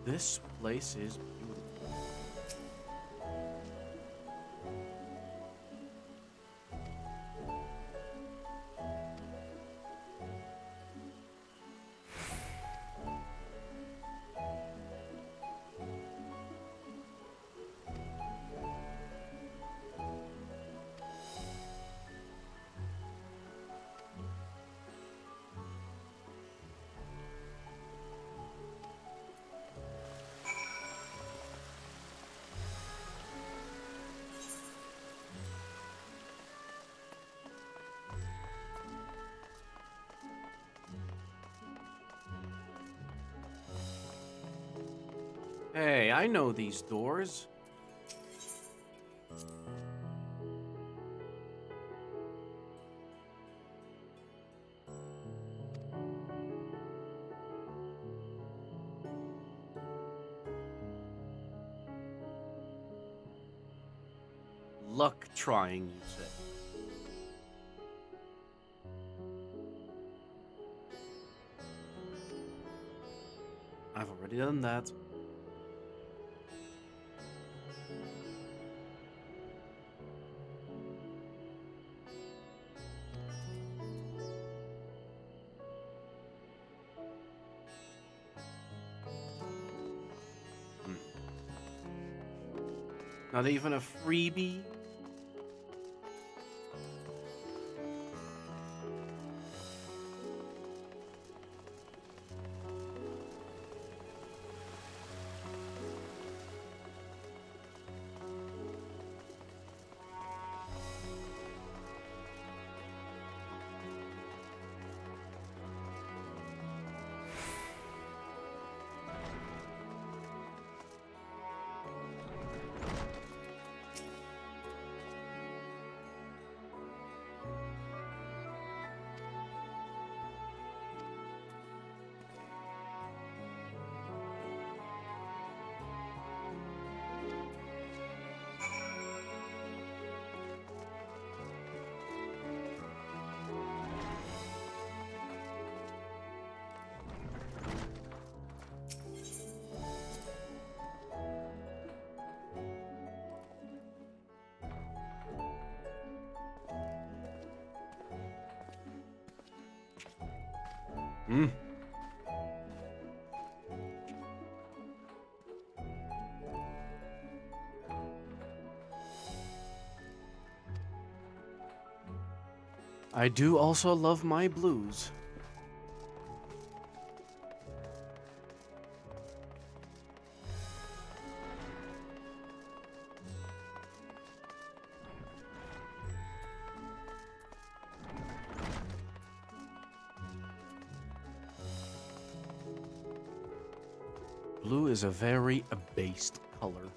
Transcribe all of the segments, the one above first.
This place is beautiful. Hey, I know these doors. Luck trying, you say. I've already done that. Not even a freebie? Hmm. I do also love my blues. Blue is a very abased color.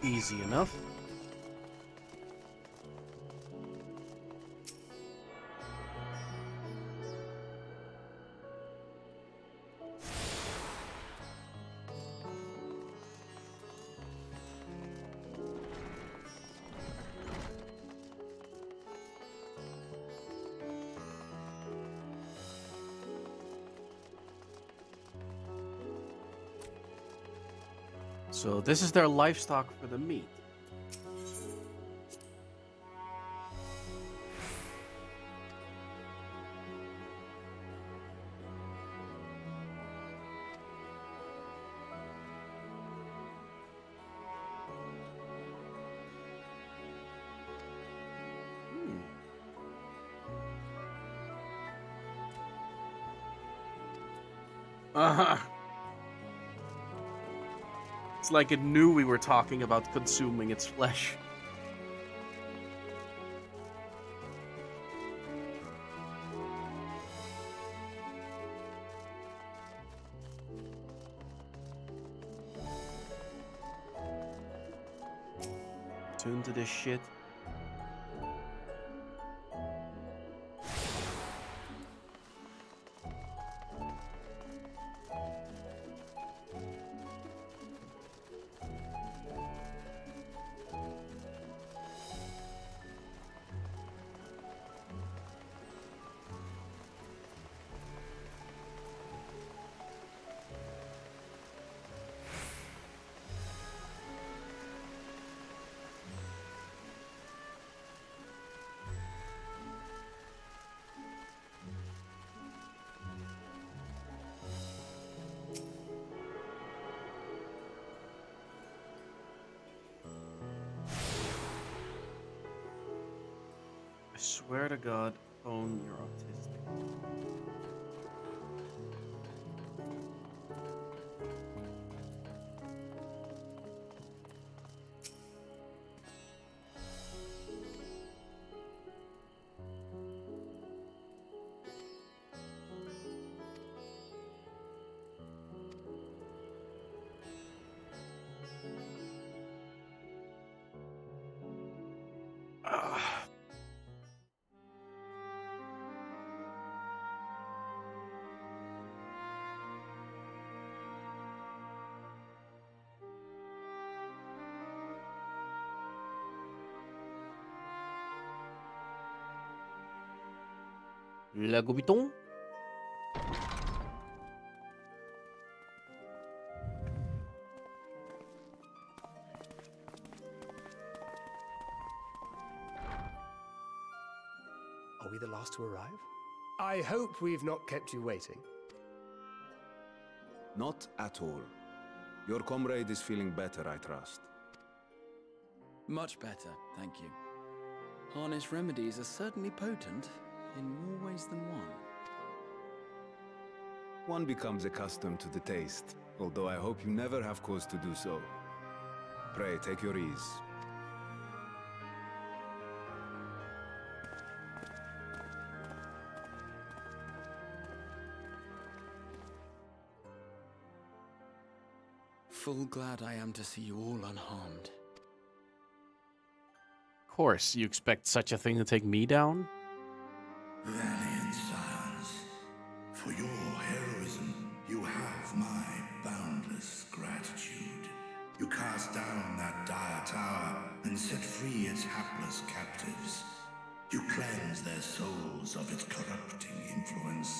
Easy enough. So this is their livestock for the meat. Uh-huh. It's like it knew we were talking about consuming its flesh. tuned to this shit. I swear to God, phone, you're autistic. Ah. La Gobiton? Are we the last to arrive? I hope we've not kept you waiting. Not at all. Your comrade is feeling better, I trust. Much better, thank you. Harness remedies are certainly potent, in more ways than one. One becomes accustomed to the taste, although I hope you never have cause to do so. Pray, take your ease. Full glad I am to see you all unharmed. Of course, you expect such a thing to take me down? Valiant scions, for your heroism, you have my boundless gratitude. You cast down that dire tower and set free its hapless captives. You cleanse their souls of its corrupting influence.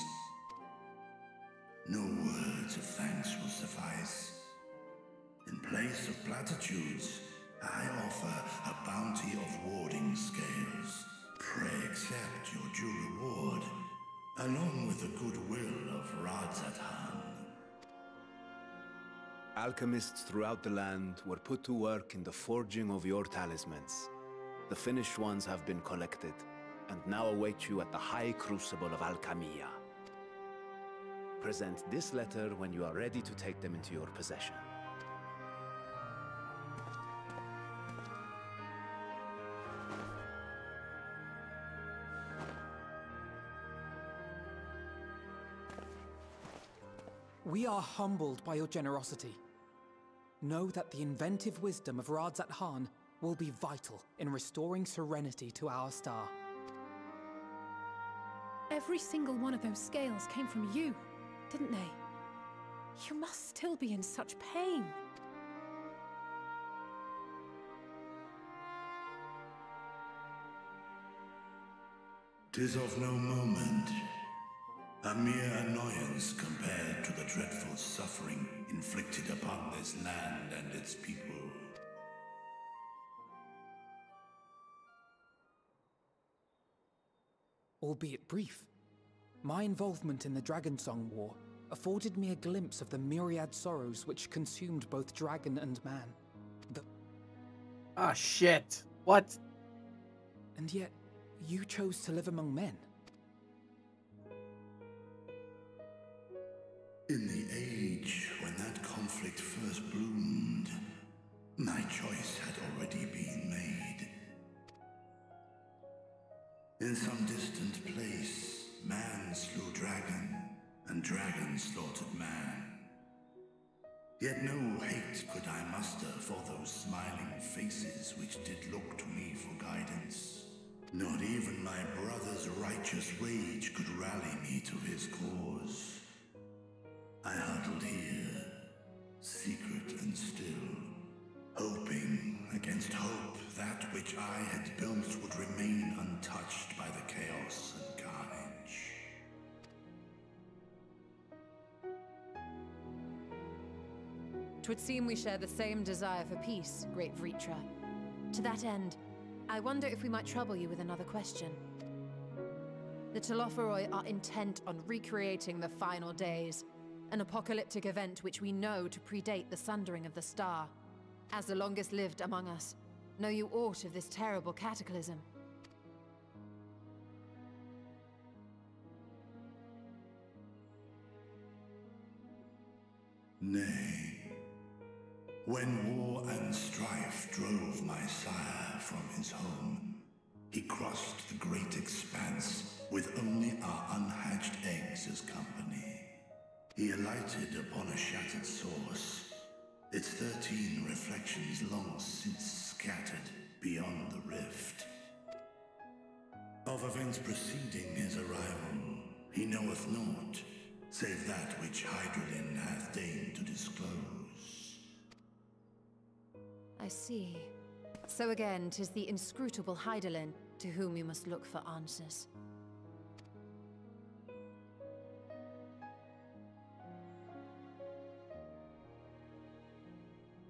No words of thanks will suffice. In place of platitudes, I offer a bounty of warding scales. Pray accept your due reward, along with the goodwill of Radzatan. Alchemists throughout the land were put to work in the forging of your talismans. The finished ones have been collected, and now await you at the High Crucible of Alchemia. Present this letter when you are ready to take them into your possession. We are humbled by your generosity. Know that the inventive wisdom of Radzat Han will be vital in restoring serenity to our star. Every single one of those scales came from you, didn't they? You must still be in such pain. 'Tis of no moment. A mere annoyance compared to the dreadful suffering inflicted upon this land and its people. Albeit brief, my involvement in the Dragonsong War afforded me a glimpse of the myriad sorrows which consumed both dragon and man. Ah, shit. What? And yet, you chose to live among men. In the age when that conflict first bloomed, my choice had already been made. In some distant place, man slew dragon, and dragon slaughtered man. Yet no hate could I muster for those smiling faces which did look to me for guidance. Not even my brother's righteous rage could rally me to his cause. I huddled here, secret and still, hoping against hope that which I had built would remain untouched by the chaos and carnage. 'Twould seem we share the same desire for peace, great Vritra. To that end, I wonder if we might trouble you with another question. The Telophoroi are intent on recreating the final days, an apocalyptic event which we know to predate the sundering of the star. As the longest lived among us, know you aught of this terrible cataclysm? Nay. When war and strife drove my sire from his home, he crossed the great expanse with only our unhatched eggs as company. He alighted upon a shattered source, its 13 reflections long since scattered beyond the rift. Of events preceding his arrival, he knoweth naught, save that which Hydralin hath deigned to disclose. I see. So again, 'tis the inscrutable Hydaelyn to whom you must look for answers.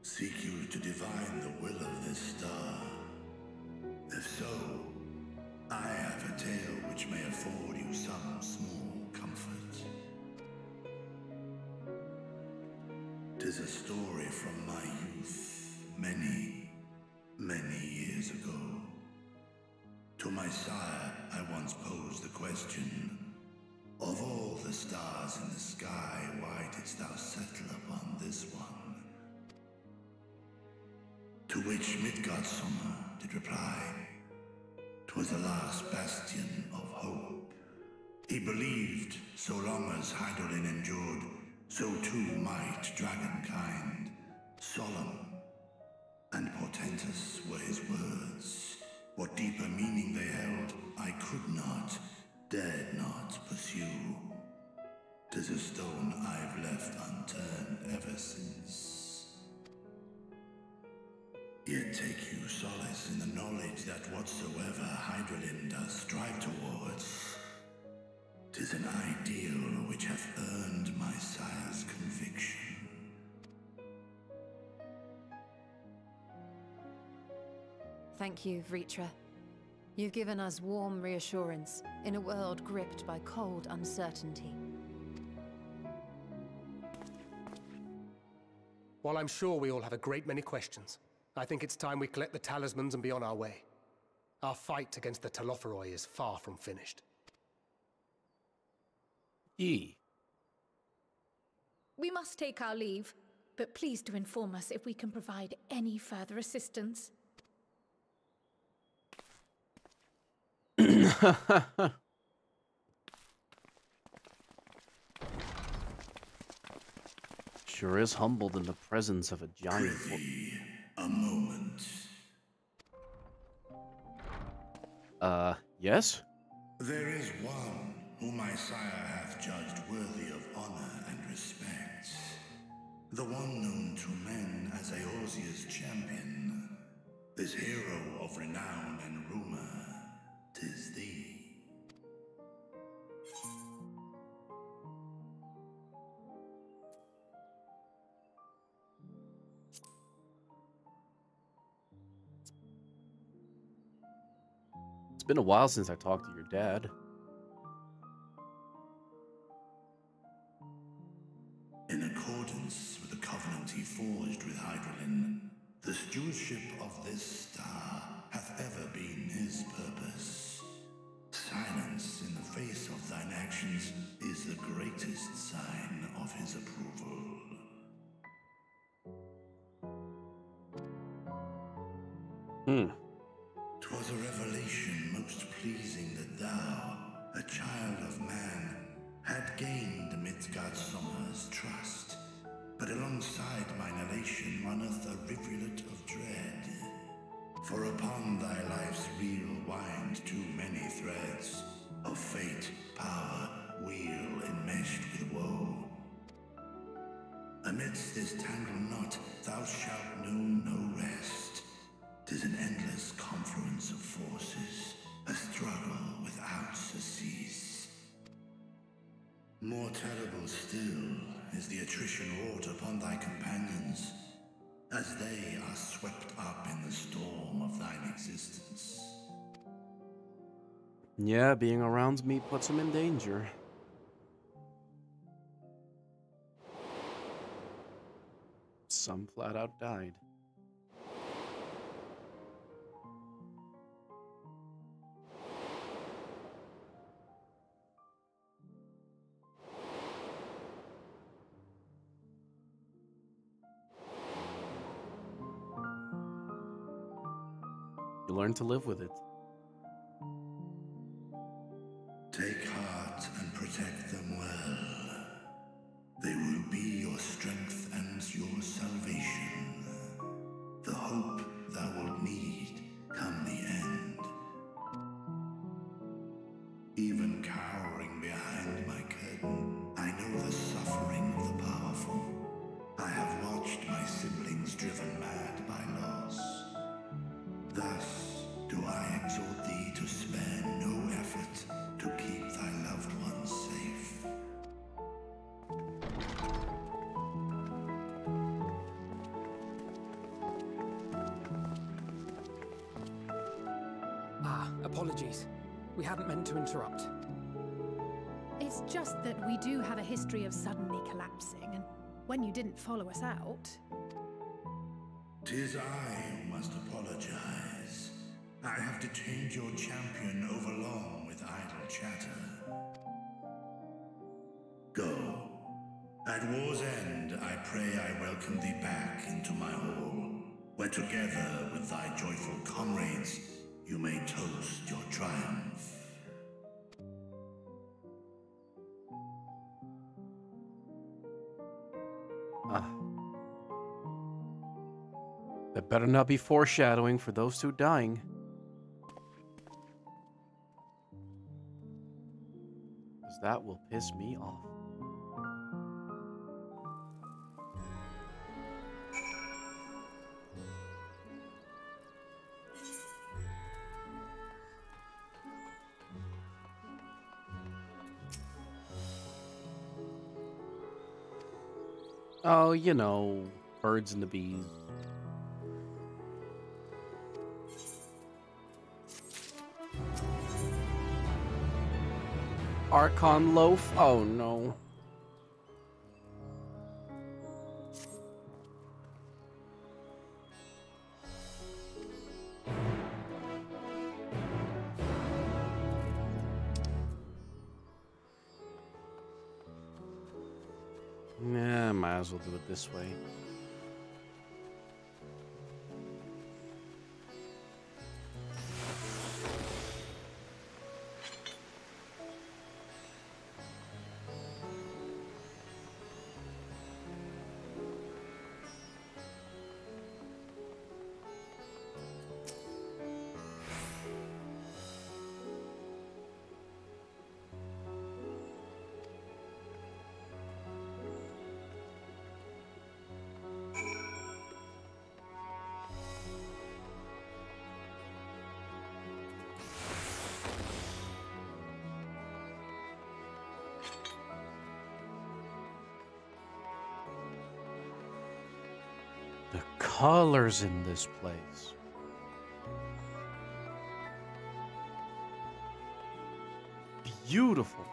Seek you to divine the will of this star? If so, I have a tale which may afford you some small comfort. 'Tis a story from my youth, many, many years ago. To my sire, I once posed the question, of all the stars in the sky, why didst thou settle upon this one? To which Midgardsormr did reply, 'twas the last bastion of hope. He believed so long as Hydaelyn endured, so too might dragonkind. Solemn and portentous were his words. What deeper meaning they held, I could not, dared not pursue. 'Tis a stone I've left unturned ever since. Yet take you solace in the knowledge that whatsoever Hydaelyn does strive towards, 'tis an ideal which hath earned my sire's conviction. Thank you, Vritra. You've given us warm reassurance in a world gripped by cold uncertainty. While I'm sure we all have a great many questions, I think it's time we collect the talismans and be on our way. Our fight against the Telophoroi is far from finished. Yee. We must take our leave, but please do inform us if we can provide any further assistance. Sure is humbled in the presence of a giant. Prithee, a moment. Yes? There is one whom my sire hath judged worthy of honor and respect. The one known to men as Eorzea's champion. This hero of renown and rumor, 'tis thee. It's been a while since I talked to your dad. In accordance with the covenant he forged with Hydralyn, the stewardship of this star hath ever been his purpose. Silence in the face of thine actions is the greatest sign of his approval. 'Twas a revelation most pleasing that thou, a child of man, had gained Midgardsormr's trust. but alongside my narration runneth a rivulet of dread. For upon thy life's reel wind too many threads of fate, power, wheel enmeshed with woe. Amidst this tangled knot thou shalt know no rest. 'Tis an endless confluence of forces, a struggle without surcease. More terrible still is the attrition wrought upon thy companions, as they are swept up in the storm of thine existence. Yeah, being around me puts him in danger. Some flat out died. You learn to live with it. Take heart and protect them well. They will be your strength and your salvation. The hope thou wilt need come the end. Even cowering behind my curtain, I know the suffering of the powerful. I have watched my siblings driven mad by loss. Thus do I exhort thee to spare no effort to keep thy loved ones safe. Apologies. We hadn't meant to interrupt. It's just that we do have a history of suddenly collapsing, and when you didn't follow us out... 'Tis I who must apologize. I have detained your champion overlong with idle chatter. Go. At war's end, I pray I welcome thee back into my hall, where together with thy joyful comrades, you may toast your triumph. That better not be foreshadowing for those two dying. Because that will piss me off. Oh, you know, birds and the bees. Archon loaf? Oh no. Nah, might as well do it this way. The colors in this place. Beautiful.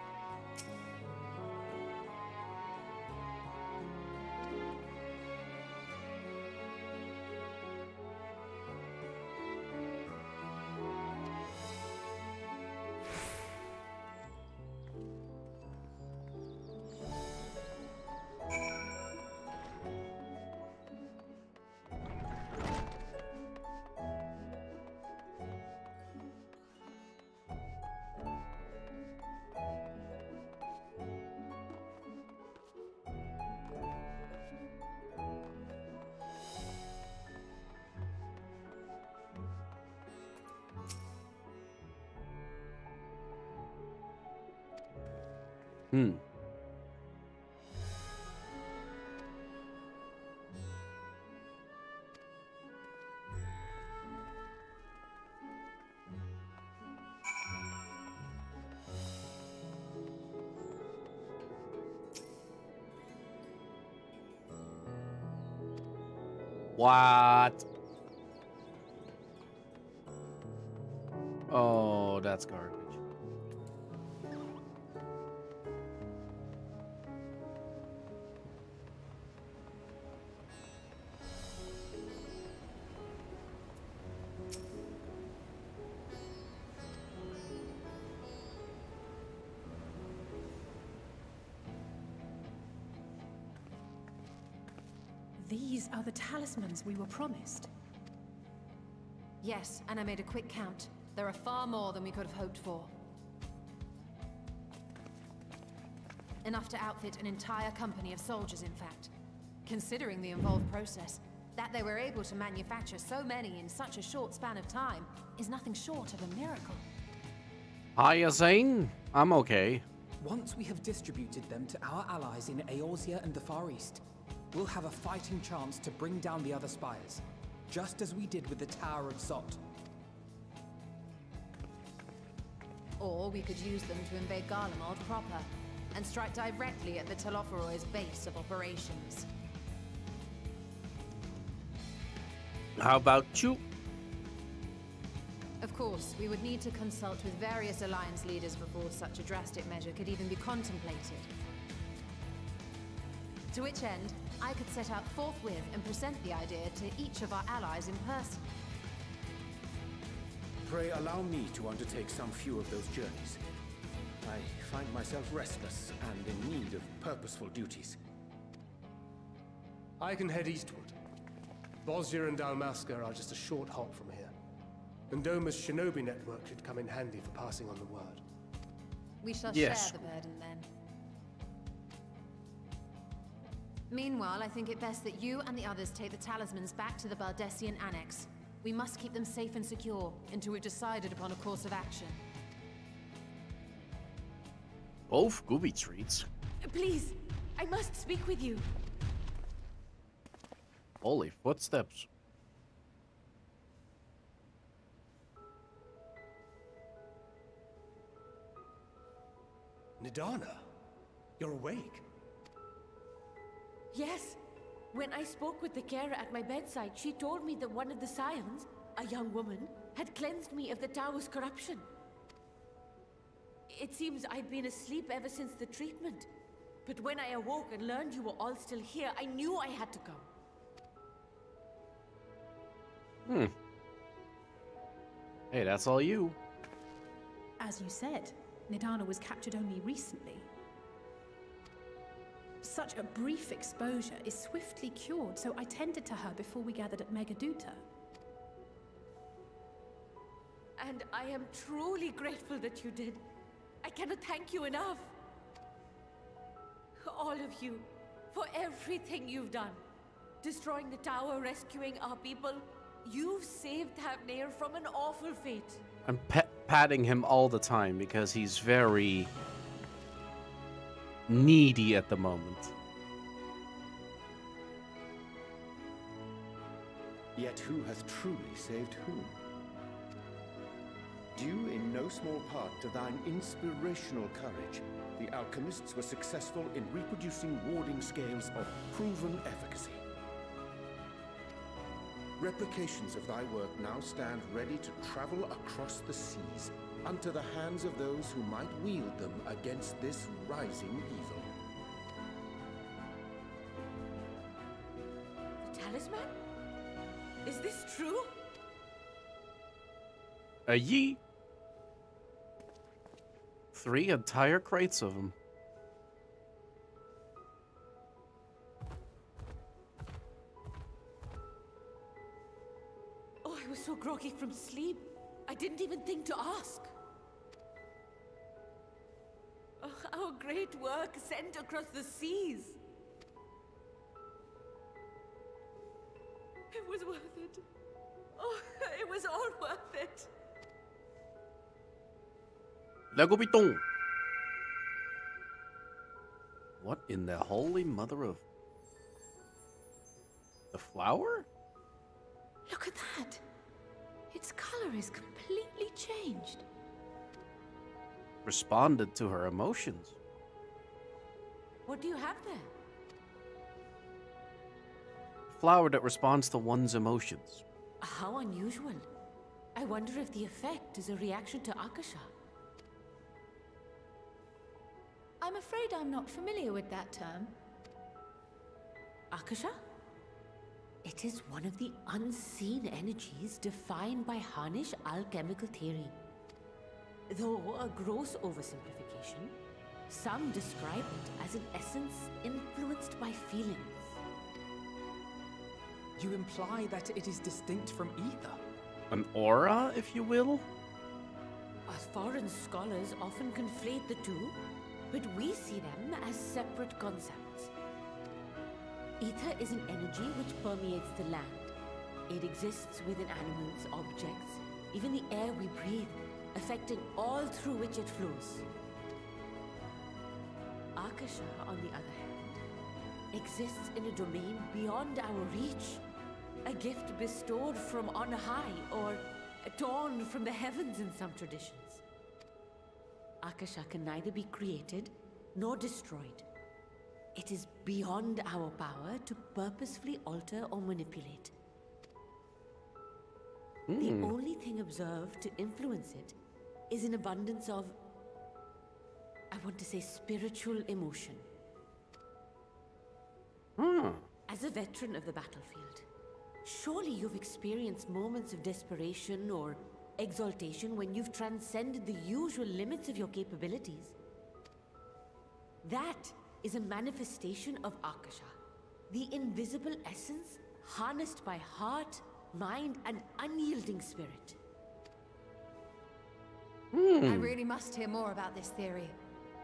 Hmm. What? Oh, that's garbage. These are the talismans we were promised. Yes, and I made a quick count. There are far more than we could have hoped for. Enough to outfit an entire company of soldiers, in fact. Considering the involved process, that they were able to manufacture so many in such a short span of time is nothing short of a miracle. Hi, Zane. I'm okay. Once we have distributed them to our allies in Eorzea and the Far East, we'll have a fighting chance to bring down the other spires, just as we did with the Tower of Zot. Or we could use them to invade Garlemald proper, and strike directly at the Telophoroid's base of operations. How about you? Of course, we would need to consult with various Alliance leaders before such a drastic measure could even be contemplated. To which end, I could set out forthwith and present the idea to each of our allies in person. Pray allow me to undertake some few of those journeys. I find myself restless and in need of purposeful duties. I can head eastward. Bosnia and Dalmasca are just a short hop from here. And Doma's shinobi network should come in handy for passing on the word. We shall Yes. share the burden then. Meanwhile, I think it best that you and the others take the talismans back to the Baldessian Annex. We must keep them safe and secure until we've decided upon a course of action. Both Gooby treats. Please, I must speak with you. Holy footsteps. Nidana, you're awake. Yes. When I spoke with the carer at my bedside, she told me that one of the scions, a young woman, had cleansed me of the tower's corruption. It seems I'd been asleep ever since the treatment. But when I awoke and learned you were all still here, I knew I had to come. Hey, that's all you. As you said, Nidana was captured only recently. Such a brief exposure is swiftly cured, so I tended to her before we gathered at Megaduta. And I am truly grateful that you did. I cannot thank you enough. All of you, for everything you've done. Destroying the tower, rescuing our people. You've saved Thavnair from an awful fate. I'm patting him all the time because he's very needy at the moment. Yet who hath truly saved whom? Due in no small part to thine inspirational courage, the alchemists were successful in reproducing warding scales of proven efficacy. Replications of thy work now stand ready to travel across the seas, unto the hands of those who might wield them against this rising evil. The talisman? Is this true? Yee. 3 entire crates of them. Oh, I was so groggy from sleep. I didn't even think to ask. Oh, our great work sent across the seas. It was worth it. Oh, it was all worth it. Lego Bitong. What in the holy mother of... The flower? Look at that! Its color is completely changed. Responded to her emotions. What do you have there? Flower that responds to one's emotions. How unusual. I wonder if the effect is a reaction to Akasha. I'm afraid I'm not familiar with that term. Akasha? It is one of the unseen energies defined by Harnish alchemical theory. Though a gross oversimplification, some describe it as an essence influenced by feelings. You imply that it is distinct from ether? An aura, if you will? Foreign scholars often conflate the two, but we see them as separate concepts. Ether is an energy which permeates the land. It exists within animals, objects, even the air we breathe, affecting all through which it flows. Akasha, on the other hand, exists in a domain beyond our reach. A gift bestowed from on high, or torn from the heavens in some traditions. Akasha can neither be created nor destroyed. It is beyond our power to purposefully alter or manipulate. The only thing observed to influence it is an abundance of, I want to say, spiritual emotion. As a veteran of the battlefield, surely you've experienced moments of desperation or exaltation when you've transcended the usual limits of your capabilities. That is a manifestation of Akasha, the invisible essence harnessed by heart, mind, and unyielding spirit. I really must hear more about this theory.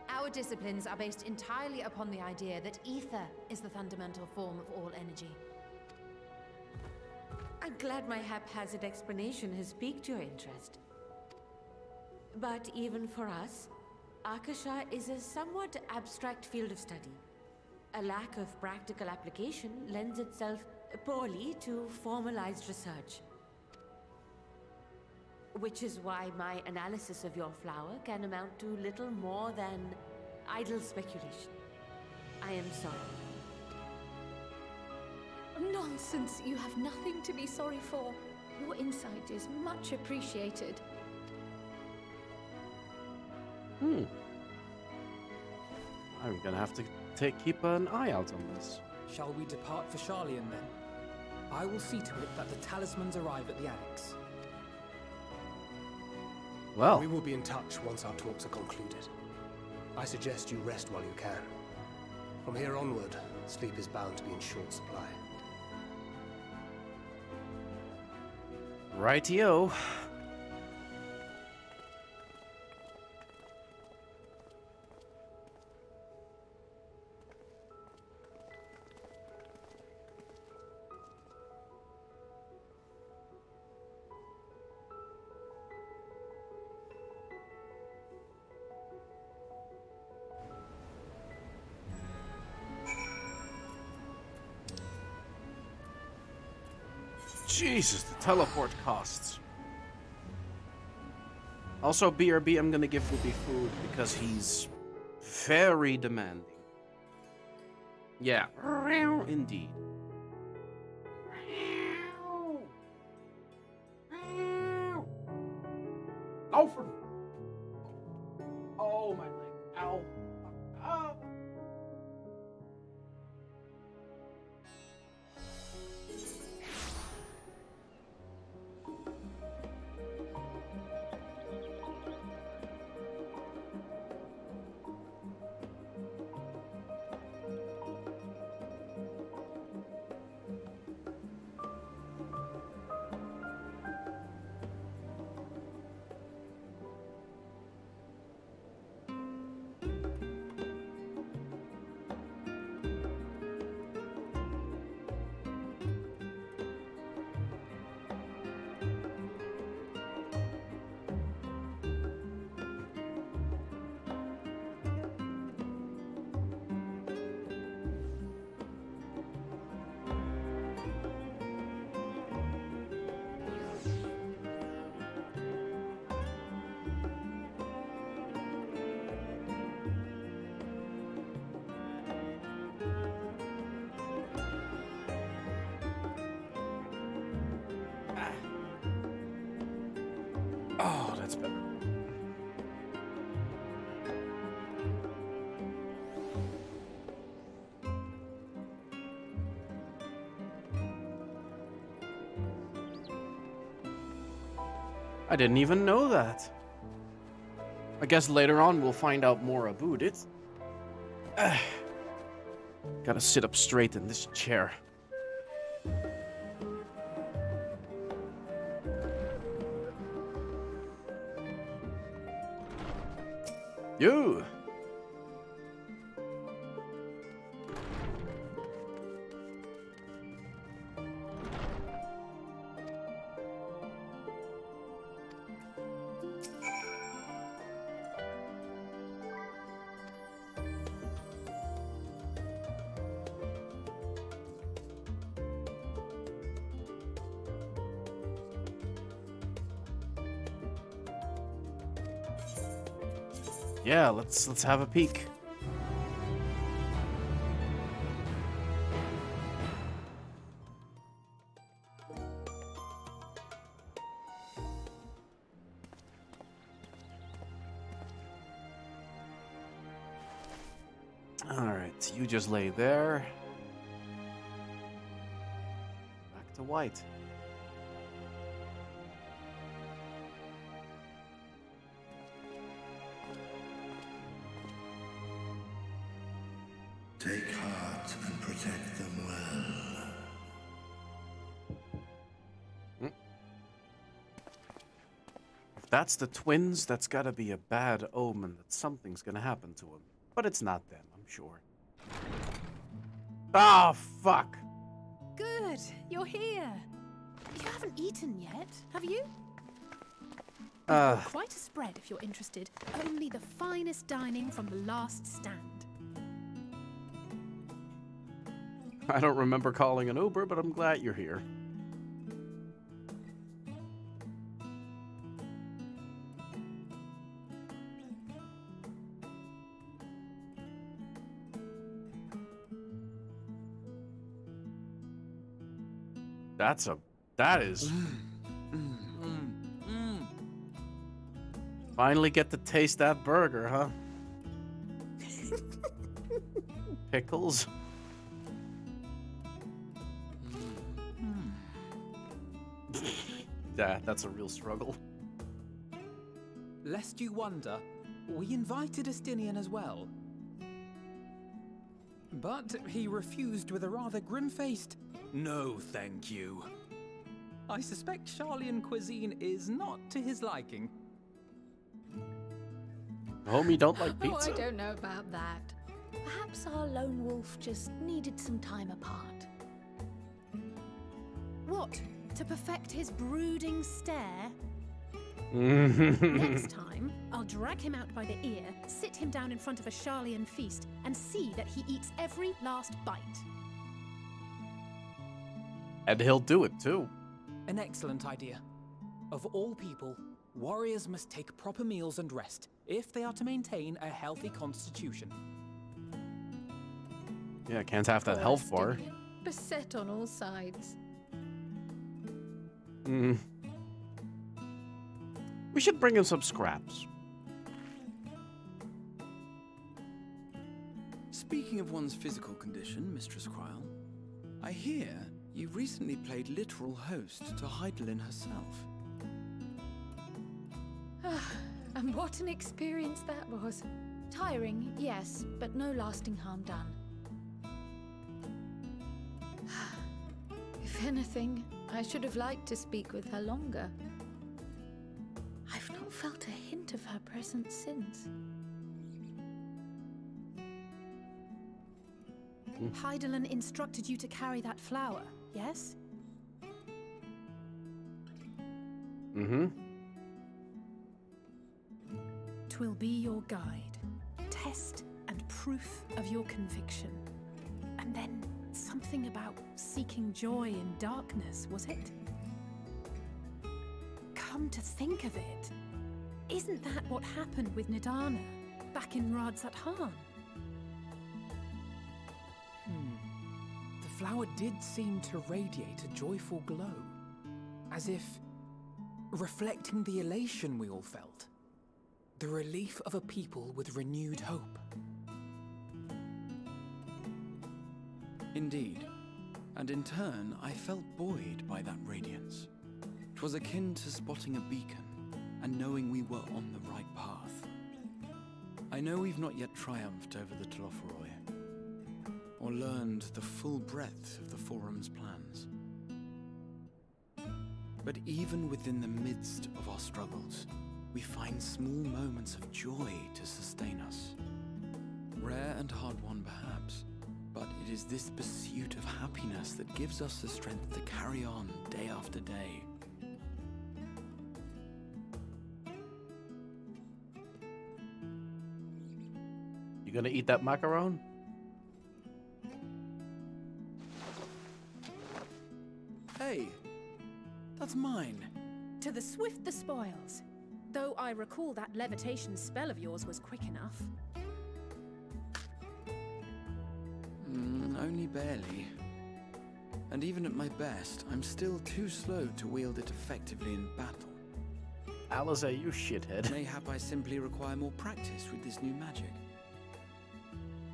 Our disciplines are based entirely upon the idea that ether is the fundamental form of all energy. I'm glad my haphazard explanation has piqued your interest. But even for us, Akasha is a somewhat abstract field of study. A lack of practical application lends itself poorly to formalized research. Which is why my analysis of your flower can amount to little more than idle speculation. I am sorry. Nonsense! You have nothing to be sorry for. Your insight is much appreciated. I'm gonna have to keep an eye out on this. Shall we depart for Sharlayan then? I will see to it that the talismans arrive at the annex. Well, We will be in touch once our talks are concluded. I suggest you rest while you can. From here onward, sleep is bound to be in short supply. rightio. Jesus, the teleport costs. Also, BRB, I'm gonna give Whoopi food because he's very demanding. Yeah, indeed. Oh, for... Oh, my leg. Ow. Ow. Oh, that's better. I didn't even know that. I guess later on we'll find out more about it. Gotta sit up straight in this chair. You. Yeah, let's have a peek. All right, you just lay there. Back to white. Take heart and protect them well. If that's the twins, that's gotta be a bad omen that something's gonna happen to them. But it's not them, I'm sure. Oh, fuck! Good, you're here. You haven't eaten yet, have you? Quite a spread if you're interested. Only the finest dining from the last stand. I don't remember calling an Uber, but I'm glad you're here. That is... Finally get to taste that burger, huh? Pickles. Yeah, that's a real struggle. Lest you wonder, we invited Estinian as well. But he refused with a rather grim-faced, "No, thank you." I suspect Charlian cuisine is not to his liking. Homie don't like pizza. Oh, I don't know about that. Perhaps our lone wolf just needed some time apart. What? To perfect his brooding stare? Next time, I'll drag him out by the ear, sit him down in front of a Charlian feast, and see that he eats every last bite. And he'll do it, too. An excellent idea. Of all people, warriors must take proper meals and rest if they are to maintain a healthy constitution. Yeah, can't have that health bar. Beset on all sides. We should bring him some scraps. Speaking of one's physical condition, Mistress Cryle, I hear you recently played literal host to Heidelin herself. And what an experience that was. Tiring, yes, but no lasting harm done. If anything, I should have liked to speak with her longer. I've not felt a hint of her presence since. Heidelin instructed you to carry that flower, yes? Mm-hmm. 'Twill be your guide, test and proof of your conviction. And then something about seeking joy in darkness, was it? Come to think of it, isn't that what happened with Nidana back in Radzat Han? The flower did seem to radiate a joyful glow. as if reflecting the elation we all felt. The relief of a people with renewed hope. Indeed. And in turn, I felt buoyed by that radiance. 'Twas akin to spotting a beacon and knowing we were on the right path. I know we've not yet triumphed over the Taloforoi, or learned the full breadth of the Forum's plans. But even within the midst of our struggles, we find small moments of joy to sustain us. Rare and hard-won perhaps, but it is this pursuit of happiness that gives us the strength to carry on day after day. You gonna eat that macaron? Hey, that's mine. To the swift the spoils. Though I recall that levitation spell of yours was quick enough. Only barely. And even at my best, I'm still too slow to wield it effectively in battle. Alistair, you shithead. Mayhap I simply require more practice with this new magic.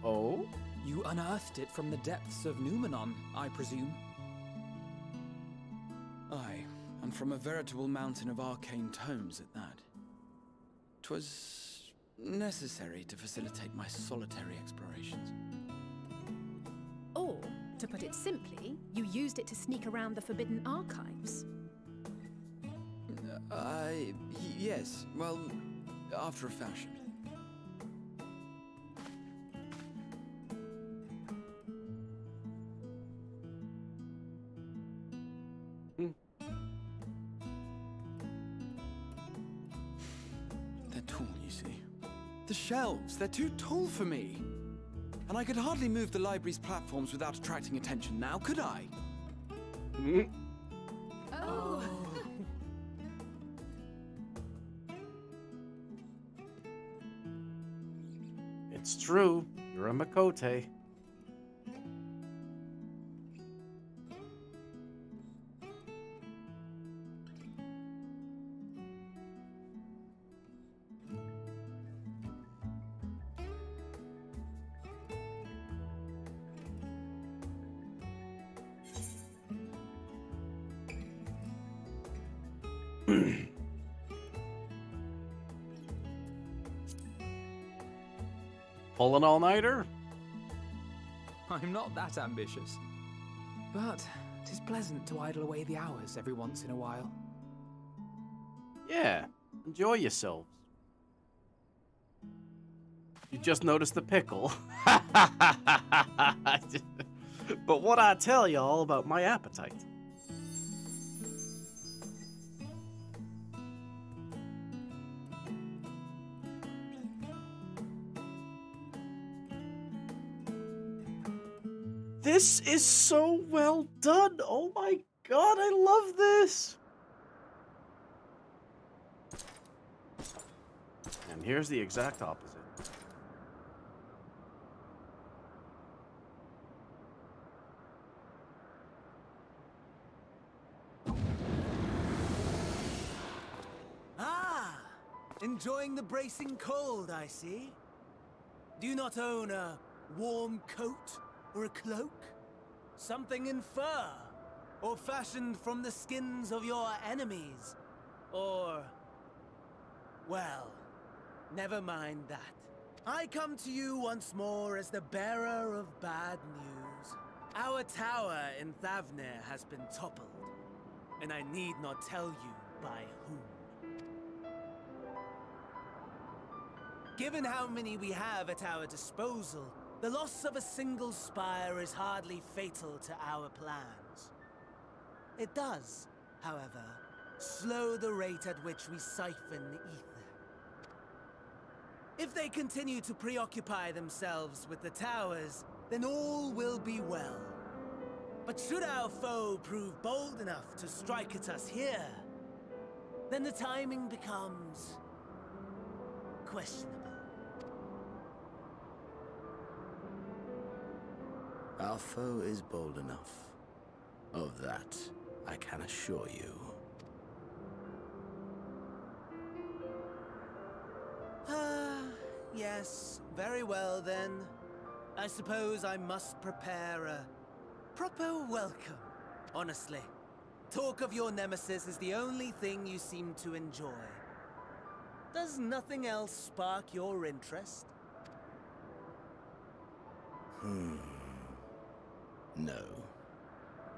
Oh? You unearthed it from the depths of Numenon, I presume? Aye, and from a veritable mountain of arcane tomes at that. 'Twas necessary to facilitate my solitary explorations. Or, to put it simply, you used it to sneak around the Forbidden Archives. Yes, well, after a fashion. They're tall, you see. The shelves, they're too tall for me. And I could hardly move the library's platforms without attracting attention now, could I? Oh. It's true. You're a Makote. Pull an all-nighter? I'm not that ambitious. But 'tis pleasant to idle away the hours every once in a while. Yeah, enjoy yourselves. You just noticed the pickle. But what I tell y'all about my appetite? This is so well done. Oh my god, I love this. And here's the exact opposite. Ah! Enjoying the bracing cold, I see. Do you not own a warm coat or a cloak? Something in fur? Or fashioned from the skins of your enemies? Or... well, never mind that. I come to you once more as the bearer of bad news. Our tower in Thavnair has been toppled, and I need not tell you by whom. Given how many we have at our disposal, the loss of a single spire is hardly fatal to our plans. It does, however, slow the rate at which we siphon ether. If they continue to preoccupy themselves with the towers, then all will be well. But should our foe prove bold enough to strike at us here, then the timing becomes questionable. Our foe is bold enough. Of that, I can assure you. Yes, very well then. I suppose I must prepare a proper welcome. Honestly, talk of your nemesis is the only thing you seem to enjoy. Does nothing else spark your interest? No.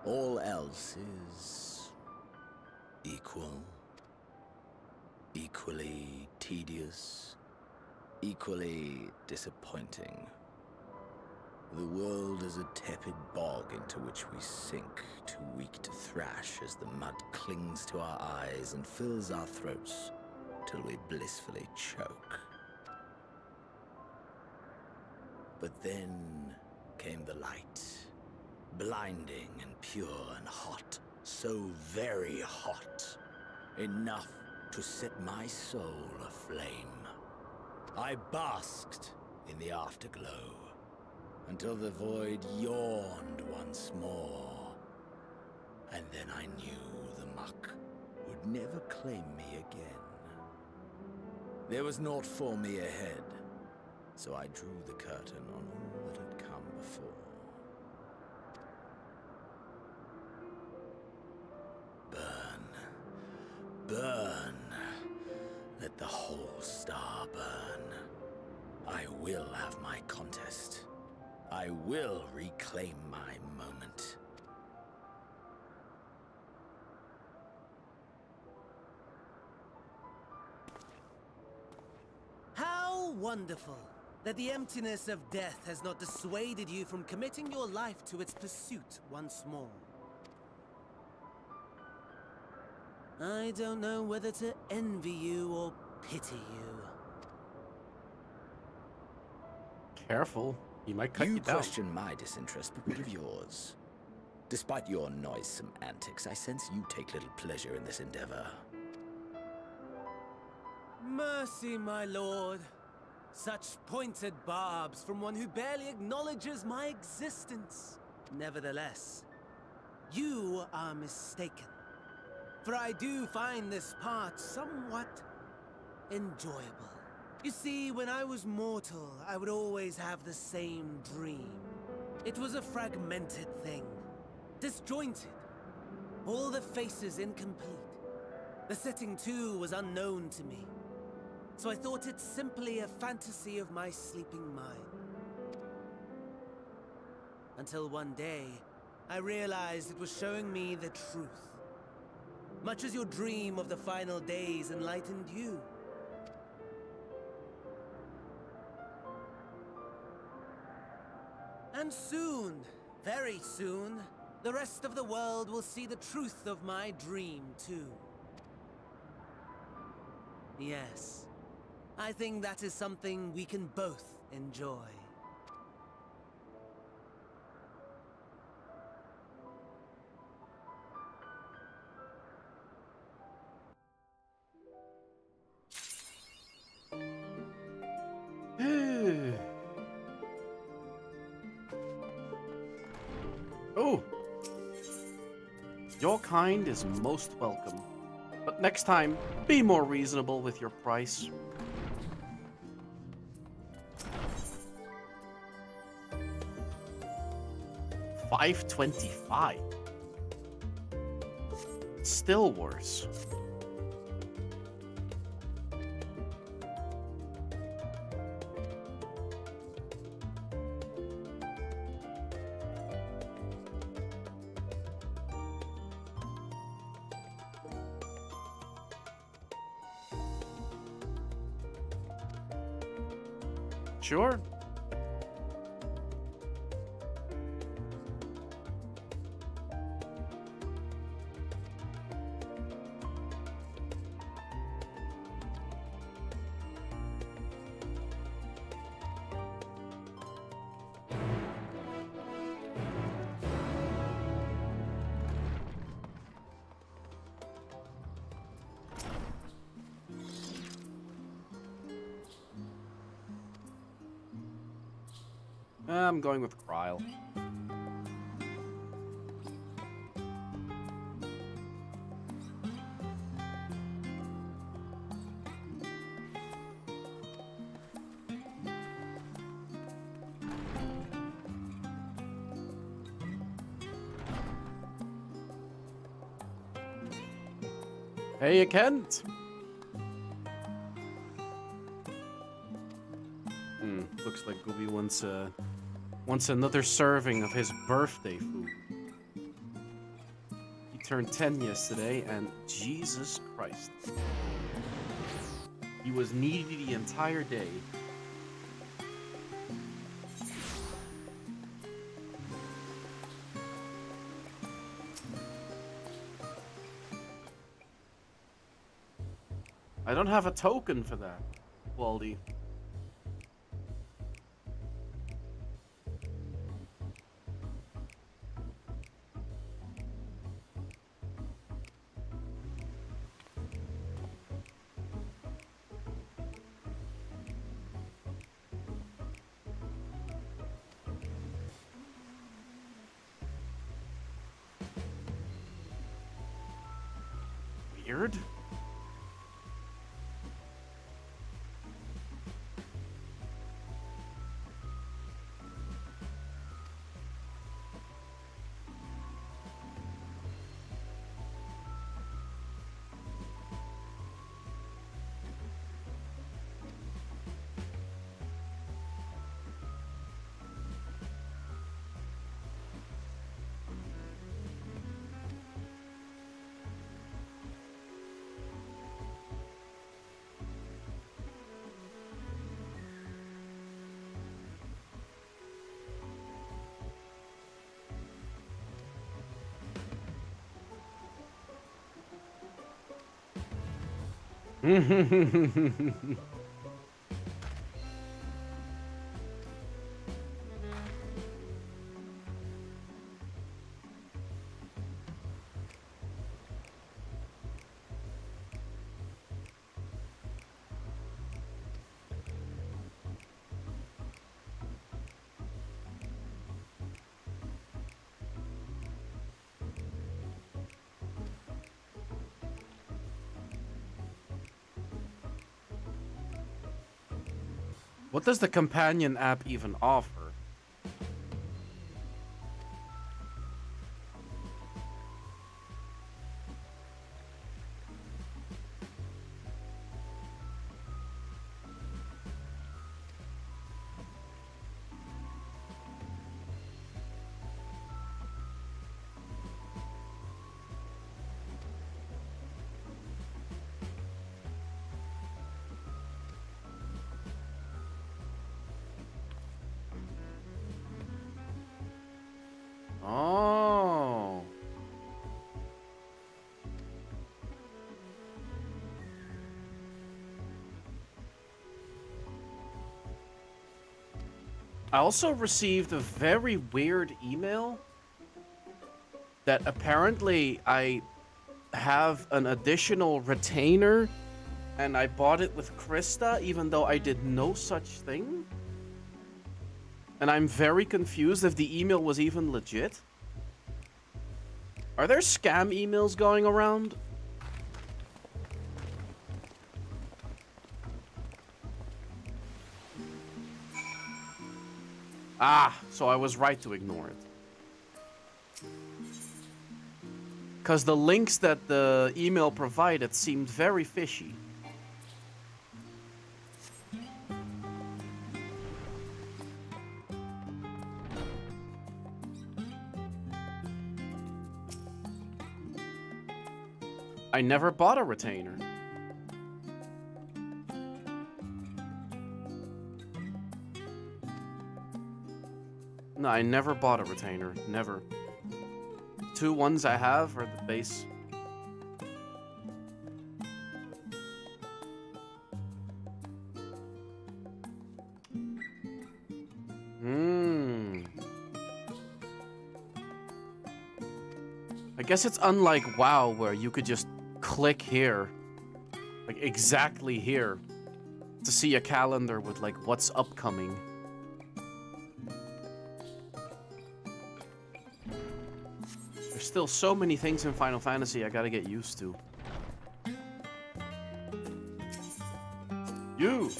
All else is equal, equally tedious, equally disappointing. The world is a tepid bog into which we sink, too weak to thrash as the mud clings to our eyes and fills our throats till we blissfully choke. But then came the light, blinding and pure and hot, so very hot, enough to set my soul aflame. I basked in the afterglow, until the void yawned once more. And then I knew the muck would never claim me again. There was naught for me ahead, so I drew the curtain on all that had come before. Burn, burn, let the whole star burn. I will have my contest. I will reclaim my moment. How wonderful that the emptiness of death has not dissuaded you from committing your life to its pursuit once more. I don't know whether to envy you or pity you. Careful. He might cut you down. You question my disinterest, but what of yours? Despite your noisome antics, I sense you take little pleasure in this endeavor. Mercy, my lord. Such pointed barbs from one who barely acknowledges my existence. Nevertheless, you are mistaken. For I do find this part somewhat enjoyable. You see, when I was mortal, I would always have the same dream. It was a fragmented thing, disjointed, all the faces incomplete. The setting, too, was unknown to me, so I thought it simply a fantasy of my sleeping mind. Until one day, I realized it was showing me the truth. Much as your dream of the final days enlightened you. And soon, very soon, the rest of the world will see the truth of my dream, too. Yes, I think that is something we can both enjoy. Oh! Your kind is most welcome. But next time, be more reasonable with your price. $5.25. Still worse. Sure. I'm going with Kryle. Hey, Kent. Looks like Gooby wants another serving of his birthday food. He turned 10 yesterday, and Jesus Christ. He was needy the entire day. I don't have a token for that, Waldy. Weird. What does the companion app even offer? Oh. I also received a very weird email that apparently I have an additional retainer and I bought it with Krista even though I did no such thing. And I'm very confused if the email was even legit. Are there scam emails going around? Ah, so I was right to ignore it. Because the links that the email provided seemed very fishy. I never bought a retainer. No, I never bought a retainer. Never. 2 ones I have are the base. I guess it's unlike WoW where you could just click here, like exactly here, to see a calendar with like what's upcoming. There's still so many things in Final Fantasy I gotta get used to. You!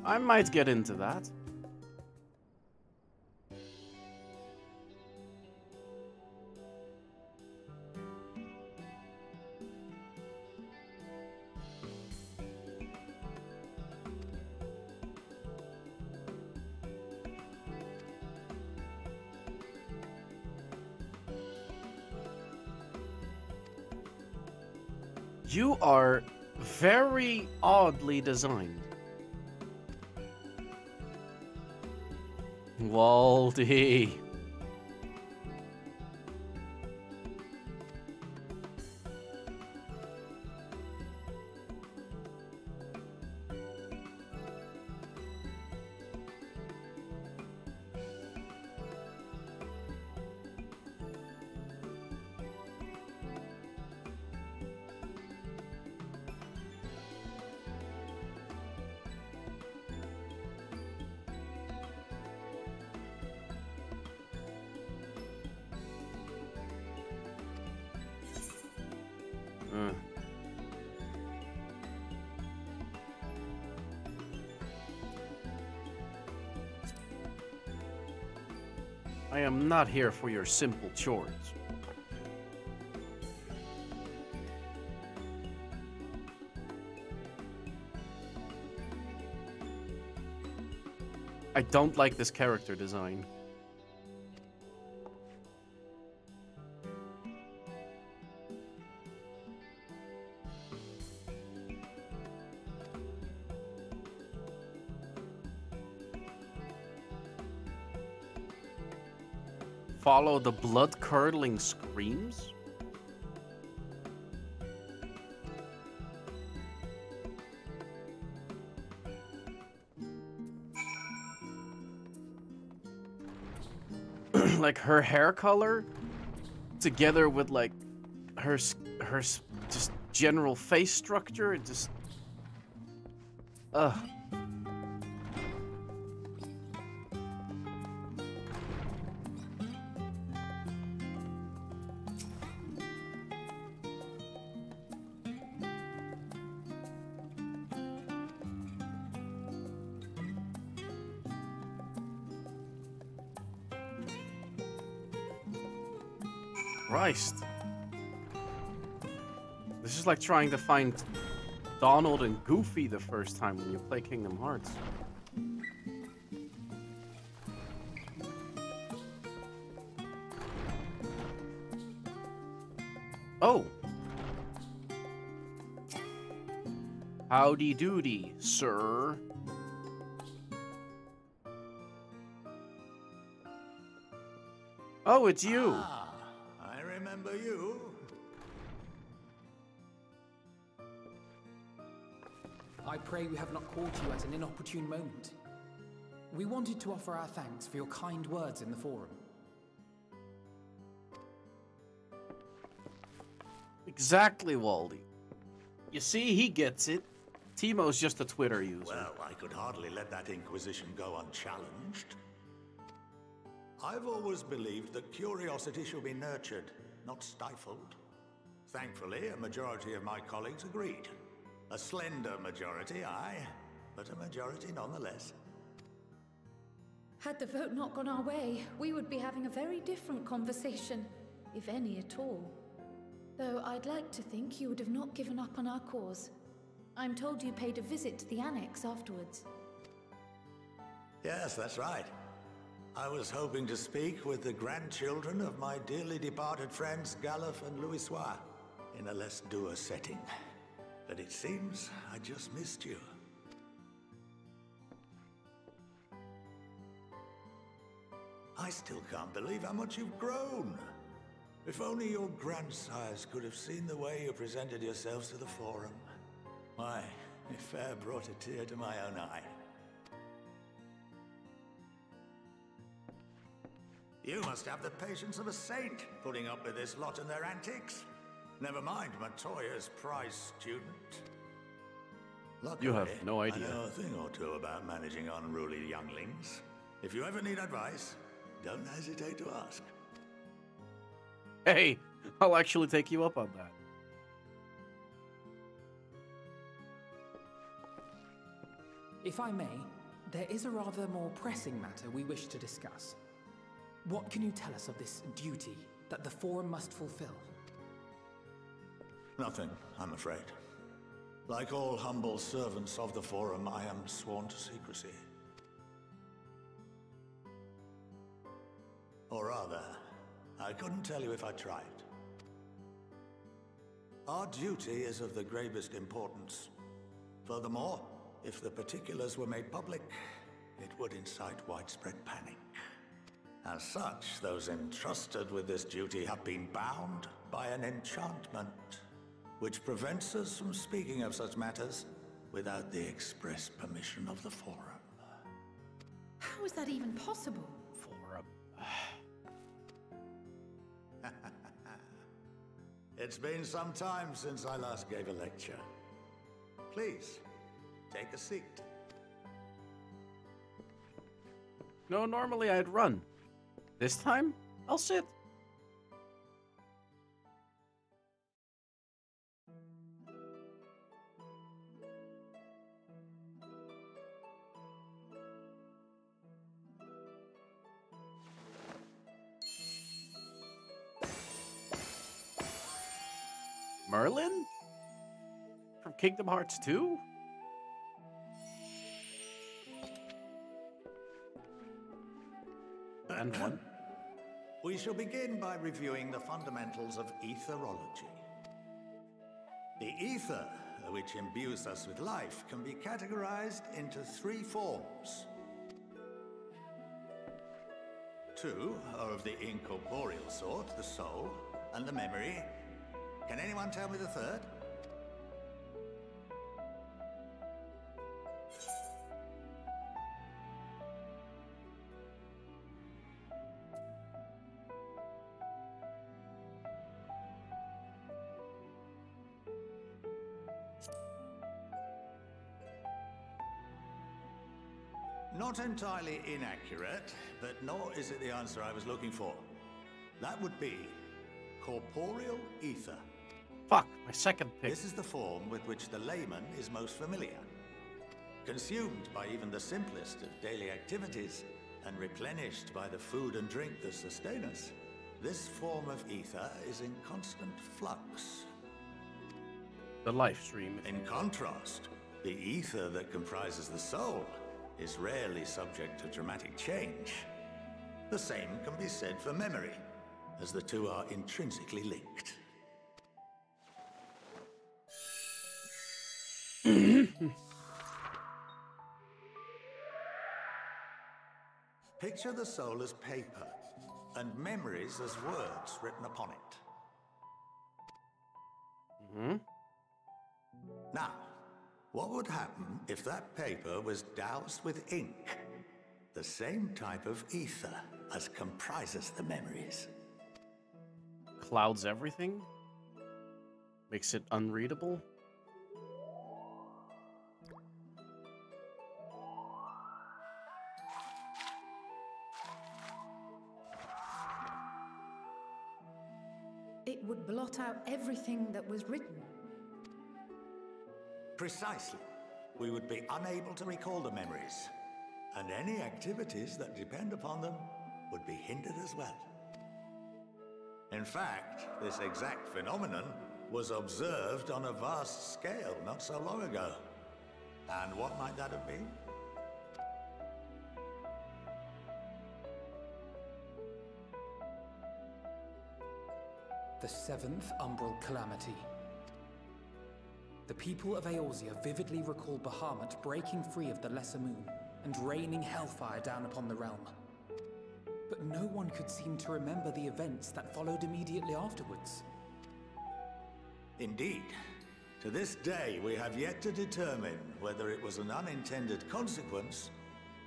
I might get into that. You are very oddly designed. Waldy. I am not here for your simple chores. I don't like this character design. Follow the blood-curdling screams? Like her hair color, together with like her just general face structure, it just ugh. Christ. This is like trying to find Donald and Goofy the first time when you play Kingdom Hearts. Oh. Howdy doody, sir. Oh, it's you. Ah, I remember you. I pray we have not caught you at an inopportune moment. We wanted to offer our thanks for your kind words in the forum. Exactly, Waldy. You see, he gets it. Timo's just a Twitter user. Well, I could hardly let that Inquisition go unchallenged. I've always believed that curiosity should be nurtured, not stifled. Thankfully, a majority of my colleagues agreed. A slender majority, aye, but a majority nonetheless. Had the vote not gone our way, we would be having a very different conversation, if any at all. Though I'd like to think you would have not given up on our cause. I'm told you paid a visit to the Annex afterwards. Yes, that's right. I was hoping to speak with the grandchildren of my dearly departed friends Galuf and Louisoix in a less dour setting. But it seems I just missed you. I still can't believe how much you've grown. If only your grandsires could have seen the way you presented yourselves to the Forum. Why, it fair brought a tear to my own eye. You must have the patience of a saint, putting up with this lot and their antics. Never mind Matoya's prize student. Luckily, You have no idea. I know a thing or two about managing unruly younglings. If you ever need advice, don't hesitate to ask. Hey, I'll actually take you up on that. If I may, there is a rather more pressing matter we wish to discuss. What can you tell us of this duty that the Forum must fulfill? Nothing, I'm afraid. Like all humble servants of the Forum, I am sworn to secrecy. Or rather, I couldn't tell you if I tried. Our duty is of the gravest importance. Furthermore, if the particulars were made public, it would incite widespread panic. As such, those entrusted with this duty have been bound by an enchantment, which prevents us from speaking of such matters without the express permission of the Forum. How is that even possible? Forum. It's been some time since I last gave a lecture. Please, take a seat. No, normally I'd run. This time, I'll sit. Merlin? From Kingdom Hearts 2? And one. We shall begin by reviewing the fundamentals of etherology. The ether, which imbues us with life, can be categorized into 3 forms. 2 are of the incorporeal sort, the soul and the memory. Can anyone tell me the third? Not entirely inaccurate, but nor is it the answer I was looking for. That would be corporeal ether. Fuck, my second pick. This is the form with which the layman is most familiar. Consumed by even the simplest of daily activities, and replenished by the food and drink that sustain us, this form of ether is in constant flux. The life stream. In contrast, the ether that comprises the soul is rarely subject to dramatic change. The same can be said for memory, as the two are intrinsically linked. Picture the soul as paper, and memories as words written upon it. Now, what would happen if that paper was doused with ink? The same type of ether as comprises the memories. Clouds everything? Makes it unreadable? It would blot out everything that was written. Precisely. We would be unable to recall the memories, and any activities that depend upon them would be hindered as well. In fact, this exact phenomenon was observed on a vast scale not so long ago. And what might that have been? The 7th Umbral Calamity. The people of Eorzea vividly recall Bahamut breaking free of the Lesser Moon and raining hellfire down upon the realm. But no one could seem to remember the events that followed immediately afterwards. Indeed. To this day, we have yet to determine whether it was an unintended consequence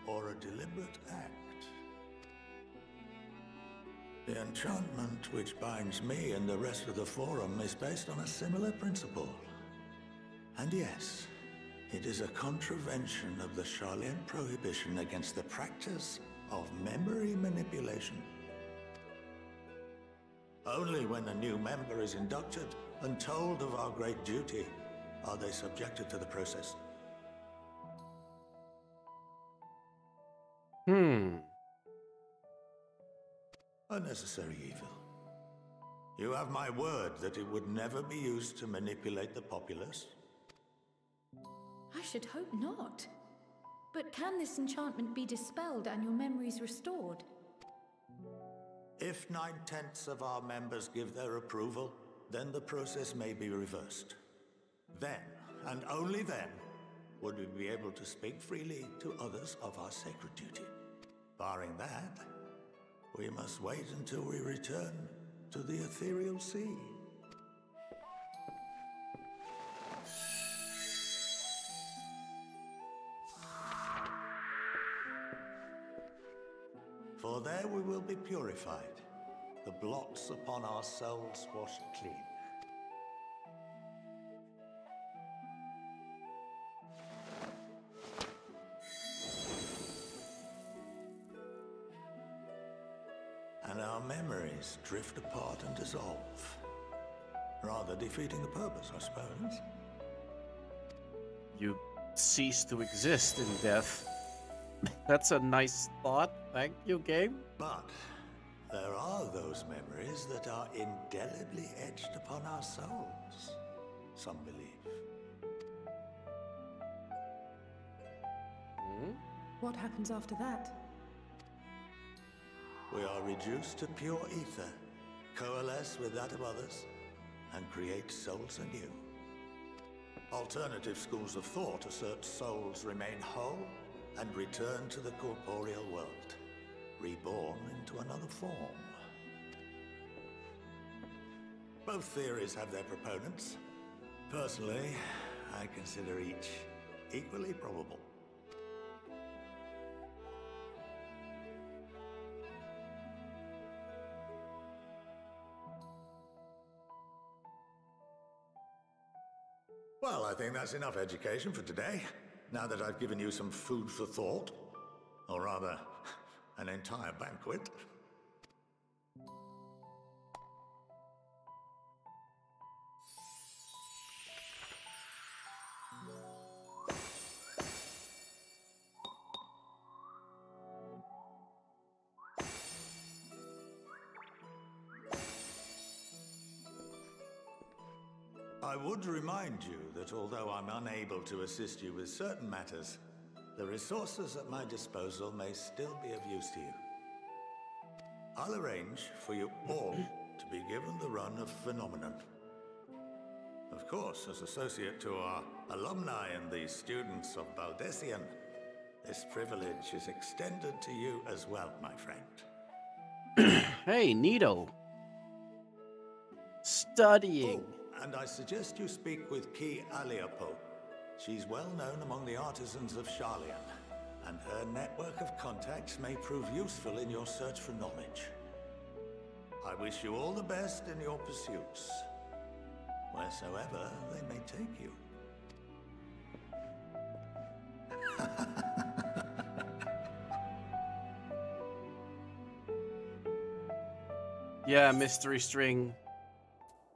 or a deliberate act. The enchantment which binds me and the rest of the Forum is based on a similar principle. And yes, it is a contravention of the Sharlayan prohibition against the practice of memory manipulation. Only when a new member is inducted and told of our great duty are they subjected to the process. Unnecessary evil. You have my word that it would never be used to manipulate the populace? I should hope not. But can this enchantment be dispelled and your memories restored? If 9/10 of our members give their approval, then the process may be reversed. Then, and only then, would we be able to speak freely to others of our sacred duty. Barring that, we must wait until we return to the ethereal sea. For there we will be purified, the blots upon our souls washed clean. And our memories drift apart and dissolve, rather defeating the purpose, I suppose. You cease to exist in death. That's a nice thought. Thank you, game. But there are those memories that are indelibly etched upon our souls, some believe. What happens after that? We are reduced to pure ether, coalesce with that of others, and create souls anew. Alternative schools of thought assert souls remain whole and return to the corporeal world, reborn into another form. Both theories have their proponents. Personally, I consider each equally probable. Well, I think that's enough education for today, now that I've given you some food for thought. Or rather, an entire banquet. I would remind you that although I'm unable to assist you with certain matters, the resources at my disposal may still be of use to you. I'll arrange for you all to be given the run of Phenomenon. Of course, as associate to our alumni and the students of Baldessian, this privilege is extended to you as well, my friend. Hey, Nito. Studying. Oh, and I suggest you speak with Ki Aliapo. She's well known among the artisans of Sharlayan, and her network of contacts may prove useful in your search for knowledge. I wish you all the best in your pursuits, wheresoever they may take you. Yeah, mystery string.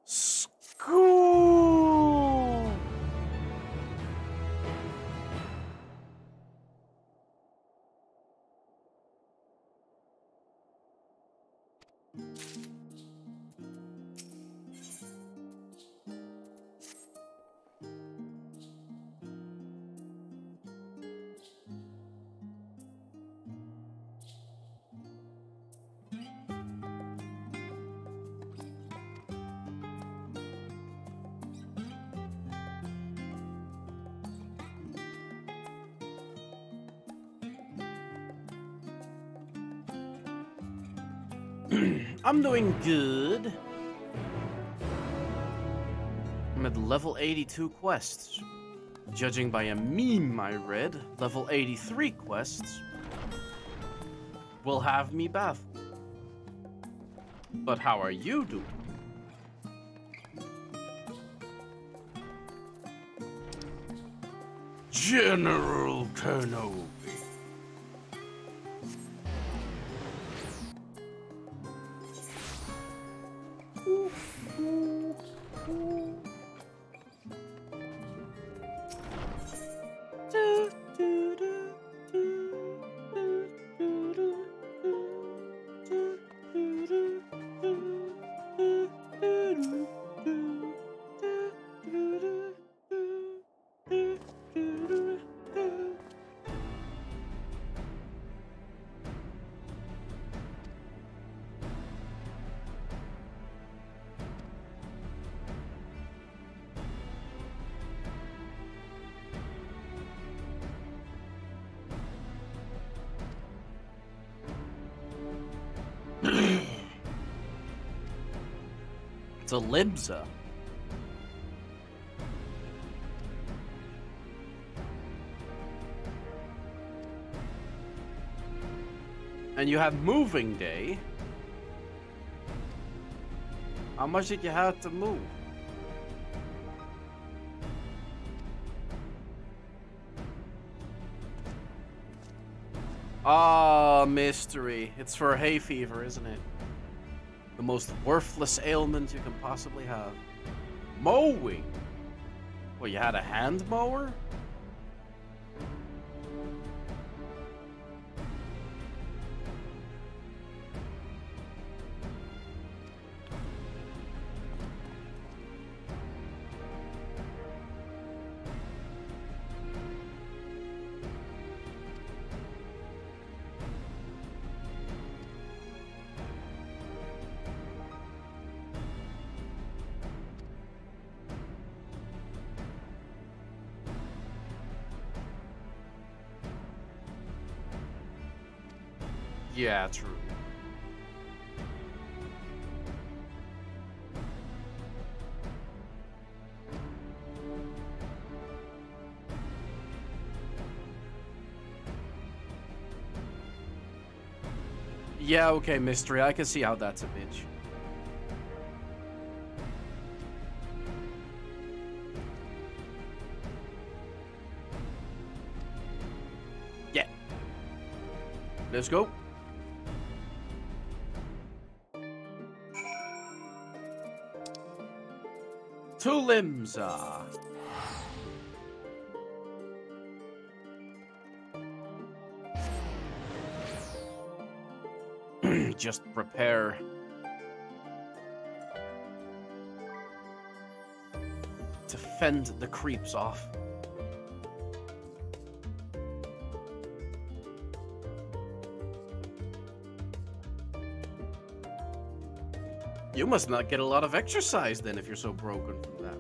School. I'm doing good. I'm at level 82 quests. Judging by a meme I read, level 83 quests will have me baffled. But how are you doing? General Kenobi. It's a Libza. And you have moving day. How much did you have to move? Ah, mystery. It's for hay fever, isn't it? The most worthless ailment you can possibly have. Mowing. Well, you had a hand mower? Yeah, true. Yeah, okay, mystery. I can see how that's a bitch. Yeah. Let's go. Two limbs. Just prepare. To fend the creeps off. You must not get a lot of exercise then if you're so broken from that.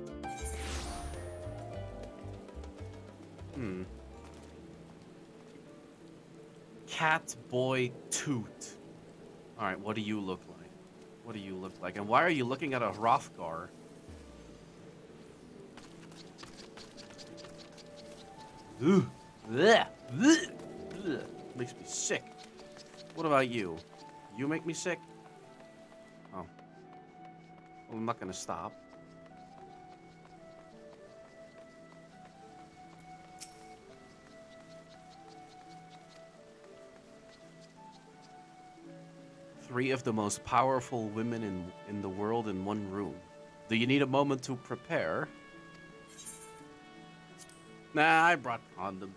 Cat boy toot. Alright, what do you look like? What do you look like? And why are you looking at a Hrothgar? Ugh. Blech. Blech. Blech. Makes me sick. What about you? You make me sick? Oh. Well, I'm not gonna stop. Three of the most powerful women in the world in one room. Do you need a moment to prepare? Nah, I brought condoms.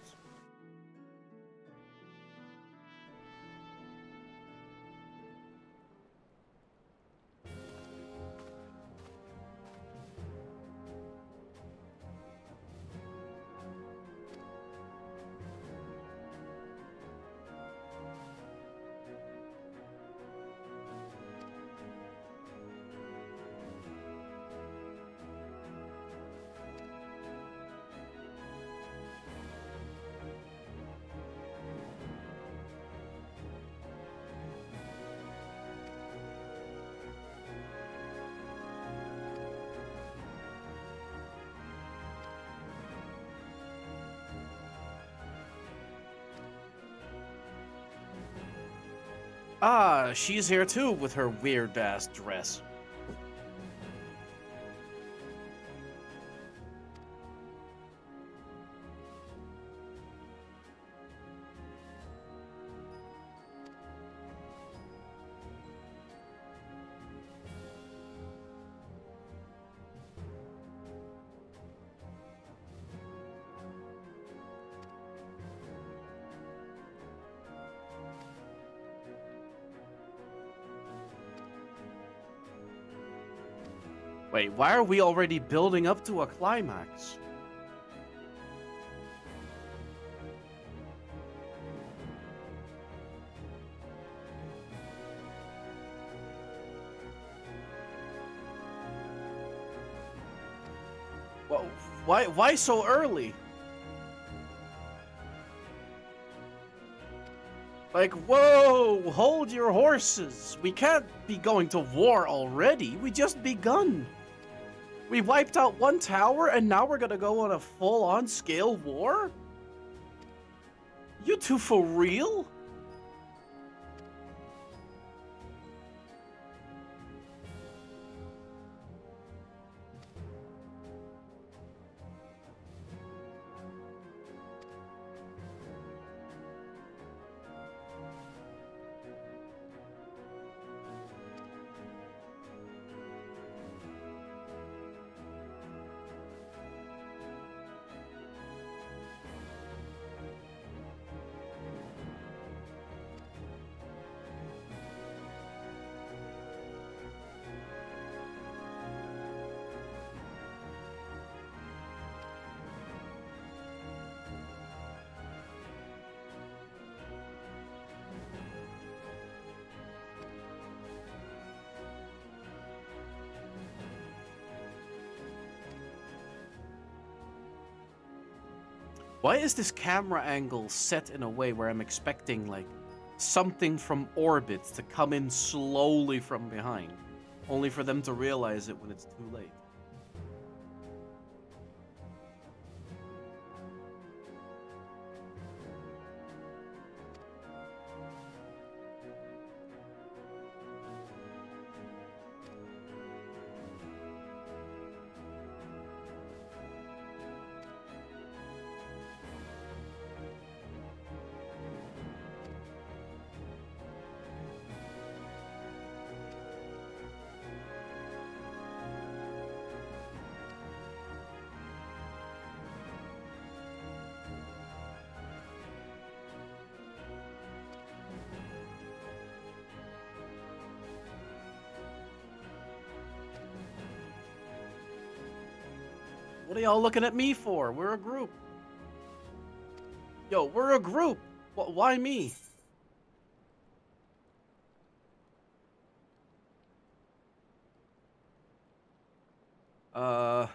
Ah, she's here too with her weird-ass dress. Wait, why are we already building up to a climax? Well, why so early? Like, whoa, hold your horses. We can't be going to war already. We just begun. We wiped out one tower and now we're gonna go on a full-on scale war? You two for real? Why is this camera angle set in a way where I'm expecting, like, something from orbit to come in slowly from behind, only for them to realize it when it's too late? What are y'all looking at me for? We're a group. Yo, we're a group. Why me? Fuck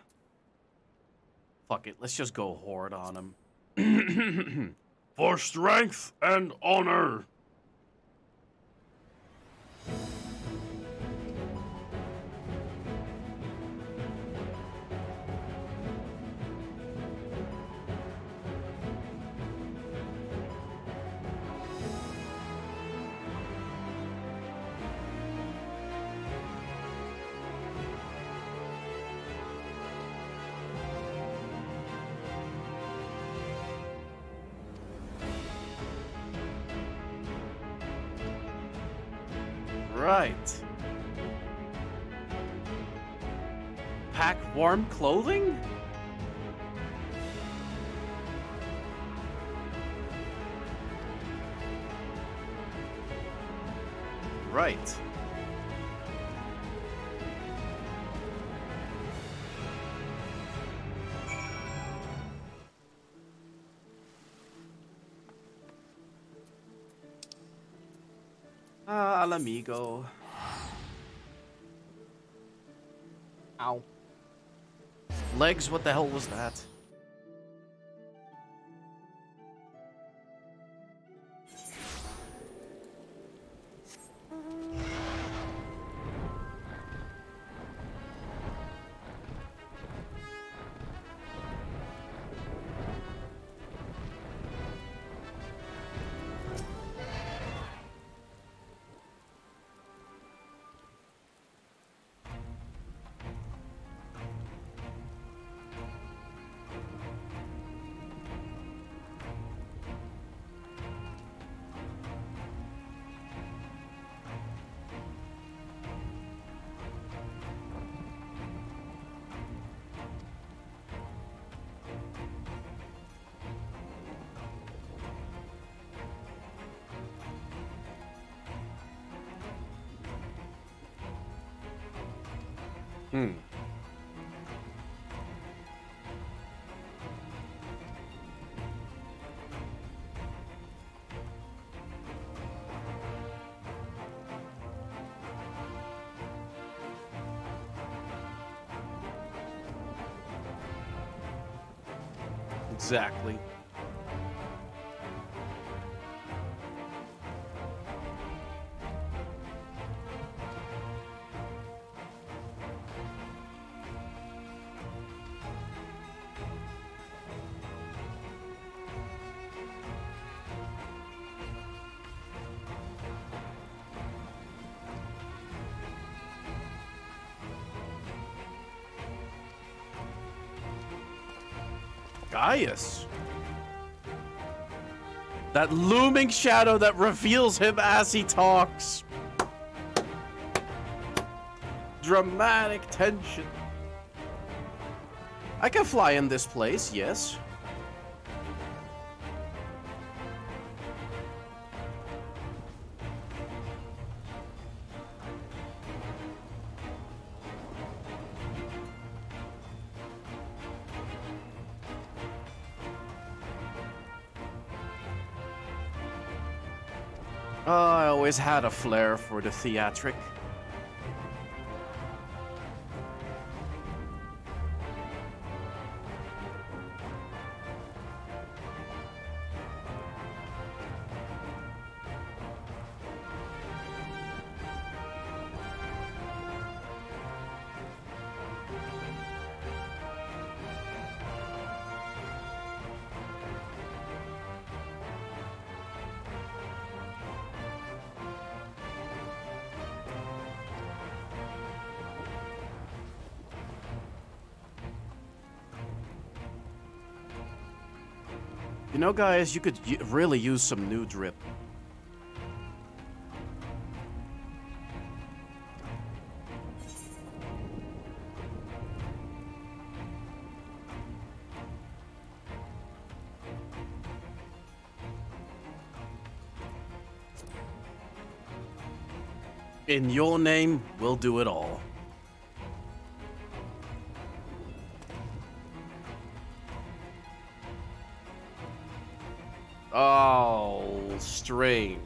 it. Let's just go horde on him. For strength and honor. Right. Pack warm clothing? Right. Al amigo. Ow. Legs, what the hell was that? Exactly. Gaius. That looming shadow that reveals him as he talks. Dramatic tension. I can fly in this place, yes. I always had a flair for the theatric. You know, guys, you could really use some new drip. In your name, we'll do it all. Oh, string.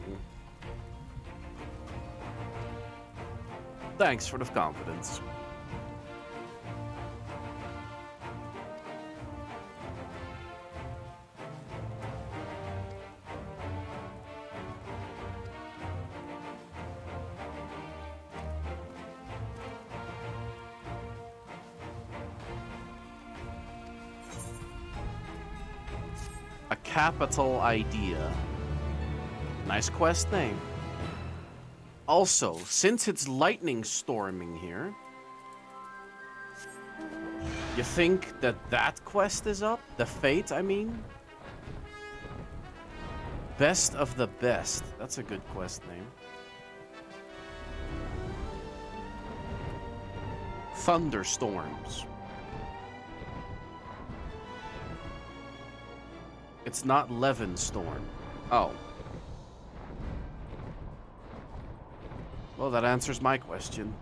Thanks for the confidence. A capital idea. Nice quest name. Also, since it's lightning storming here, you think that that quest is up? The fate, I mean? Best of the best. That's a good quest name. Thunderstorms. It's not Levenstorm. Oh. Well, that answers my question.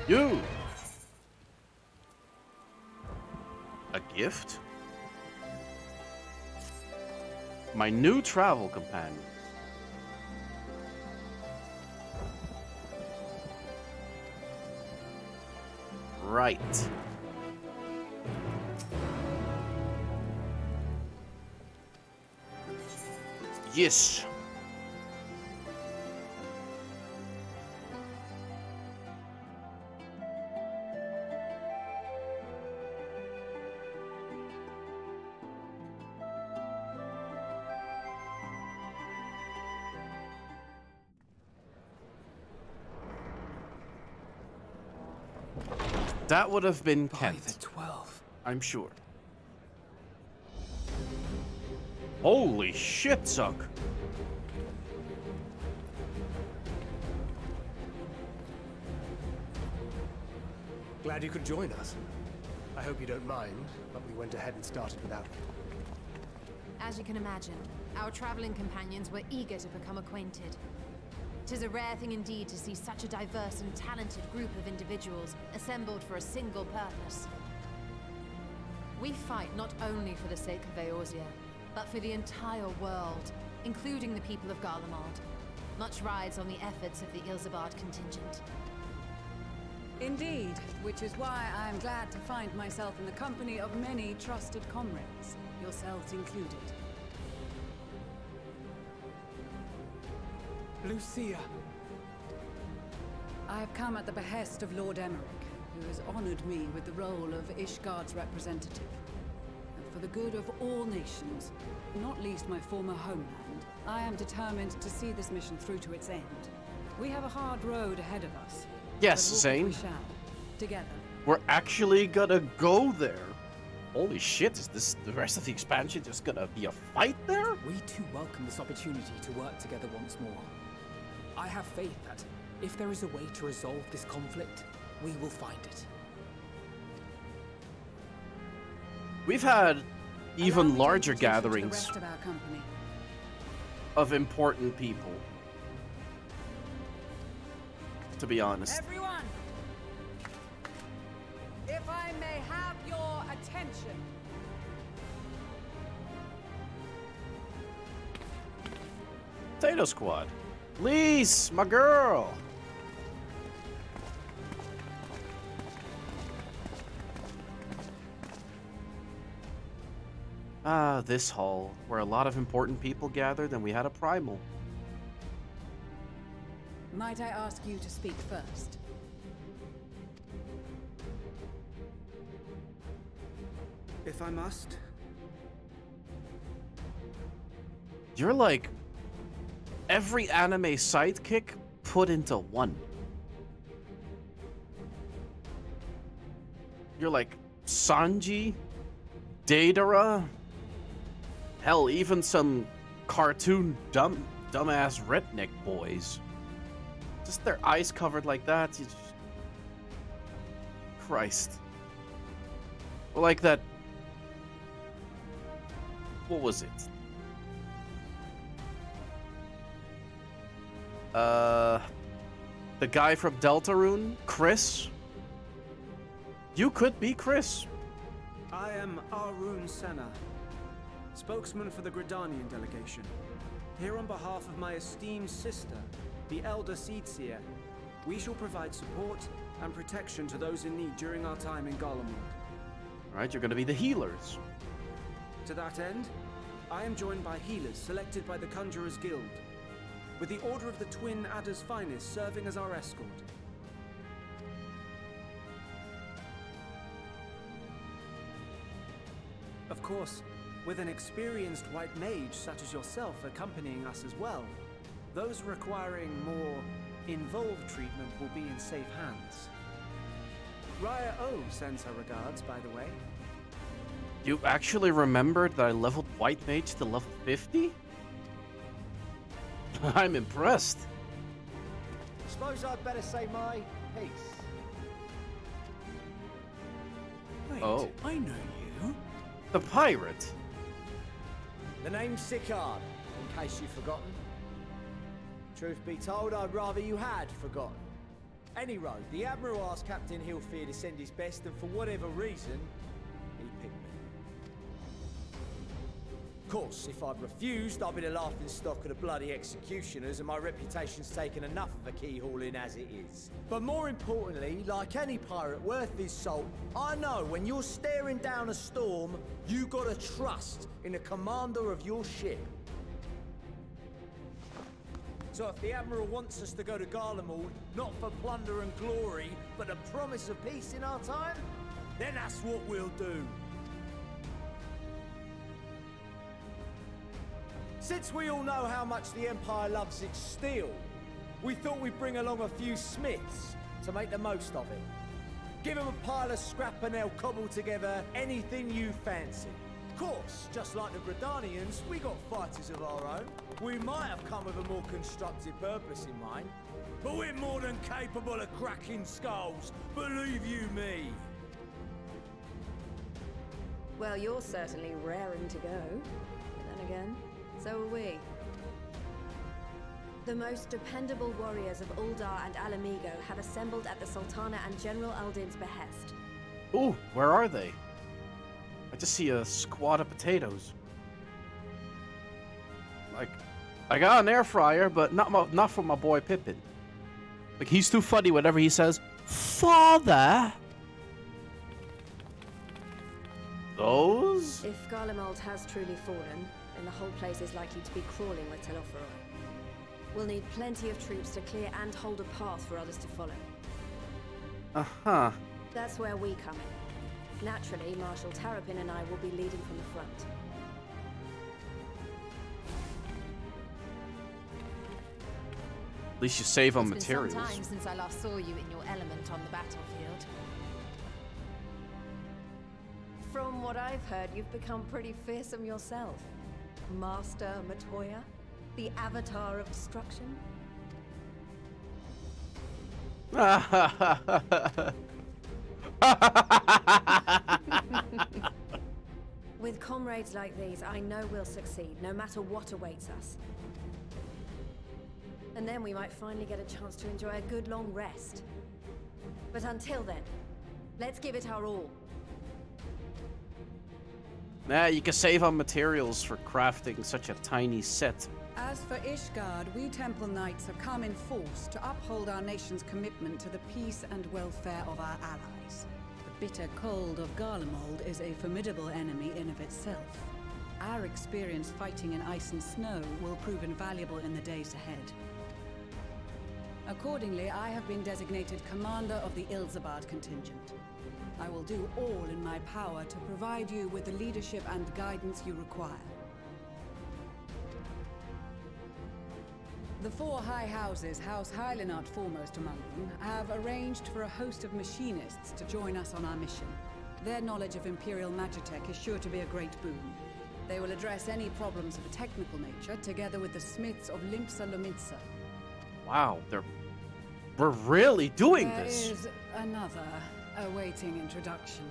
You! A gift? My new travel companion. Right. Yes. That would have been Kent. By the 12. I'm sure. Holy shit, Zuck. Glad you could join us. I hope you don't mind, but we went ahead and started without you. As you can imagine, our traveling companions were eager to become acquainted. 'Tis a rare thing indeed to see such a diverse and talented group of individuals assembled for a single purpose. We fight not only for the sake of Eorzea, but for the entire world, including the people of Garlemald. Much rides on the efforts of the Ilsabard contingent. Indeed, which is why I am glad to find myself in the company of many trusted comrades, yourselves included. Lucia. I have come at the behest of Lord Emmerich, who has honored me with the role of Ishgard's representative. And for the good of all nations, not least my former homeland, I am determined to see this mission through to its end. We have a hard road ahead of us. Yes, but walk Zane. we shall, together. We're actually gonna go there. Holy shit, is this the rest of the expansion just gonna be a fight there? We too welcome this opportunity to work together once more. I have faith that if there is a way to resolve this conflict, we will find it. We've had even larger The gatherings rest of our company. of important people. To be honest. Everyone! If I may have your attention. Potato Squad. Lise, my girl. Ah, this hall, where a lot of important people gathered and we had a primal. Might I ask you to speak first? If I must. You're like every anime sidekick put into one. You're like Sanji, Deidara, hell, even some cartoon dumbass redneck boys. Just their eyes covered like that. You just... Christ. Or like that. What was it? The guy from Deltarune, Chris. You could be Chris. I am Arun Senna, spokesman for the Gridanian delegation. Here on behalf of my esteemed sister, the Elder Seedseer, we shall provide support and protection to those in need during our time in Garlemald. Alright, you're gonna be the healers. To that end, I am joined by healers selected by the Conjurers Guild, with the Order of the Twin Adder's Finest serving as our escort. Of course, with an experienced white mage such as yourself accompanying us as well, those requiring more involved treatment will be in safe hands. Raya O sends her regards, by the way. You actually remembered that I leveled White Mage to level 50? I'm impressed. Suppose I'd better say my piece. Wait, Oh. I know you. The pirate. The name's Sicard, in case you've forgotten. Truth be told, I'd rather you had forgotten. Any road, the Admiral asked Captain Hillfear to send his best, and for whatever reason, he picked me. Of course, if I'd refused, I'd be the laughing stock of the bloody executioners, and my reputation's taken enough of a keyhauling as it is. But more importantly, like any pirate worth his salt, I know when you're staring down a storm, you gotta trust in the commander of your ship. So if the Admiral wants us to go to Garlemald, not for plunder and glory, but the promise of peace in our time, then that's what we'll do. Since we all know how much the Empire loves its steel, we thought we'd bring along a few smiths to make the most of it. Give them a pile of scrap and they'll cobble together anything you fancy. Of course, just like the Gridanians, we got fighters of our own. We might have come with a more constructive purpose in mind, but we're more than capable of cracking skulls, believe you me. Well, you're certainly raring to go. Then again, so are we. The most dependable warriors of Uldar and Alamigo have assembled at the Sultana and General Aldin's behest. Ooh, where are they? I just see a squad of potatoes. Like, I got an air fryer, but not for my boy Pippin. Like, he's too funny whenever he says, "Father." Those? If Garlemald has truly fallen, then the whole place is likely to be crawling with Telophoroi. We'll need plenty of troops to clear and hold a path for others to follow. Uh-huh. That's where we come in. Naturally, Marshal Terrapin and I will be leading from the front. At least you save on It's been materials. some time since I last saw you in your element on the battlefield. From what I've heard, you've become pretty fearsome yourself. Master Matoya, the avatar of destruction. With comrades like these, I know we'll succeed, no matter what awaits us. And then we might finally get a chance to enjoy a good long rest. But until then, let's give it our all. Nah, you can save on materials for crafting such a tiny set. As for Ishgard, we Temple Knights have come in force to uphold our nation's commitment to the peace and welfare of our allies. The bitter cold of Garlemald is a formidable enemy in of itself. Our experience fighting in ice and snow will prove invaluable in the days ahead. Accordingly, I have been designated commander of the Ilzabard contingent. I will do all in my power to provide you with the leadership and guidance you require. The four high houses, House Hylinart foremost among them, have arranged for a host of machinists to join us on our mission. Their knowledge of Imperial Magitech is sure to be a great boon. They will address any problems of a technical nature, together with the smiths of Limpsa Lomitsa. Wow, we're really doing this. There is another awaiting introduction.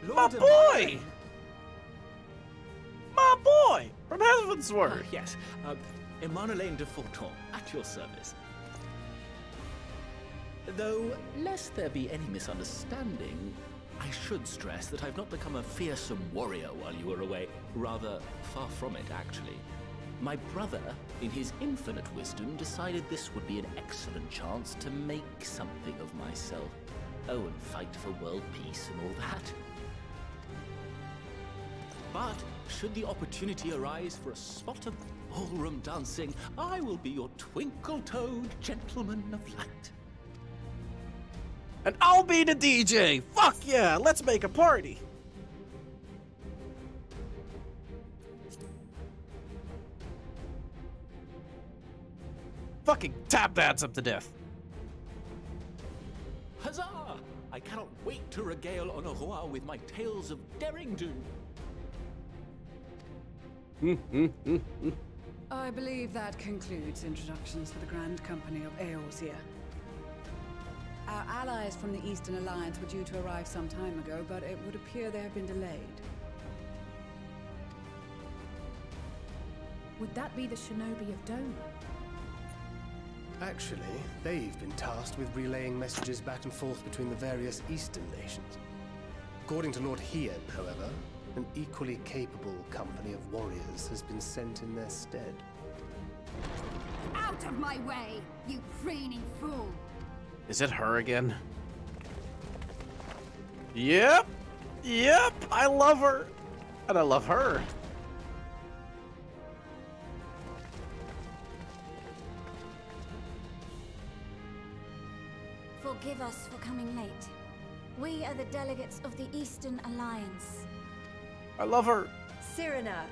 My boy! My boy! From Heavensward! Yes, Emmanuel de Forton, at your service. Though, lest there be any misunderstanding, I should stress that I've not become a fearsome warrior while you were away. Rather, far from it, actually. My brother, in his infinite wisdom, decided this would be an excellent chance to make something of myself. Oh, and fight for world peace and all that. But, should the opportunity arise for a spot of ballroom dancing, I will be your twinkle-toed gentleman of light. And I'll be the DJ! Fuck yeah, let's make a party! Fucking tap dance up to death. Huzzah! I cannot wait to regale Honoroa with my tales of daring do. I believe that concludes introductions for the Grand Company of Eorzea. Our allies from the Eastern Alliance were due to arrive some time ago, but it would appear they have been delayed. Would that be the Shinobi of Doma? Actually, they've been tasked with relaying messages back and forth between the various Eastern nations. According to Lord Hien, however, an equally capable company of warriors has been sent in their stead. Out of my way, you preening fool! Is it her again? Yep! Yep! I love her! And I love her. Forgive us for coming late. We are the delegates of the Eastern Alliance. I love her. Cyrena,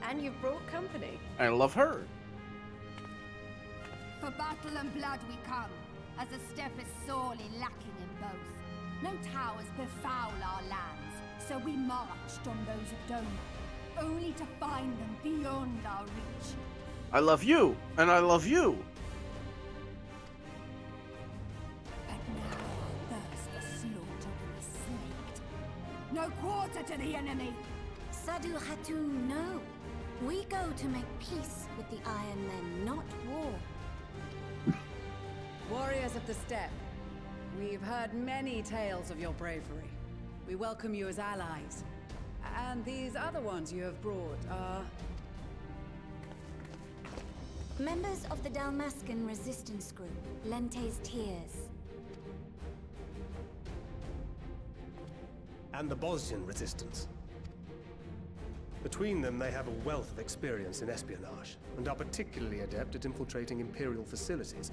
and you've brought company. I love her. For battle and blood we come, as the steppe is sorely lacking in both. No towers befoul our lands, so we marched on those of Doma, only to find them beyond our reach. I love you, and I love you. But now our thirst for slaughter will be slaked. No quarter to the enemy! Sadu Hatun, no. We go to make peace with the Iron Men, not war. Warriors of the Steppe, we've heard many tales of your bravery. We welcome you as allies. And these other ones you have brought are... Members of the Dalmascan resistance group, Lente's Tears. And the Bosnian resistance. Between them, they have a wealth of experience in espionage, and are particularly adept at infiltrating Imperial facilities.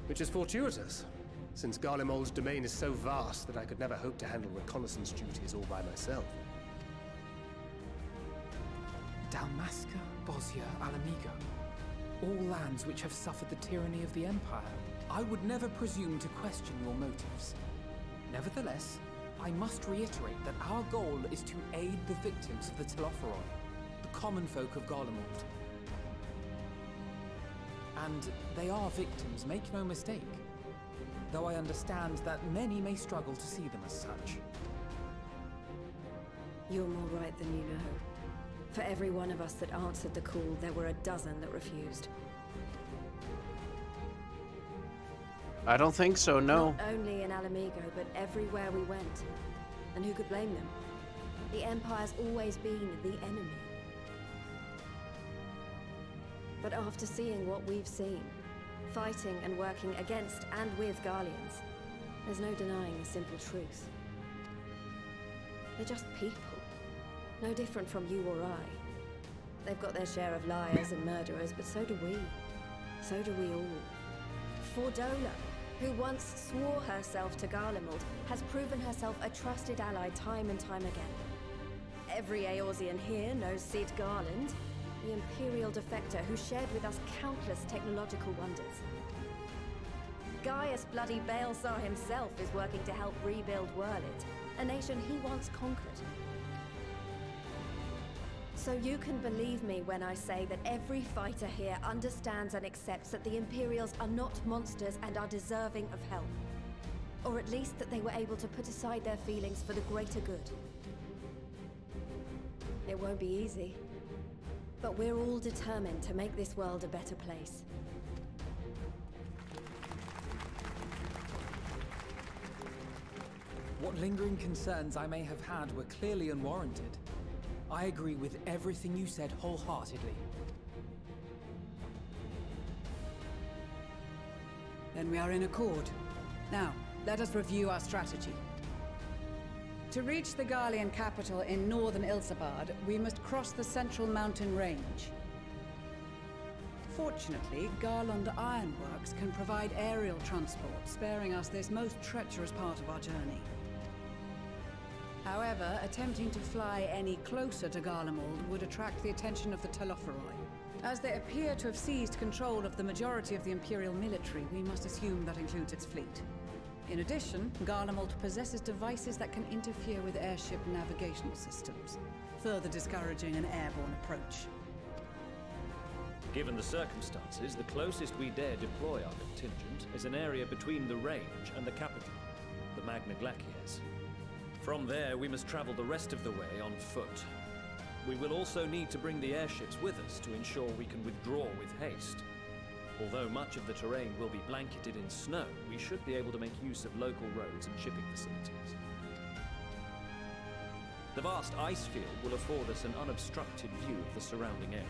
Which is fortuitous, since Garlemald's domain is so vast that I could never hope to handle reconnaissance duties all by myself. Dalmasca, Bosnia, Alamigo. All lands which have suffered the tyranny of the Empire. I would never presume to question your motives. Nevertheless, I must reiterate that our goal is to aid the victims of the Telophoroi, the common folk of Garlemald. And they are victims, make no mistake. Though I understand that many may struggle to see them as such. You're more right than you know. For every one of us that answered the call, there were a dozen that refused. I don't think so, no. Not only in Alamigo, but everywhere we went. And who could blame them? The Empire's always been the enemy. But after seeing what we've seen, fighting and working against and with Garleans, there's no denying the simple truth. They're just people. No different from you or I. They've got their share of liars and murderers, but so do we. So do we all. Fordola, who once swore herself to Garlemald, has proven herself a trusted ally time and time again. Every Eorzean here knows Cid Garland, the Imperial defector who shared with us countless technological wonders. Gaius Bloody Balesar himself is working to help rebuild Wurlit, a nation he once conquered. So you can believe me when I say that every fighter here understands and accepts that the Imperials are not monsters and are deserving of help. Or at least that they were able to put aside their feelings for the greater good. It won't be easy, but we're all determined to make this world a better place. What lingering concerns I may have had were clearly unwarranted. I agree with everything you said wholeheartedly. Then we are in accord. Now, let us review our strategy. To reach the Garlean capital in northern Ilsabard, we must cross the central mountain range. Fortunately, Garland Ironworks can provide aerial transport, sparing us this most treacherous part of our journey. However, attempting to fly any closer to Garlemald would attract the attention of the Telophoroi. As they appear to have seized control of the majority of the Imperial military, we must assume that includes its fleet. In addition, Garlemald possesses devices that can interfere with airship navigational systems, further discouraging an airborne approach. Given the circumstances, the closest we dare deploy our contingent is an area between the range and the capital, the Magna Glaciers. From there, we must travel the rest of the way on foot. We will also need to bring the airships with us to ensure we can withdraw with haste. Although much of the terrain will be blanketed in snow, we should be able to make use of local roads and shipping facilities. The vast ice field will afford us an unobstructed view of the surrounding area.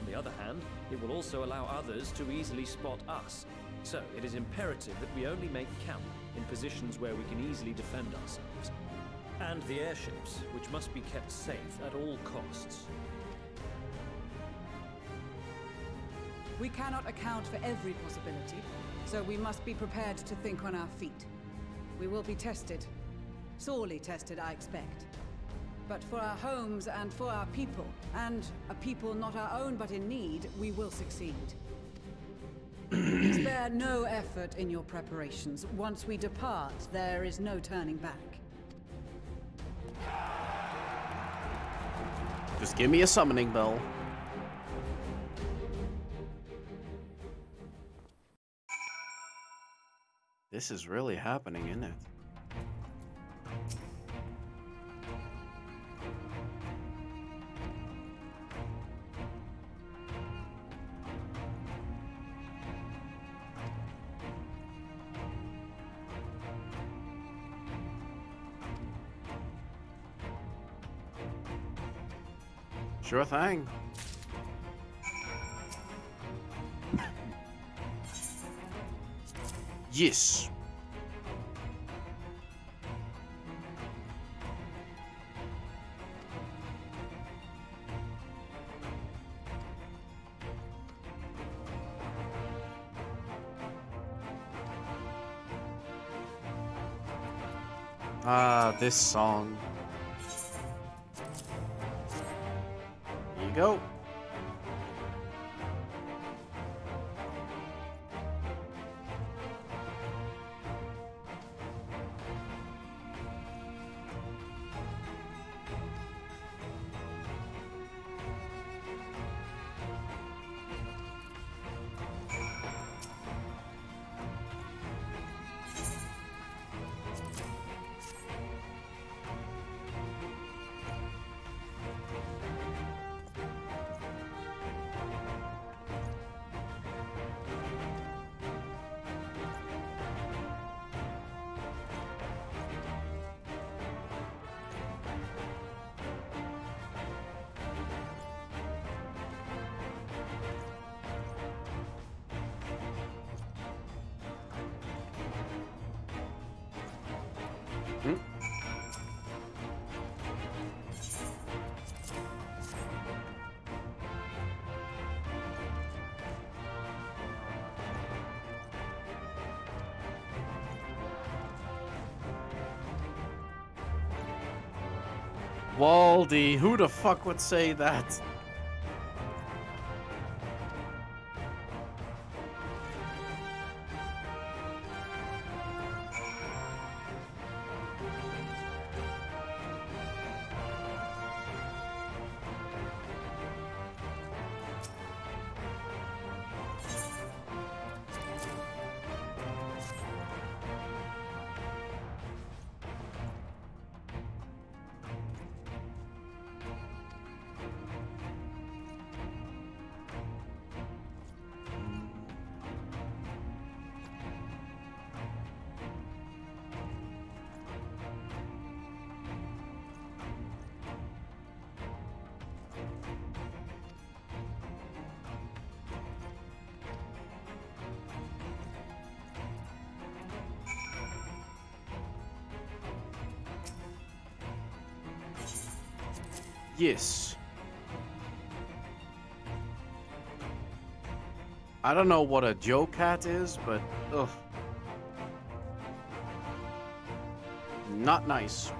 On the other hand, it will also allow others to easily spot us, so it is imperative that we only make camp in positions where we can easily defend ourselves. And the airships, which must be kept safe at all costs. We cannot account for every possibility, so we must be prepared to think on our feet. We will be tested. Sorely tested, I expect. But for our homes and for our people, and a people not our own but in need, we will succeed. Spare no effort in your preparations. Once we depart, there is no turning back. Just give me a summoning bell. This is really happening, isn't it? Sure thing. Yes. Ah, this song. go. Waldy, who the fuck would say that? Yes. I don't know what a Joe cat is, but ugh. Not nice.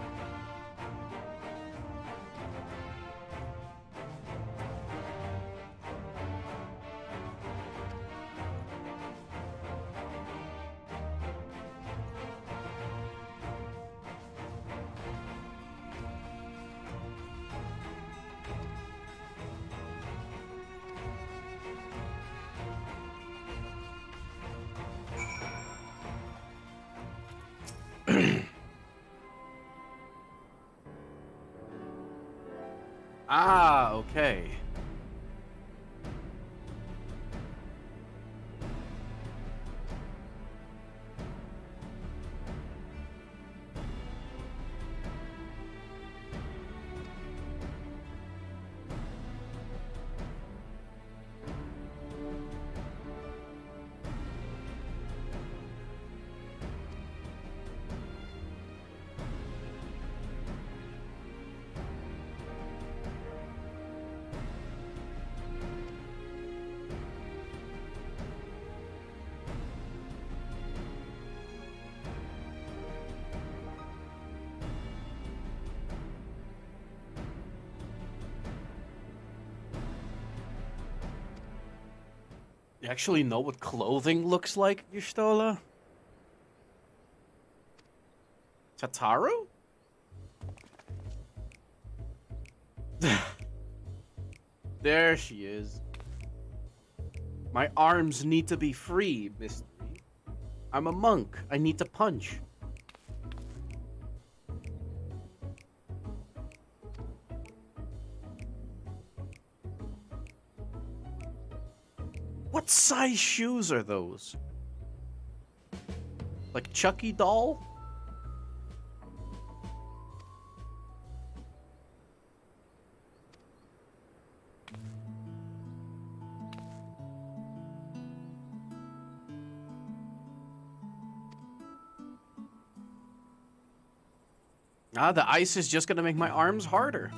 Ah, okay. You actually know what clothing looks like, Y'shtola? Tataru? There she is. My arms need to be free, Mystery. I'm a monk. I need to punch. What size shoes are those? Like Chucky doll? Ah, the ice is just gonna make my arms harder.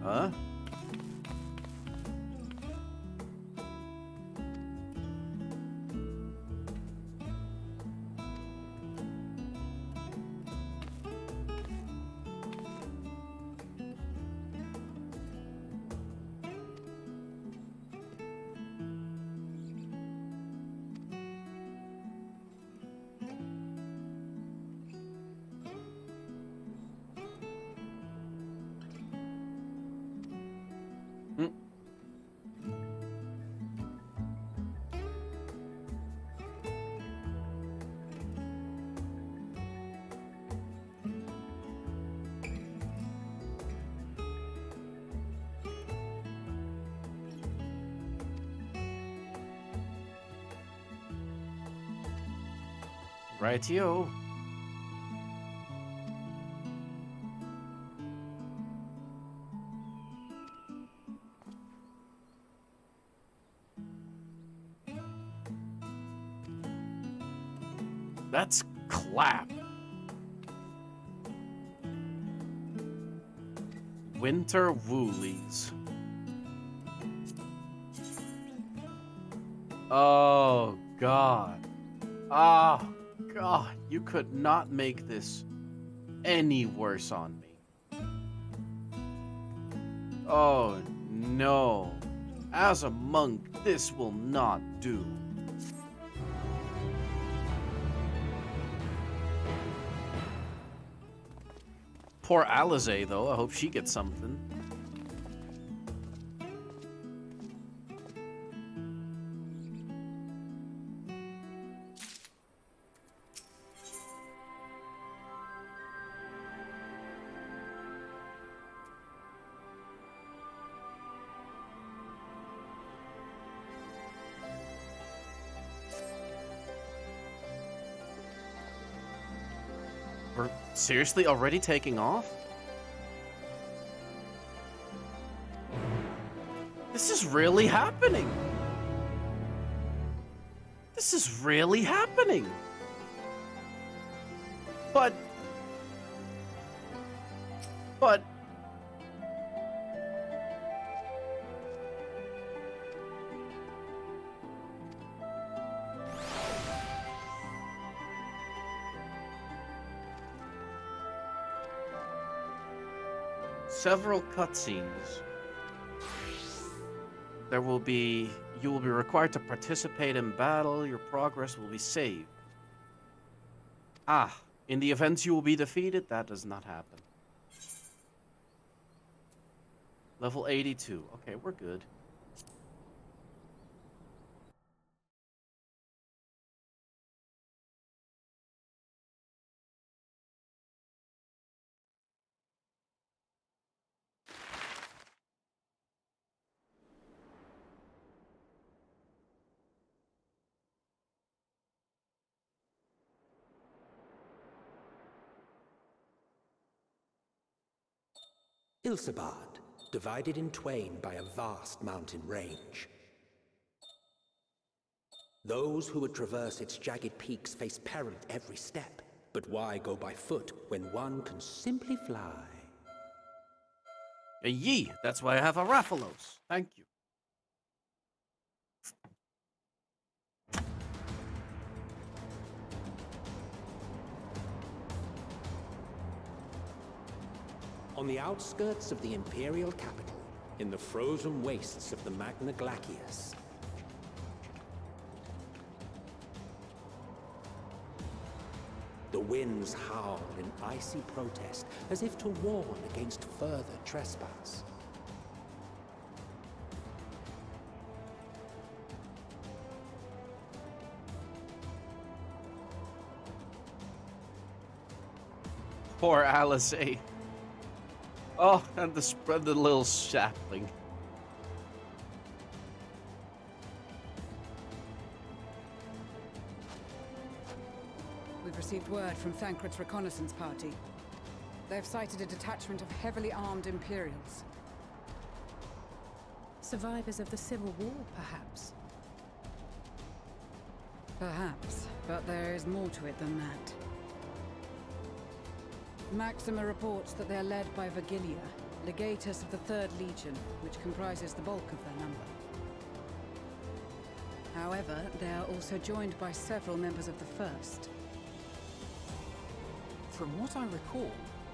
Huh? Rightio. That's clap. Winter Woolies. Oh, God. Oh, God. You could not make this any worse on me. Oh, no. As a monk, this will not do. Poor Alize, though. I hope she gets something. We're seriously already taking off? This is really happening. This is really happening. But... Several cutscenes. You will be required to participate in battle. Your progress will be saved. Ah, in the event you will be defeated, that does not happen. Level 82. Okay, we're good. Ilsabard, divided in twain by a vast mountain range. Those who would traverse its jagged peaks face peril at every step. But why go by foot when one can simply fly? Yee, that's why I have a Raphalos. Thank you. On the outskirts of the Imperial capital, in the frozen wastes of the Magna Glacius, the winds howl in icy protest, as if to warn against further trespass. Poor Alice. Oh, and the little sapling. We've received word from Thancred's reconnaissance party. They've sighted a detachment of heavily armed Imperials. Survivors of the Civil War, perhaps? Perhaps, but there is more to it than that. Maxima reports that they're led by Vergilia, legatus of the 3rd Legion, which comprises the bulk of their number. However, they are also joined by several members of the 1st. From what I recall,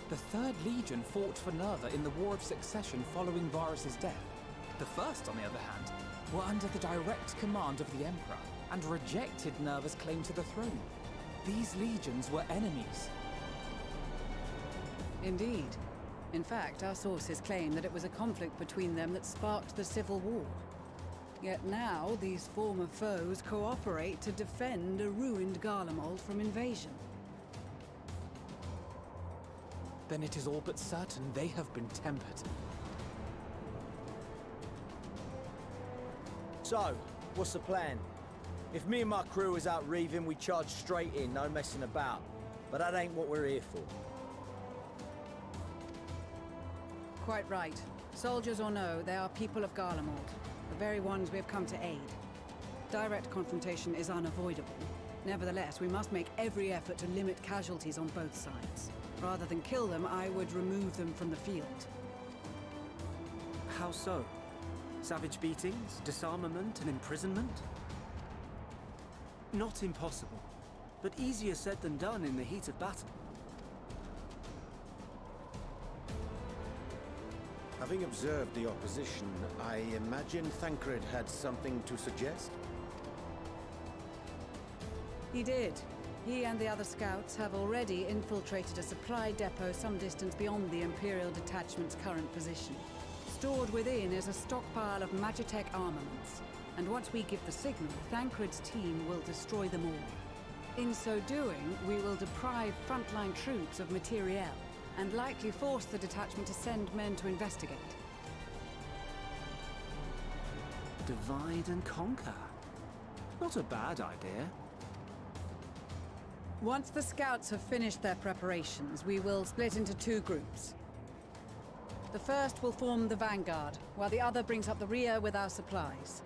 the 3rd Legion fought for Nerva in the War of Succession following Varus' death. The 1st, on the other hand, were under the direct command of the Emperor and rejected Nerva's claim to the throne. These legions were enemies. Indeed. In fact, our sources claim that it was a conflict between them that sparked the Civil War. Yet now, these former foes cooperate to defend a ruined Garlemald from invasion. Then it is all but certain they have been tempered. So, what's the plan? If me and my crew is out reaving, we charge straight in, no messing about. But that ain't what we're here for. Quite right. Soldiers or no, they are people of Garlemald, the very ones we have come to aid. Direct confrontation is unavoidable. Nevertheless, we must make every effort to limit casualties on both sides. Rather than kill them, I would remove them from the field. How so? Savage beatings, disarmament, and imprisonment? Not impossible, but easier said than done in the heat of battle. Having observed the opposition, I imagine Thancred had something to suggest? He did. He and the other scouts have already infiltrated a supply depot some distance beyond the Imperial detachment's current position. Stored within is a stockpile of Magitech armaments, and once we give the signal, Thancred's team will destroy them all. In so doing, we will deprive frontline troops of materiel, and likely force the detachment to send men to investigate. Divide and conquer. Not a bad idea. Once the scouts have finished their preparations, we will split into 2 groups. The first will form the vanguard, while the other brings up the rear with our supplies.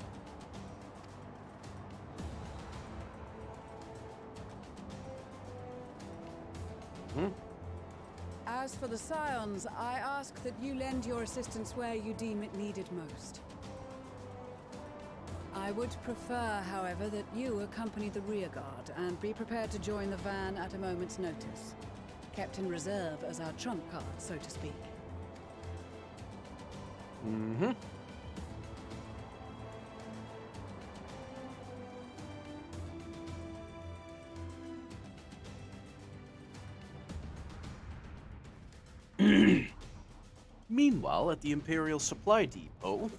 As for the Scions, I ask that you lend your assistance where you deem it needed most. I would prefer, however, that you accompany the rearguard and be prepared to join the van at a moment's notice. Kept in reserve as our trump card, so to speak. Mm-hmm. Meanwhile, at the Imperial Supply Depot...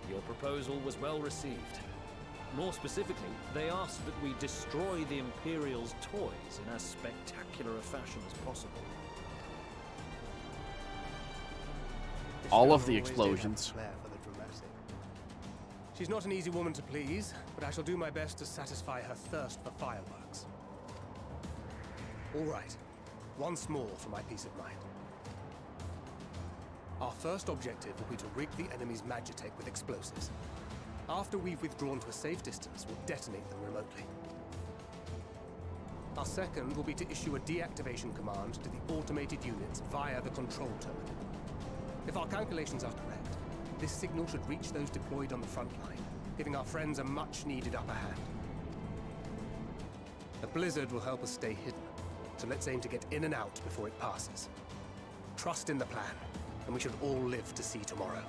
Your proposal was well received. More specifically, they asked that we destroy the Imperial's toys in as spectacular a fashion as possible. All of the explosions. Flair for the dramatic. She's not an easy woman to please, but I shall do my best to satisfy her thirst for fireworks. All right, once more for my peace of mind. Our first objective will be to rig the enemy's Magitech with explosives. After we've withdrawn to a safe distance, we'll detonate them remotely. Our second will be to issue a deactivation command to the automated units via the control terminal. If our calculations are correct, this signal should reach those deployed on the front line, giving our friends a much-needed upper hand. The blizzard will help us stay hidden, so let's aim to get in and out before it passes. Trust in the plan, and we should all live to see tomorrow.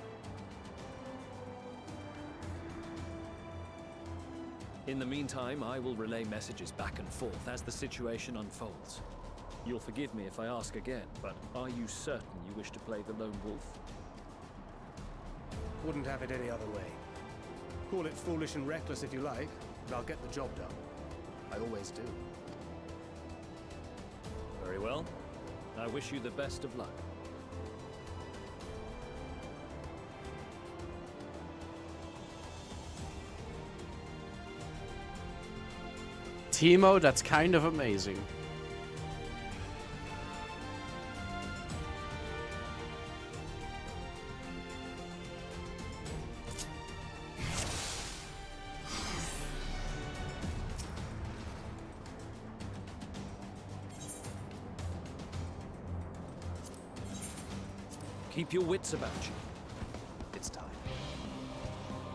In the meantime, I will relay messages back and forth as the situation unfolds. You'll forgive me if I ask again, but are you certain you wish to play the lone wolf? Wouldn't have it any other way. Call it foolish and reckless if you like, but I'll get the job done. I always do. Very well. I wish you the best of luck. Timo, that's kind of amazing. Keep your wits about you. It's time.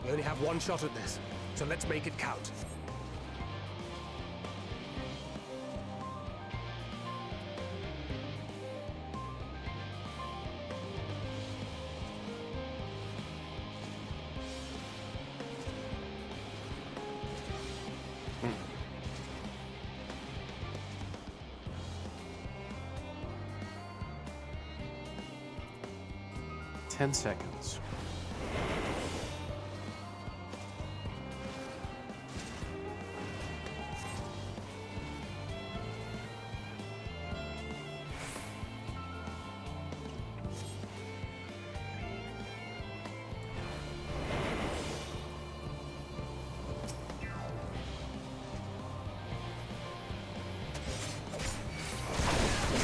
We only have one shot at this, so let's make it count. Hmm. 10 seconds.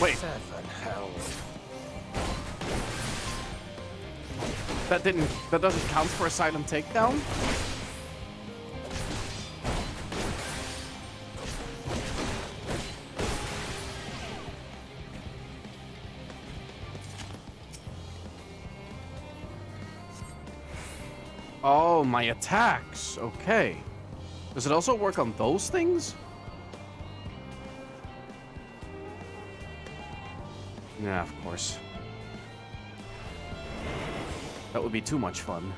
Wait. 7 hells. That doesn't count for a silent takedown? Oh, my attacks. Okay. Does it also work on those things? Yeah, of course. That would be too much fun.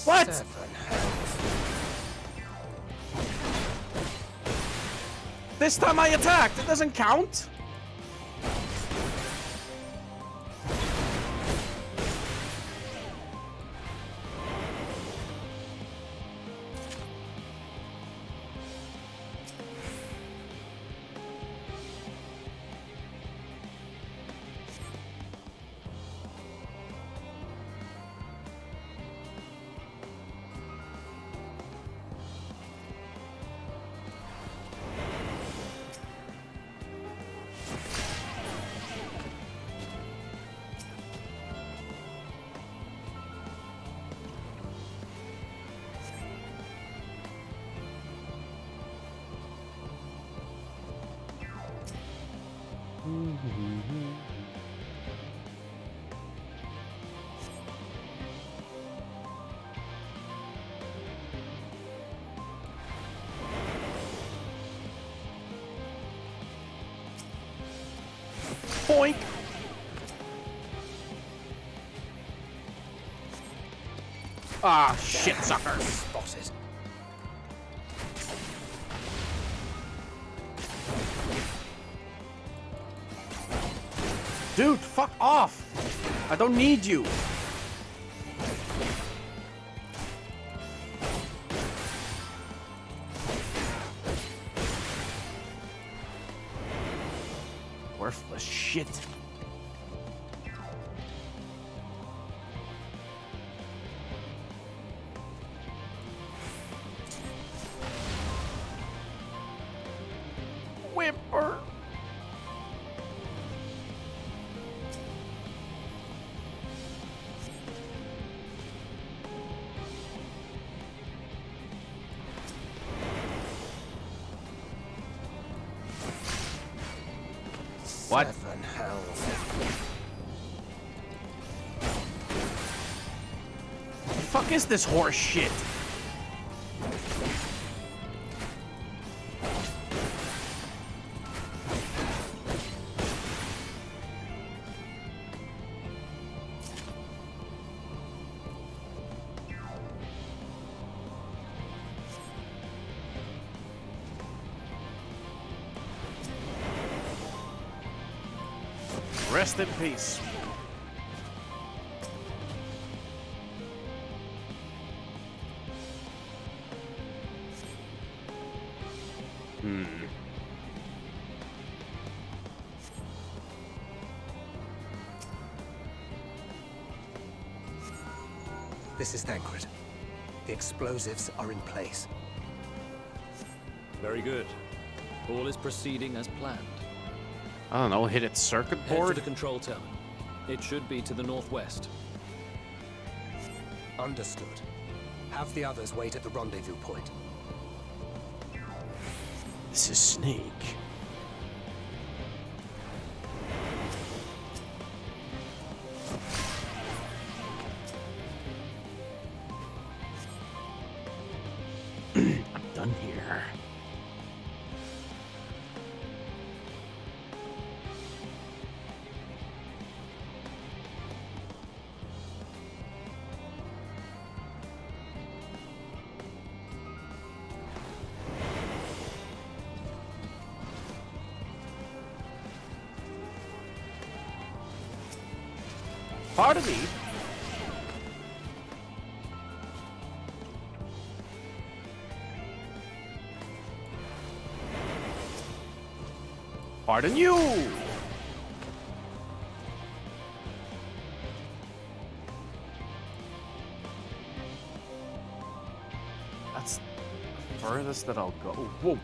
What? 7 hells. This time I attacked. It doesn't count. Boink. Ah, shit, sucker. Spotted. Dude, fuck off. I don't need you. Worthless shit. Whimper. What? 7 hells. The fuck is this horse shit? Rest in peace. This is Thancred. The explosives are in place. Very good. All is proceeding as planned. I don't know, hit its circuit Head board? to the control terminal. It should be to the northwest. Understood. Have the others wait at the rendezvous point. This is Snake. I'm done here. Pardon me. Pardon you. That's the furthest that I'll go. Whoa.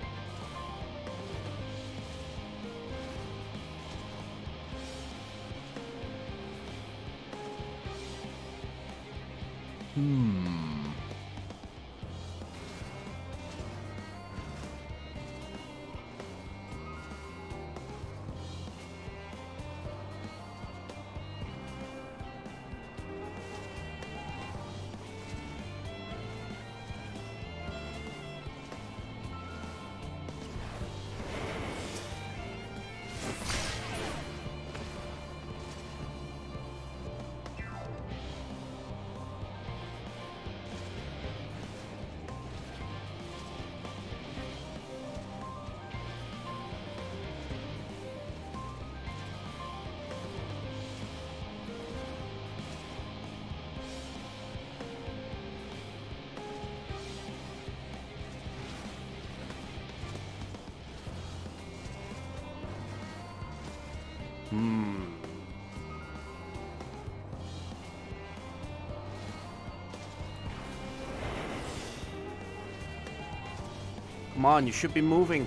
Come on, you should be moving.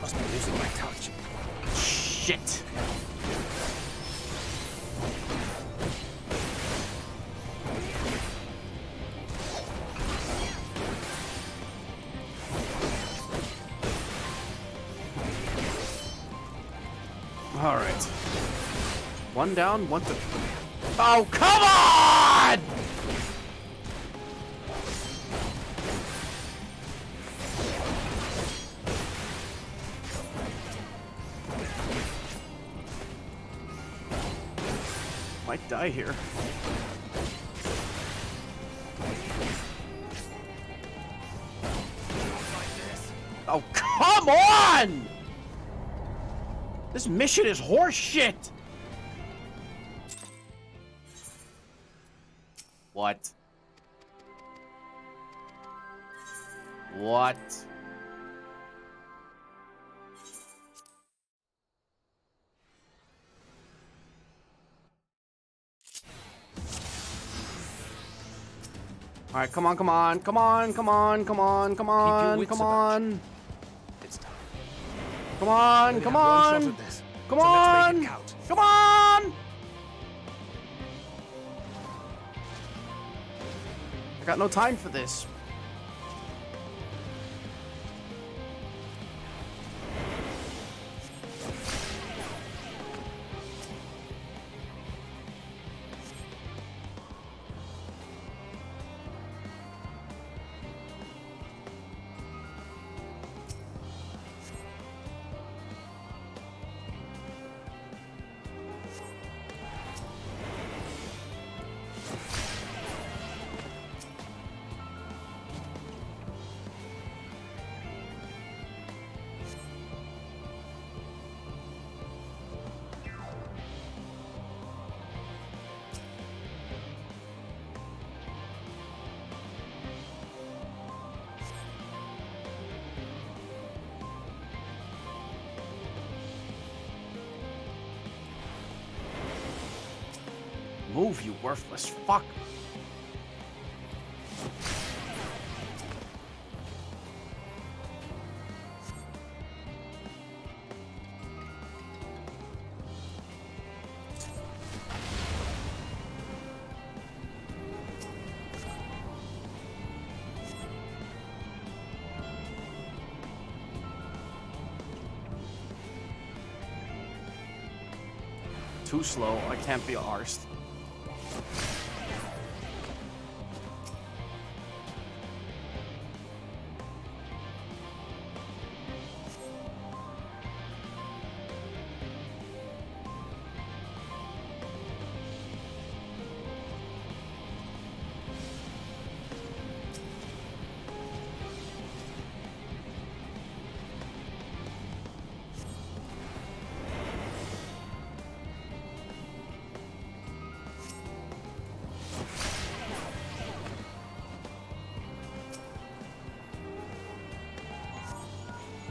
Must be losing my touch. Shit. All right. One down, one to... Oh, come on! Might die here. Oh, come on! This mission is horse shit! What? What? All right, come on, come on, come on, come on, come on, come on, come on. It's time. Come on, come on. Come on. Come on. I got no time for this. Move, you worthless fuck. Too slow. I can't be arsed.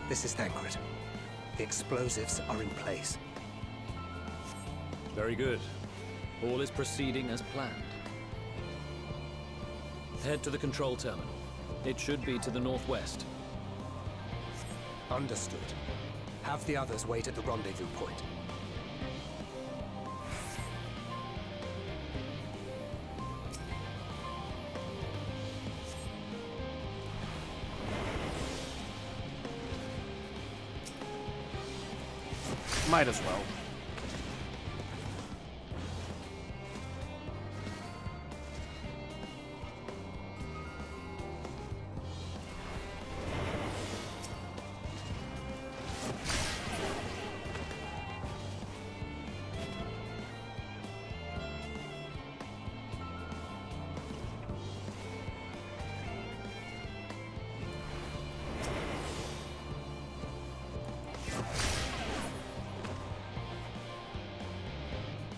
This is Thancred. The explosives are in place. Very good. All is proceeding as planned. Head to the control terminal. It should be to the northwest. Understood. Have the others wait at the rendezvous point. Might as well.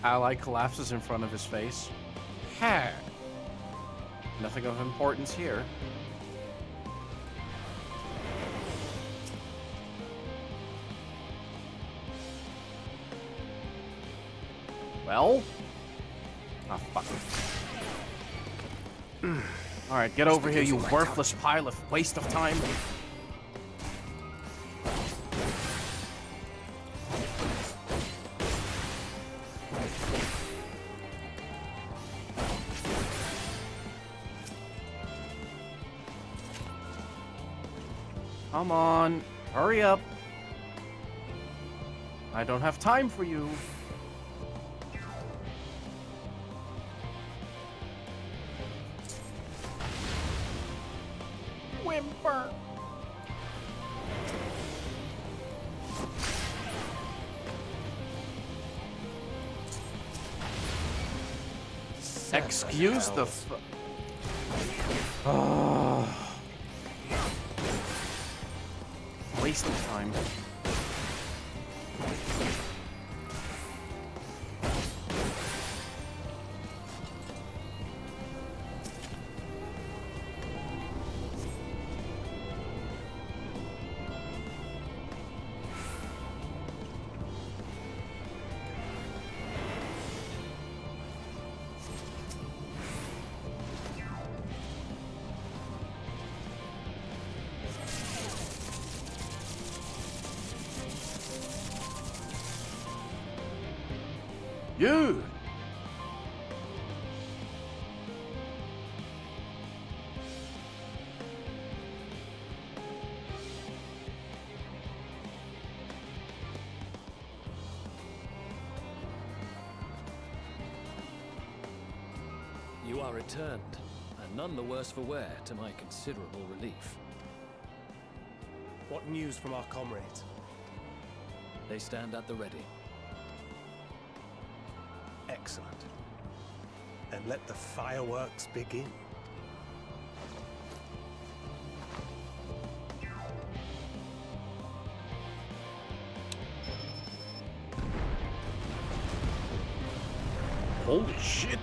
Ally collapses in front of his face. Ha! Nothing of importance here. Well? Oh, fuck. Alright, get over here, you worthless pile of waste of time. Come on, hurry up. I don't have time for you. Whimper. Excuse the waste of time. You! You are returned, and none the worse for wear, to my considerable relief. What news from our comrades? They stand at the ready. Excellent. Then let the fireworks begin. Holy shit!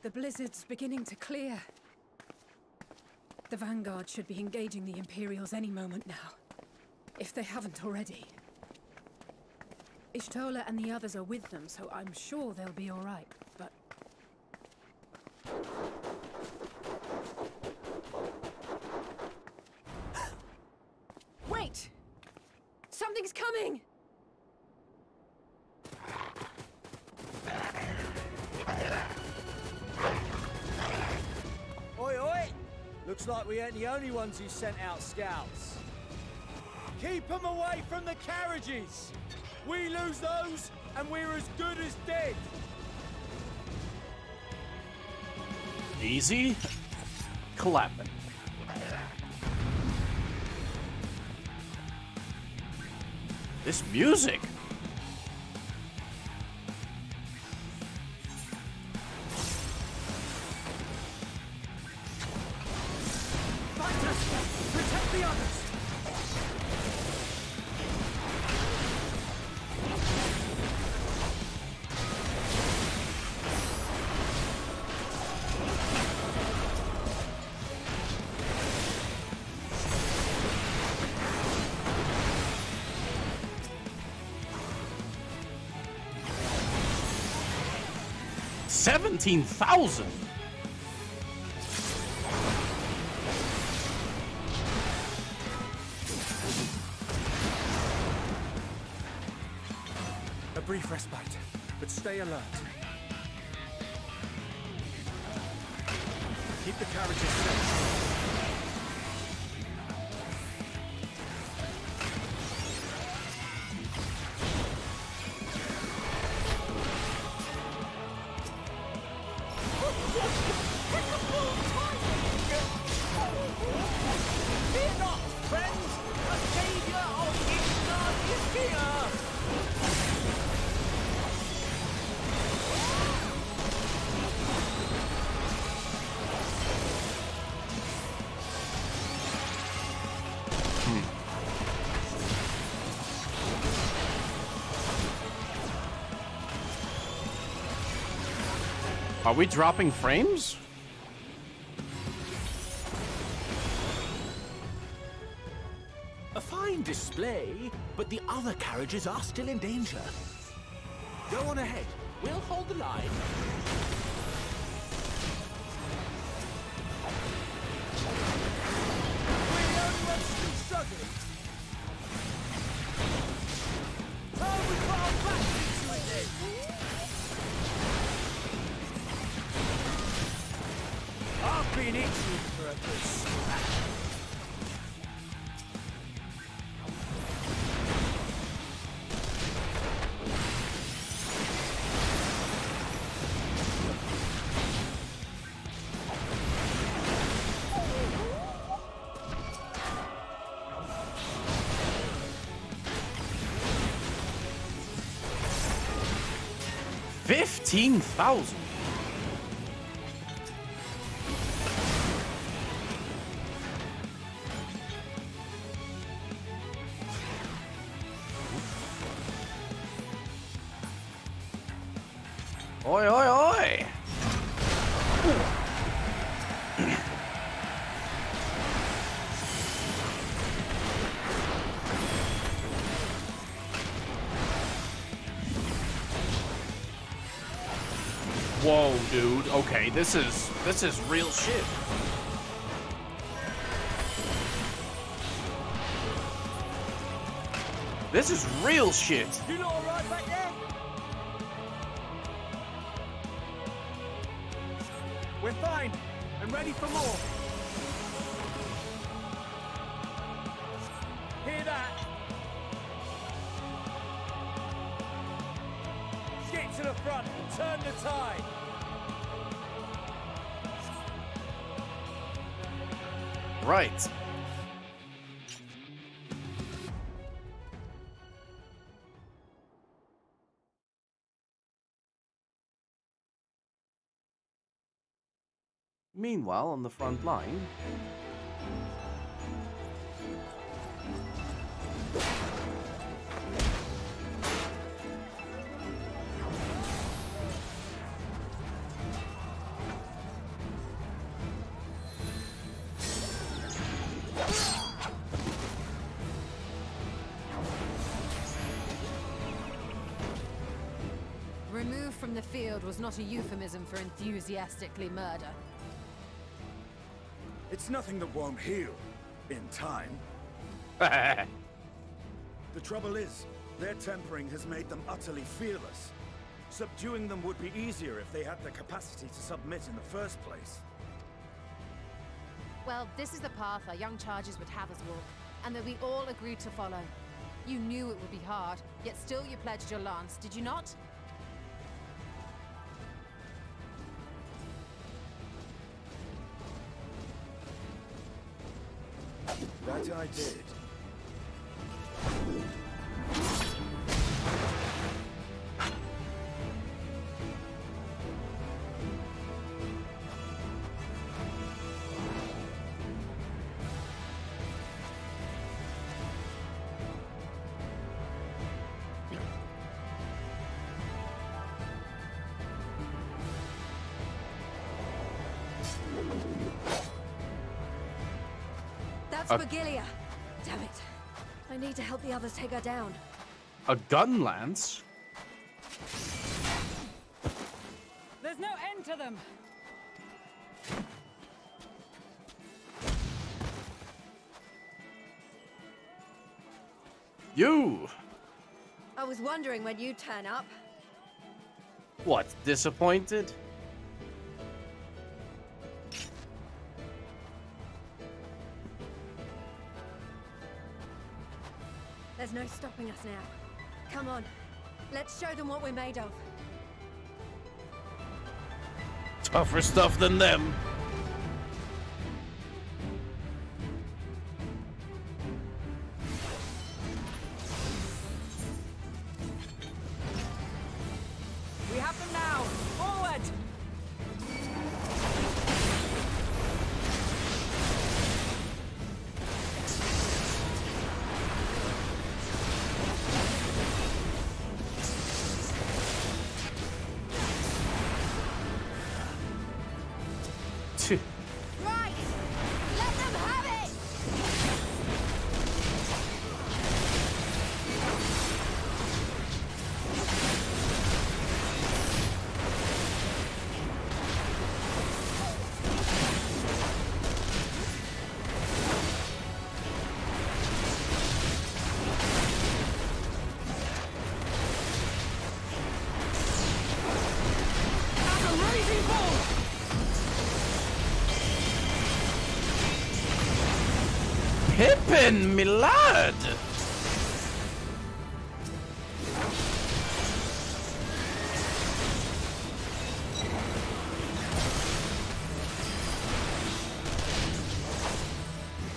The blizzard's beginning to clear. The Vanguard should be engaging the Imperials any moment now, if they haven't already. Ishtola and the others are with them, so I'm sure they'll be all right, but... Wait! Something's coming! Oi, oi! Looks like we ain't the only ones who sent out scouts. Keep them away from the carriages! We lose those, and we're as good as dead! Easy. Clapping. This music. Fighters! Protect the others! $17,000. A brief respite, but stay alert. Keep the carriages safe. Fear not, friends! The savior of Ishtar is here! Are we dropping frames? A fine display, but the other carriages are still in danger. Go on ahead. We'll hold the line. We're the only ones still struggling. Oh, we put our backs into it then! I've been itching for a good scrap. $15,000. Oi, oi, oi! Whoa, dude. Okay, this is real shit. This is real shit. You lot all right back there? We're fine and ready for more. Hear that? Get to the front and turn the tide. Right. Meanwhile, on the front line, Removed from the field was not a euphemism for enthusiastically murder. It's nothing that won't heal in time. The trouble is, their tempering has made them utterly fearless. Subduing them would be easier if they had the capacity to submit in the first place. Well, this is the path our young charges would have us walk, and that we all agreed to follow. You knew it would be hard, yet still you pledged your lance, did you not? That I did. That's Vigilia. Damn it. I need to help the others take her down. A gun lance? There's no end to them. You! I was wondering when you'd turn up. What, disappointed? There's no stopping us now. Come on, let's show them what we're made of. Tougher stuff than them. We have them now! Forward! Right! Let them have it! That's a raging bull! Pippin, me lad!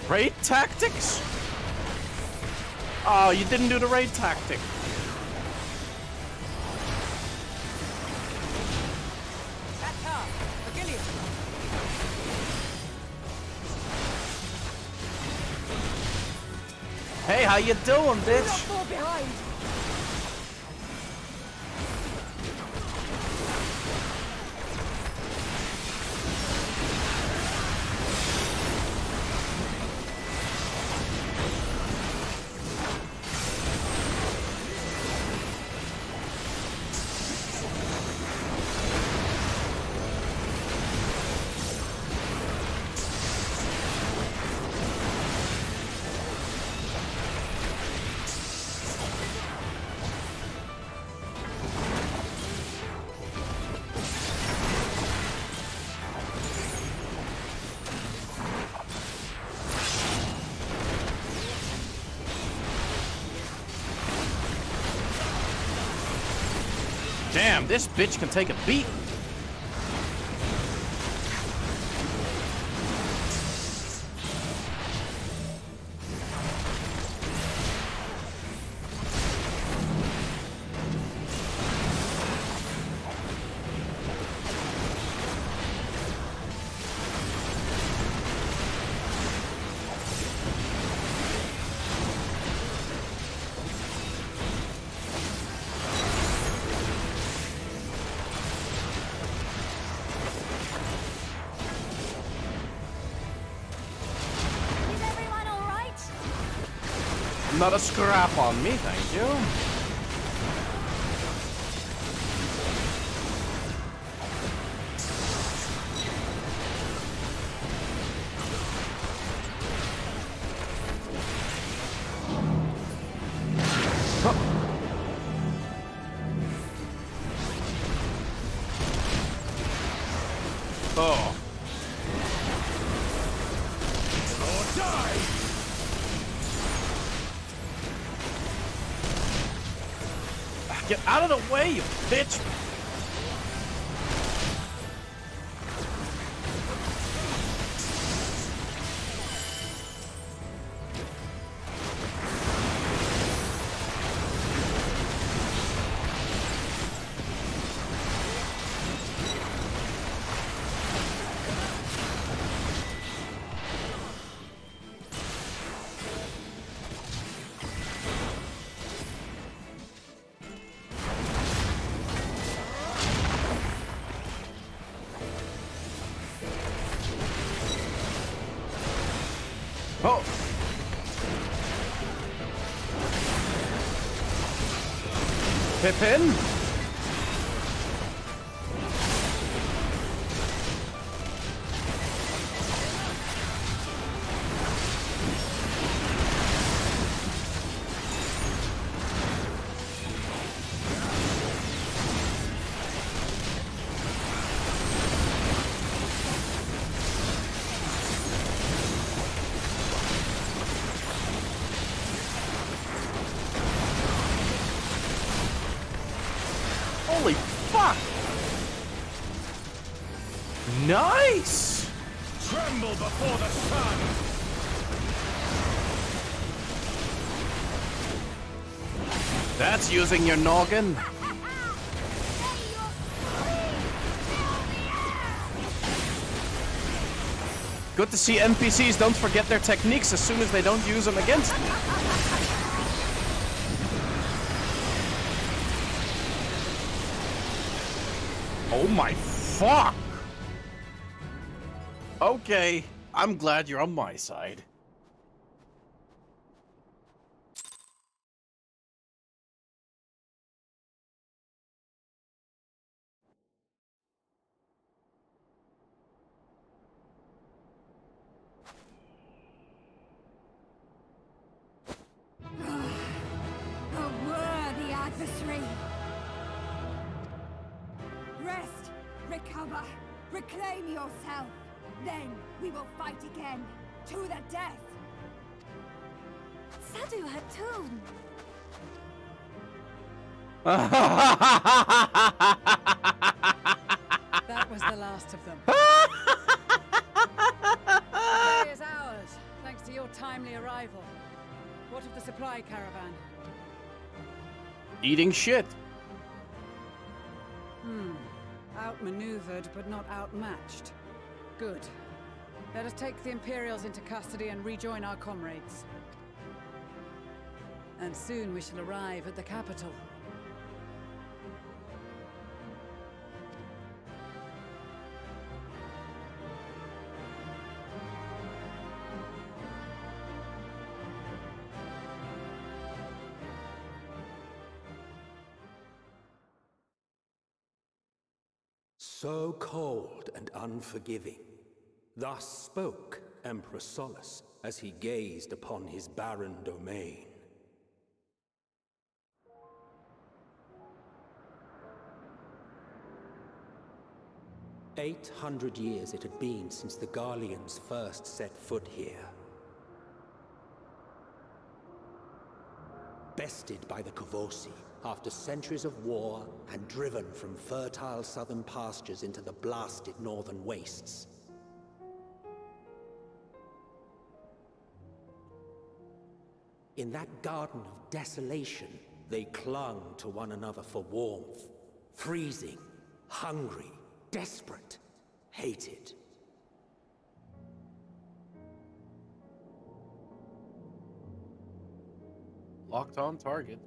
Raid tactics? Oh, you didn't do the raid tactic. That's her! Vigilia! Hey, how you doing, Do not bitch? fall behind! Damn, this bitch can take a beat. Is everyone alright? Not a scrap on me, thank you. Oh. Or die! Get out of the way, you bitch! Oh! Pippin? Holy fuck! Nice! Tremble before the sun! That's using your noggin. Good to see NPCs don't forget their techniques as soon as they don't use them against me. Oh my fuck! Okay, I'm glad you're on my side. A worthy adversary. Rest, recover, reclaim yourself. Then we will fight again, to the death. Sadu Hatun. That was the last of them. The day is ours, thanks to your timely arrival. What of the supply caravan? Eating shit. Outmaneuvered, but not outmatched. Good. Let us take the Imperials into custody and rejoin our comrades. And soon we shall arrive at the capital. So cold and unforgiving. Thus spoke Emperor Solus as he gazed upon his barren domain. "800 years it had been since the Garleans first set foot here. Bested by the Kavosi, after centuries of war and driven from fertile southern pastures into the blasted northern wastes. In that garden of desolation, they clung to one another for warmth, freezing, hungry, desperate, hated. Locked on target.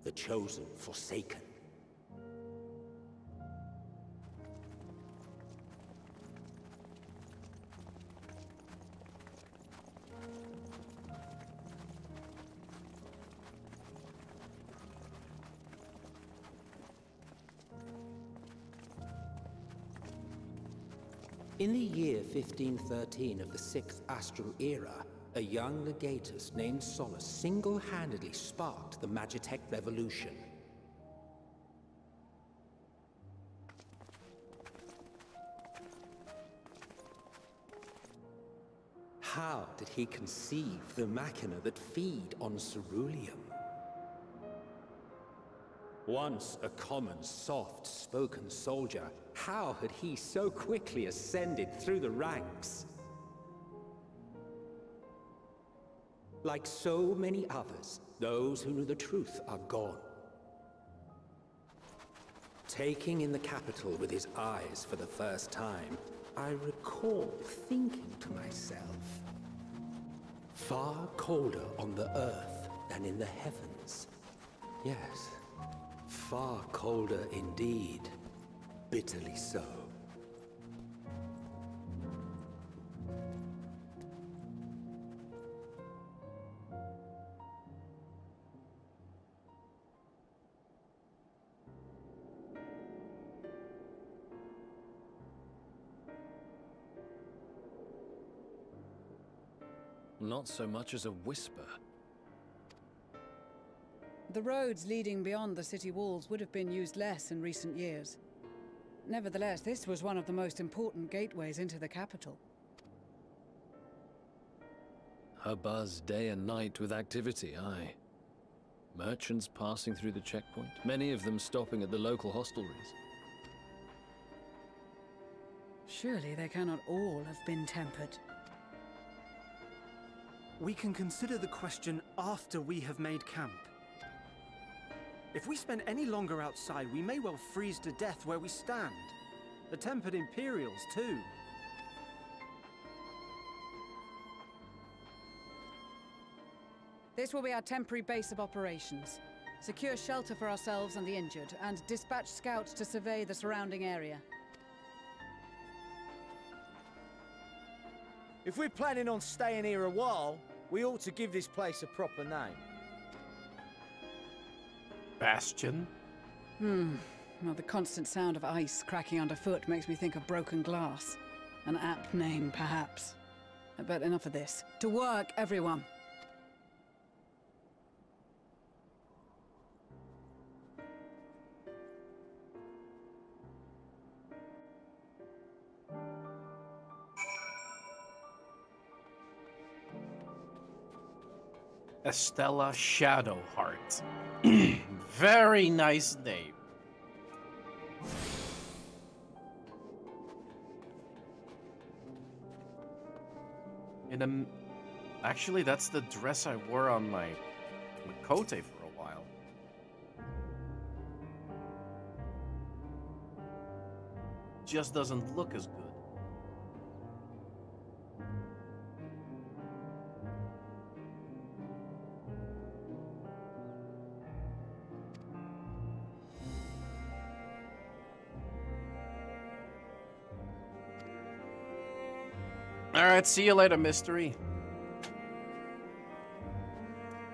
The chosen forsaken. In the year 1513 of the 6th Astral Era, a young legatus named Solus single-handedly sparked the Magitech Revolution. How did he conceive the machina that feed on ceruleum? Once a common, soft-spoken soldier, how had he so quickly ascended through the ranks? Like so many others, those who knew the truth are gone. Taking in the capital with his eyes for the first time, I recall thinking to myself, far colder on the earth than in the heavens. Yes, far colder indeed, bitterly so. Not so much as a whisper. The roads leading beyond the city walls would have been used less in recent years. Nevertheless, this was one of the most important gateways into the capital. A buzz day and night with activity, aye. Merchants passing through the checkpoint, many of them stopping at the local hostelries. Surely they cannot all have been tempered. We can consider the question after we have made camp. If we spend any longer outside, we may well freeze to death where we stand. The tempered Imperials, too. This will be our temporary base of operations. Secure shelter for ourselves and the injured, and dispatch scouts to survey the surrounding area. If we're planning on staying here a while, we ought to give this place a proper name. Bastion? Well, the constant sound of ice cracking underfoot makes me think of broken glass. An apt name, perhaps. But enough of this. To work, everyone! Estella Shadowheart. Very nice name. Actually, that's the dress I wore on my Makote for a while. Just doesn't look as good. Alright, see you later, mystery.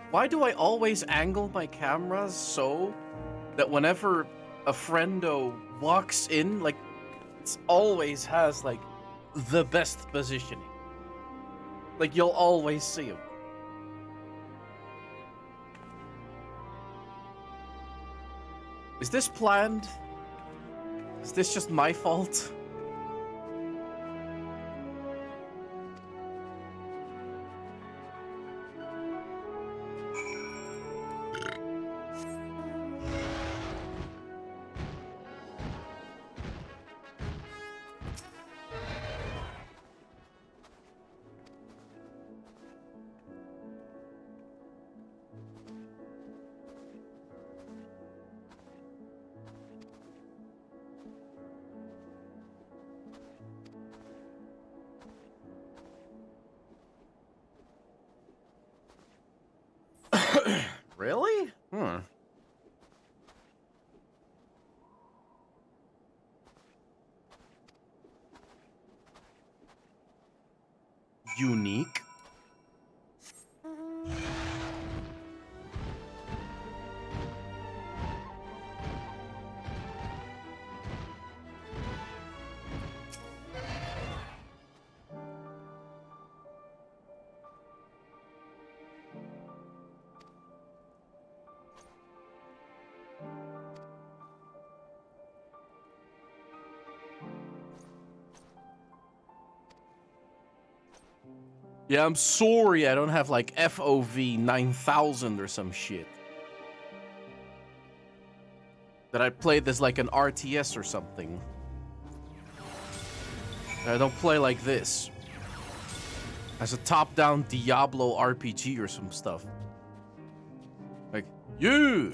Why do I always angle my cameras so that whenever a friendo walks in, like, it always has, like, the best positioning? Like, you'll always see him. Is this planned? Is this just my fault? Really? Unique? Yeah, I'm sorry I don't have like FOV 9000 or some shit. That I play this like an RTS or something. I don't play like this. As a top-down Diablo RPG or some stuff. Like, yeah!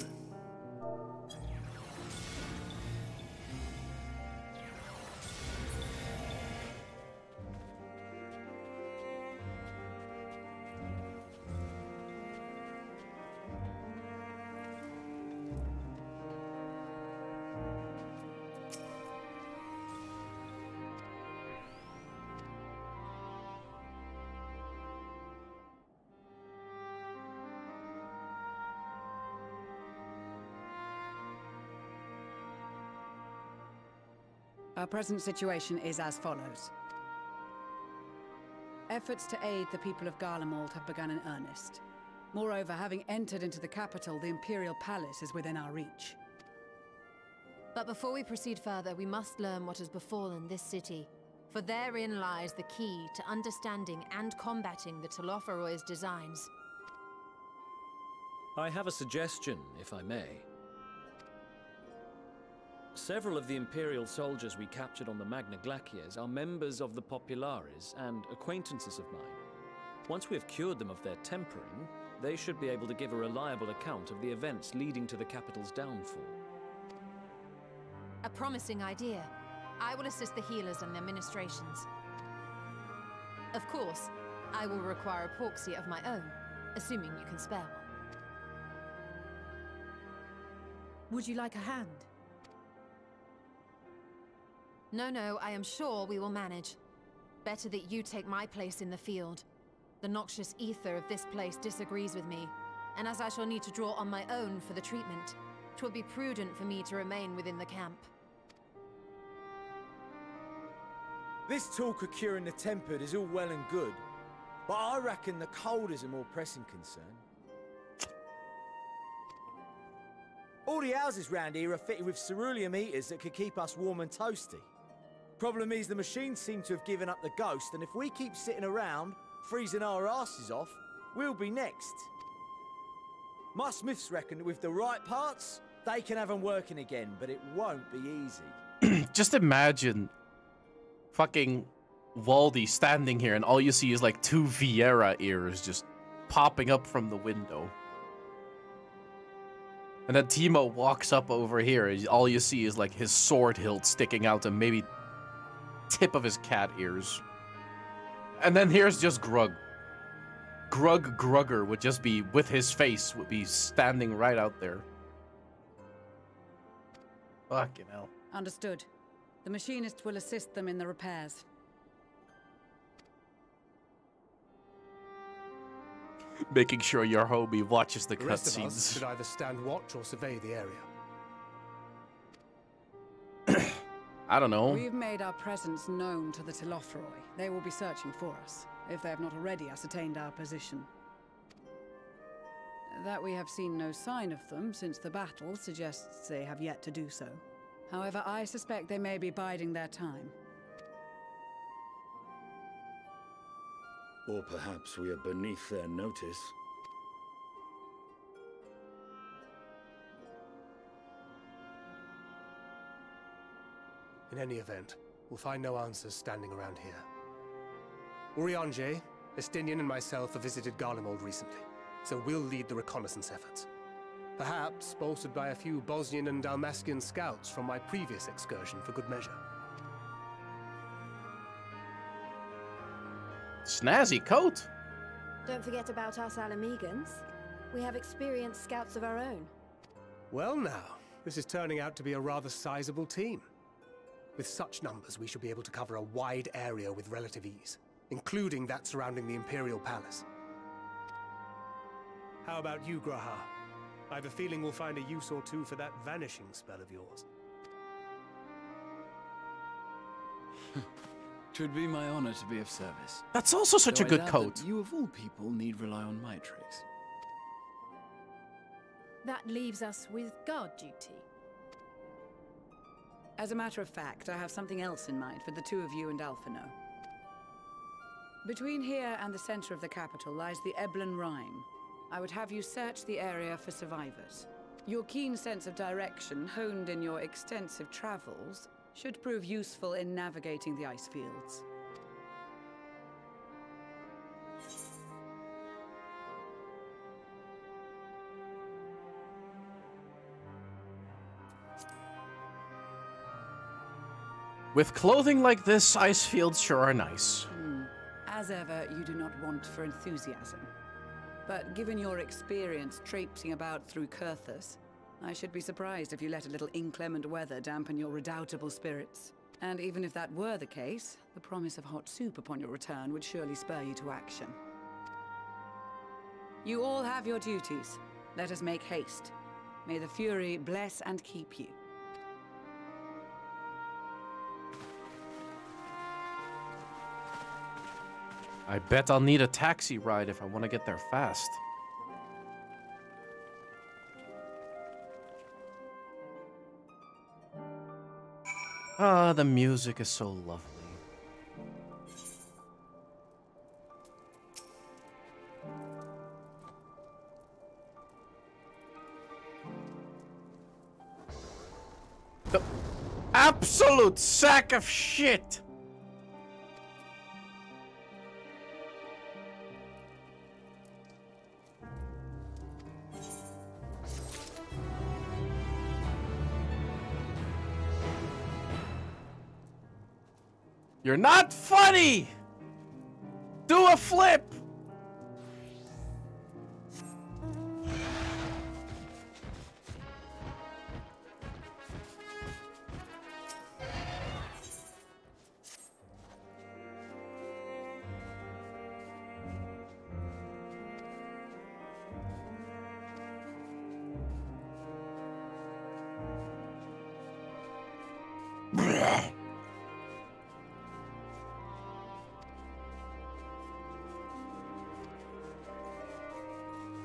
Our present situation is as follows. Efforts to aid the people of Garlemald have begun in earnest. Moreover, having entered into the capital, the Imperial Palace is within our reach. But before we proceed further, we must learn what has befallen this city. For therein lies the key to understanding and combating the Talofaroy's designs. I have a suggestion, if I may. Several of the Imperial soldiers we captured on the Magna Glaciers are members of the Populares and acquaintances of mine. Once we have cured them of their tempering, they should be able to give a reliable account of the events leading to the capital's downfall. A promising idea. I will assist the healers and their ministrations. Of course, I will require a proxy of my own, assuming you can spare one. Would you like a hand? No, I am sure we will manage. Better that you take my place in the field. The noxious ether of this place disagrees with me, and as I shall need to draw on my own for the treatment, 'twill be prudent for me to remain within the camp. This talk of curing the tempered is all well and good, but I reckon the cold is a more pressing concern. All the houses round here are fitted with ceruleum heaters that could keep us warm and toasty. Problem is, the machines seem to have given up the ghost, and if we keep sitting around, freezing our asses off, we'll be next. My smiths reckon that with the right parts, they can have them working again, but it won't be easy. Just imagine fucking Waldy standing here and all you see is like two Vieira ears just popping up from the window. And then Timo walks up over here and all you see is like his sword hilt sticking out and maybe tip of his cat ears. And then here's just Grug. Grugger would just be with his face, would be standing right out there. Fucking hell. Understood. The machinist will assist them in the repairs. Making sure your homie watches the The rest of us cutscenes. should either stand watch or survey the area. I don't know. We've made our presence known to the Talofaroi. They will be searching for us, if they have not already ascertained our position. That we have seen no sign of them since the battle suggests they have yet to do so. However, I suspect they may be biding their time. Or perhaps we are beneath their notice. In any event, we'll find no answers standing around here. Urianger, Estinian and myself have visited Garlemald recently, so we'll lead the reconnaissance efforts. Perhaps bolstered by a few Bosnian and Dalmatian scouts from my previous excursion for good measure. Snazzy coat. Don't forget about us Alamegans. We have experienced scouts of our own. Well now, this is turning out to be a rather sizable team. With such numbers, we should be able to cover a wide area with relative ease, including that surrounding the Imperial Palace. How about you, Graha? I have a feeling we'll find a use or two for that vanishing spell of yours. Twould be my honor to be of service. That's also such Though a I good doubt coat. that you of all people need rely on my tricks. That leaves us with guard duty. As a matter of fact, I have something else in mind for the two of you and Alphino. Between here and the center of the capital lies the Eblan Rime. I would have you search the area for survivors. Your keen sense of direction, honed in your extensive travels, should prove useful in navigating the ice fields. With clothing like this, ice fields sure are nice. As ever, you do not want for enthusiasm. But given your experience traipsing about through Kurthus, I should be surprised if you let a little inclement weather dampen your redoubtable spirits. And even if that were the case, the promise of hot soup upon your return would surely spur you to action. You all have your duties. Let us make haste. May the Fury bless and keep you. I bet I'll need a taxi ride if I want to get there fast. Ah, the music is so lovely. The absolute sack of shit! You're not funny! Do a flip!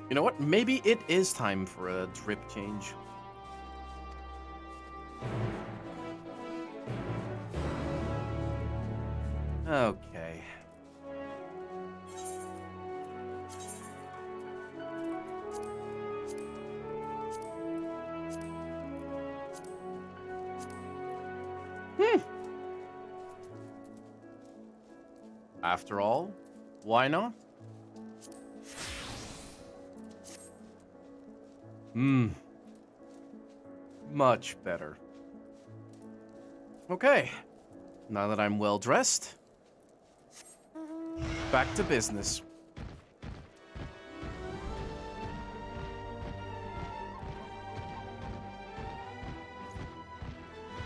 You know what? Maybe it is time for a drip change. Okay. After all, why not? Much better. Okay. Now that I'm well dressed, back to business.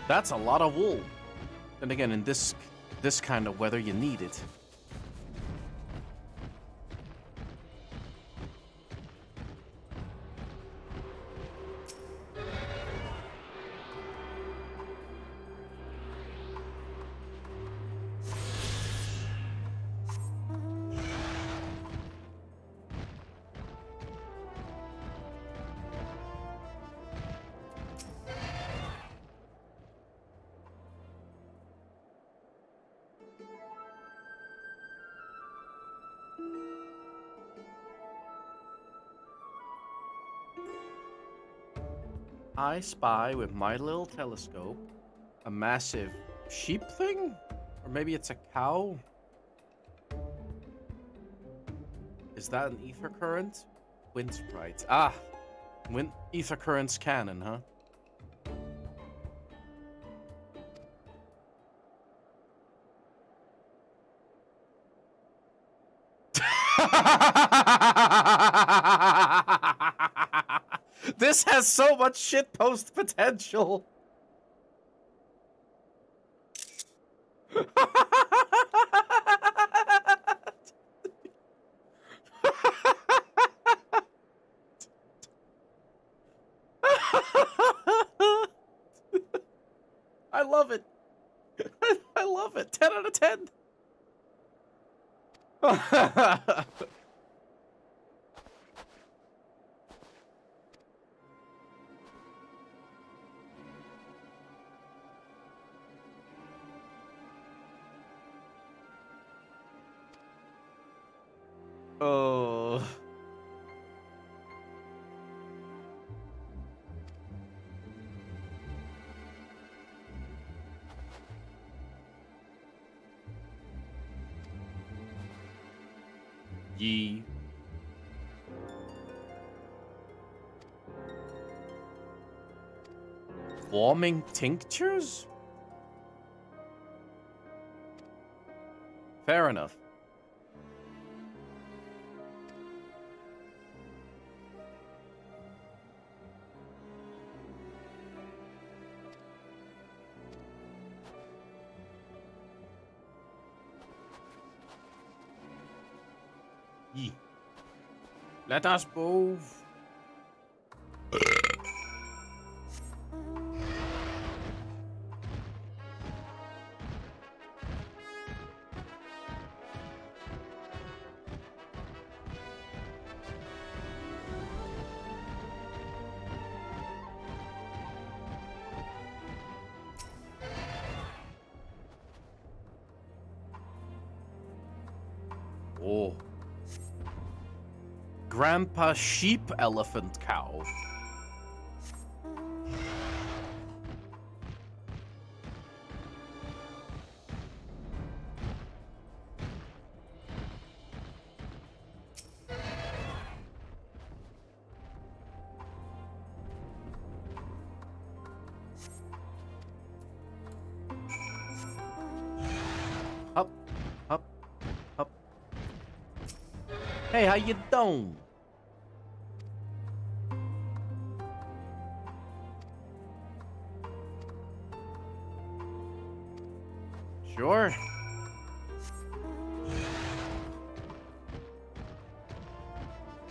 That's a lot of wool. And again, in this kind of weather, you need it. I spy with my little telescope a massive sheep thing? Or maybe it's a cow? Is that an ether current? Wind sprite. Ah! Ether current's canon, huh? This has so much shitpost potential. I love it. I love it. 10 out of 10. Oh. Ye. Warming tinctures? Fair enough. Ye. Let us move. Oh. Grandpa Sheep Elephant Cow. Up, up, up. Hey, how you doing? Sure.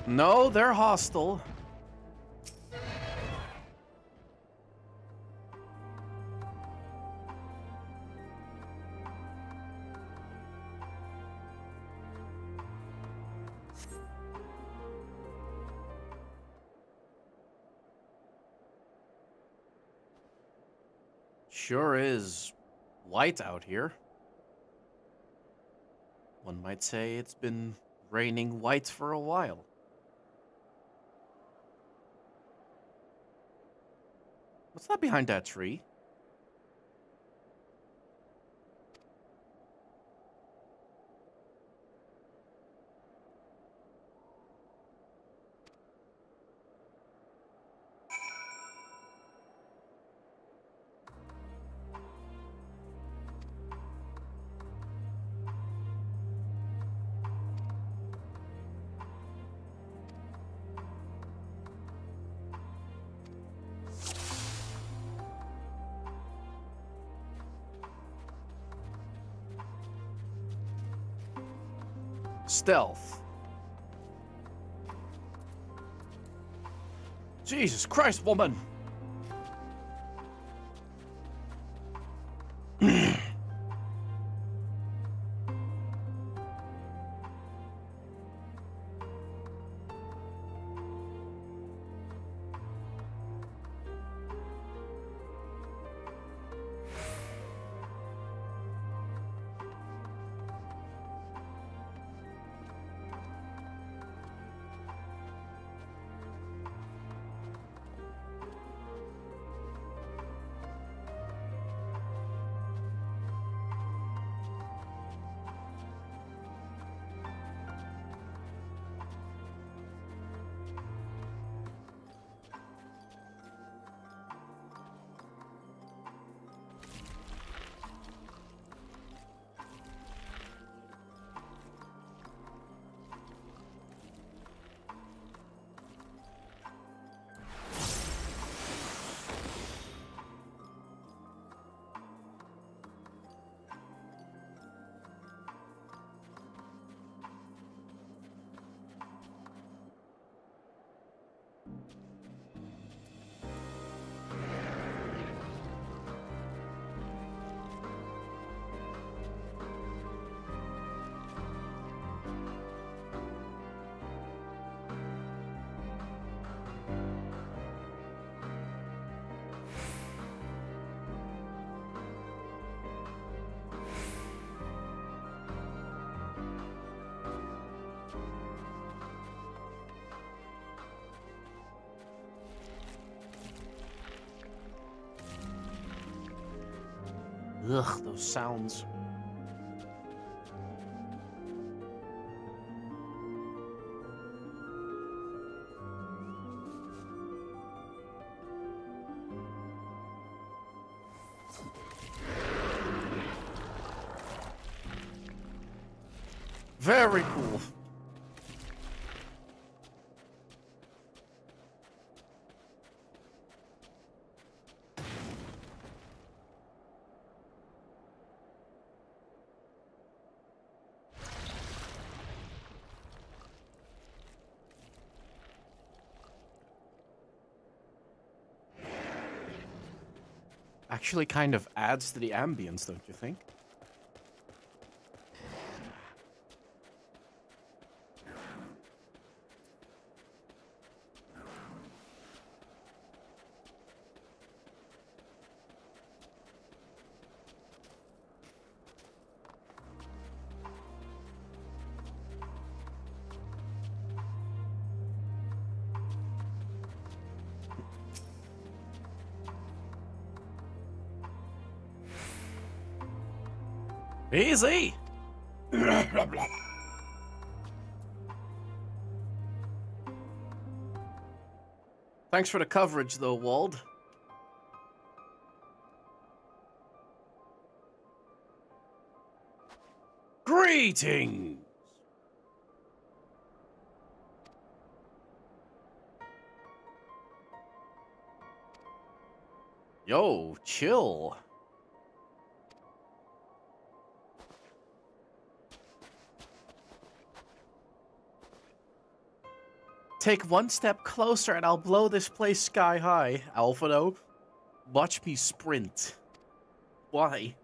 No, they're hostile. Sure is white out here. One might say it's been raining white for a while. What's that behind that tree? Stealth. Jesus Christ, woman! Ugh, those sounds. Very cool. Actually kind of adds to the ambience, don't you think? Easy! Thanks for the coverage, though, Wald. Greetings! Yo, chill. Take one step closer and I'll blow this place sky high, Alphado. Watch me sprint. Why?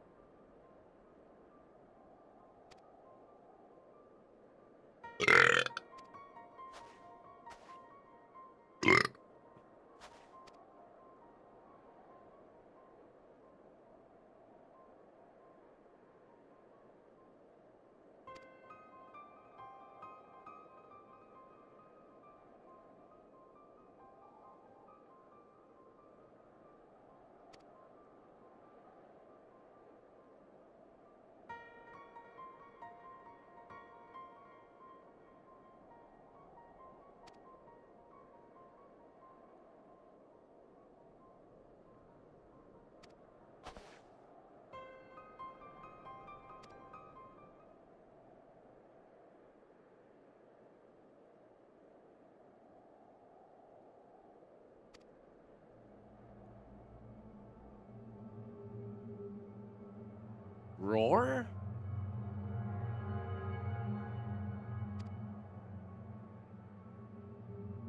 Roar?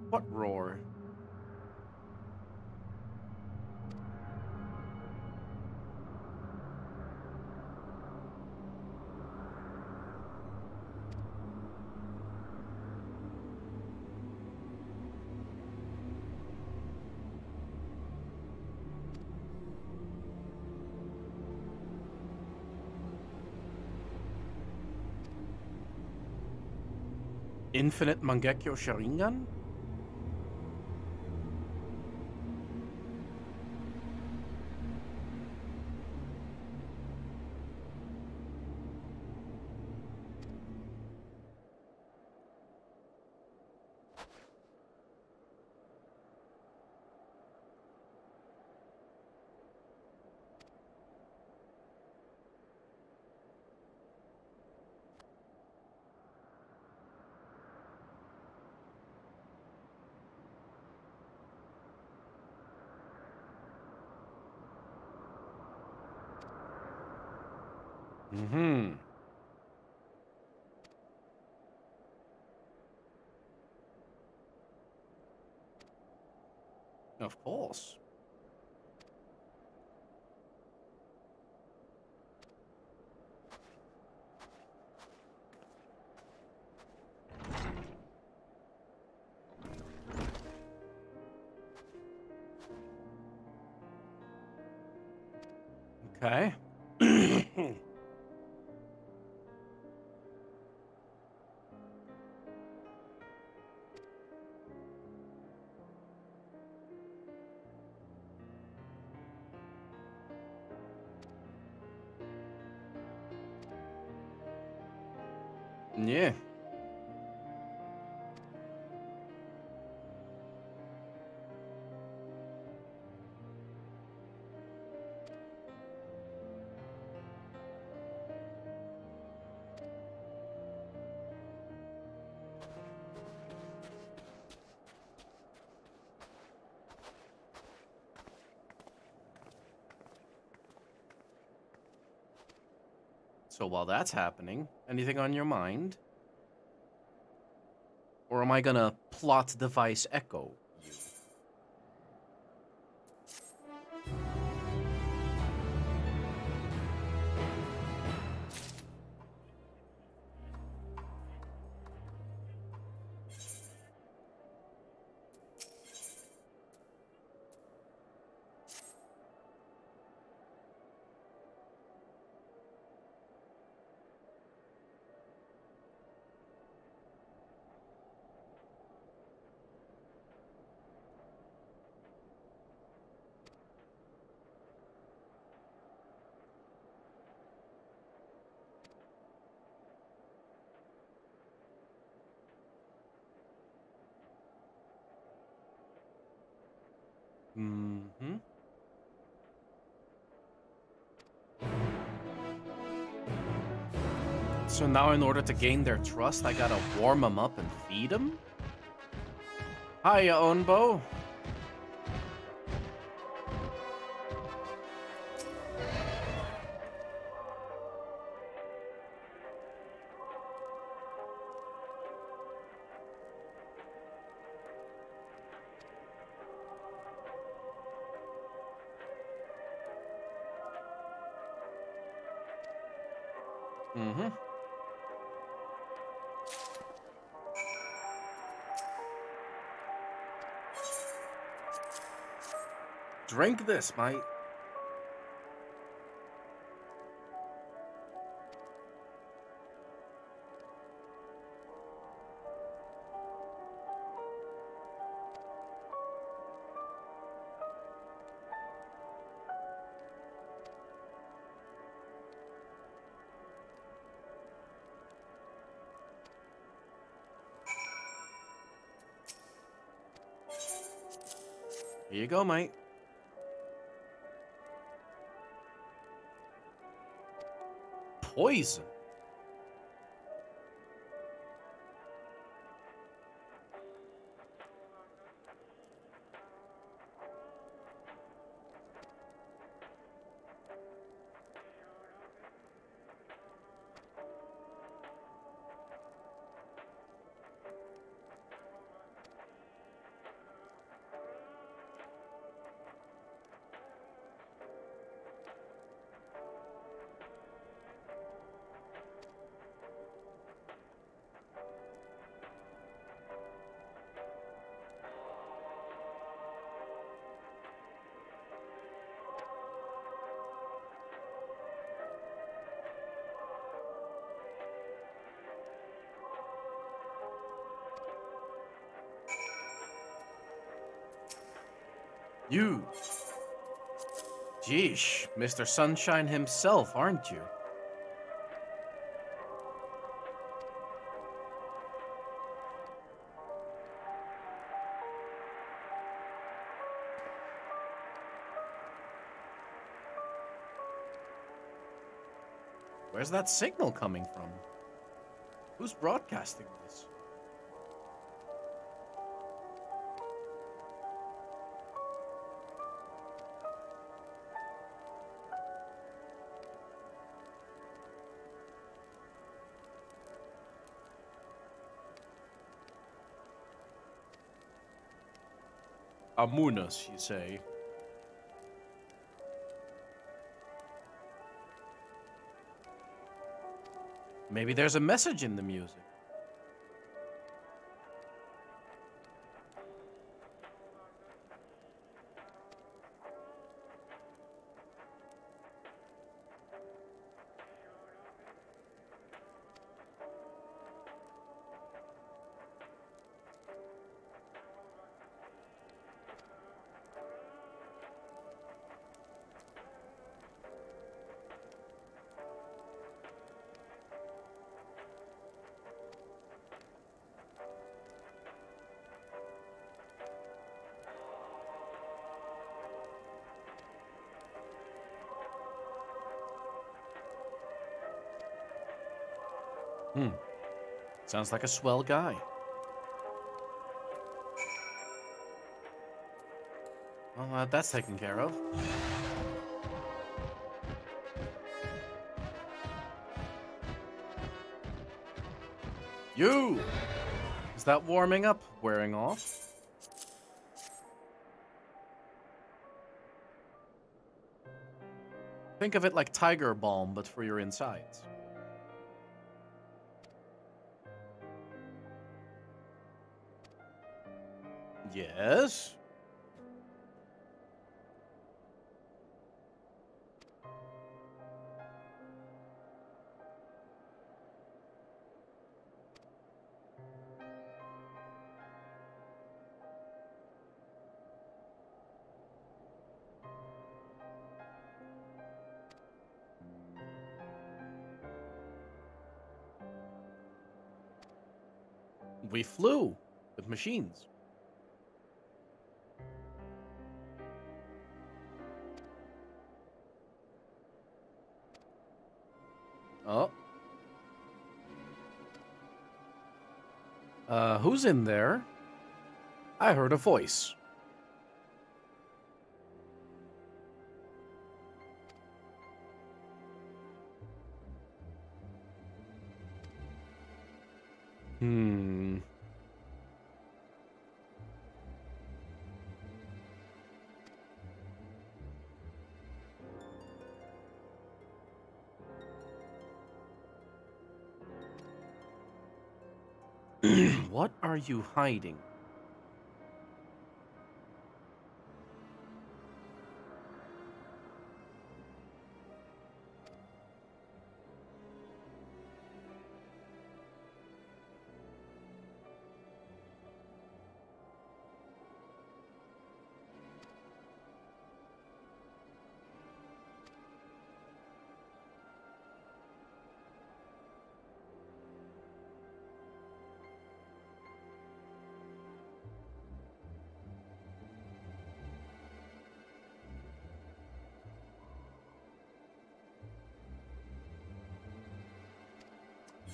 What roar? Infinite Mangekyo Sharingan? Mm-hmm. Of course. Okay. Yeah. So while that's happening, anything on your mind? Or am I gonna plot device echo you? Mm-hmm. So now in order to gain their trust, I gotta warm them up and feed them? Hiya, Onbo. Mm-hmm. Drink this, mate. Here you go, mate. Poison. You. Jeesh, Mr. Sunshine himself, aren't you? Where's that signal coming from? Who's broadcasting this? Amunas, you say? Maybe there's a message in the music. Hmm. Sounds like a swell guy. Well, that's taken care of. You! Is that warming up? Wearing off? Think of it like Tiger Balm, but for your insides. Yes? We flew with machines. Oh. Who's in there? I heard a voice. Hmm. What are you hiding?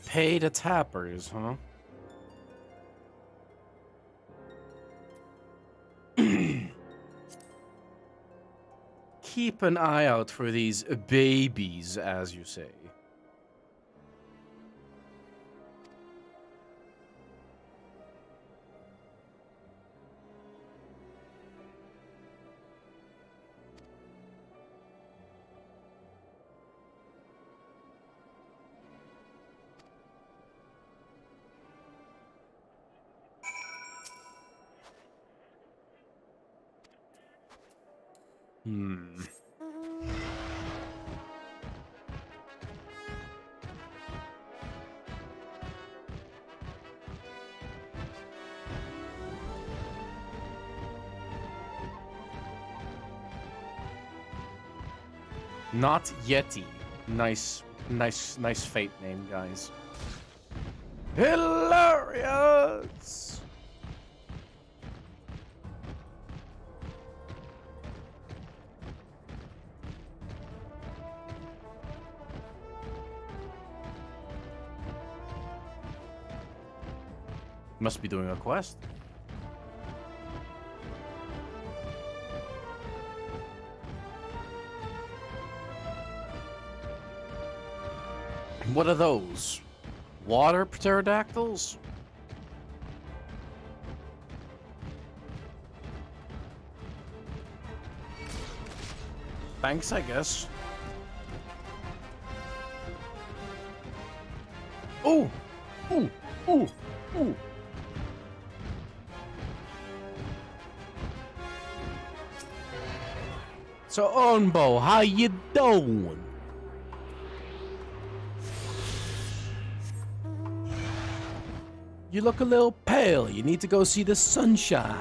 Pay the tappers, huh? Keep an eye out for these babies, as you say. Hmm. Not Yeti. Nice fate name, guys. Hilarious! Must be doing a quest. What are those? Water pterodactyls? Thanks, I guess. Ooh! Ooh! Ooh! Ooh! So, Onbo, how you doing? You look a little pale. You need to go see the sunshine.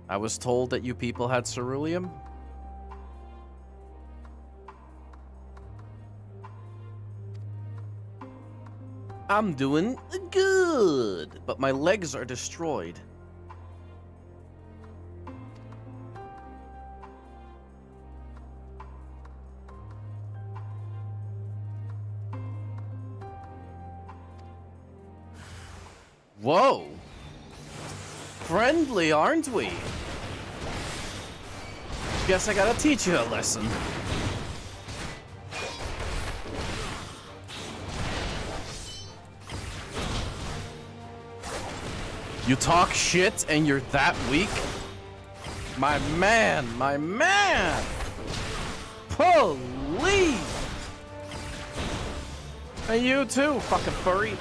I was told that you people had ceruleum. I'm doing good, but my legs are destroyed. Whoa. Friendly, aren't we? Guess I gotta teach you a lesson. You talk shit and you're that weak? My man, my man! Police! And you too, fucking furry.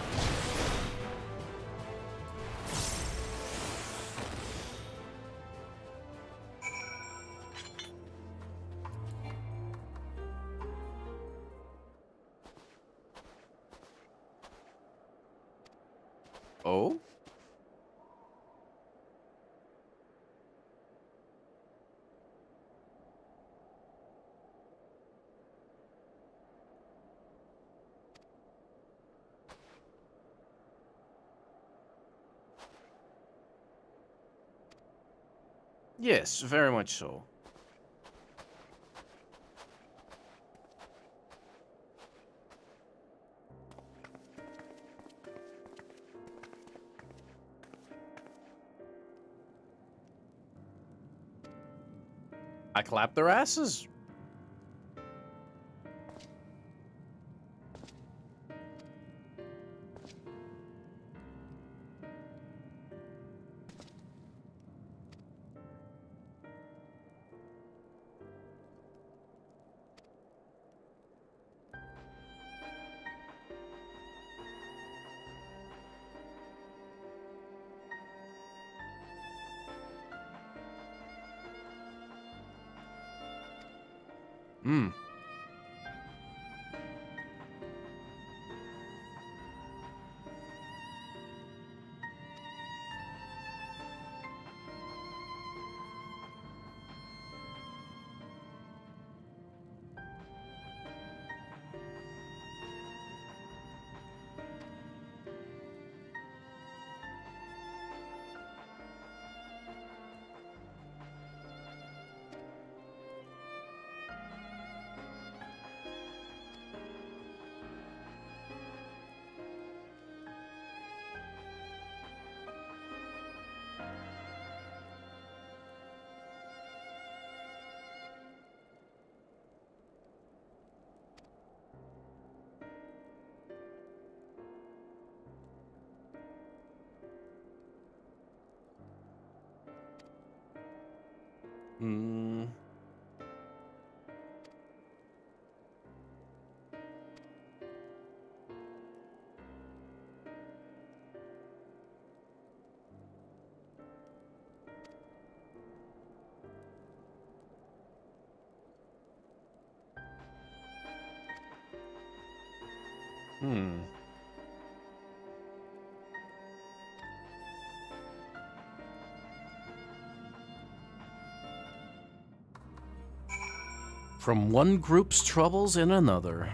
Oh? Yes, very much so. I clap their asses. Hmm. Hmm. Hmm. From one group's troubles in another.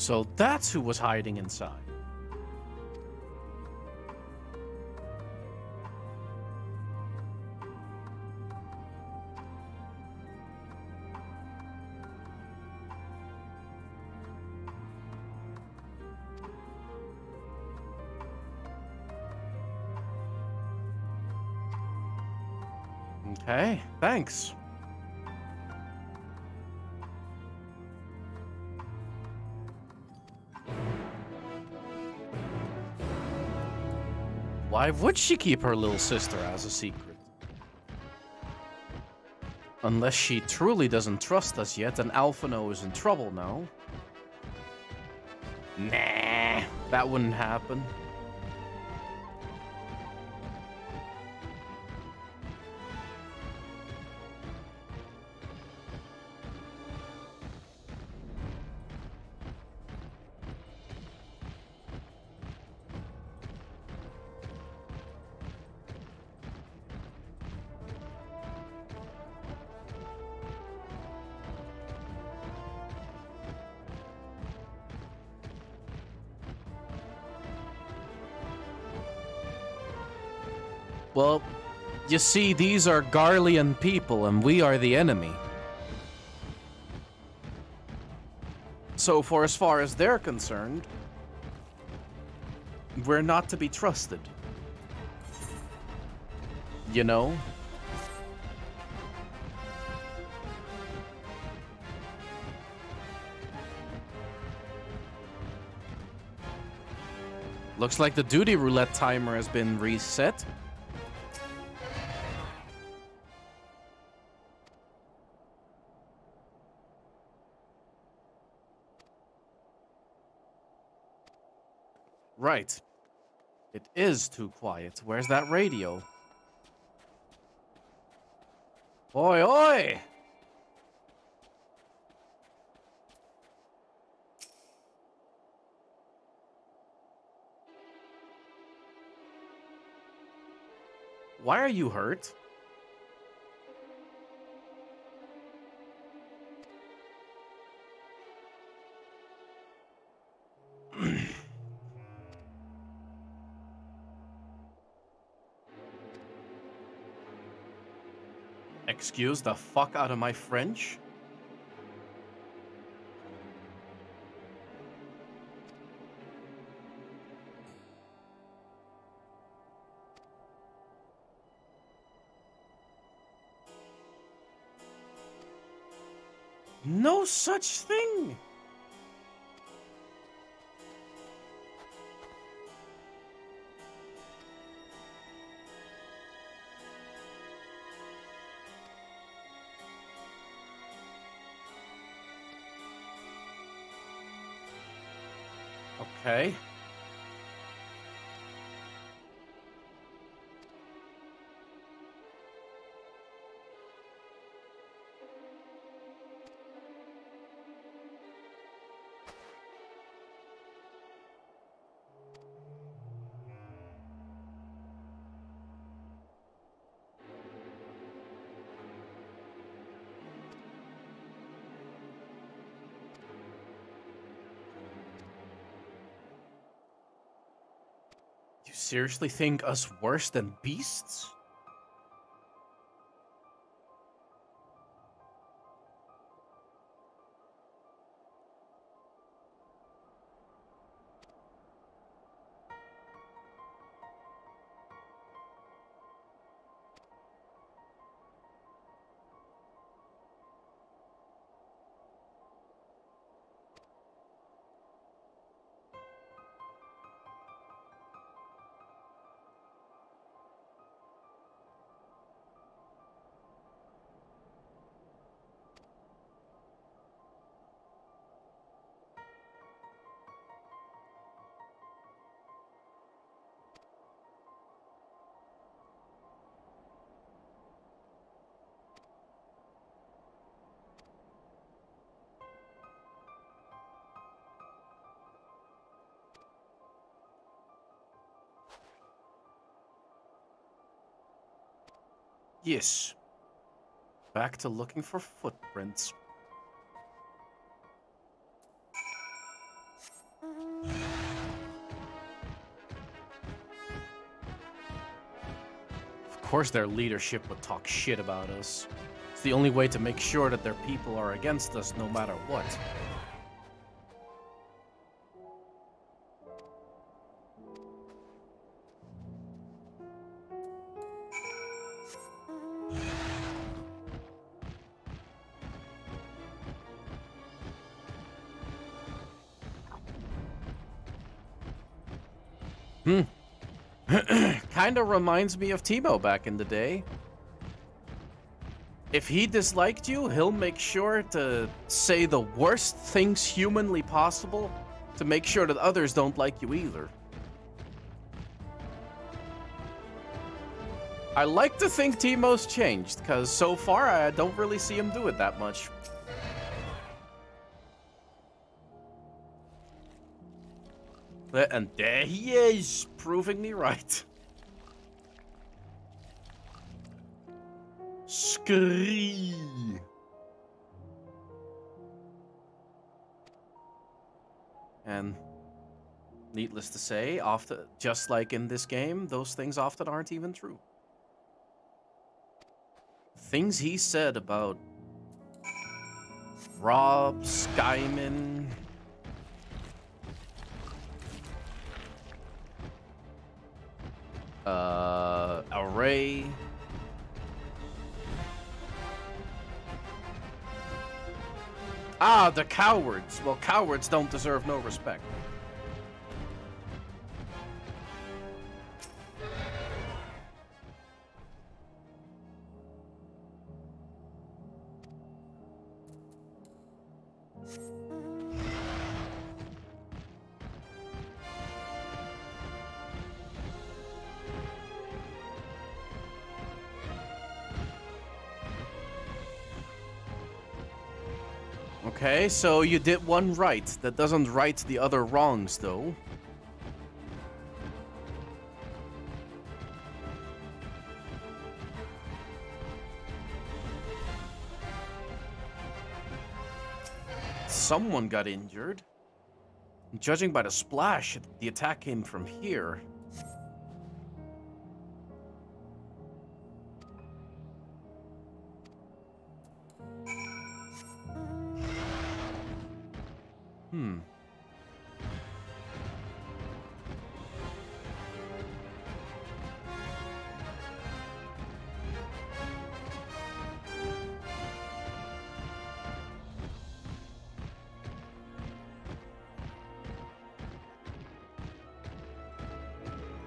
So that's who was hiding inside. Okay, thanks. Why would she keep her little sister as a secret? Unless she truly doesn't trust us yet and Alphino is in trouble now. Nah, that wouldn't happen. Well, you see, these are Garlean people, and we are the enemy. So, for as far as they're concerned, we're not to be trusted. You know? Looks like the duty roulette timer has been reset. Right. It is too quiet. Where's that radio? Oi, oi! Why are you hurt? Excuse the fuck out of my French? No such thing! Okay. You seriously think us worse than beasts? Yes. Back to looking for footprints. Of course their leadership would talk shit about us. It's the only way to make sure that their people are against us no matter what. Kinda reminds me of Timo back in the day. If he disliked you, he'll make sure to say the worst things humanly possible to make sure that others don't like you either. I like to think Timo's changed, because so far I don't really see him do it that much. And there he is, proving me right. Scree. And needless to say, just like in this game, those things often aren't even true. things he said about Rob, Skyman, Array. Ah, the cowards. Well, cowards don't deserve no respect. Okay, so you did one right. That doesn't right the other wrongs, though. Someone got injured. Judging by the splash, the attack came from here.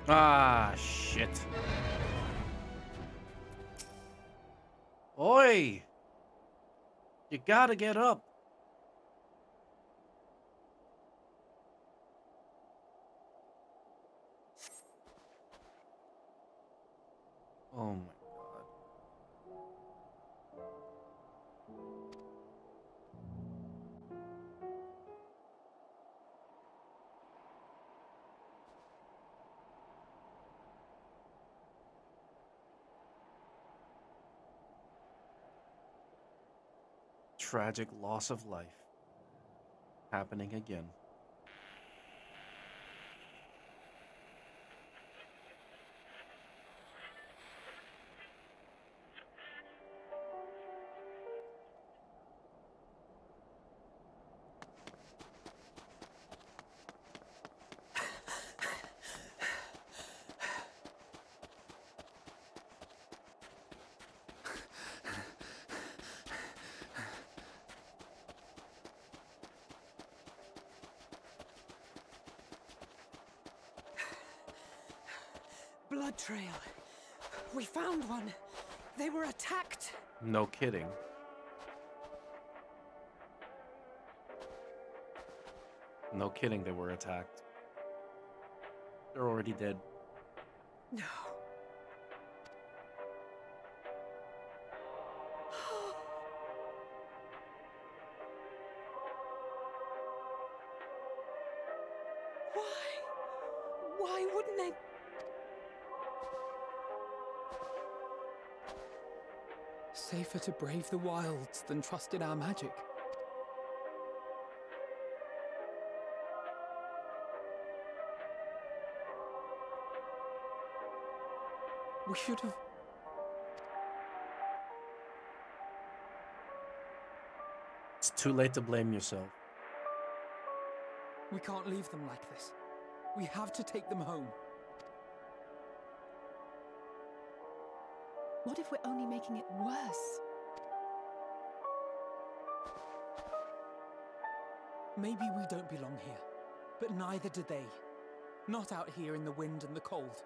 Ah, shit. Oi! You gotta get up. Oh my god. Tragic loss of life. Happening again. Blood trail. We found one. They were attacked. No kidding. No kidding, they were attacked. They're already dead. No. Why wouldn't they? Safer to brave the wilds than trust in our magic. We should have... It's too late to blame yourself. We can't leave them like this. We have to take them home. What if we're only making it worse? Maybe we don't belong here, but neither do they. Not out here in the wind and the cold.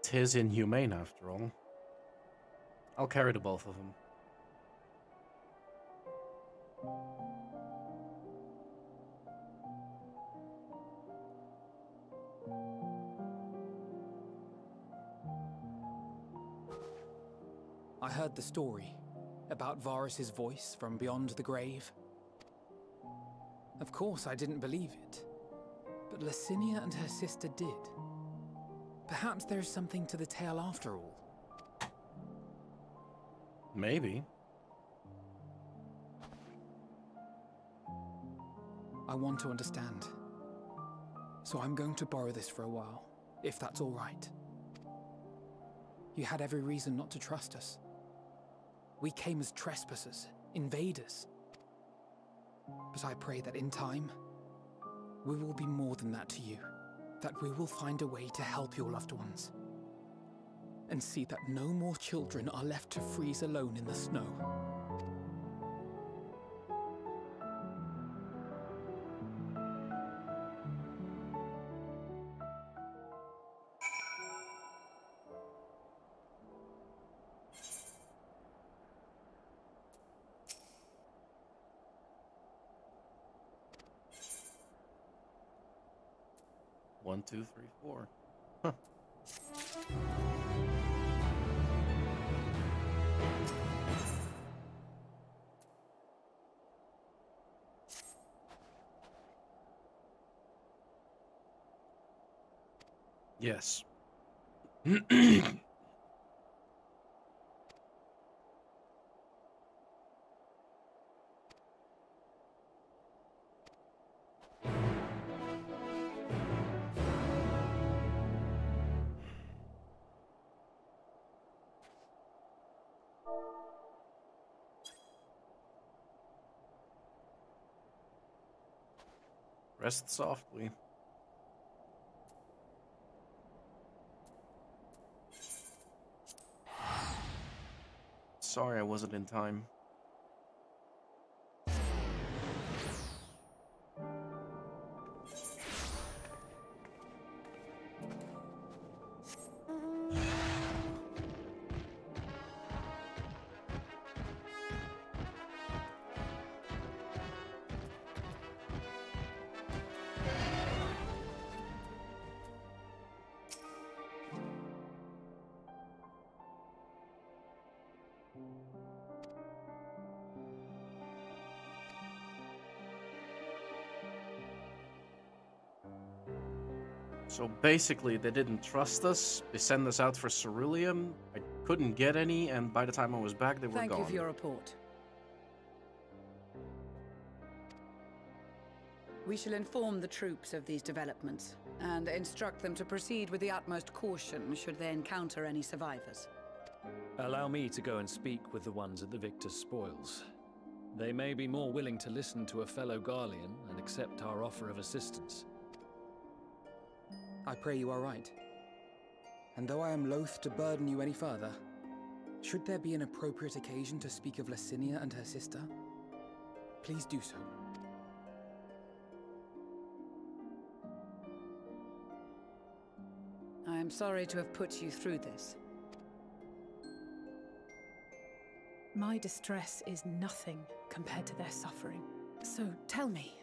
Tis inhumane, after all. I'll carry the both of them. I heard the story about Varus's voice from beyond the grave. Of course, I didn't believe it, but Licinia and her sister did. Perhaps there's something to the tale after all. Maybe. I want to understand. So I'm going to borrow this for a while, if that's all right. You had every reason not to trust us. We came as trespassers, invaders. But I pray that in time, we will be more than that to you. That we will find a way to help your loved ones. And see that no more children are left to freeze alone in the snow. One, two, three, four. Huh. Yes. Rest softly. Sorry I wasn't in time. So basically, they didn't trust us. They sent us out for ceruleum. I couldn't get any, and by the time I was back, they were gone. Thank you for your report. We shall inform the troops of these developments, and instruct them to proceed with the utmost caution should they encounter any survivors. Allow me to go and speak with the ones at the victor's spoils. They may be more willing to listen to a fellow Garlean and accept our offer of assistance. I pray you are right. And though I am loath to burden you any further, should there be an appropriate occasion to speak of Licinia and her sister, please do so. I am sorry to have put you through this. My distress is nothing compared to their suffering. So tell me,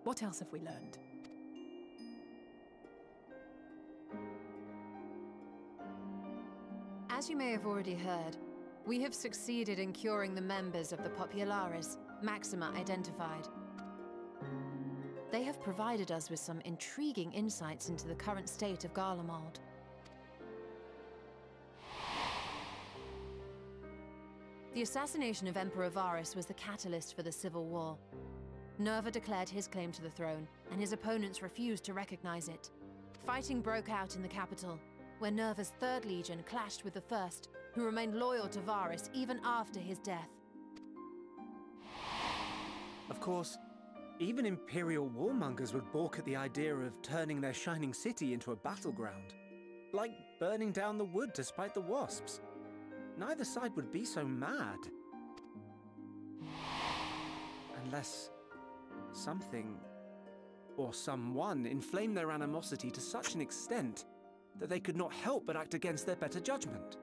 what else have we learned? As you may have already heard, we have succeeded in curing the members of the Populares, Maxima identified. They have provided us with some intriguing insights into the current state of Garlemald. The assassination of Emperor Varus was the catalyst for the civil war. Nerva declared his claim to the throne, and his opponents refused to recognize it. Fighting broke out in the capital, where Nerva's 3rd Legion clashed with the 1st, who remained loyal to Varus even after his death. Of course, even Imperial warmongers would balk at the idea of turning their shining city into a battleground. Like burning down the wood to spite the wasps. Neither side would be so mad. Unless something or someone inflamed their animosity to such an extent that they could not help but act against their better judgment.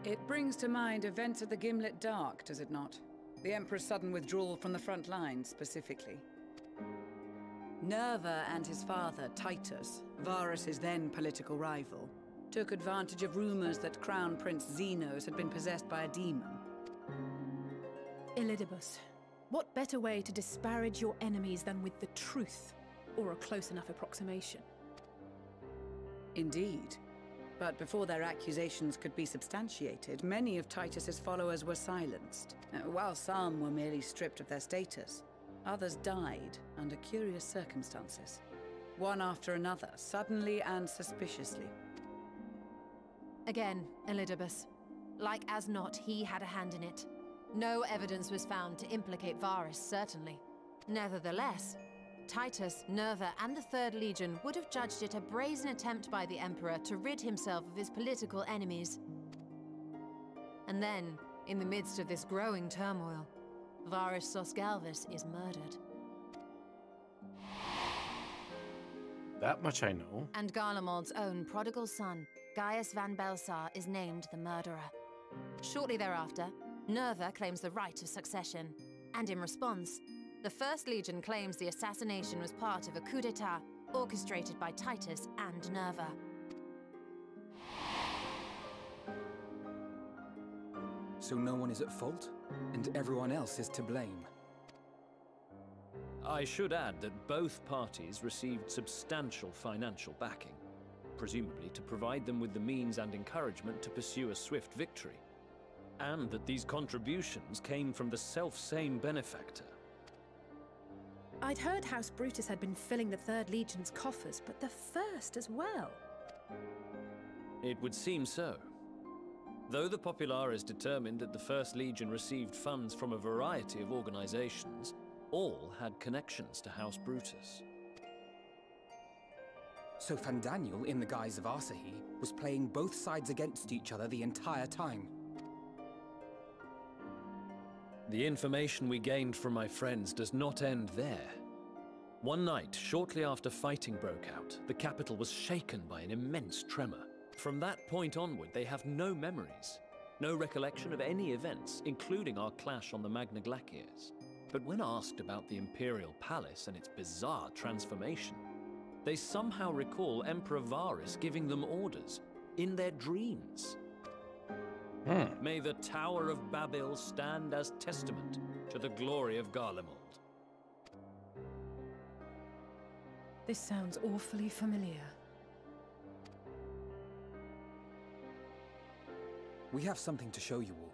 It brings to mind events at the Gimlet Dark, does it not? The Emperor's sudden withdrawal from the front lines, specifically. Nerva and his father, Titus, Varus's then political rival, took advantage of rumors that Crown Prince Xenos had been possessed by a demon. Elidibus, what better way to disparage your enemies than with the truth, or a close enough approximation? Indeed. But before their accusations could be substantiated, many of Titus's followers were silenced. While some were merely stripped of their status, others died under curious circumstances. One after another, suddenly and suspiciously. Again, Elidibus. Like as not, he had a hand in it. No evidence was found to implicate Varus, certainly. Nevertheless, Titus, Nerva, and the Third Legion would have judged it a brazen attempt by the Emperor to rid himself of his political enemies. And then, in the midst of this growing turmoil, Varus Sosgalvis is murdered. That much I know. And Garlemald's own prodigal son, Gaius van Belsar, is named the murderer. Shortly thereafter, Nerva claims the right of succession, and in response, the First Legion claims the assassination was part of a coup d'etat orchestrated by Titus and Nerva. So no one is at fault, and everyone else is to blame. I should add that both parties received substantial financial backing, presumably to provide them with the means and encouragement to pursue a swift victory, and that these contributions came from the self-same benefactor. I'd heard House Brutus had been filling the Third Legion's coffers, but the First as well. It would seem so. Though the Populares determined that the First Legion received funds from a variety of organizations, all had connections to House Brutus. So Fandaniel, in the guise of Asahi, was playing both sides against each other the entire time. The information we gained from my friends does not end there. One night, shortly after fighting broke out, the capital was shaken by an immense tremor. From that point onward, they have no memories, no recollection of any events, including our clash on the Magna Glaciers. But when asked about the Imperial Palace and its bizarre transformation, they somehow recall Emperor Varus giving them orders in their dreams. May the Tower of Babel stand as testament to the glory of Garlemald. This sounds awfully familiar. We have something to show you all.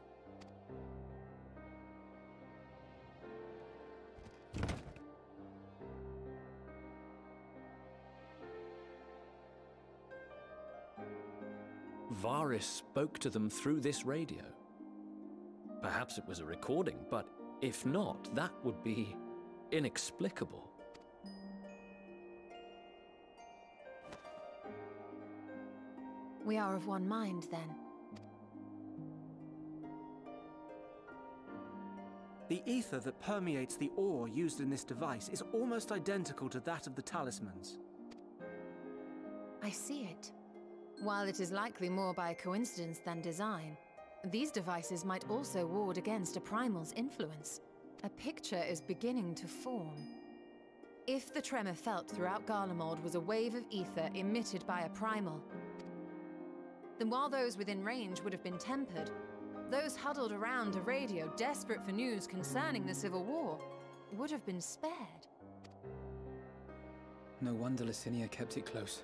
Varus spoke to them through this radio. Perhaps it was a recording, but if not, that would be inexplicable. We are of one mind, then. The ether that permeates the ore used in this device is almost identical to that of the talismans. I see it. While it is likely more by coincidence than design, these devices might also ward against a primal's influence. A picture is beginning to form. If the tremor felt throughout Garlemald was a wave of ether emitted by a primal, then while those within range would have been tempered, those huddled around a radio desperate for news concerning the Civil War would have been spared. No wonder Licinia kept it close.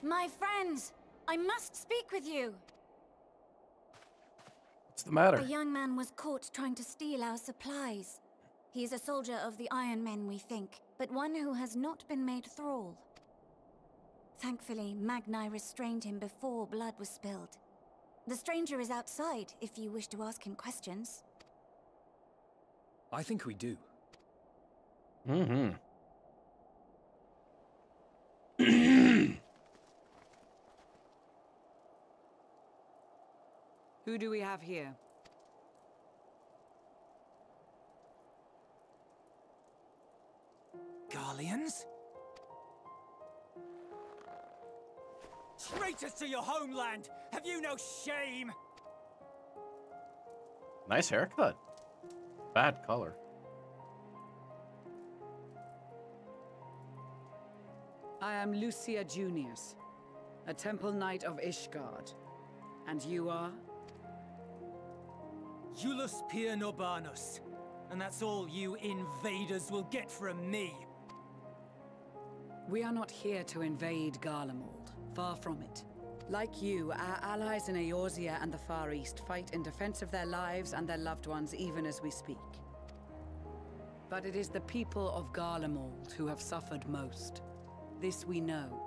My friends, I must speak with you. What's the matter? A young man was caught trying to steal our supplies. He is a soldier of the Iron Men, we think, but one who has not been made thrall. Thankfully, Magni restrained him before blood was spilled. The stranger is outside, if you wish to ask him questions. I think we do. Who do we have here? Garleans? Traitors to your homeland! Have you no shame? Nice haircut. Bad color. I am Lucia Junius, a Temple Knight of Ishgard. And you are? Iulus Pier Norbanus. And that's all you invaders will get from me. We are not here to invade Garlemald. Far from it. Like you, our allies in Eorzea and the Far East fight in defense of their lives and their loved ones even as we speak. But it is the people of Garlemald who have suffered most. This we know.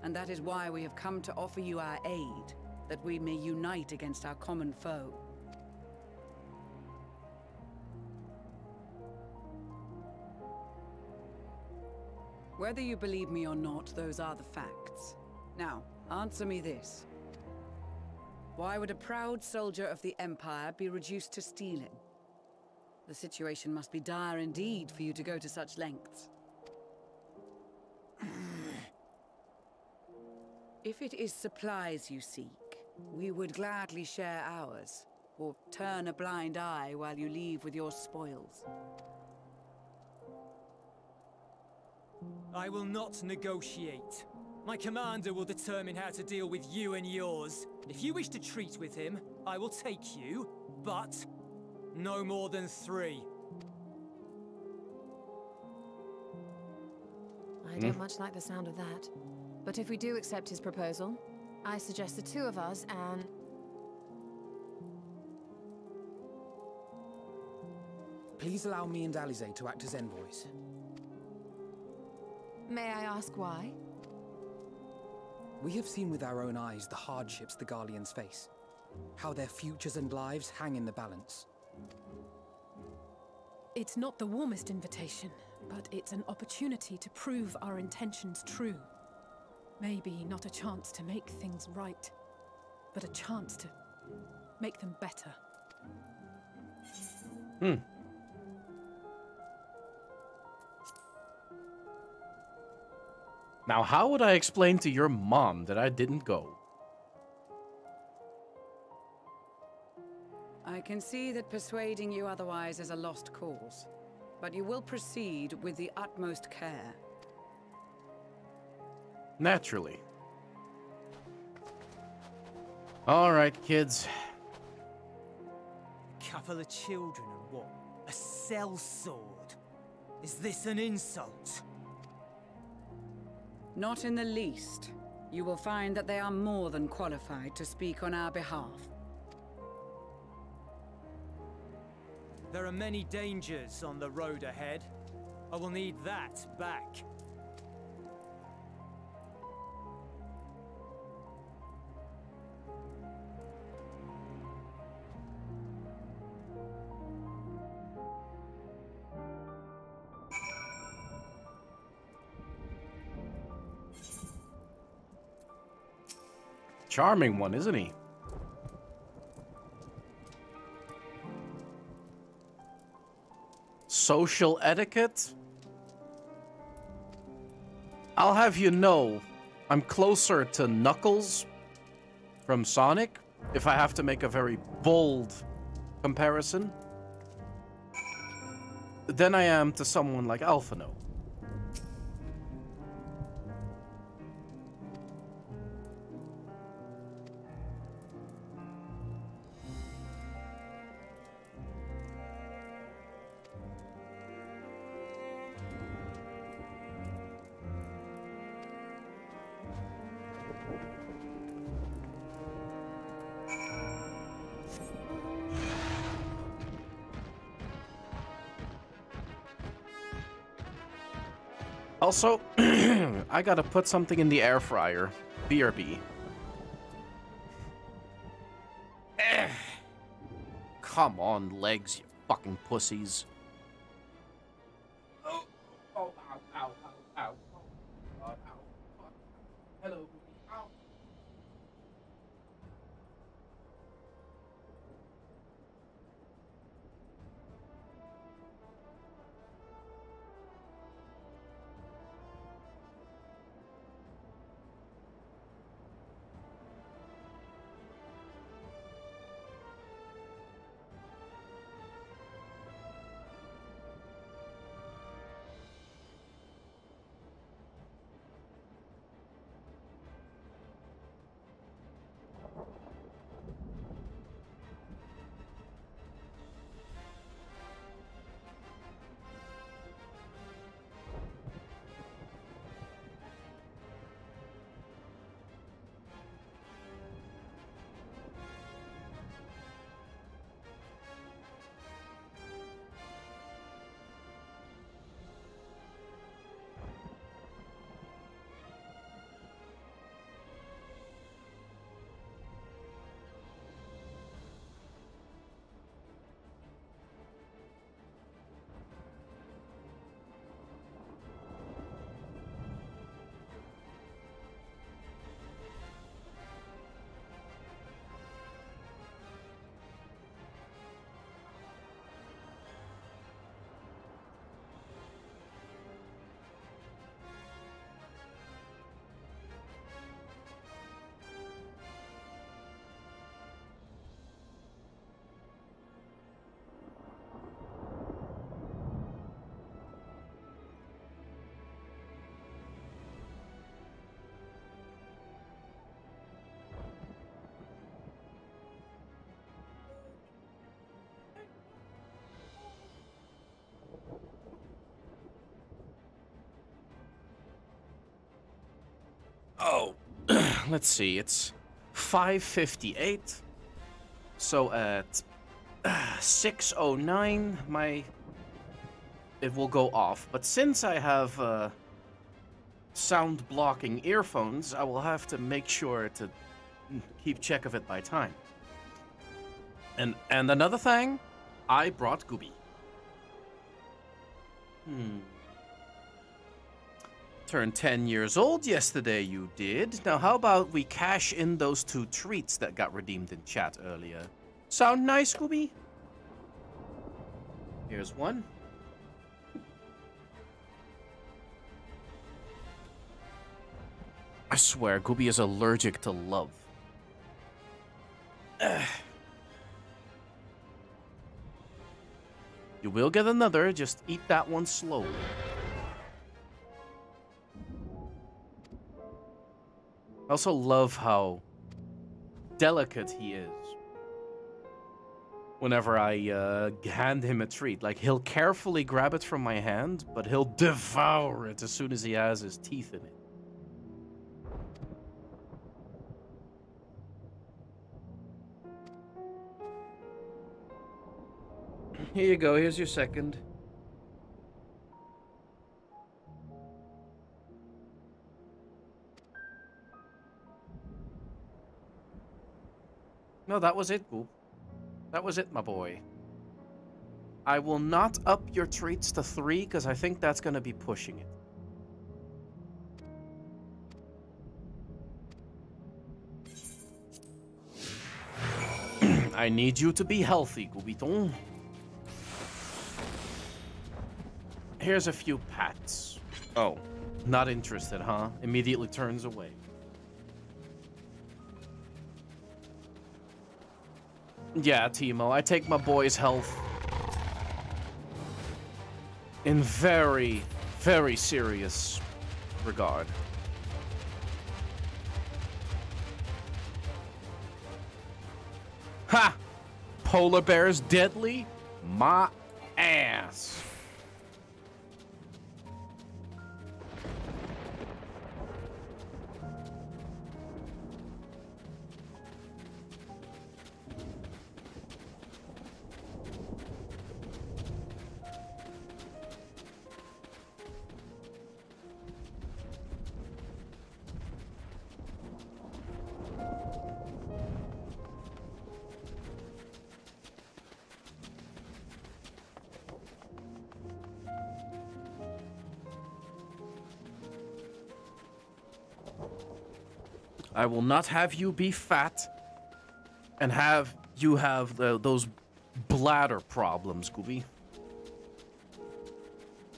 And that is why we have come to offer you our aid, that we may unite against our common foe. Whether you believe me or not, those are the facts. Now, answer me this. Why would a proud soldier of the Empire be reduced to stealing? The situation must be dire indeed for you to go to such lengths. If it is supplies you seek, we would gladly share ours, or turn a blind eye while you leave with your spoils. I will not negotiate. My commander will determine how to deal with you and yours. If you wish to treat with him, I will take you, but no more than 3. I don't much like the sound of that. But if we do accept his proposal, I suggest the 2 of us and... Please allow me and Alize to act as envoys. May I ask why? We have seen with our own eyes the hardships the Garleans face. How their futures and lives hang in the balance. It's not the warmest invitation, but it's an opportunity to prove our intentions true. Maybe not a chance to make things right, but a chance to make them better. Now, how would I explain to your mom that I didn't go? I can see that persuading you otherwise is a lost cause, but you will proceed with the utmost care. Naturally. All right, kids. Couple of children and what? A sellsword? Is this an insult? Not in the least. You will find that they are more than qualified to speak on our behalf. There are many dangers on the road ahead. I will need that back. Charming one, isn't he? Social etiquette? I'll have you know, I'm closer to Knuckles from Sonic, if I have to make a very bold comparison, than I am to someone like Alphino. Also, I gotta put something in the air fryer. BRB. Come on, legs, you fucking pussies. Oh, ow, ow, ow, ow. Oh, ow. Hello. Ow. Oh, let's see. It's 5:58. So at 6:09, it will go off. But since I have sound blocking earphones, I will have to make sure to keep check of it by time. And another thing, I brought Gooby. Turned 10 years old yesterday, you did. Now how about we cash in those 2 treats that got redeemed in chat earlier? Sound nice, Gooby? Here's one. I swear, Gooby is allergic to love. You will get another, just eat that one slowly. I also love how delicate he is whenever I hand him a treat. Like, he'll carefully grab it from my hand, but he'll devour it as soon as he has his teeth in it. Here you go, here's your second. No, that was it, Goop. That was it, my boy. I will not up your treats to 3, because I think that's going to be pushing it. I need you to be healthy, Goobiton. Here's a few pats. Oh, not interested, huh? Immediately turns away. Yeah, Timo, I take my boy's health in very, very serious regard. Ha! Polar bears deadly? My ass. I will not have you be fat and have you have those bladder problems, Gooby.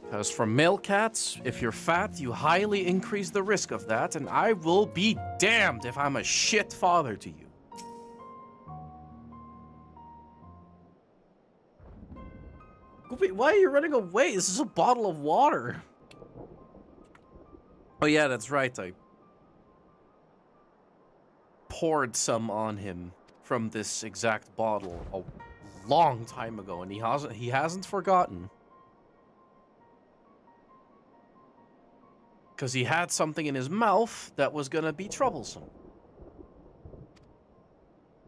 Because for male cats, if you're fat, you highly increase the risk of that, and I will be damned if I'm a shit father to you. Gooby, why are you running away? This is a bottle of water. Oh yeah, that's right, I poured some on him from this exact bottle a long time ago, and he hasn't forgotten. Because he had something in his mouth that was gonna be troublesome.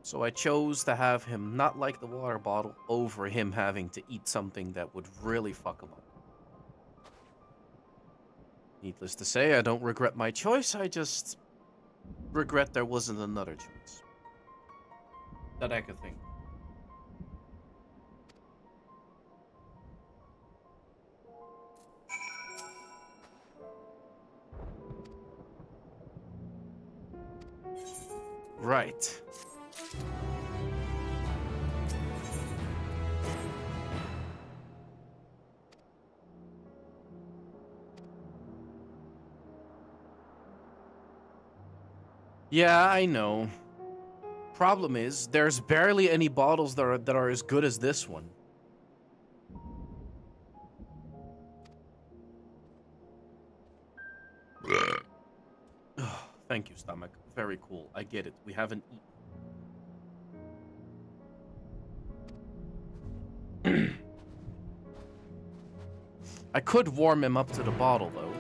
So I chose to have him not like the water bottle over him having to eat something that would really fuck him up. Needless to say, I don't regret my choice, I just regret there wasn't another choice that I could think. Right. Yeah, I know. Problem is, there's barely any bottles that are as good as this one. Thank you, stomach. Very cool. I get it. We haven't eaten. I could warm him up to the bottle, though.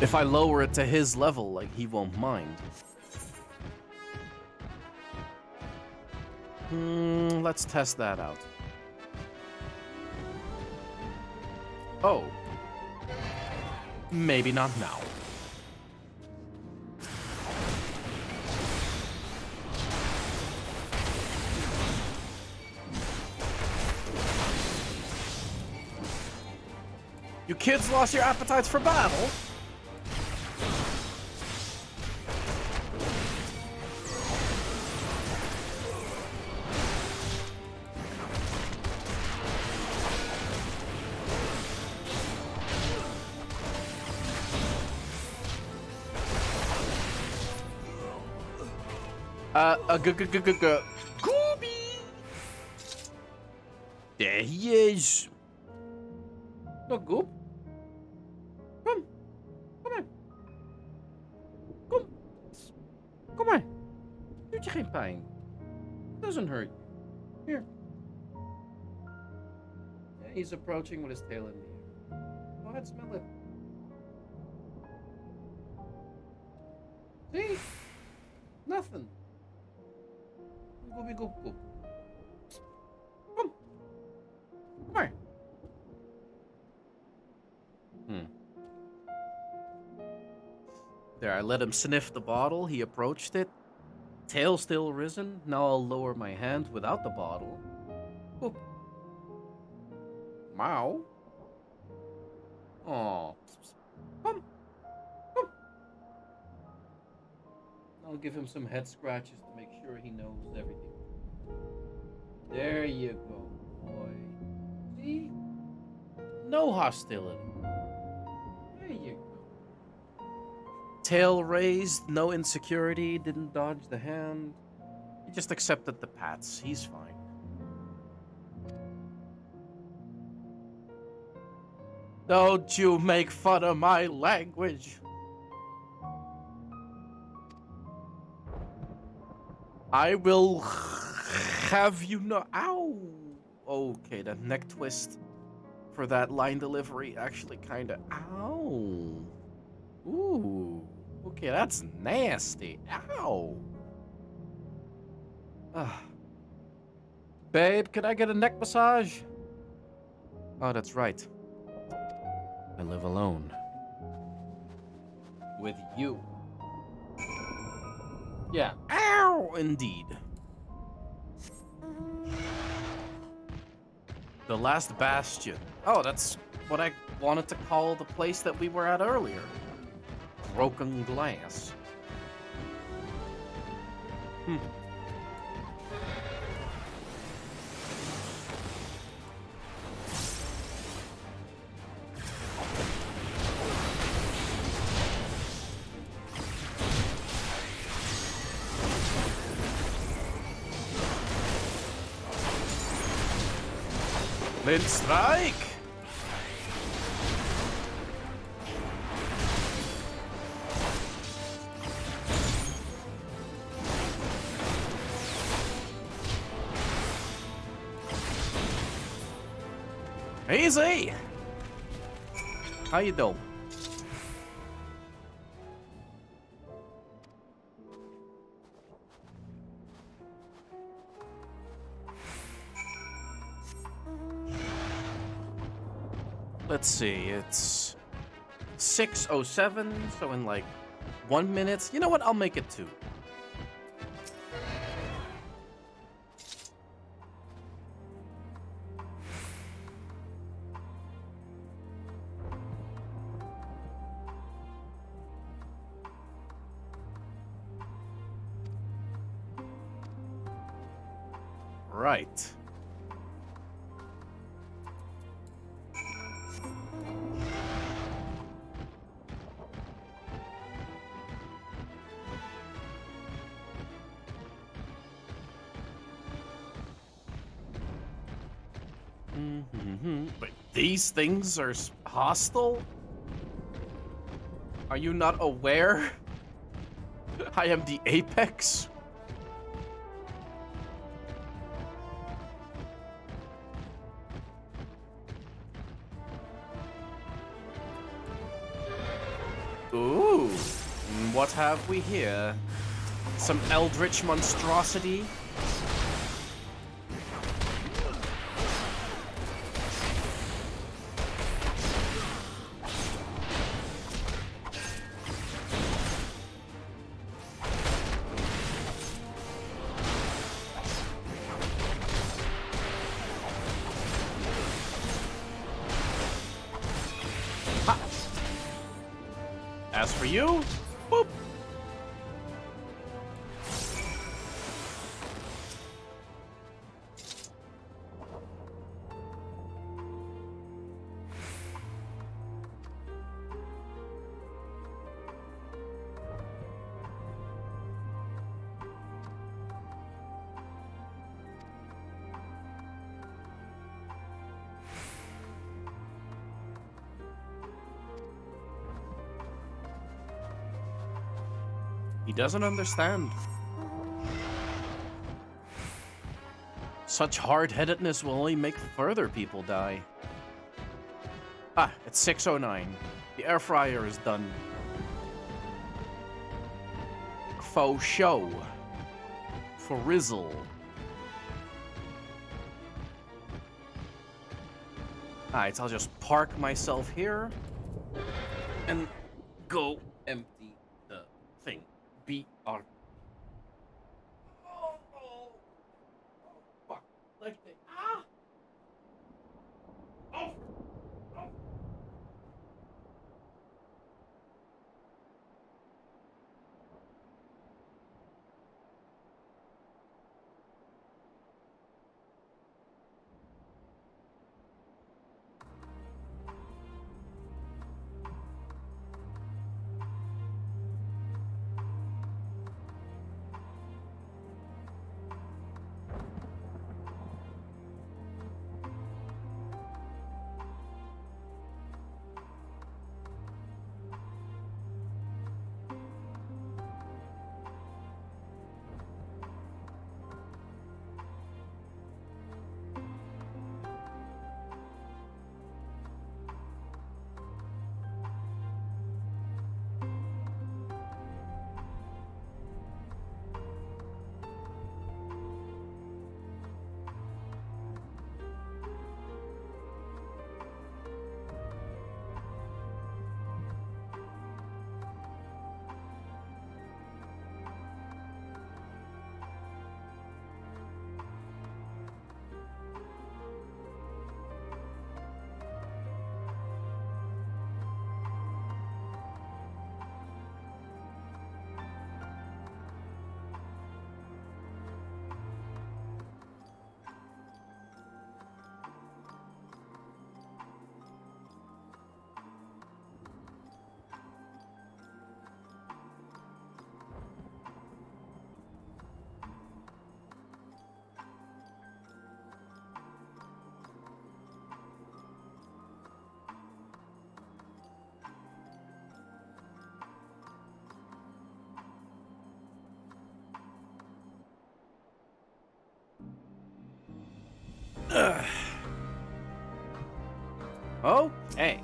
If I lower it to his level, like, he won't mind. Let's test that out. Oh. Maybe not now. You kids lost your appetites for battle? Gooby! There he is. No, Goob. Come. Kom maar. Kom. Kom maar. Doet je geen pijn. Doesn't hurt. Here. Yeah, he's approaching with his tail in the air. Go ahead, smell it. See? Nothing. Gooby goop goop. Come. Come maar. There, I let him sniff the bottle. He approached it. Tail still risen. Now I'll lower my hand without the bottle. Oop. Meow. Oh. Come. Come. I'll give him some head scratches to make sure he knows everything. There you go, boy. See? No hostility. There you go. Tail raised, no insecurity, didn't dodge the hand. He just accepted the pats. He's fine. Don't you make fun of my language. I will have you know. Ow! Okay, that neck twist for that line delivery actually kind of. Ow! Ooh. Okay, that's nasty. Ow! Babe, can I get a neck massage? Oh, that's right. I live alone. With you. Yeah. Ow! Indeed. The last bastion. Oh, that's what I wanted to call the place that we were at earlier. Broken glass. Let's strike! Easy! How you doing? Let's see, it's 6:07, so in like 1 minute. You know what? I'll make it 2. Right. But these things are hostile? Are you not aware? I am the apex? Ooh, what have we here? Some eldritch monstrosity? As for you, boop. He doesn't understand. Such hard-headedness will only make further people die. Ah, it's 6:09. The air fryer is done. Faux show. For Rizzle. Alright, so I'll just park myself here. And go empty the thing. BR. Oh, fuck. Like the, ah! Oh! Oh, hey.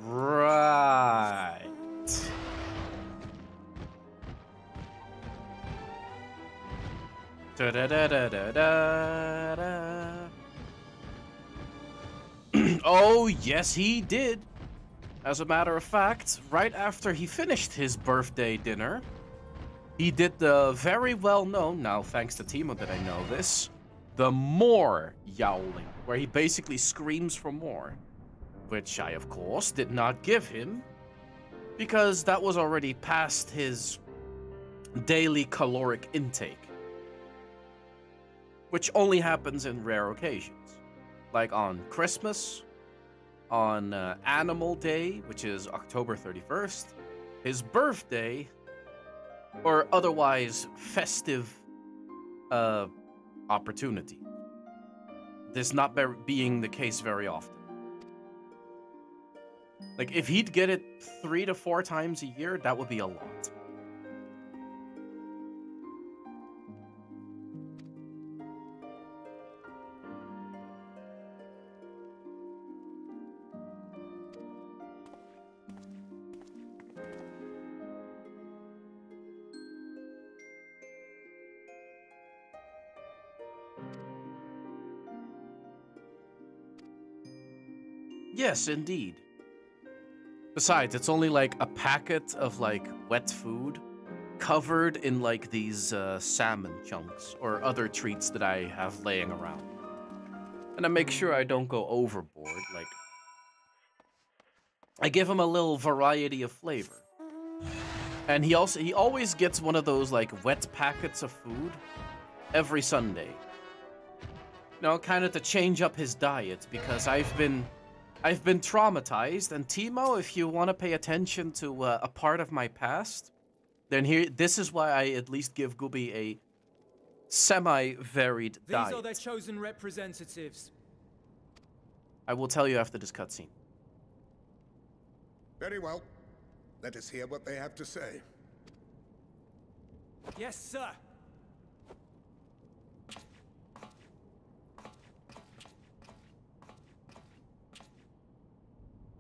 Right. Da da da da da da da. Oh, yes, he did. As a matter of fact, right after he finished his birthday dinner, he did the very well-known, now thanks to Timo that I know this, the more yowling, where he basically screams for more. Which I, of course, did not give him, because that was already past his daily caloric intake. Which only happens in rare occasions. Like on Christmas, on Animal Day, which is October 31st, his birthday, or otherwise festive opportunity. This not being the case very often. Like, if he'd get it 3 to 4 times a year, that would be a lot. Yes, indeed. Besides, it's only like a packet of like wet food covered in like these salmon chunks or other treats that I have laying around. And I make sure I don't go overboard. Like, I give him a little variety of flavor. And he always gets one of those like wet packets of food every Sunday. You know, kind of to change up his diet, because I've been traumatized, and Timo, if you want to pay attention to a part of my past, then this is why I at least give Gooby a semi-varied diet. These are their chosen representatives. I will tell you after this cutscene. Very well. Let us hear what they have to say. Yes, sir.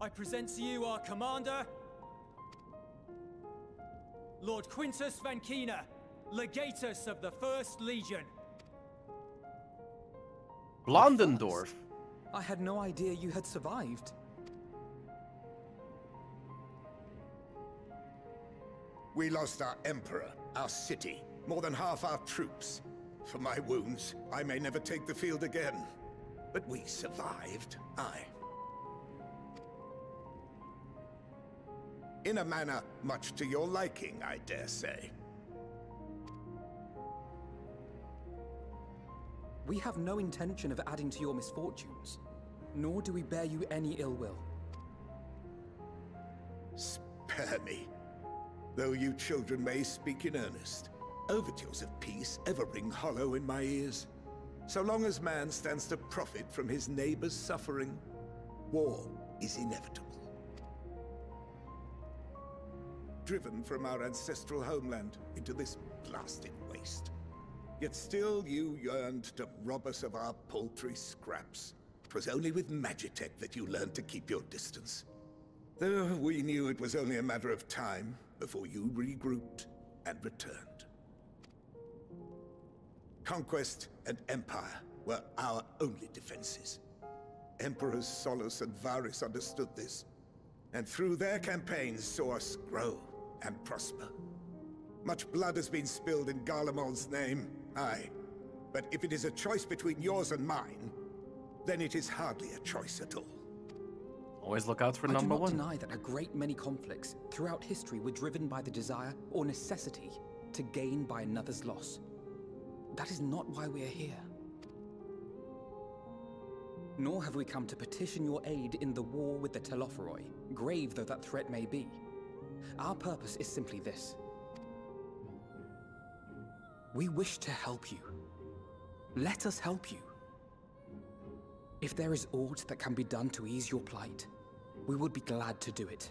I present to you our commander, Lord Quintus Van Kina, Legatus of the 1st Legion. Blondendorf? I had no idea you had survived. We lost our emperor, our city, more than half our troops. For my wounds, I may never take the field again. But we survived, aye. In a manner much to your liking, I dare say. We have no intention of adding to your misfortunes, nor do we bear you any ill will. Spare me. Though you children may speak in earnest, overtures of peace ever ring hollow in my ears. So long as man stands to profit from his neighbor's suffering, war is inevitable. Driven from our ancestral homeland into this blasted waste. Yet still you yearned to rob us of our paltry scraps. 'Twas only with Magitech that you learned to keep your distance. Though we knew it was only a matter of time before you regrouped and returned. Conquest and empire were our only defenses. Emperors Solus and Varus understood this, and through their campaigns saw us grow and prosper. Much blood has been spilled in Garlemald's name, aye. But if it is a choice between yours and mine, then it is hardly a choice at all. Always look out for number one. I do not deny that a great many conflicts throughout history were driven by the desire or necessity to gain by another's loss. That is not why we are here. Nor have we come to petition your aid in the war with the Telophoroi, grave though that threat may be. Our purpose is simply this. We wish to help you. Let us help you. If there is aught that can be done to ease your plight, we would be glad to do it.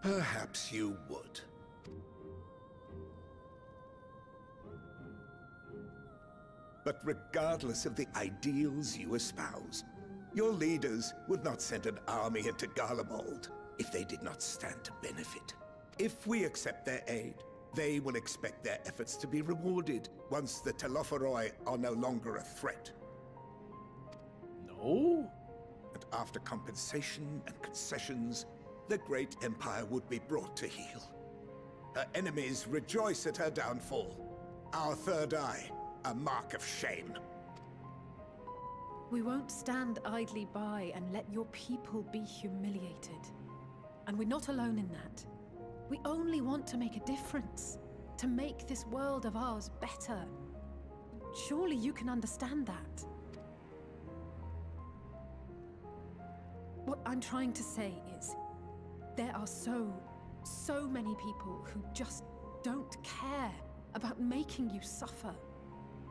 Perhaps you would. But regardless of the ideals you espouse, your leaders would not send an army into Garlemald if they did not stand to benefit. If we accept their aid, they will expect their efforts to be rewarded once the Telophoroi are no longer a threat. No? And after compensation and concessions, the great empire would be brought to heel. Her enemies rejoice at her downfall. Our third eye, a mark of shame. We won't stand idly by and let your people be humiliated. And we're not alone in that. We only want to make a difference, to make this world of ours better. Surely you can understand that. What I'm trying to say is, there are so many people who just don't care about making you suffer.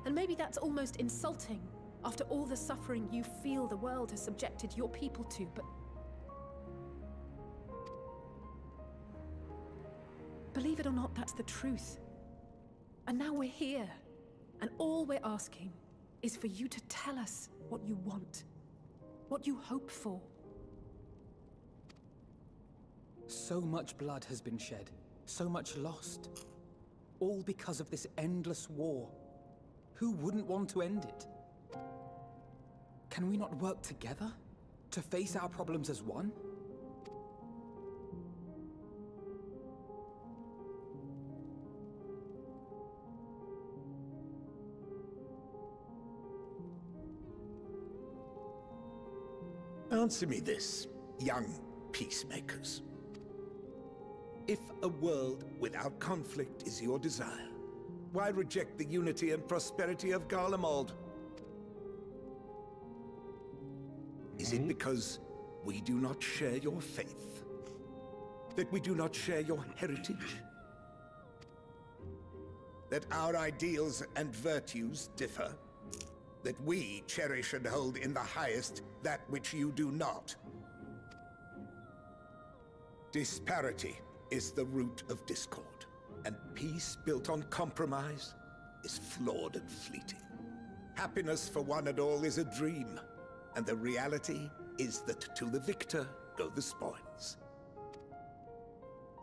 And maybe that's almost insulting after all the suffering you feel the world has subjected your people to, but believe it or not, that's the truth. And now we're here, and all we're asking is for you to tell us what you want, what you hope for. So much blood has been shed, so much lost. All because of this endless war. Who wouldn't want to end it? Can we not work together to face our problems as one? Answer me this, young peacemakers. If a world without conflict is your desire, why reject the unity and prosperity of Garlemald? Is it because we do not share your faith? That we do not share your heritage? That our ideals and virtues differ? That we cherish and hold in the highest that which you do not? Disparity is the root of discord, and peace built on compromise is flawed and fleeting. Happiness for one and all is a dream, and the reality is that to the victor go the spoils.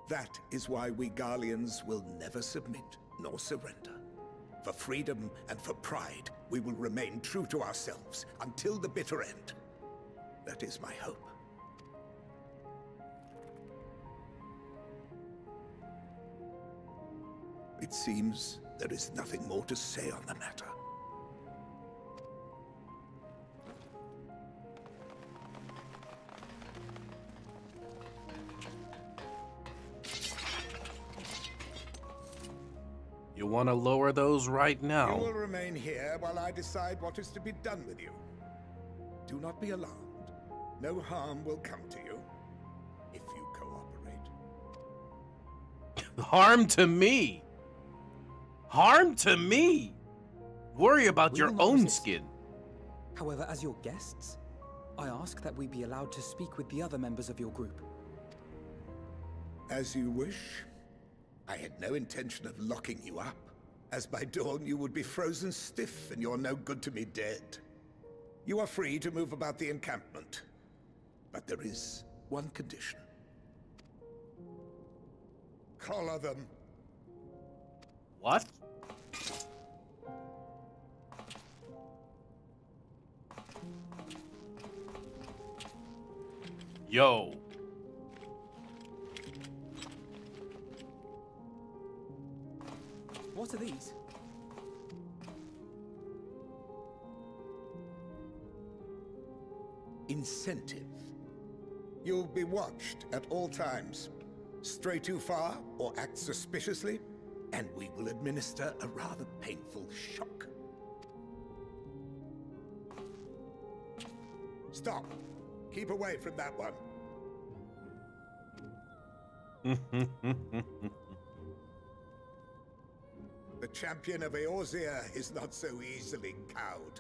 That is why we Garleans will never submit nor surrender. For freedom and for pride, we will remain true to ourselves until the bitter end. That is my hope. It seems there is nothing more to say on the matter. You want to lower those right now? You will remain here while I decide what is to be done with you. Do not be alarmed. No harm will come to you if you cooperate. Harm to me? Harm to me? Worry about your own skin. However, as your guests, I ask that we be allowed to speak with the other members of your group. As you wish. I had no intention of locking you up, as by dawn you would be frozen stiff and you're no good to me dead. You are free to move about the encampment, but there is one condition. Collar them. What? Yo. What are these? Incentive. You'll be watched at all times. Stray too far or act suspiciously, and we will administer a rather painful shock. Stop. Keep away from that one. The champion of Eorzea is not so easily cowed.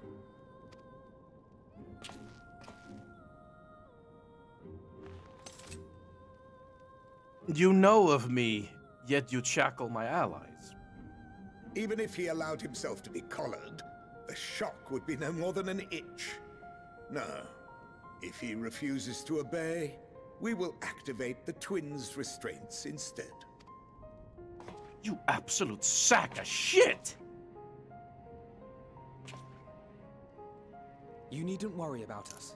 You know of me, yet you shackle my allies. Even if he allowed himself to be collared, the shock would be no more than an itch. No. If he refuses to obey, we will activate the twins' restraints instead. You absolute sack of shit! You needn't worry about us.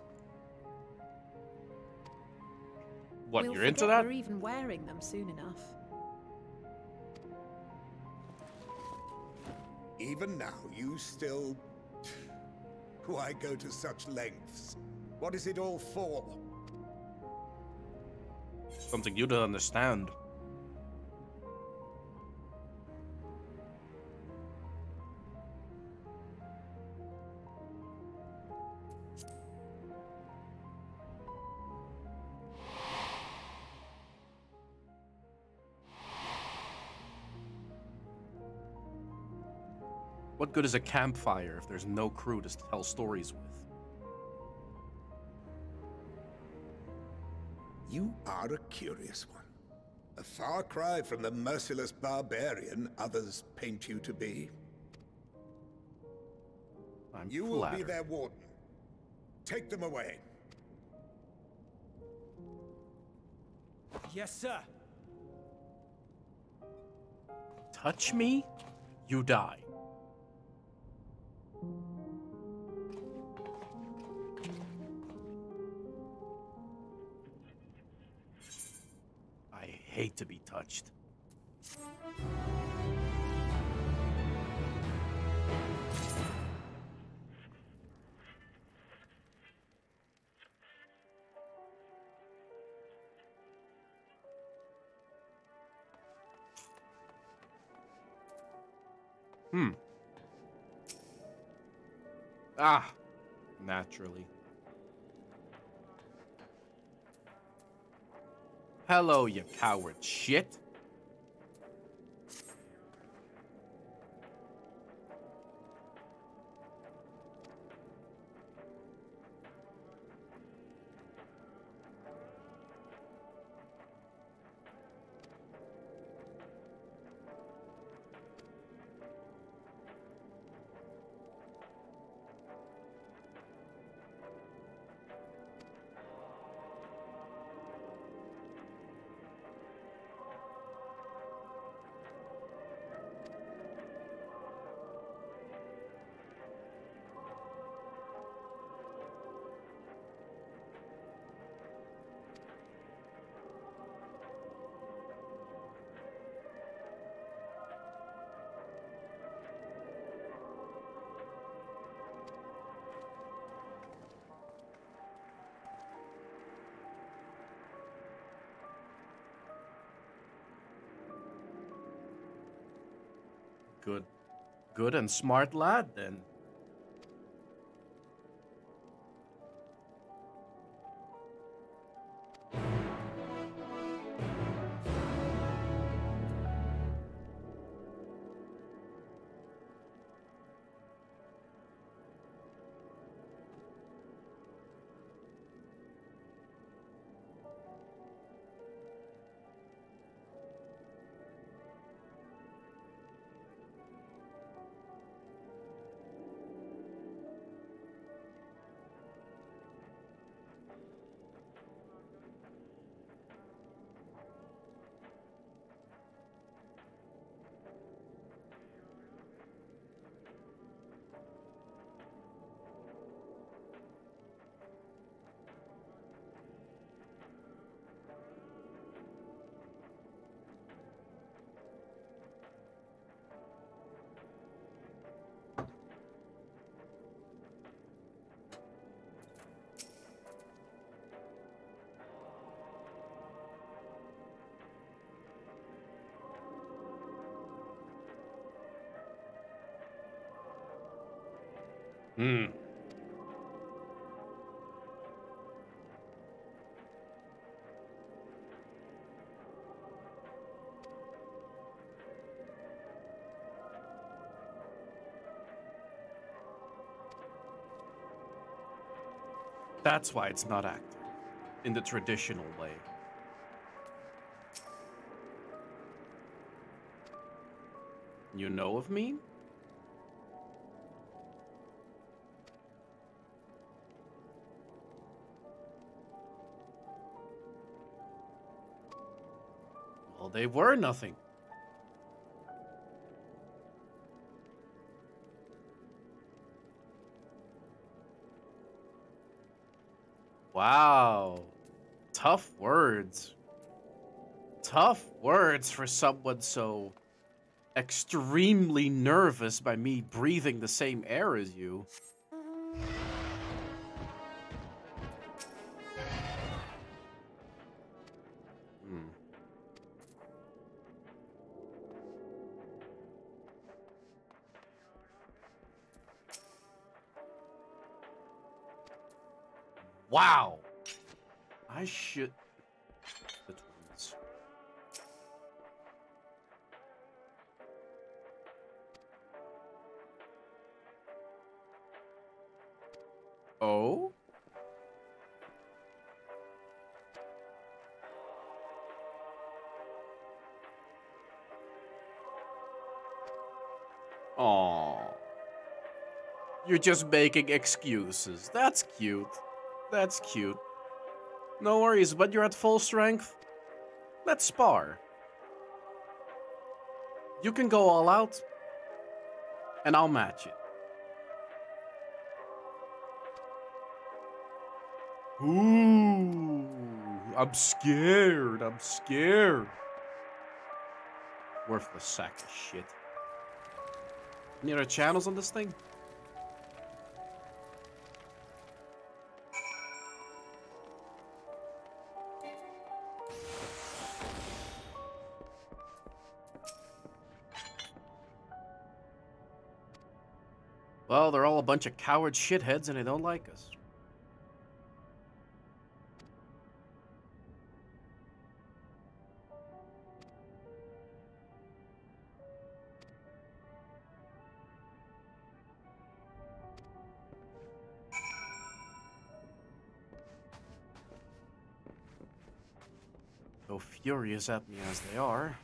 What, We'll you're into forget that? we're even wearing them soon enough. Even now, you still... Why go to such lengths? What is it all for? Something you don't understand. What good is a campfire if there's no crew to tell stories with? You are a curious one. A far cry from the merciless barbarian others paint you to be. You will be their warden. Take them away. Yes, sir. Touch me, you die. I hate to be touched. Ah, naturally. Hello, you coward shit. Good and smart lad, then. That's why it's not active in the traditional way. You know of me? Well, they were nothing. Wow. Tough words. Tough words for someone so extremely nervous by me breathing the same air as you. Wow. I should... The twins. Oh? Aww. You're just making excuses. That's cute. That's cute. No worries, but you're at full strength. Let's spar. You can go all out, and I'll match it. Ooh, I'm scared. I'm scared. Worthless sack of shit. Any other channels on this thing? Well, they're all a bunch of coward shitheads and they don't like us. Though furious at me as they are,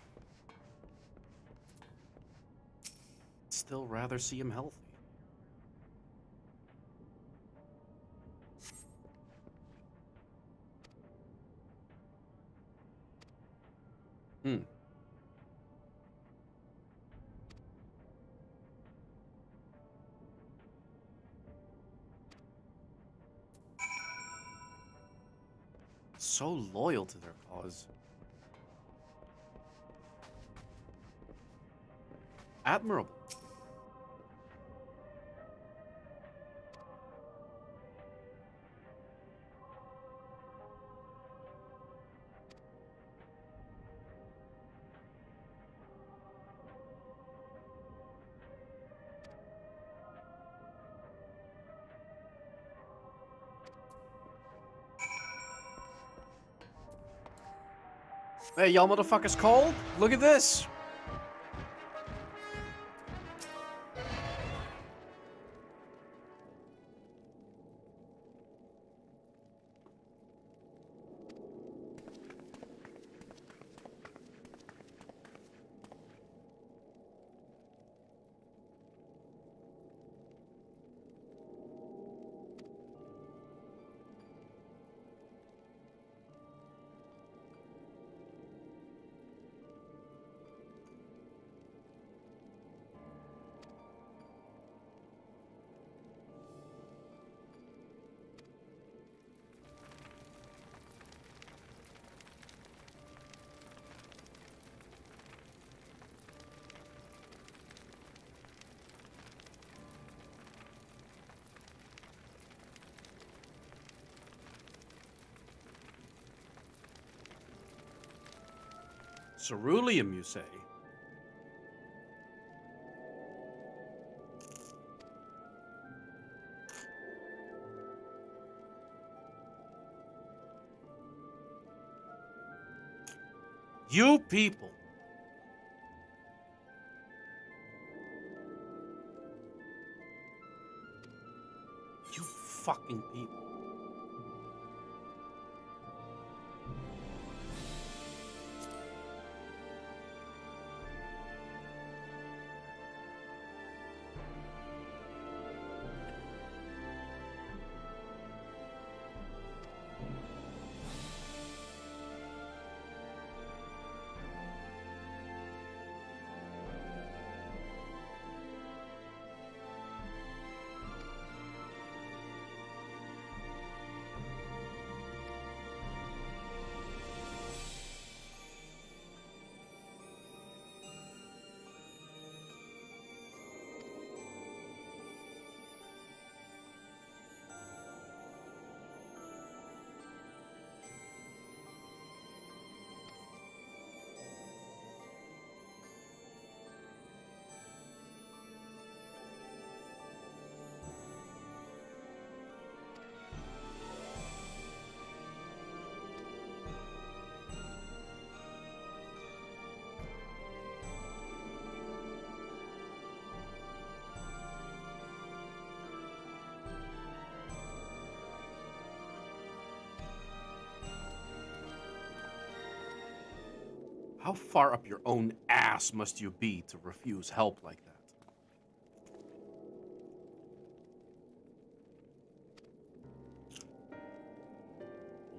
I'd still rather see him healthy. So loyal to their cause. Admirable. Hey, y'all motherfuckers cold? Look at this! Ceruleum, you say? You people. You fucking people. How far up your own ass must you be to refuse help like that?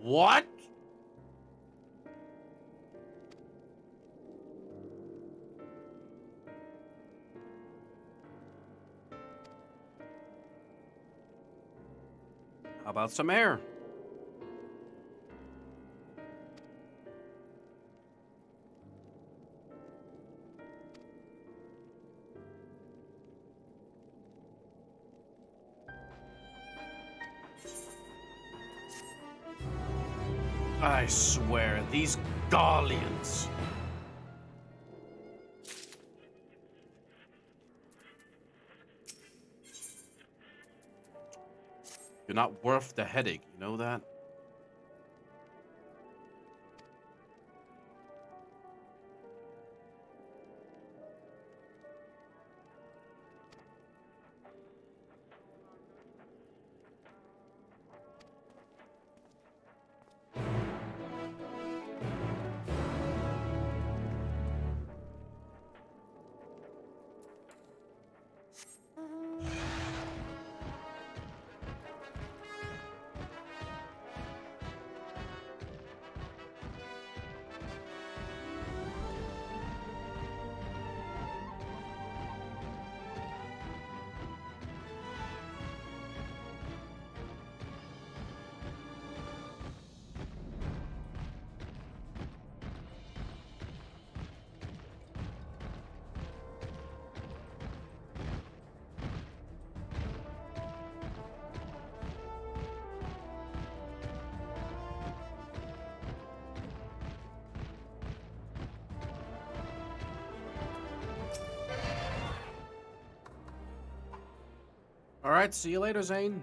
What? How about some air? I swear, these Garleans. You're not worth the headache, you know that? All right, see you later, Zane.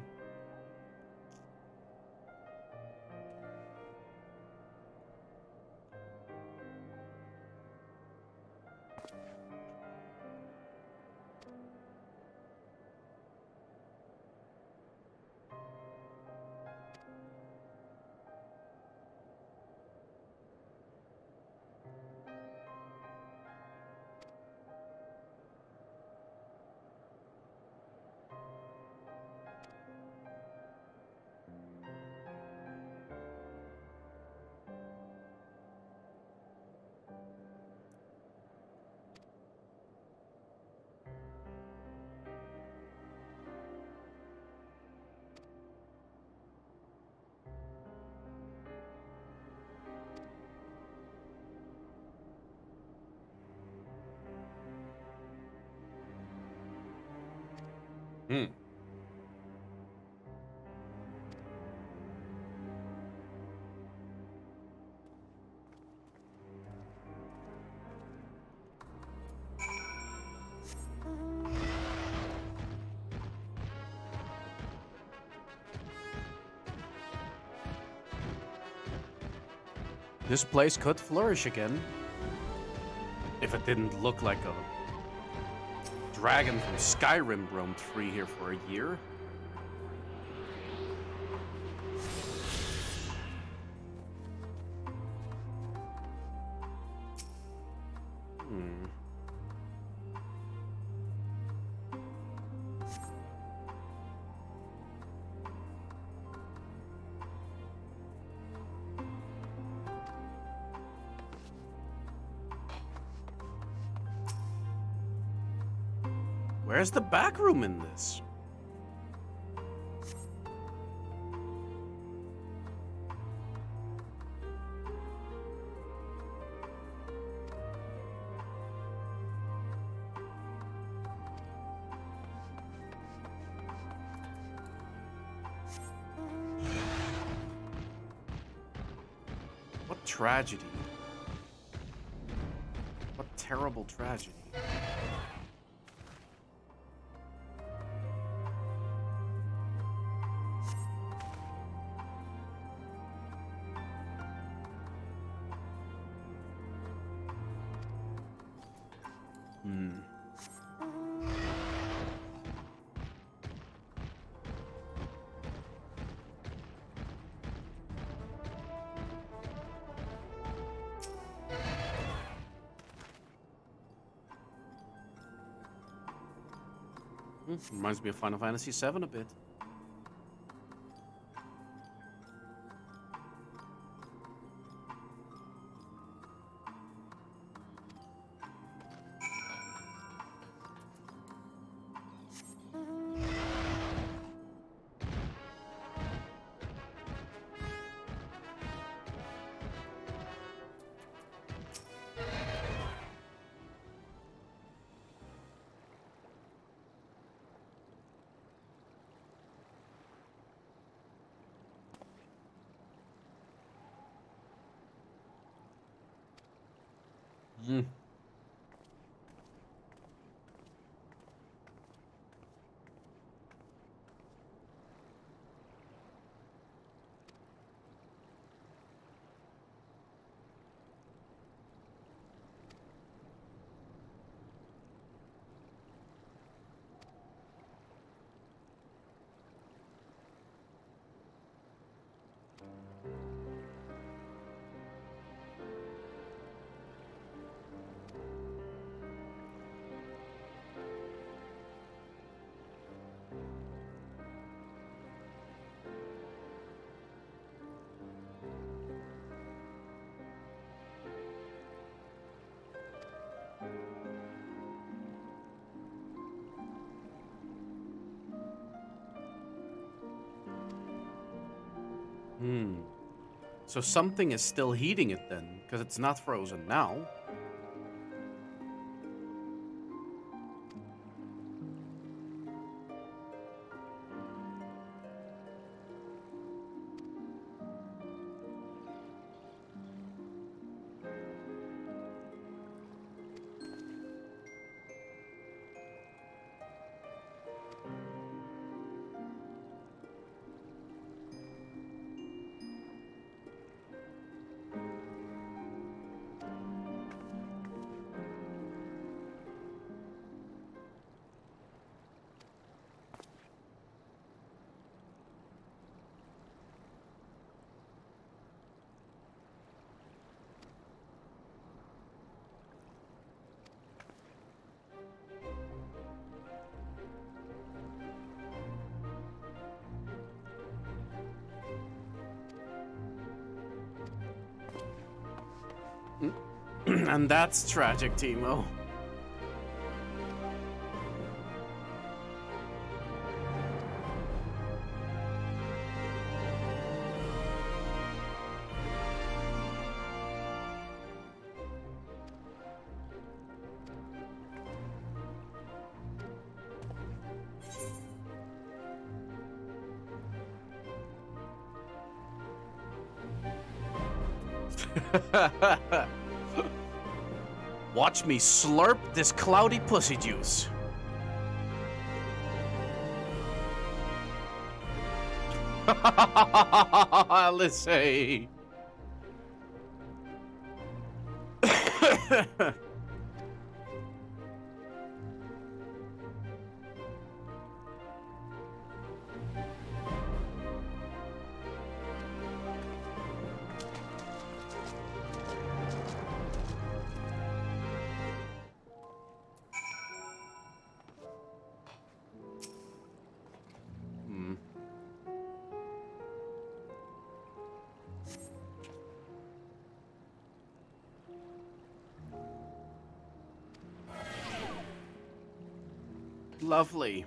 Hmm. This place could flourish again. If it didn't look like a dragon from Skyrim roamed free here for a year. Where's the back room in this? What tragedy. What terrible tragedy. Reminds me of Final Fantasy VII a bit. Mm. So something is still heating it then, because it's not frozen now. And that's tragic, Timo. Watch me slurp this cloudy pussy juice. Let's say. Lovely.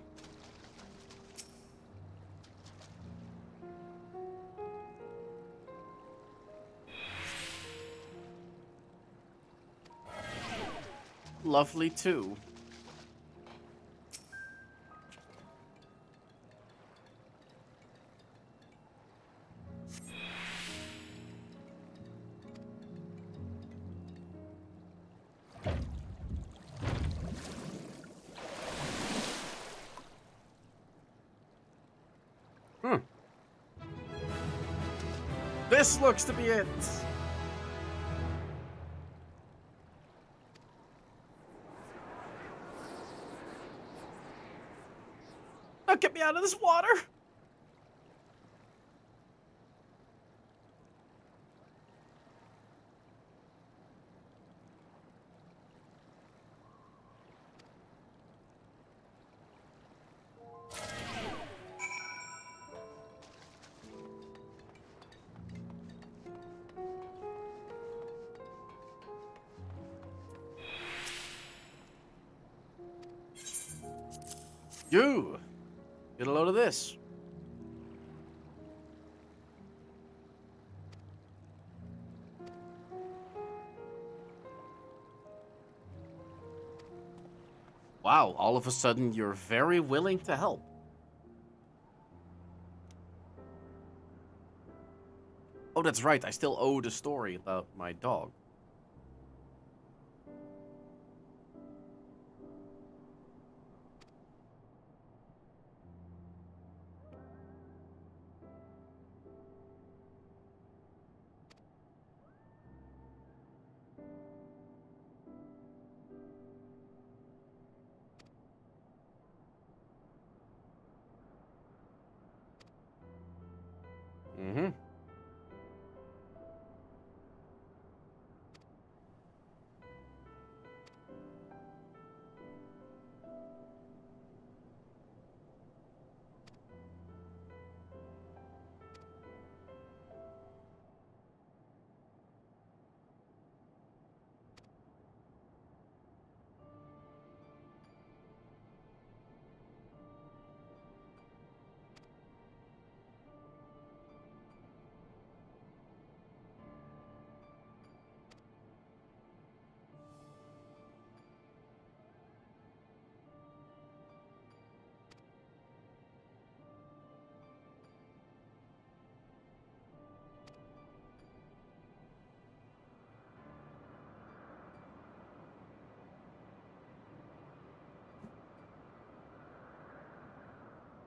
Lovely too. This looks to be it. Now get me out of this water. You! Get a load of this. Wow, all of a sudden you're very willing to help. Oh, that's right, I still owe the story about my dog. Mm-hmm.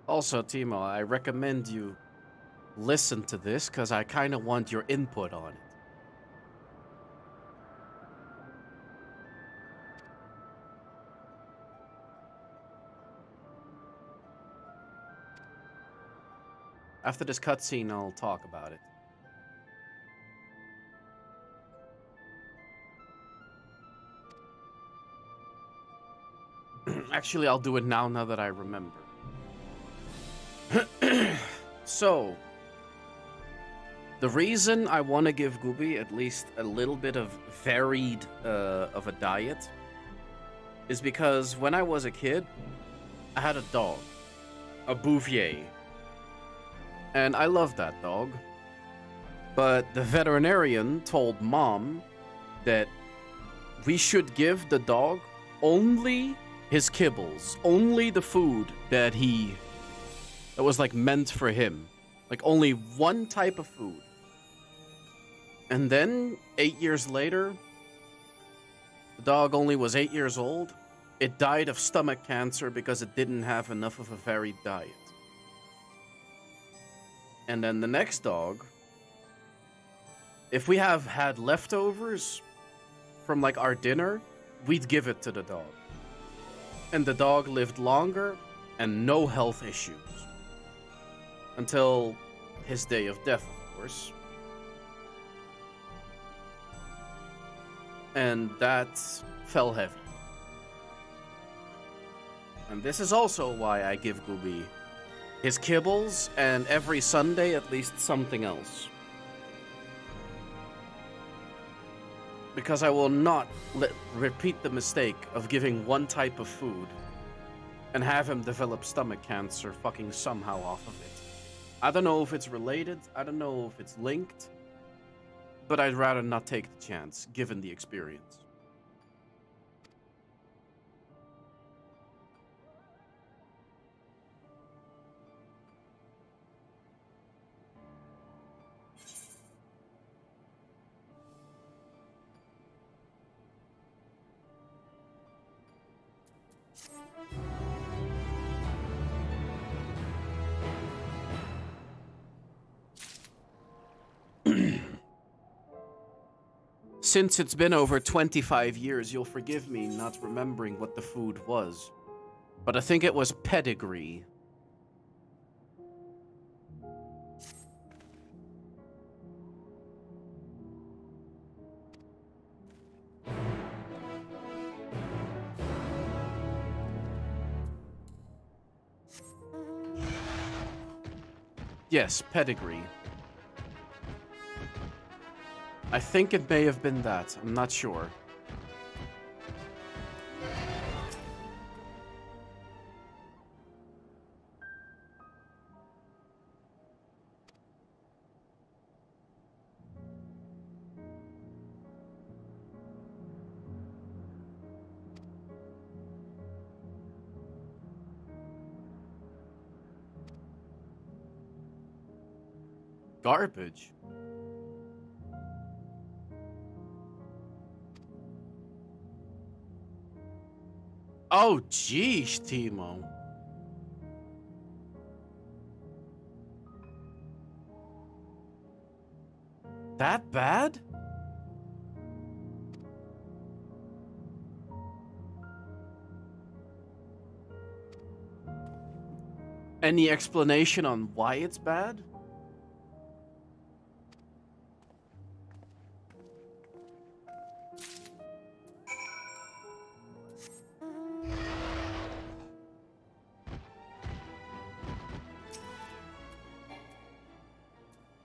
Also, Timo, I recommend you listen to this because I kind of want your input on it. After this cutscene, I'll talk about it. Actually, I'll do it now that I remember. So, the reason I want to give Gooby at least a little bit of varied of a diet is because when I was a kid, I had a dog, a Bouvier, and I loved that dog. But the veterinarian told Mom that we should give the dog only his kibbles, only the food that was like meant for him. Like only one type of food. And then 8 years later, the dog only was 8 years old. It died of stomach cancer because it didn't have enough of a varied diet. And then the next dog, if we have had leftovers from like our dinner, we'd give it to the dog. And the dog lived longer and no health issues. Until his day of death, of course. And that fell heavy. And this is also why I give Gooby his kibbles and every Sunday at least something else. Because I will not repeat the mistake of giving one type of food and have him develop stomach cancer fucking somehow off of it. I don't know if it's related, I don't know if it's linked, but I'd rather not take the chance, given the experience. Since it's been over 25 years, you'll forgive me not remembering what the food was. But I think it was pedigree. Yes, pedigree. I think it may have been that. I'm not sure. garbage. Oh, jeez, Timo. That bad? Any explanation on why it's bad?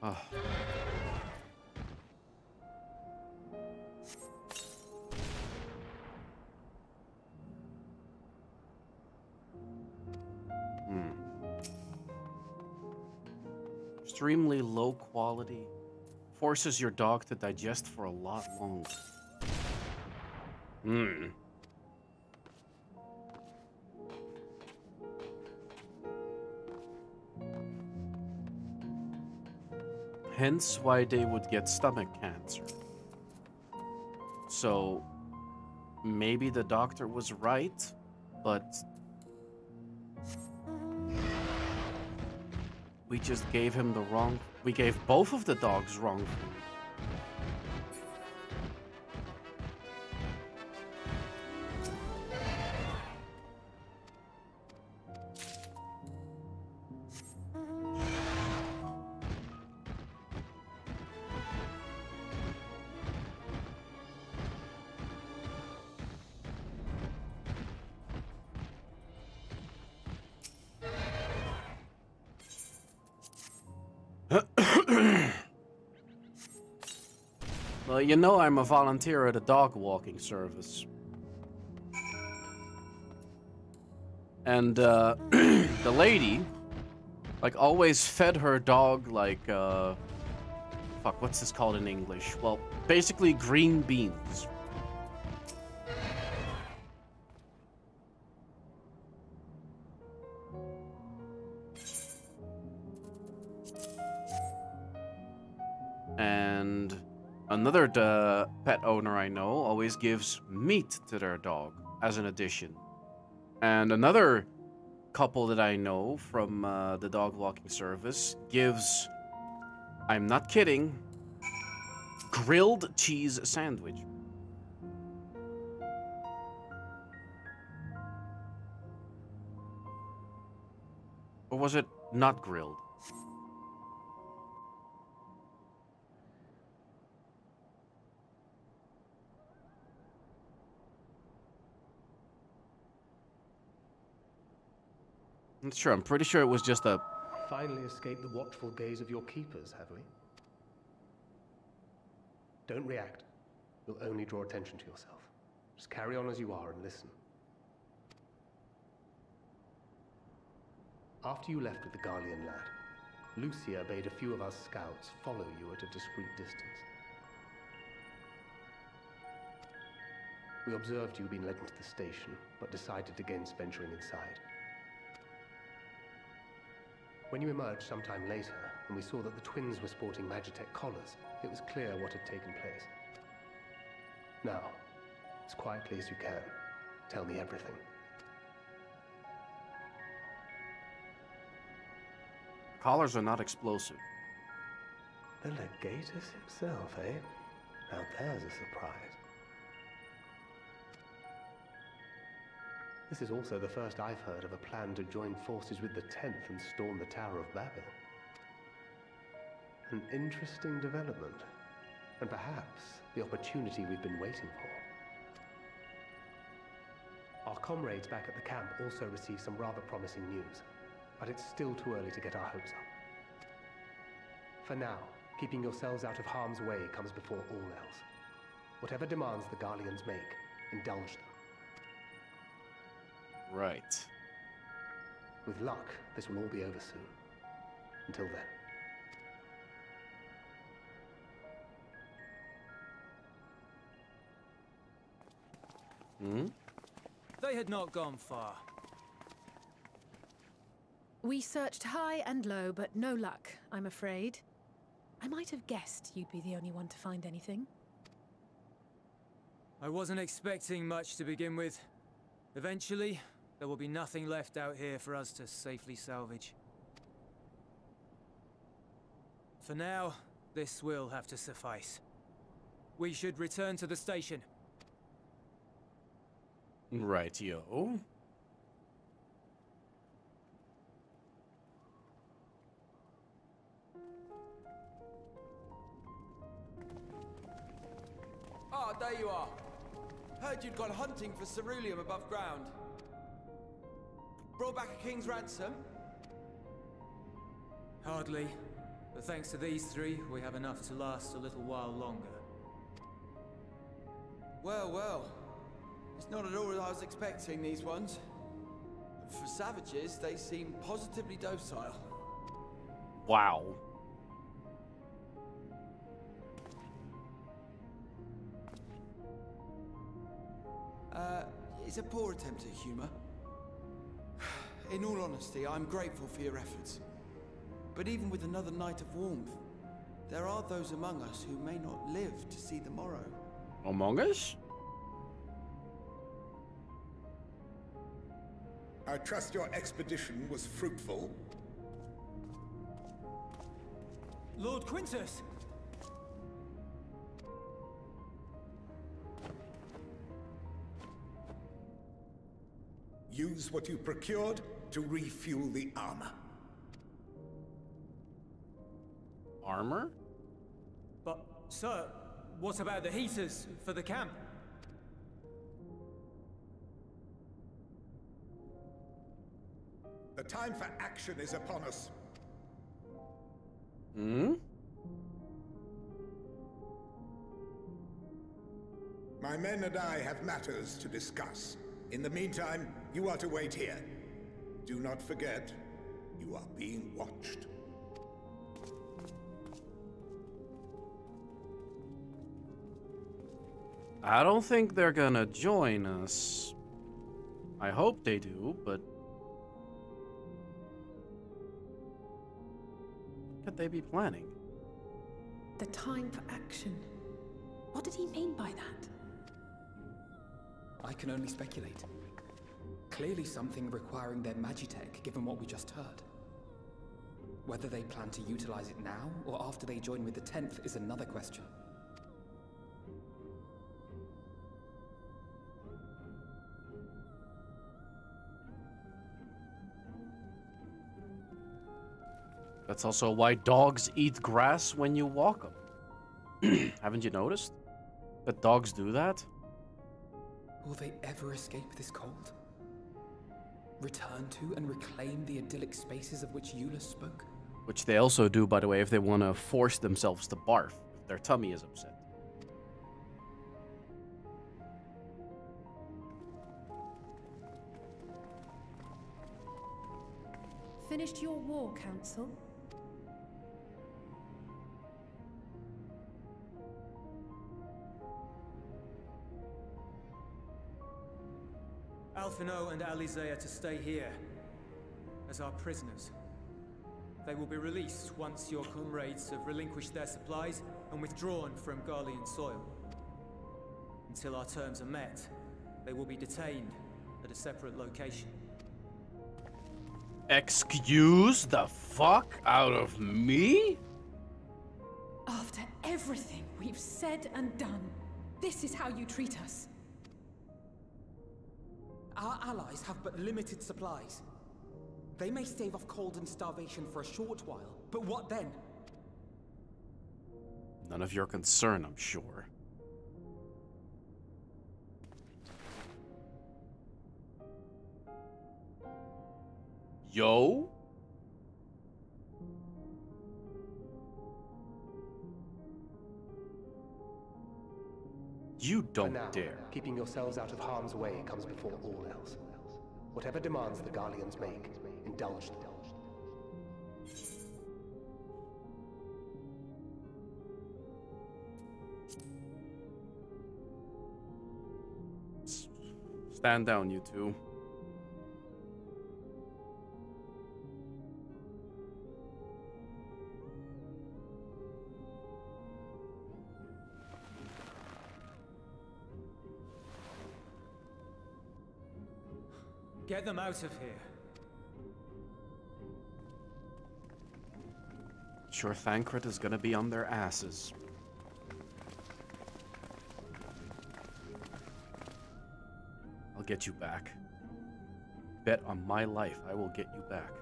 Oh. Extremely low quality. Forces your dog to digest for a lot longer. Hence why they would get stomach cancer. So maybe the doctor was right, but we just gave him the wrong... We gave both of the dogs wrong food. Well, you know I'm a volunteer at a dog walking service. And, the lady, like, always fed her dog, like, fuck, what's this called in English? Well, basically green beans. And another pet owner I know always gives meat to their dog as an addition. And another couple that I know from the dog walking service gives, I'm not kidding, grilled cheese sandwich. Or was it not grilled? I'm not sure. I'm pretty sure it was just a... Finally escaped the watchful gaze of your keepers, have we? Don't react. You'll only draw attention to yourself. Just carry on as you are and listen. After you left with the Garlean lad, Lucia bade a few of us scouts follow you at a discreet distance. We observed you being led into the station, but decided against venturing inside. When you emerged sometime later, and we saw that the twins were sporting Magitech collars, it was clear what had taken place. Now, as quietly as you can, tell me everything. Collars are not explosive. The Legatus himself, eh? Now there's a surprise. This is also the first I've heard of a plan to join forces with the 10th and storm the Tower of Babel. An interesting development, and perhaps the opportunity we've been waiting for. Our comrades back at the camp also received some rather promising news, but it's still too early to get our hopes up. For now, keeping yourselves out of harm's way comes before all else. Whatever demands the Garleans make, indulge them. Right. With luck, this will all be over soon. Until then. They had not gone far. We searched high and low, but no luck, I'm afraid. I might have guessed you'd be the only one to find anything. I wasn't expecting much to begin with. Eventually, there will be nothing left out here for us to safely salvage. For now, this will have to suffice. We should return to the station. Right, yo. Ah, there you are. Heard you'd gone hunting for ceruleum above ground. Brought back a king's ransom? Hardly. But thanks to these three, we have enough to last a little while longer. Well, well. It's not at all as I was expecting, these ones. For savages, they seem positively docile. Wow. It's a poor attempt at humor. In all honesty, I'm grateful for your efforts. But even with another night of warmth, there are those among us who may not live to see the morrow. Among us? I trust your expedition was fruitful. Lord Quintus! Use what you procured to refuel the armor. Armor? But, sir, what about the heaters for the camp? The time for action is upon us. Hmm? My men and I have matters to discuss. In the meantime, you are to wait here. Do not forget, you are being watched. I don't think they're gonna join us. I hope they do, but... what could they be planning? The time for action. What did he mean by that? I can only speculate. Clearly something requiring their magitech, given what we just heard. Whether they plan to utilize it now, or after they join with the 10th, is another question. That's also why dogs eat grass when you walk them. Haven't you noticed? That dogs do that? Will they ever escape this cold? Return to and reclaim the idyllic spaces of which Eula spoke? Which they also do, by the way, if they want to force themselves to barf, if their tummy is upset. Finished your war, Council? Alphino and Alizé are to stay here as our prisoners. They will be released once your comrades have relinquished their supplies and withdrawn from Garlean soil. Until our terms are met, they will be detained at a separate location. Excuse the fuck out of me? After everything we've said and done, this is how you treat us. Our allies have but limited supplies. They may stave off cold and starvation for a short while, but what then? None of your concern, I'm sure. Yo? You don't now, dare. Keeping yourselves out of harm's way comes before all else. Whatever demands the Garleans make, indulge them. Stand down, you two. Get them out of here. Sure, Thancred is gonna be on their asses. I'll get you back. Bet on my life, I will get you back.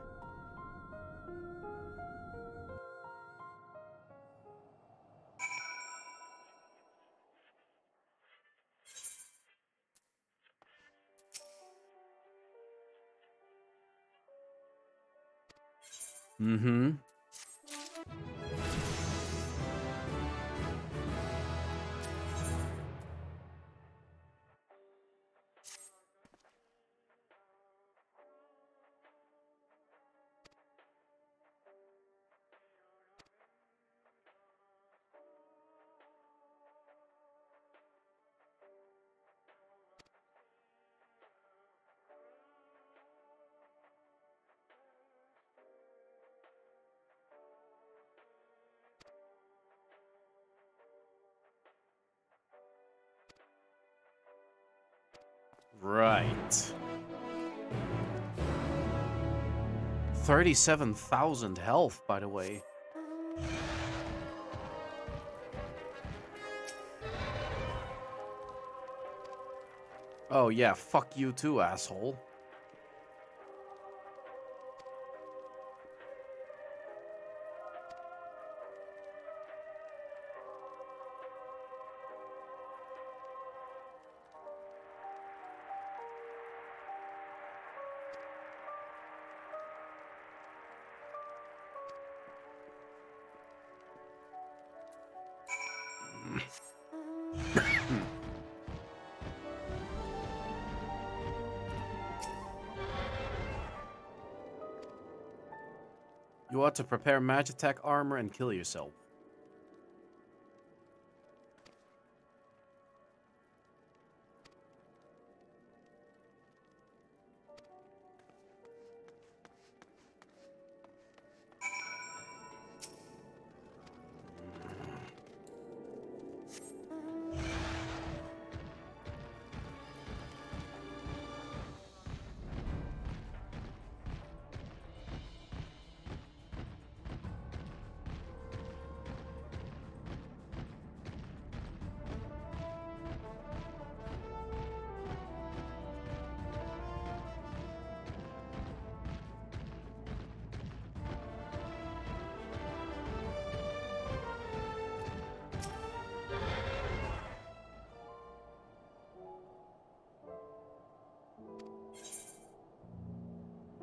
Mm-hmm. Right. 37,000 health, by the way. Oh yeah, fuck you too, asshole. You ought to prepare Magitech armor and kill yourself.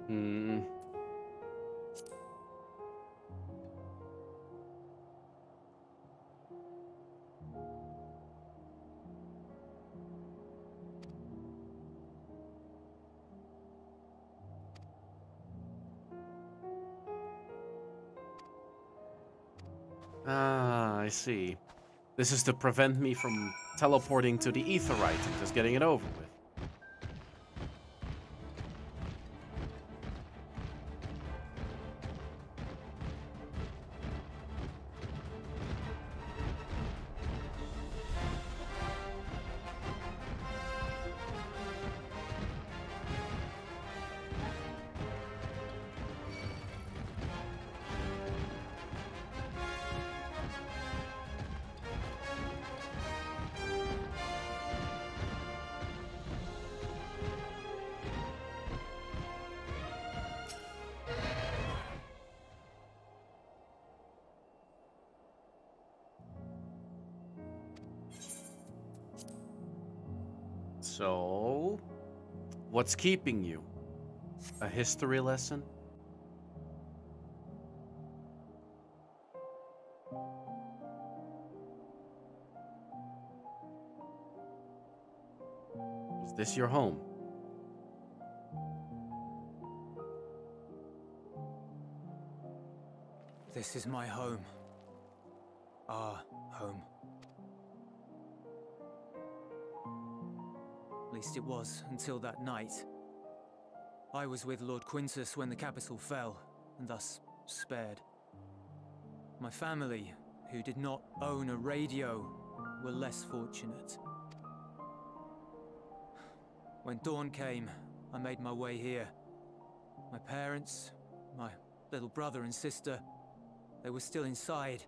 Hmm. Ah, I see. This is to prevent me from teleporting to the Aetheryte and just getting it over with. So, what's keeping you? A history lesson? Is this your home? This is my home. Our home. At least it was, until that night. I was with Lord Quintus when the capital fell, and thus spared. My family, who did not own a radio, were less fortunate. When dawn came, I made my way here. My parents, my little brother and sister, they were still inside.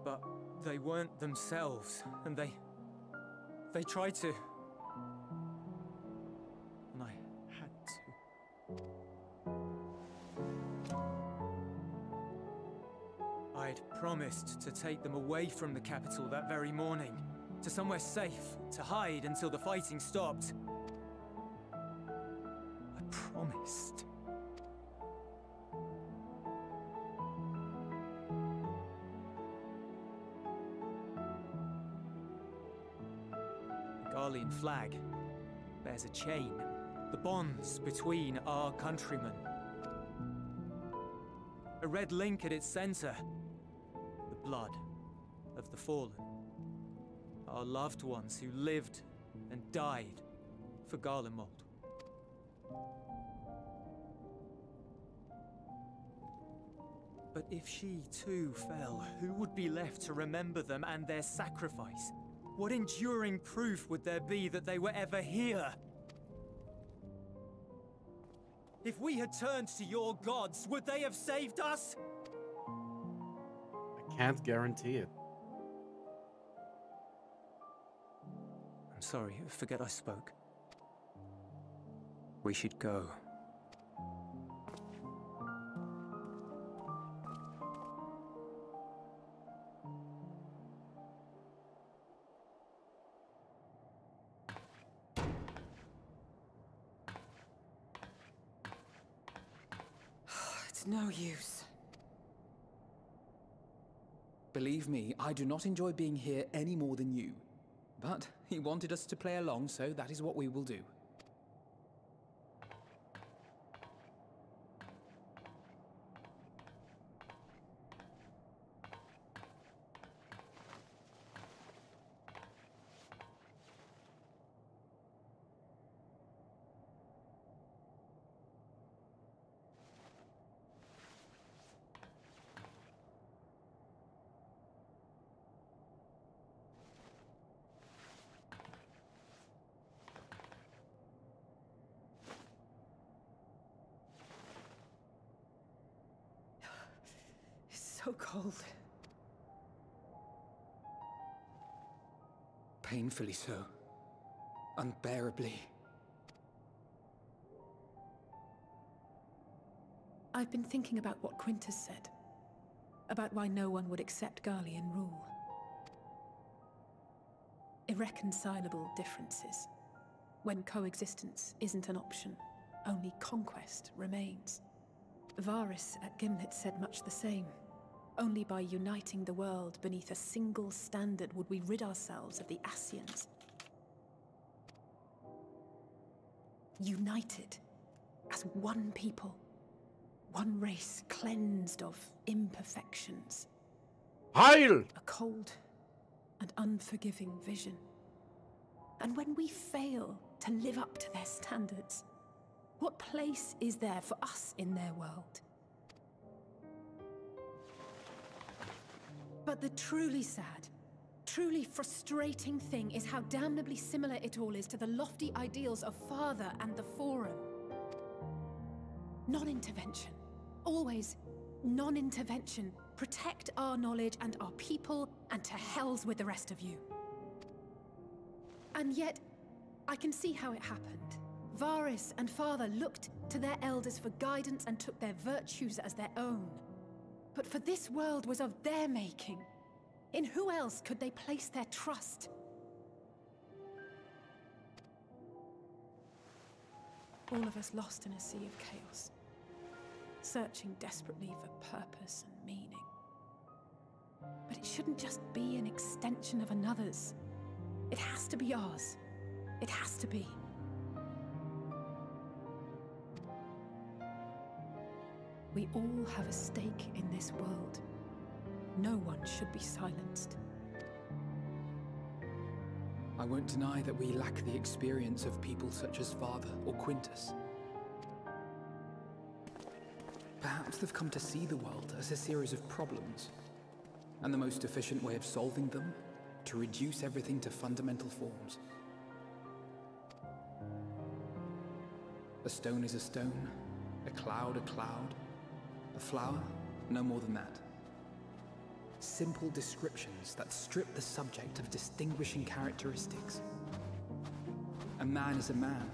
But they weren't themselves, and they tried to. And I had to. I'd promised to take them away from the capital that very morning, to somewhere safe, to hide until the fighting stopped. I promised. The Garlean flag bears a chain, the bonds between our countrymen. A red link at its center, the blood of the fallen. Our loved ones who lived and died for Garlemald. But if she too fell, who would be left to remember them and their sacrifice? What enduring proof would there be that they were ever here? If we had turned to your gods, would they have saved us? I can't guarantee it. I'm sorry, forget I spoke. We should go. It's no use. Believe me, I do not enjoy being here any more than you. But he wanted us to play along, so that is what we will do. So cold. Painfully so. Unbearably. I've been thinking about what Quintus said. About why no one would accept Garlean rule. Irreconcilable differences. When coexistence isn't an option, only conquest remains. Varys at Gimlet said much the same. Only by uniting the world beneath a single standard would we rid ourselves of the Ascians. United as one people, one race cleansed of imperfections. Heil! A cold and unforgiving vision. And when we fail to live up to their standards, what place is there for us in their world? But the truly sad, truly frustrating thing is how damnably similar it all is to the lofty ideals of Father and the Forum. Non-intervention. Always non-intervention. Protect our knowledge and our people, and to hells with the rest of you. And yet, I can see how it happened. Varys and Father looked to their elders for guidance and took their virtues as their own. But for this world was of their making. In who else could they place their trust? All of us lost in a sea of chaos, searching desperately for purpose and meaning. But it shouldn't just be an extension of another's. It has to be ours. It has to be. We all have a stake in this world. No one should be silenced. I won't deny that we lack the experience of people such as Father or Quintus. Perhaps they've come to see the world as a series of problems, and the most efficient way of solving them, to reduce everything to fundamental forms. A stone is a stone, a cloud, a flower, no more than that. Simple descriptions that strip the subject of distinguishing characteristics. A man is a man,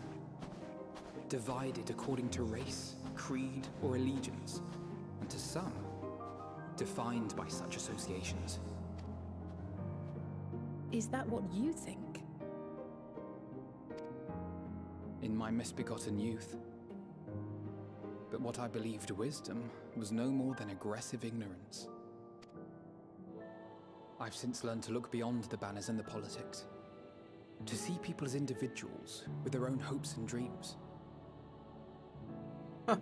divided according to race, creed, or allegiance, and to some, defined by such associations. Is that what you think? In my misbegotten youth. But what I believed wisdom was no more than aggressive ignorance. I've since learned to look beyond the banners and the politics, to see people as individuals with their own hopes and dreams. Huh.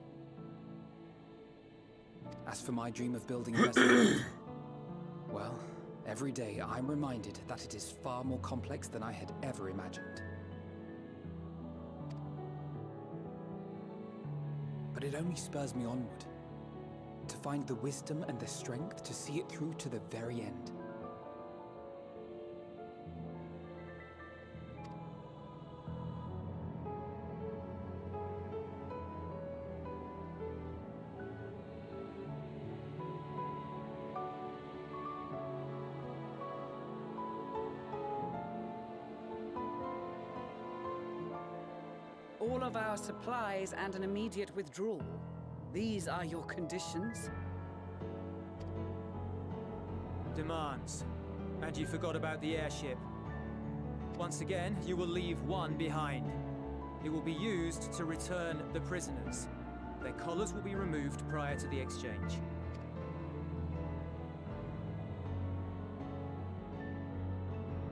As for my dream of building a better world, well, every day I'm reminded that it is far more complex than I had ever imagined. But it only spurs me onward, to find the wisdom and the strength to see it through to the very end. All of our supplies and an immediate withdrawal. These are your conditions? Demands. And you forgot about the airship. Once again, you will leave one behind. It will be used to return the prisoners. Their collars will be removed prior to the exchange.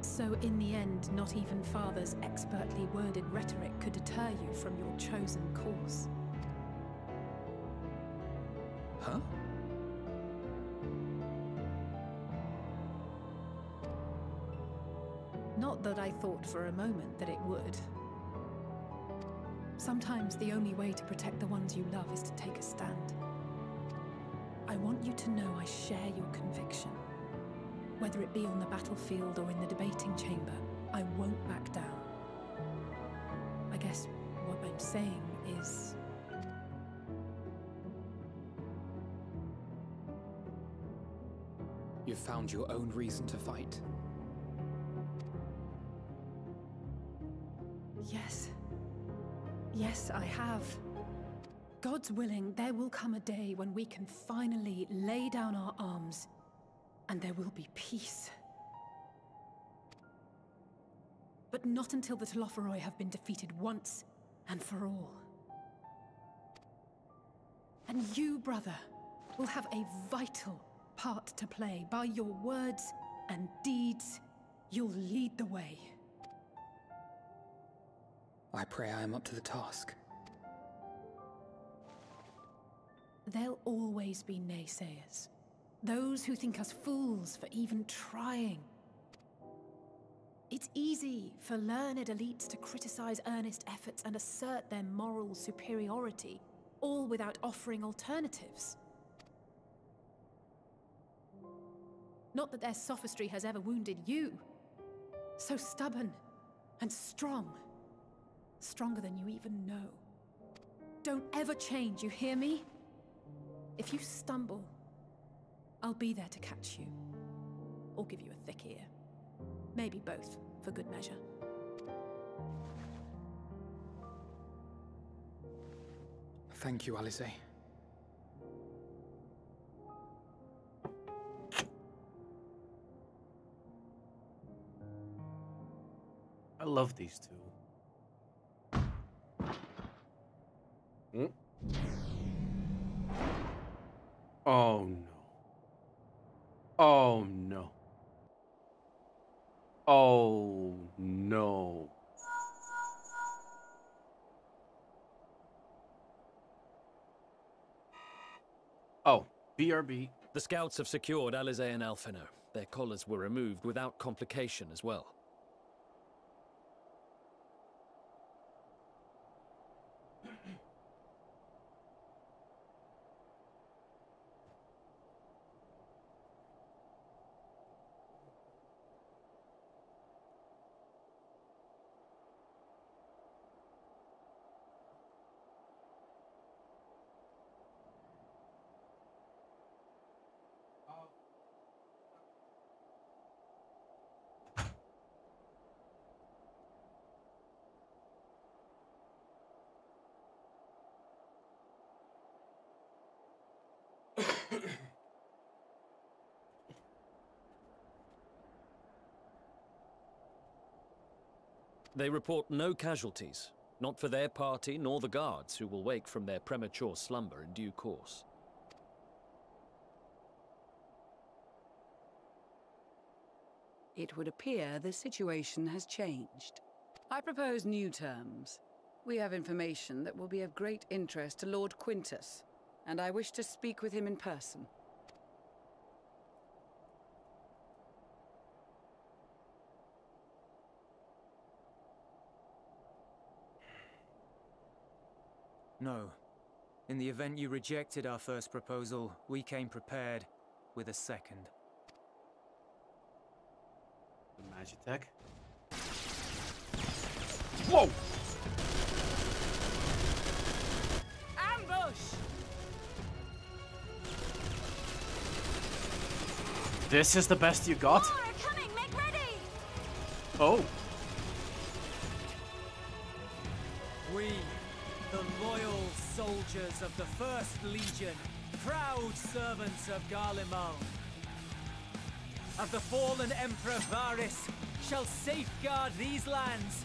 So in the end, not even Father's expertly worded rhetoric could deter you from your chosen course. Huh? Not that I thought for a moment that it would. Sometimes the only way to protect the ones you love is to take a stand. I want you to know I share your conviction. Whether it be on the battlefield or in the debating chamber, I won't back down. I guess what I'm saying is... You've found your own reason to fight. Yes. Yes, I have. God's willing, there will come a day when we can finally lay down our arms, and there will be peace. But not until the Talophoroi have been defeated once and for all. And you, brother, will have a vital part to play. By your words and deeds, you'll lead the way. I pray I am up to the task. There'll always be naysayers. Those who think us fools for even trying. It's easy for learned elites to criticize earnest efforts and assert their moral superiority, all without offering alternatives. Not that their sophistry has ever wounded you. So stubborn and strong. Stronger than you even know. Don't ever change, you hear me? If you stumble, I'll be there to catch you. Or give you a thick ear. Maybe both, for good measure. Thank you, Alice. I love these two. Hmm? Oh no. Oh no. Oh no. Oh, BRB. The scouts have secured Alize and Alphino. Their collars were removed without complication as well. They report no casualties, not for their party nor the guards, who will wake from their premature slumber in due course. It would appear the situation has changed. I propose new terms. We have information that will be of great interest to Lord Quintus, and I wish to speak with him in person. No. In the event you rejected our first proposal, we came prepared with a second. Magitech. Whoa! Ambush! This is the best you got? More are coming, make ready! Oh. We, the loyal soldiers of the First Legion, proud servants of Garlemald, of the fallen Emperor Varys, shall safeguard these lands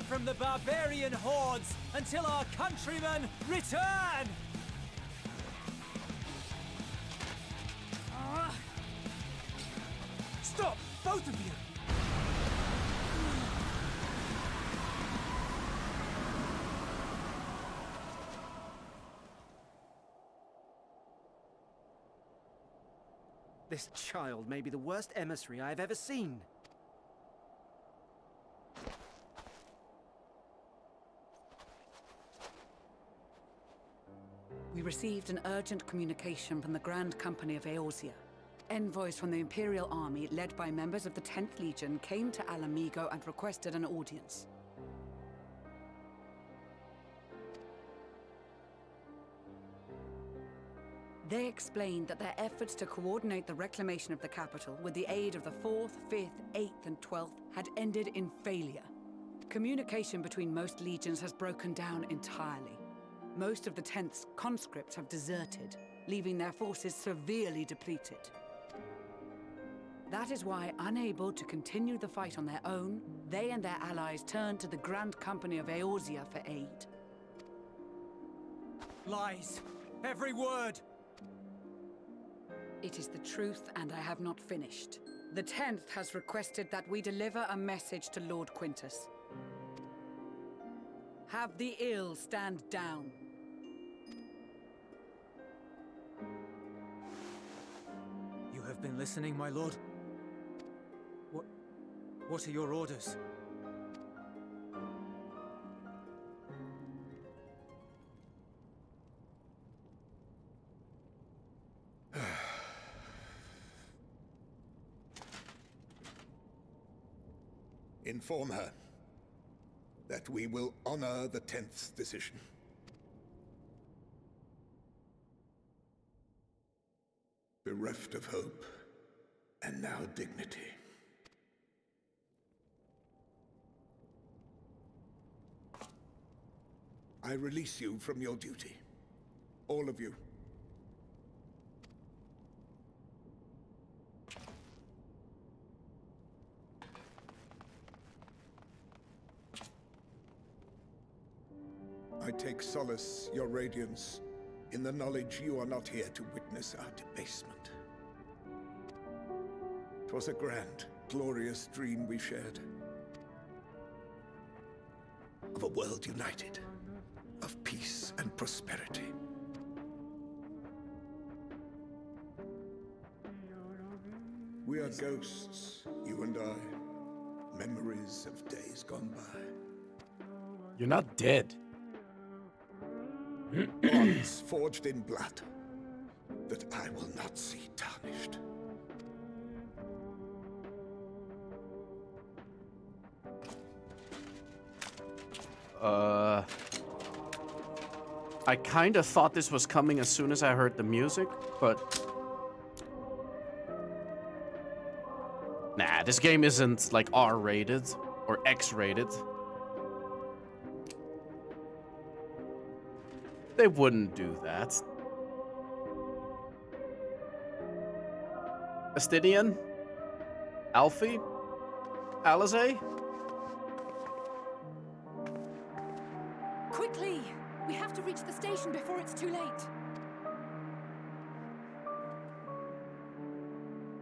from the barbarian hordes until our countrymen return! Stop, both of you! This child may be the worst emissary I have ever seen. We received an urgent communication from the Grand Company of Eorzea. Envoys from the Imperial Army, led by members of the 10th Legion, came to Alamigo and requested an audience. They explained that their efforts to coordinate the reclamation of the capital with the aid of the 4th, 5th, 8th, and 12th had ended in failure. Communication between most legions has broken down entirely. Most of the 10th's conscripts have deserted, leaving their forces severely depleted. That is why, unable to continue the fight on their own, they and their allies turned to the Grand Company of Eorzea for aid. Lies! Every word! It is the truth, and I have not finished. The 10th has requested that we deliver a message to Lord Quintus. Have the ill stand down. You have been listening, my lord? What are your orders? Inform her that we will honor the 10th's decision. Bereft of hope, and now dignity. I release you from your duty. All of you. I take solace, your radiance, in the knowledge you are not here to witness our debasement. 'Twas a grand, glorious dream we shared. Of a world united, of peace and prosperity. We are ghosts, you and I, memories of days gone by. You're not dead. Bonds forged in blood that I will not see tarnished. I kind of thought this was coming as soon as I heard the music, but nah, this game isn't like R-rated or X-rated. They wouldn't do that. Astidian? Alfie? Alizé? invitation before it's too late.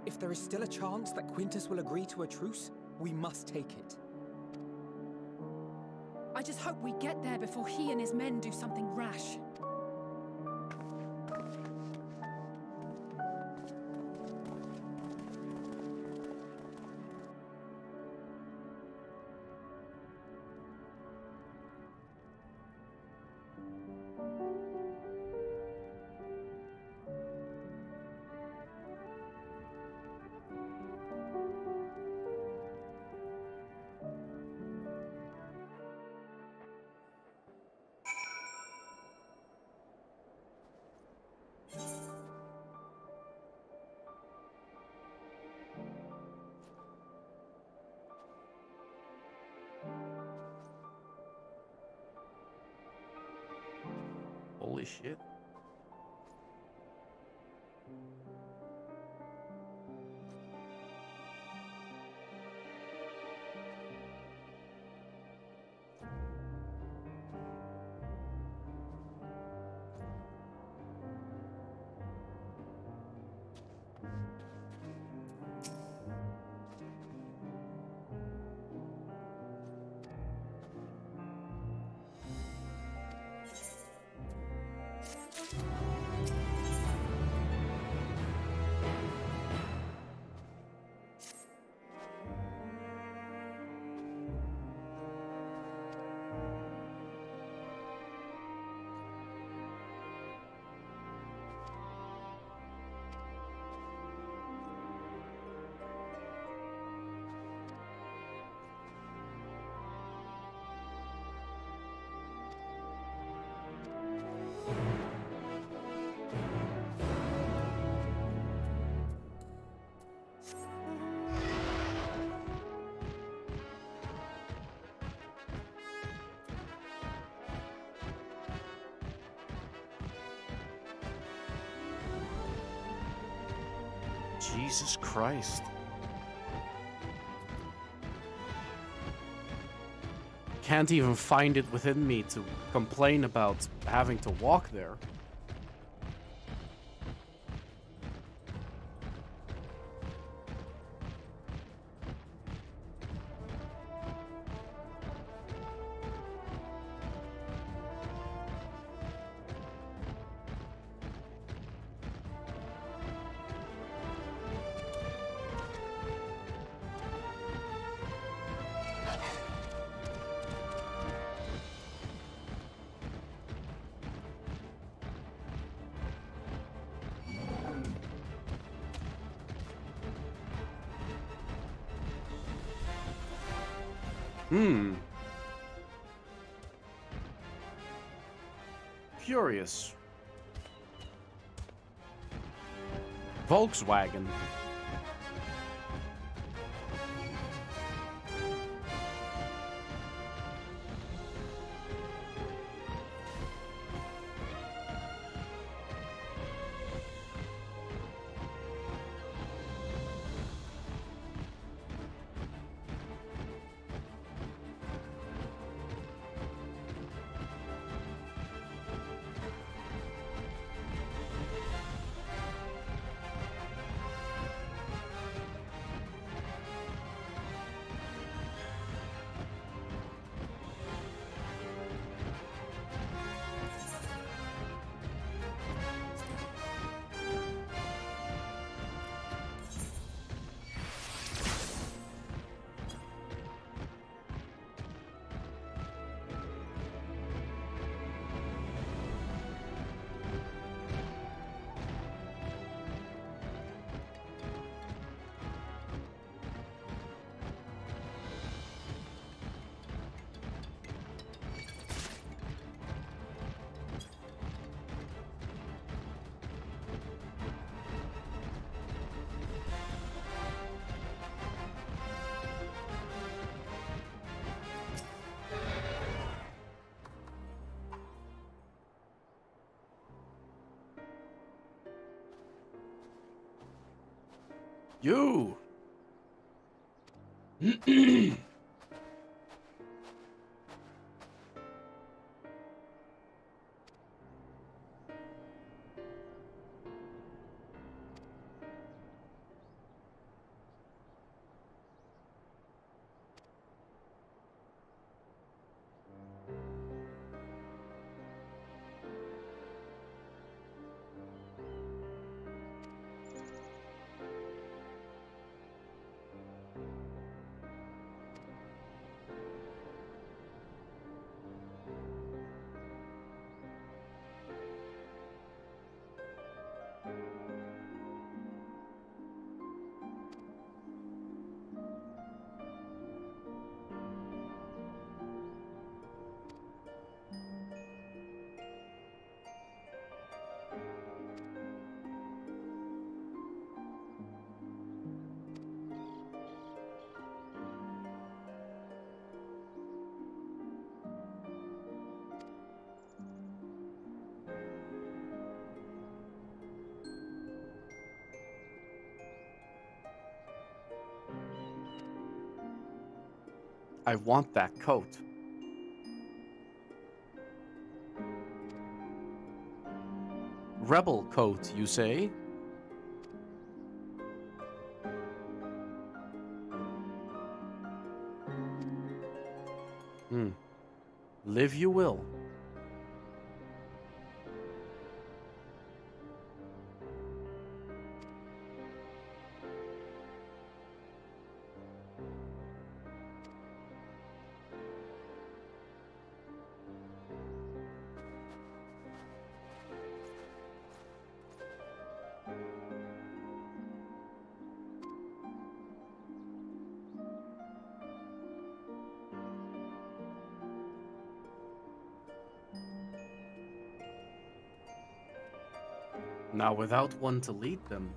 If there is still a chance that Quintus will agree to a truce, we must take it. I just hope we get there before he and his men do something rash. Holy shit. Jesus Christ. Can't even find it within me to complain about having to walk there. Curious. Volkswagen. You! I want that coat. Rebel coat, you say? Live you will. Now, without one to lead them.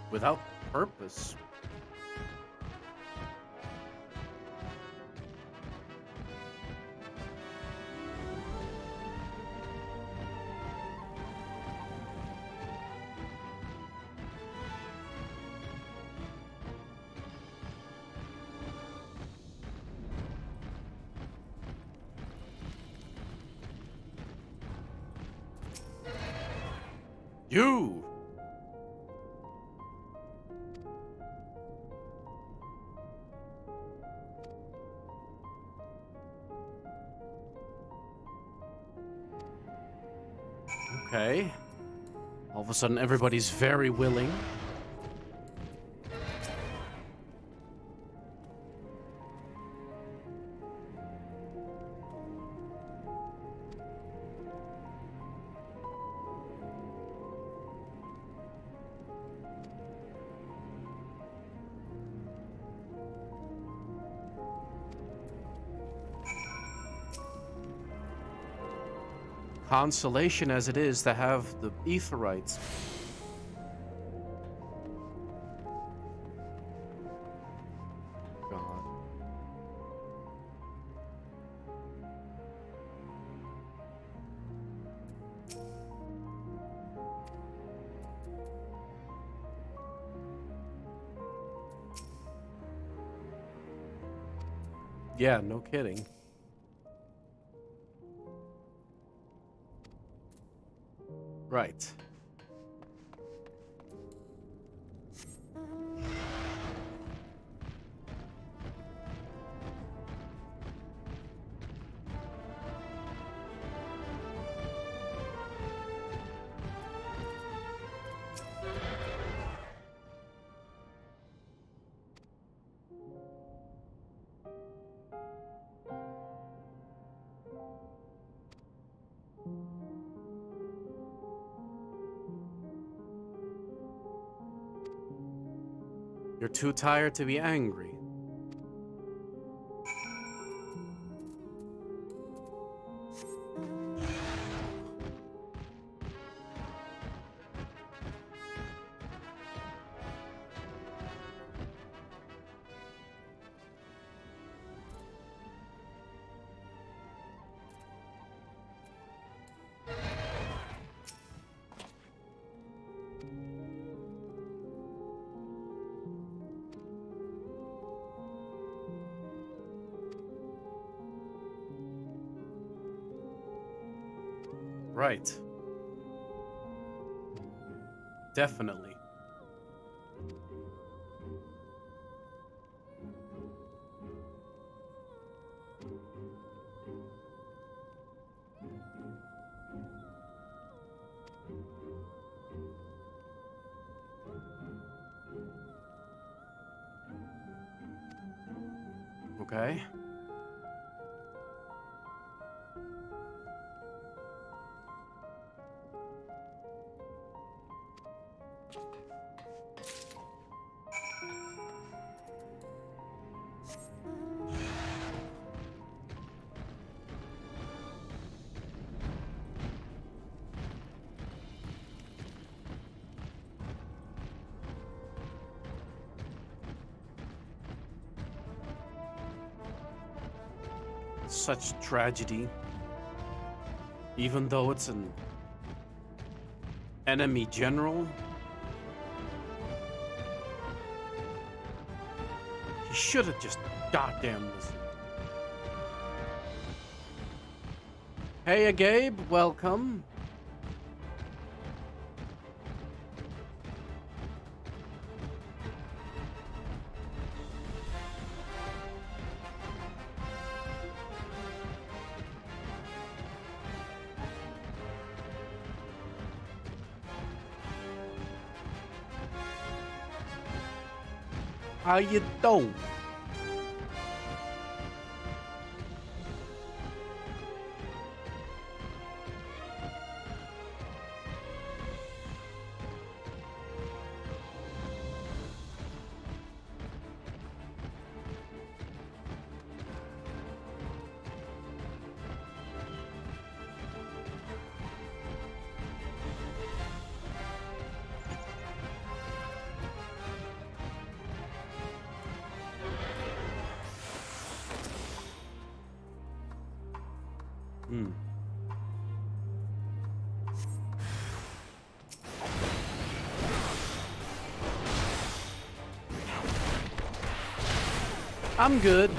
Without purpose. You! Okay. All of a sudden, everybody's very willing. Consolation as it is to have the Aetherites. God. Yeah, no kidding. Right. You're too tired to be angry. Right. Definitely. Okay. Such tragedy. Even though it's an enemy general. should have just goddamn listened. Hey, Gabe, welcome. How you doing? I'm good.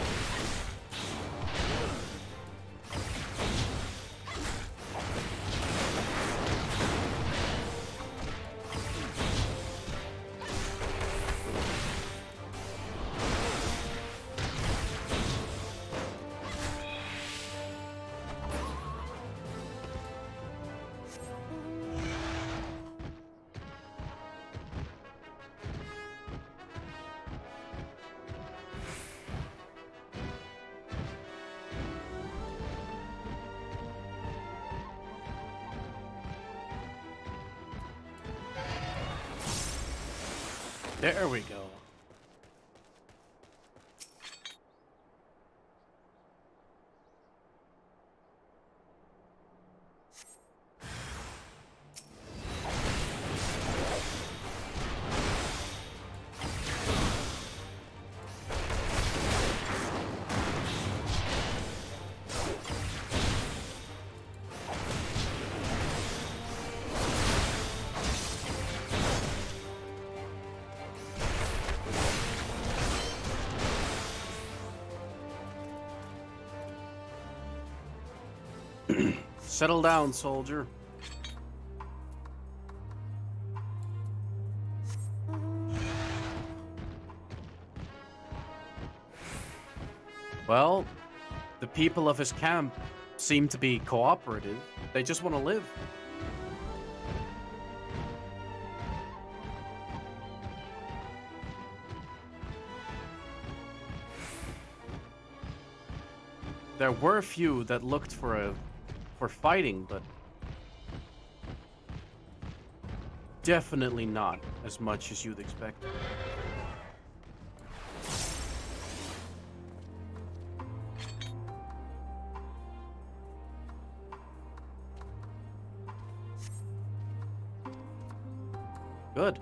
There we go. Settle down, soldier. Well, the people of his camp seem to be cooperative. They just want to live. There were a few that looked for fighting, but definitely not as much as you'd expect. Good.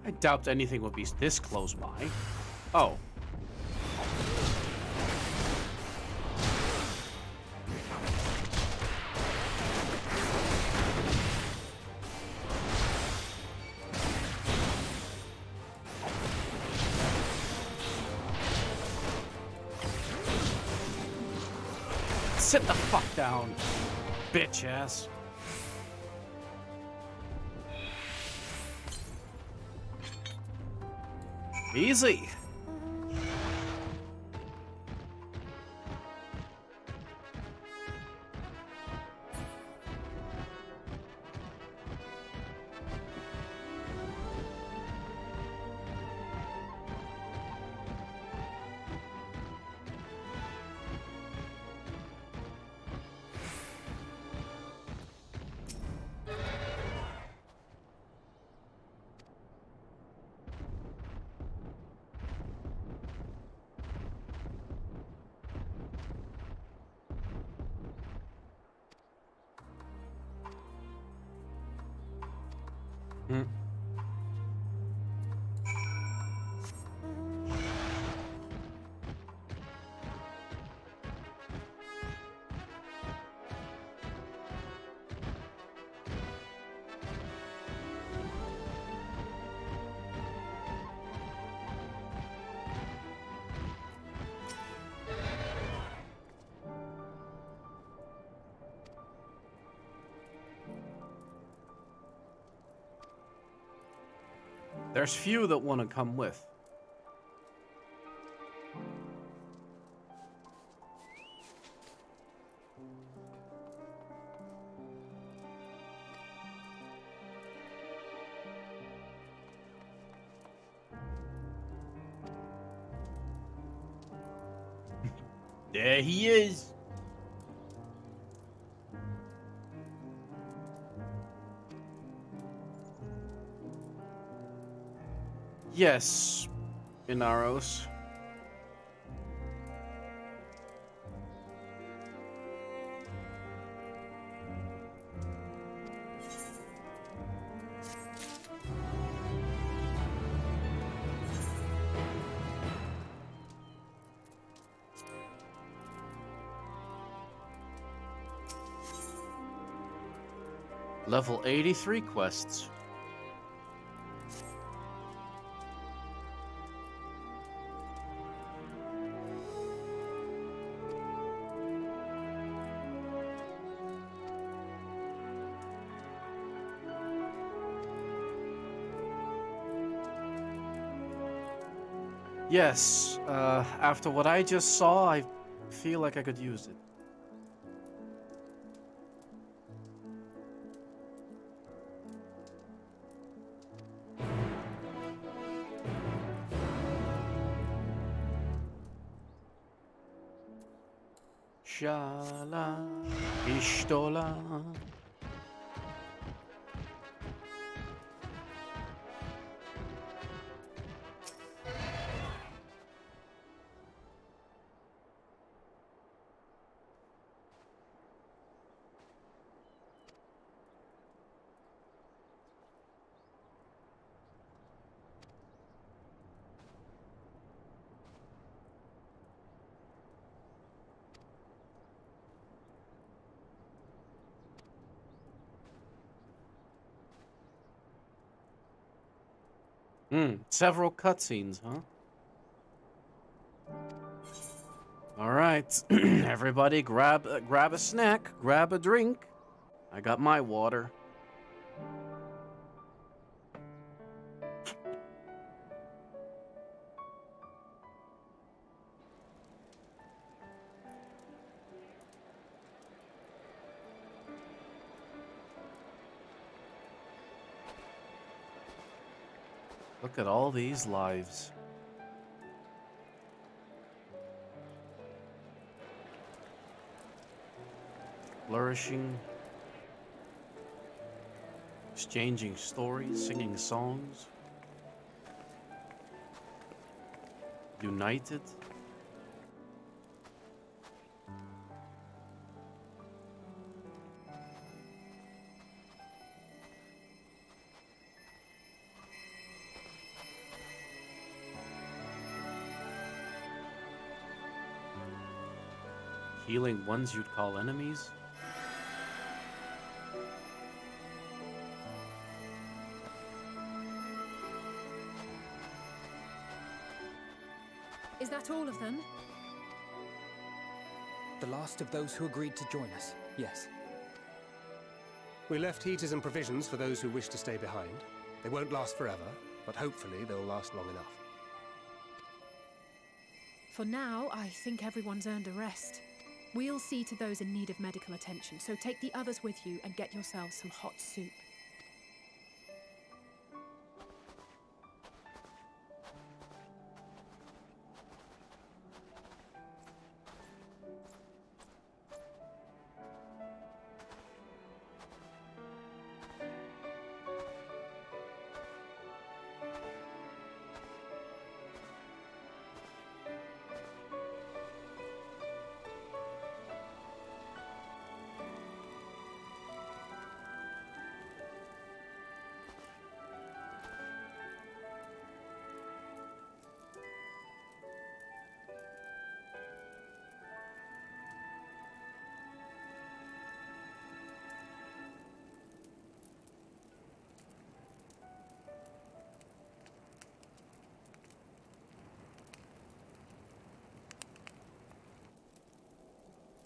I doubt anything would be this close by. Oh. Sit the fuck down, bitch ass. Easy. Mm. There's few that want to come with. There he is. Yes, Inaros. Level 83 quests. Yes, after what I just saw, I feel like I could use it. Shala, Ishtola. Several cutscenes, huh? All right, everybody, grab a snack, grab a drink. I got my water. Look at all these lives. Flourishing, exchanging stories, singing songs, united. Healing ones you'd call enemies. Is that all of them? The last of those who agreed to join us, yes. We left heaters and provisions for those who wish to stay behind. They won't last forever, but hopefully they'll last long enough. For now, I think everyone's earned a rest. We'll see to those in need of medical attention, so take the others with you and get yourselves some hot soup.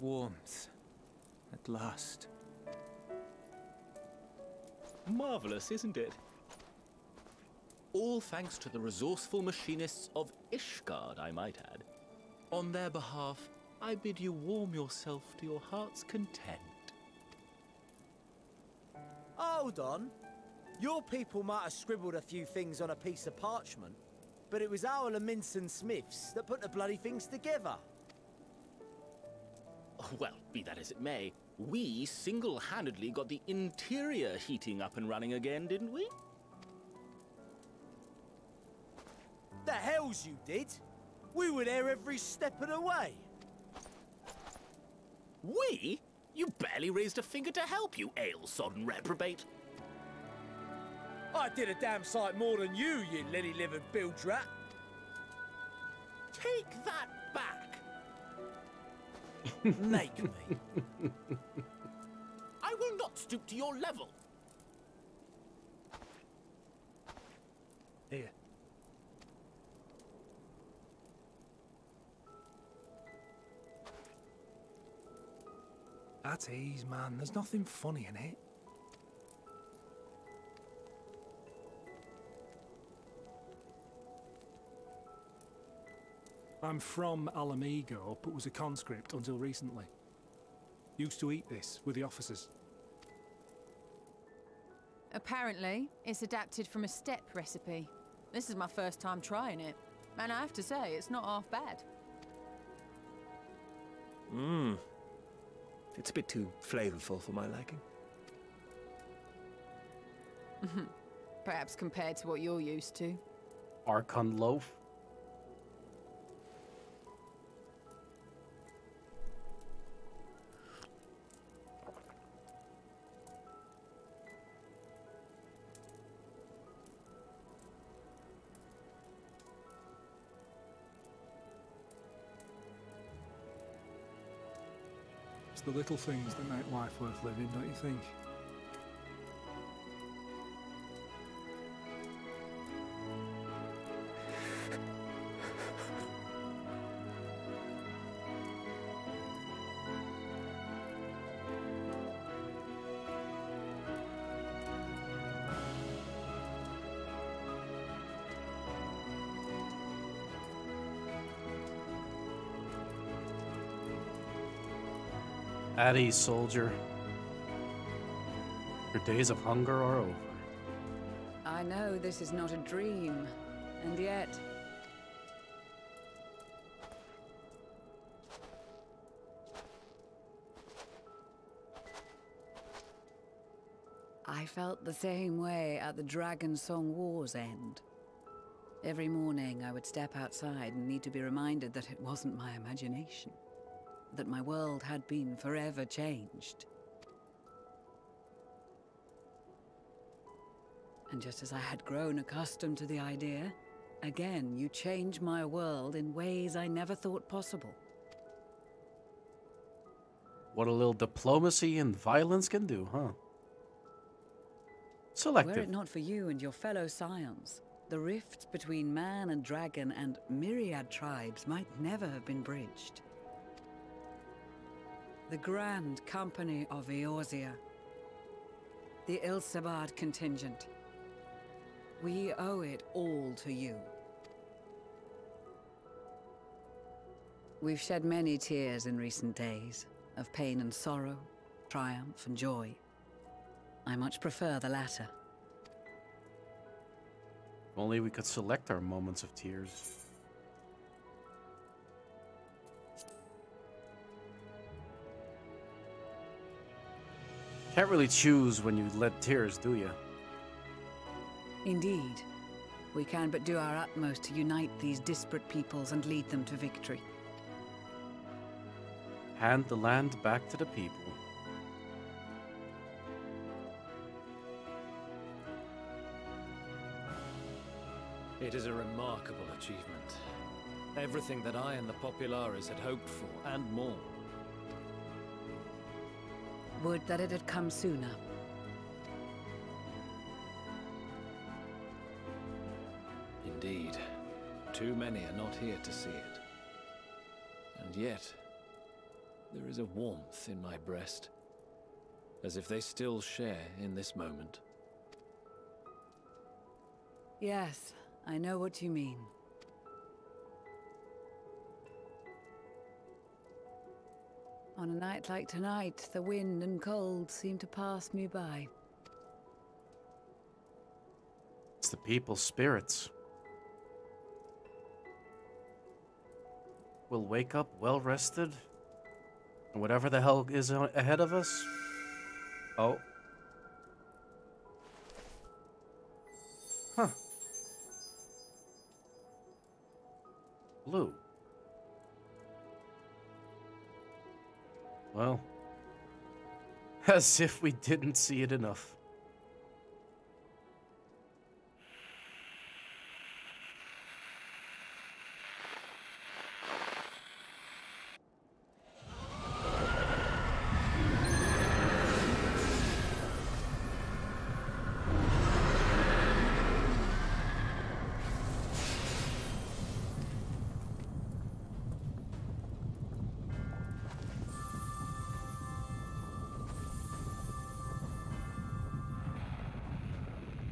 Warmth. At last. Marvelous, isn't it? All thanks to the resourceful machinists of Ishgard, I might add. On their behalf, I bid you warm yourself to your heart's content. Hold on. Your people might have scribbled a few things on a piece of parchment, but it was our Leminson Smiths that put the bloody things together. Well, be that as it may, we single-handedly got the interior heating up and running again, didn't we? The hells you did! We were there every step of the way. We? You barely raised a finger to help, you ale-sodden reprobate. I did a damn sight more than you lily-livered bilge rat. Take that back! Make me. I will not stoop to your level. Here. At ease, man. There's nothing funny in it. I'm from Alamigo, but was a conscript until recently. Used to eat this with the officers. Apparently, it's adapted from a steppe recipe. This is my first time trying it, and I have to say, it's not half bad. It's a bit too flavorful for my liking. Perhaps compared to what you're used to. Archon loaf. It's the little things that make life worth living, don't you think? At ease, soldier. Your days of hunger are over. I know this is not a dream, and yet... I felt the same way at the Dragon Song War's end. Every morning I would step outside and need to be reminded that it wasn't my imagination. That my world had been forever changed. And just as I had grown accustomed to the idea, again you change my world in ways I never thought possible. What a little diplomacy and violence can do, huh? Selective. Were it not for you and your fellow scions, the rifts between man and dragon and myriad tribes might never have been bridged. The Grand Company of Eorzea. The Ilsabard contingent. We owe it all to you. We've shed many tears in recent days, of pain and sorrow, triumph and joy. I much prefer the latter. If only we could select our moments of tears. Can't really choose when you let tears, do you? Indeed. We can but do our utmost to unite these disparate peoples and lead them to victory. Hand the land back to the people. It is a remarkable achievement. Everything that I and the Populares had hoped for, and more. Would that it had come sooner. Indeed. Too many are not here to see it. And yet, There is a warmth in my breast, as if they still share in this moment. Yes, I know what you mean. On a night like tonight, the wind and cold seem to pass me by. It's the people's spirits. We'll wake up well rested, and whatever the hell is ahead of us. Oh. Huh. Blue. Well, as if we didn't see it enough.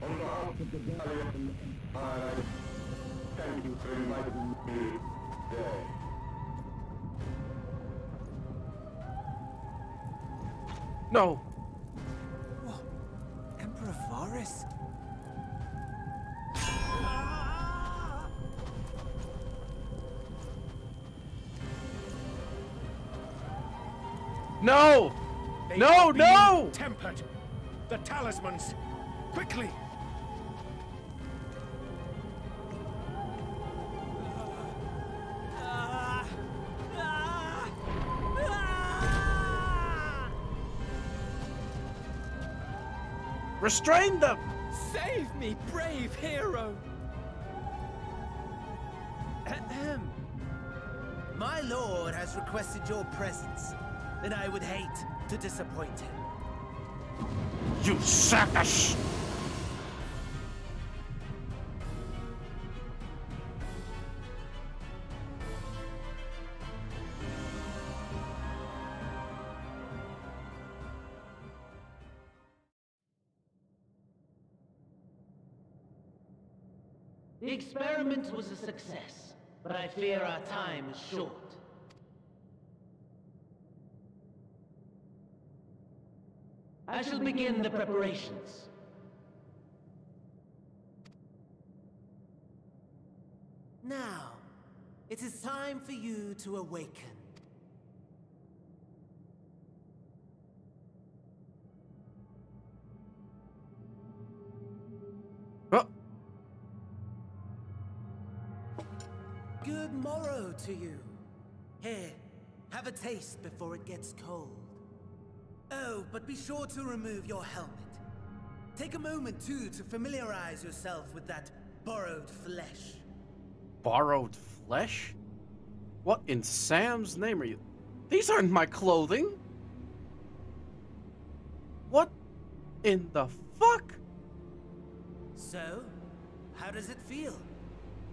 On behalf of the Galleon, I thank you for inviting me today. No. What? Emperor Varys? No! No, no! Tempered. The talismans. Quickly. Restrain them! Save me, brave hero! Ahem. My lord has requested your presence, and I would hate to disappoint him. You sack of sh... The experiment was a success, but I fear our time is short. I shall begin the preparations. Now, it is time for you to awaken. Good morrow to you. Here, have a taste before it gets cold. Oh, but be sure to remove your helmet. Take a moment, too, to familiarize yourself with that borrowed flesh. Borrowed flesh? What in Sam's name are you? These aren't my clothing. What in the fuck? So, how does it feel?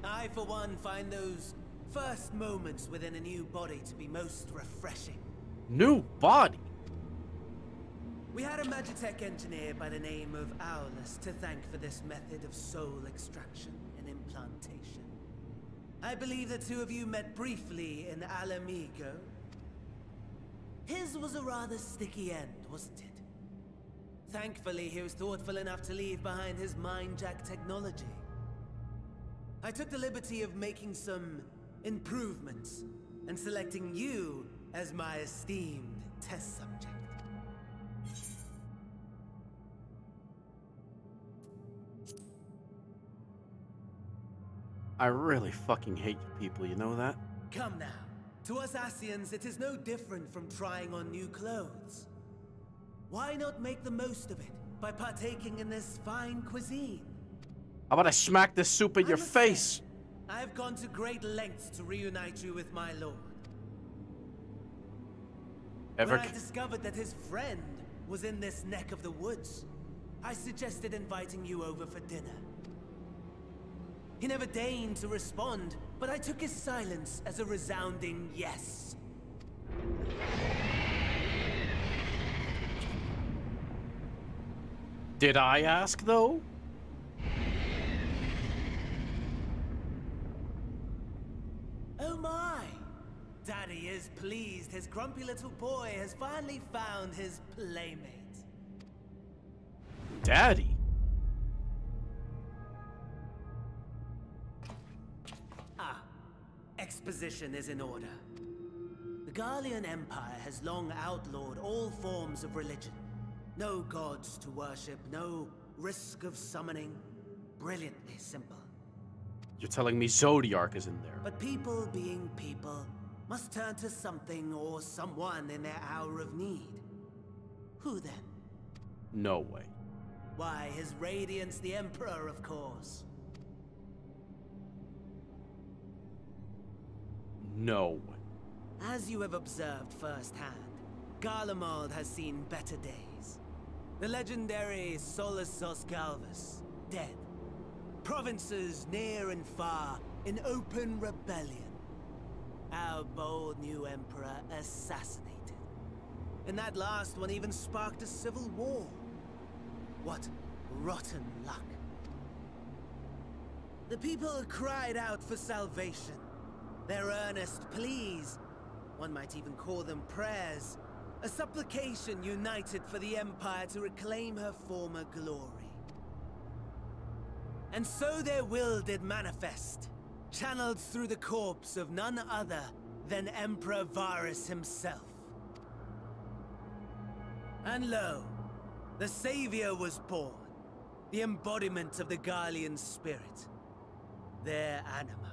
I, for one, find those first moments within a new body to be most refreshing. New body? We had a Magitech engineer by the name of Aulus to thank for this method of soul extraction and implantation. I believe the two of you met briefly in Alamigo. His was a rather sticky end, wasn't it? Thankfully, he was thoughtful enough to leave behind his mind-jack technology. I took the liberty of making some improvements and selecting you as my esteemed test subject. I really fucking hate you people, you know that? Come now. To us Asians, it is no different from trying on new clothes. Why not make the most of it by partaking in this fine cuisine? How about I smack this soup in your face? I have gone to great lengths to reunite you with my lord. When I discovered that his friend was in this neck of the woods, I suggested inviting you over for dinner. He never deigned to respond, but I took his silence as a resounding yes. Did I ask, though? Oh my! Daddy is pleased his grumpy little boy has finally found his playmate. Daddy? Ah, exposition is in order. The Garlean Empire has long outlawed all forms of religion. No gods to worship, no risk of summoning. Brilliantly simple. You're telling me Zodiark is in there? But people being people must turn to something or someone in their hour of need. Who then? No way. Why, His Radiance the Emperor, of course. No way. As you have observed firsthand, Garlemald has seen better days. The legendary Solus Oscalvus, dead. Provinces near and far in open rebellion. Our bold new emperor assassinated. And that last one even sparked a civil war. What rotten luck. The people cried out for salvation. Their earnest pleas, one might even call them prayers, a supplication united for the Empire to reclaim her former glory. And so their will did manifest, channeled through the corpse of none other than Emperor Varus himself. And lo, the Savior was born, the embodiment of the Garlean spirit, their anima.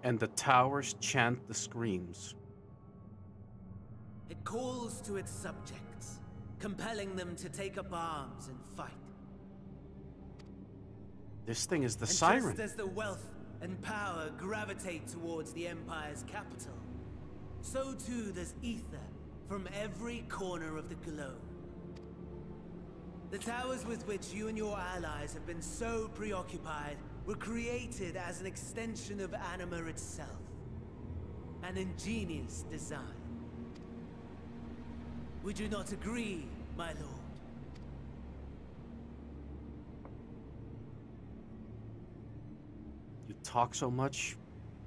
And the towers chant the screams. It calls to its subjects, compelling them to take up arms and fight. This thing is the And siren. just as the wealth and power gravitate towards the Empire's capital, so too does ether from every corner of the globe. The towers with which you and your allies have been so preoccupied were created as an extension of Anima itself. An ingenious design. Would you not agree, my lord? You talk so much,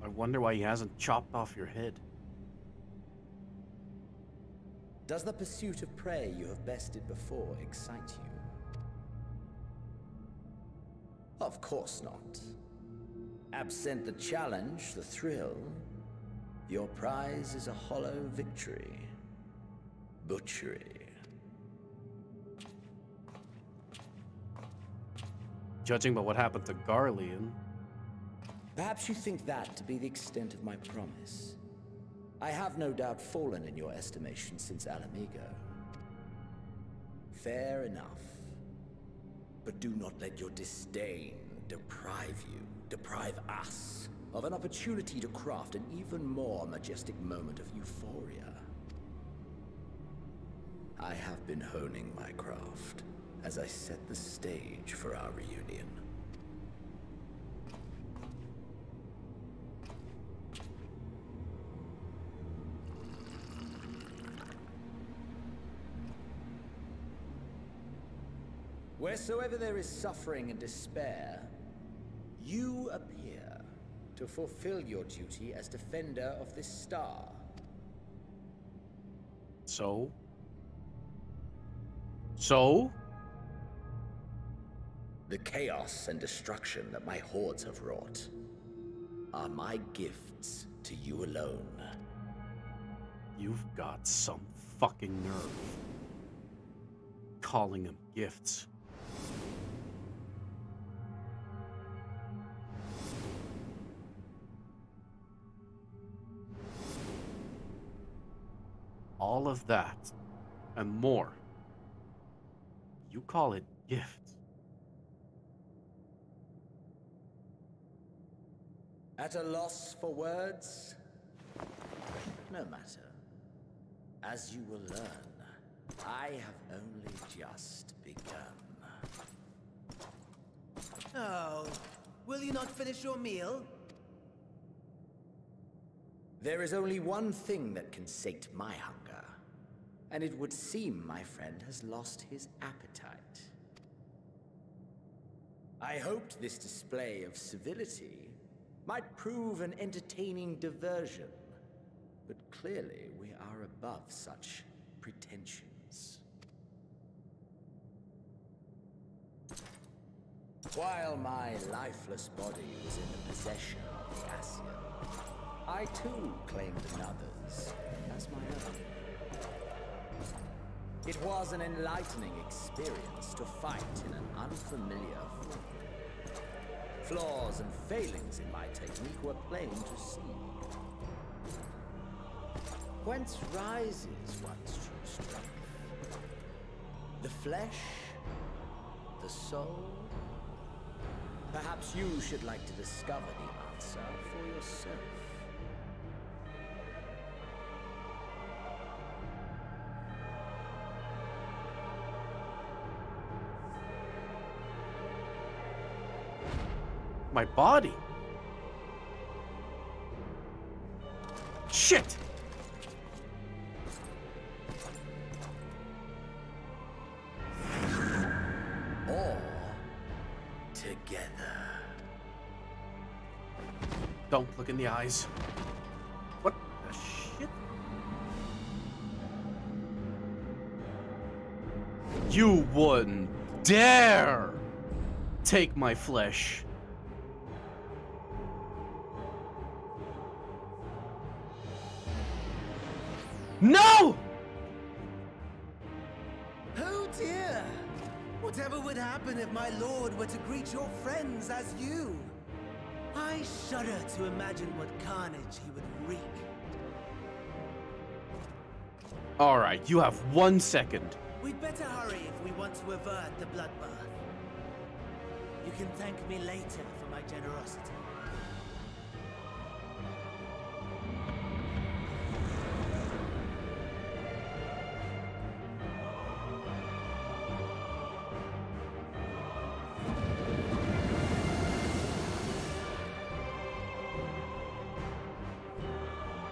I wonder why he hasn't chopped off your head. Does the pursuit of prey you have bested before excite you? Of course not. Absent the challenge, the thrill, your prize is a hollow victory. Butchery. Judging by what happened to Garlean. Perhaps you think that to be the extent of my promise. I have no doubt fallen in your estimation since Alamigo. Fair enough. But do not let your disdain deprive us, of an opportunity to craft an even more majestic moment of euphoria. I have been honing my craft as I set the stage for our reunion. Wheresoever there is suffering and despair, you appear to fulfill your duty as defender of this star. So? So? The chaos and destruction that my hordes have wrought are my gifts to you alone. You've got some fucking nerve. Calling them gifts. All of that and more. You call it gifts. At a loss for words? No matter. As you will learn, I have only just begun. Oh, will you not finish your meal? There is only one thing that can sate my hunger, and it would seem my friend has lost his appetite. I hoped this display of civility might prove an entertaining diversion, but clearly we are above such pretensions. While my lifeless body was in the possession of the Ascian, I too claimed another's as my own. It was an enlightening experience to fight in an unfamiliar form. Flaws and failings in my technique were plain to see. Whence rises one's true strength? The flesh? The soul? Perhaps you should like to discover the answer for yourself. My body. Shit! All together. Don't look in the eyes. What the shit? You wouldn't dare take my flesh. No! Oh dear! Whatever would happen if my lord were to greet your friends as you? I shudder to imagine what carnage he would wreak. Alright, you have 1 second. We'd better hurry if we want to avert the bloodbath. You can thank me later for my generosity.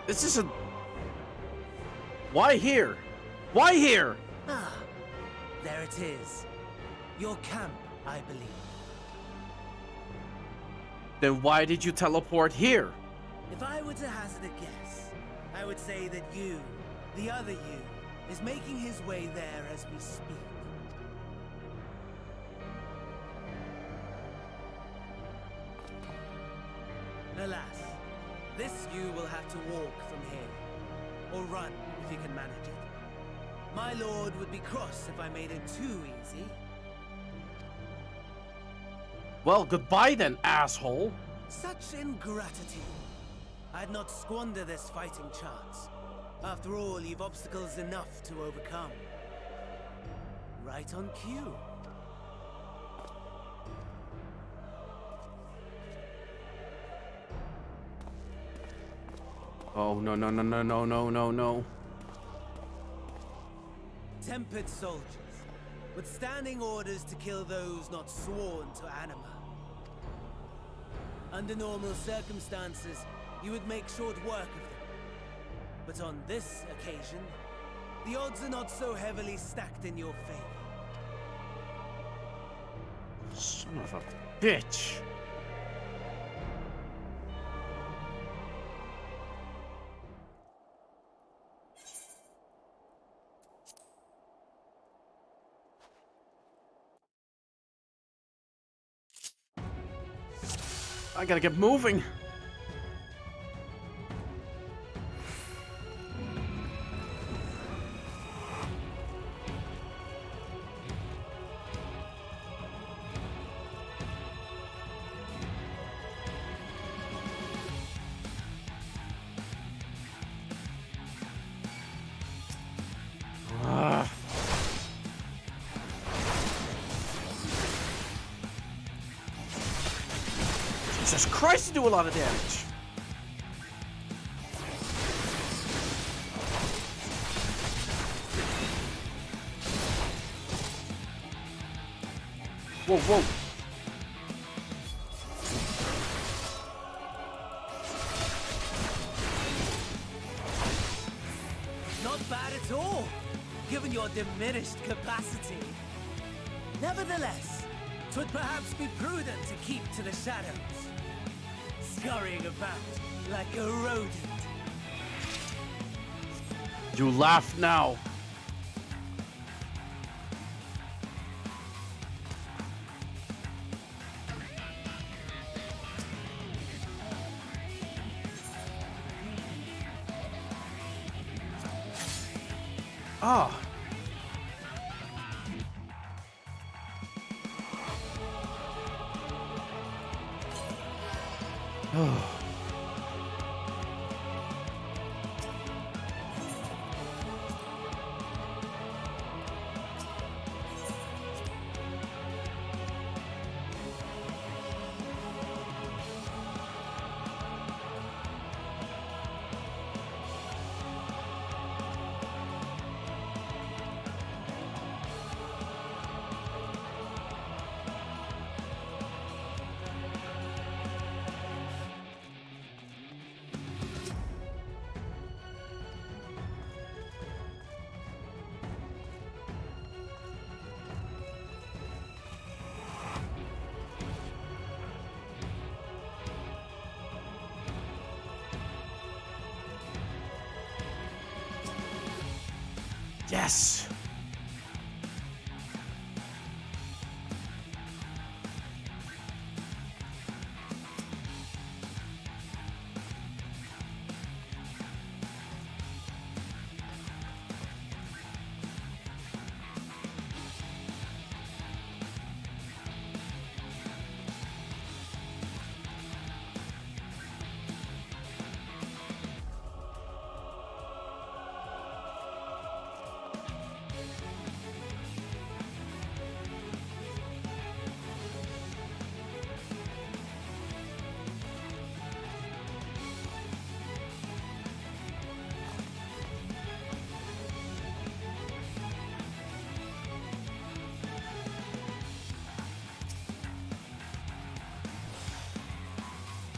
This isn't... Why here? Why here? Ah, there it is. Your camp, I believe. Then why did you teleport here? If I were to hazard a guess, I would say that you, the other you, is making his way there as we speak. Alas, this you will have to walk from here, or run if you can manage it. My lord would be cross if I made it too easy. Well, goodbye then, asshole. Such ingratitude. I'd not squander this fighting chance. After all, you've obstacles enough to overcome. Right on cue. Oh, no, no, no, no, no, no, no, no. Tempered soldiers, with standing orders to kill those not sworn to anima. Under normal circumstances, you would make short work of them. But on this occasion, the odds are not so heavily stacked in your favor. Son of a bitch. I gotta get moving. Jesus Christ, you do a lot of damage. Whoa, whoa. at all, given your diminished capacity. Nevertheless, 'twould perhaps be prudent to keep to the shadows, scurrying about like a rodent. You laugh now. Ah. Oh. Yes.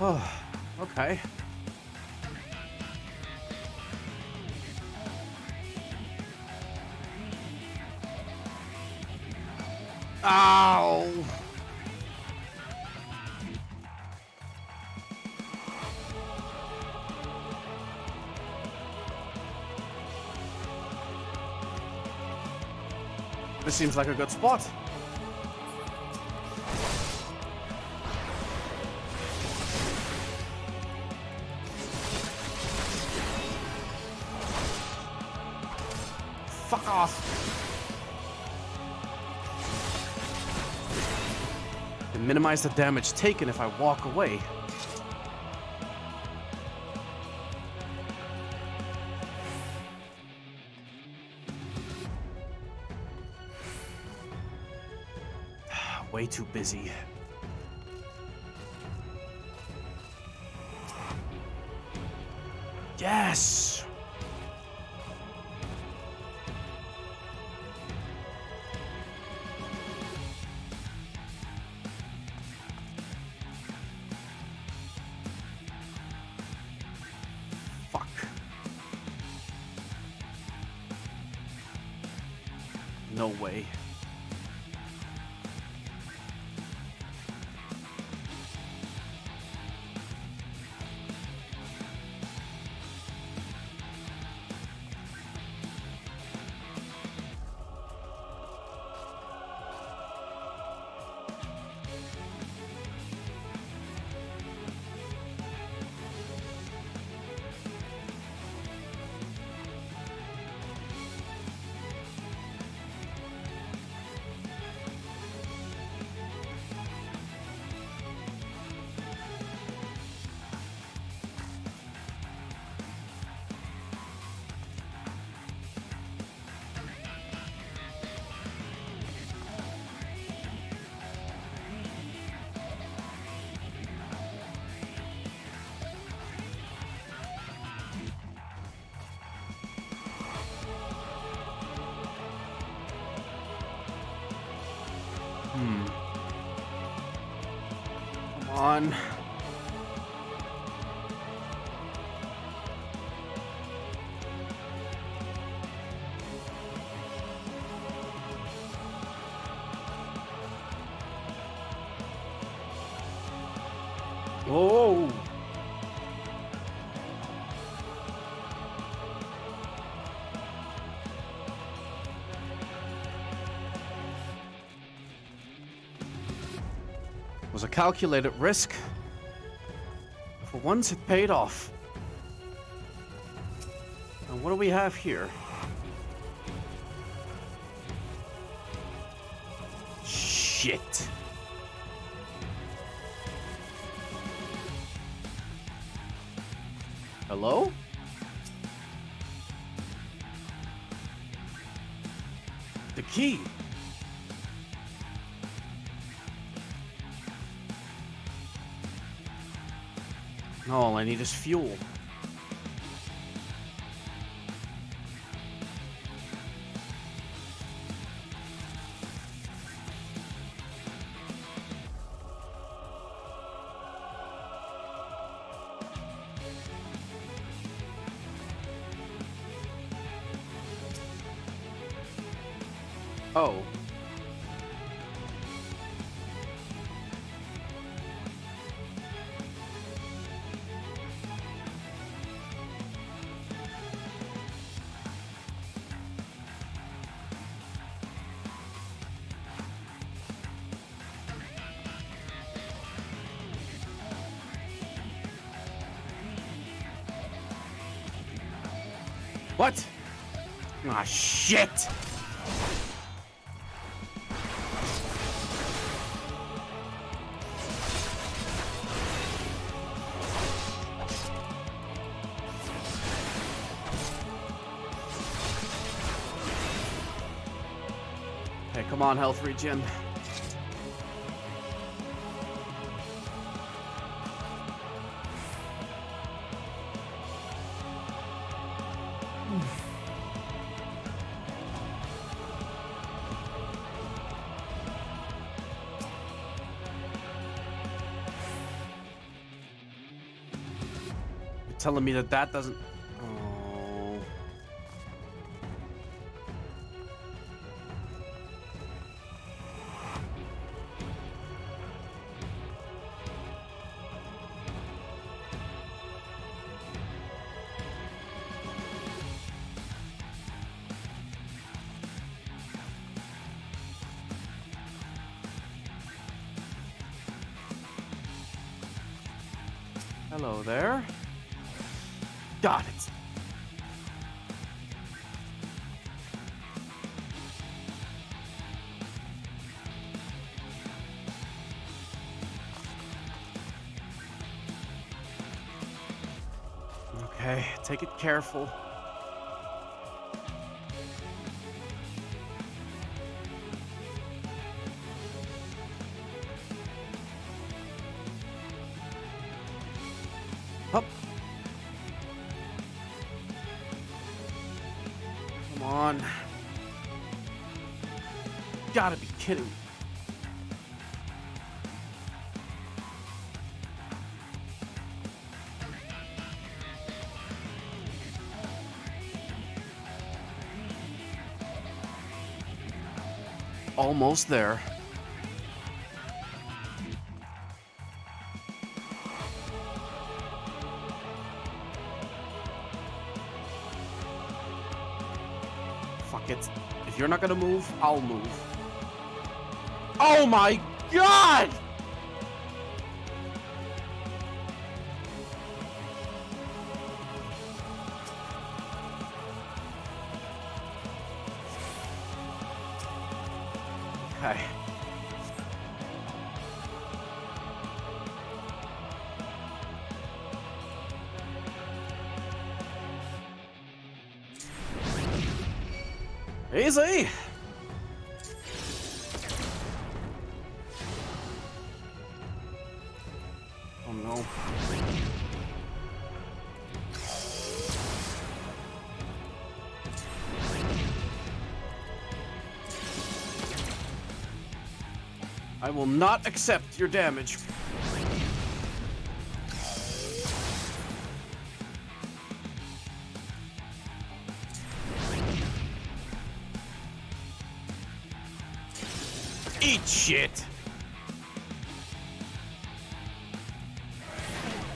Oh, okay. Ow! This seems like a good spot. Fuck off. And minimize the damage taken if I walk away. Way too busy. Yes! Fuck. No way. Come on. Oh! It was a calculated risk. For once, it paid off. And what do we have here? Shit. Hello? The key. No, all I need is fuel. Oh. What? Ah, shit! Okay, come on, health regen. Telling me that that doesn't... Oh. Hello there. Got it. Okay, take it careful. Up. Come on. Gotta be kidding me. Almost there. Fuck it. If you're not gonna move, I'll move. Oh my god! Okay. Easy. Oh no. I will not accept your damage. Eat shit.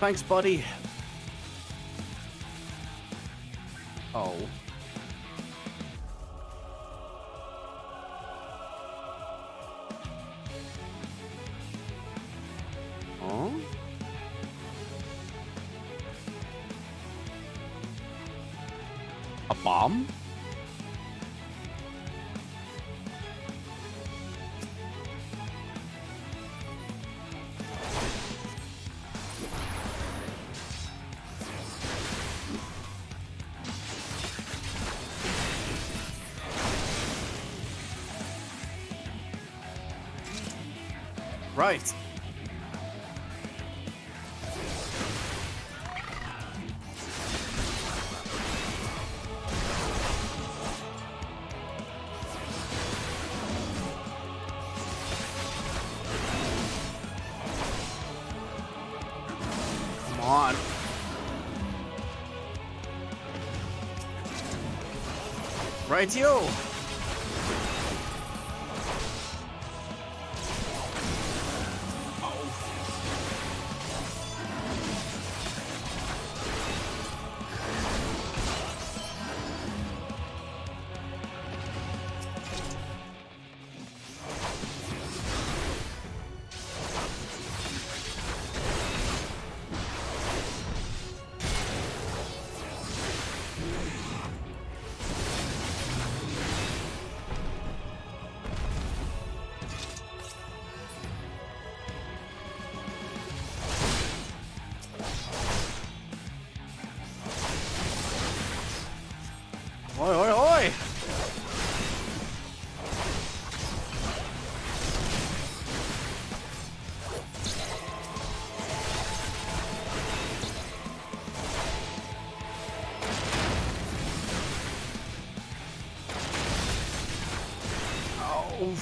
Thanks, buddy. Oh. Huh? A bomb? Right. Come on. Right, yo. Oi, oi, oi! Oh.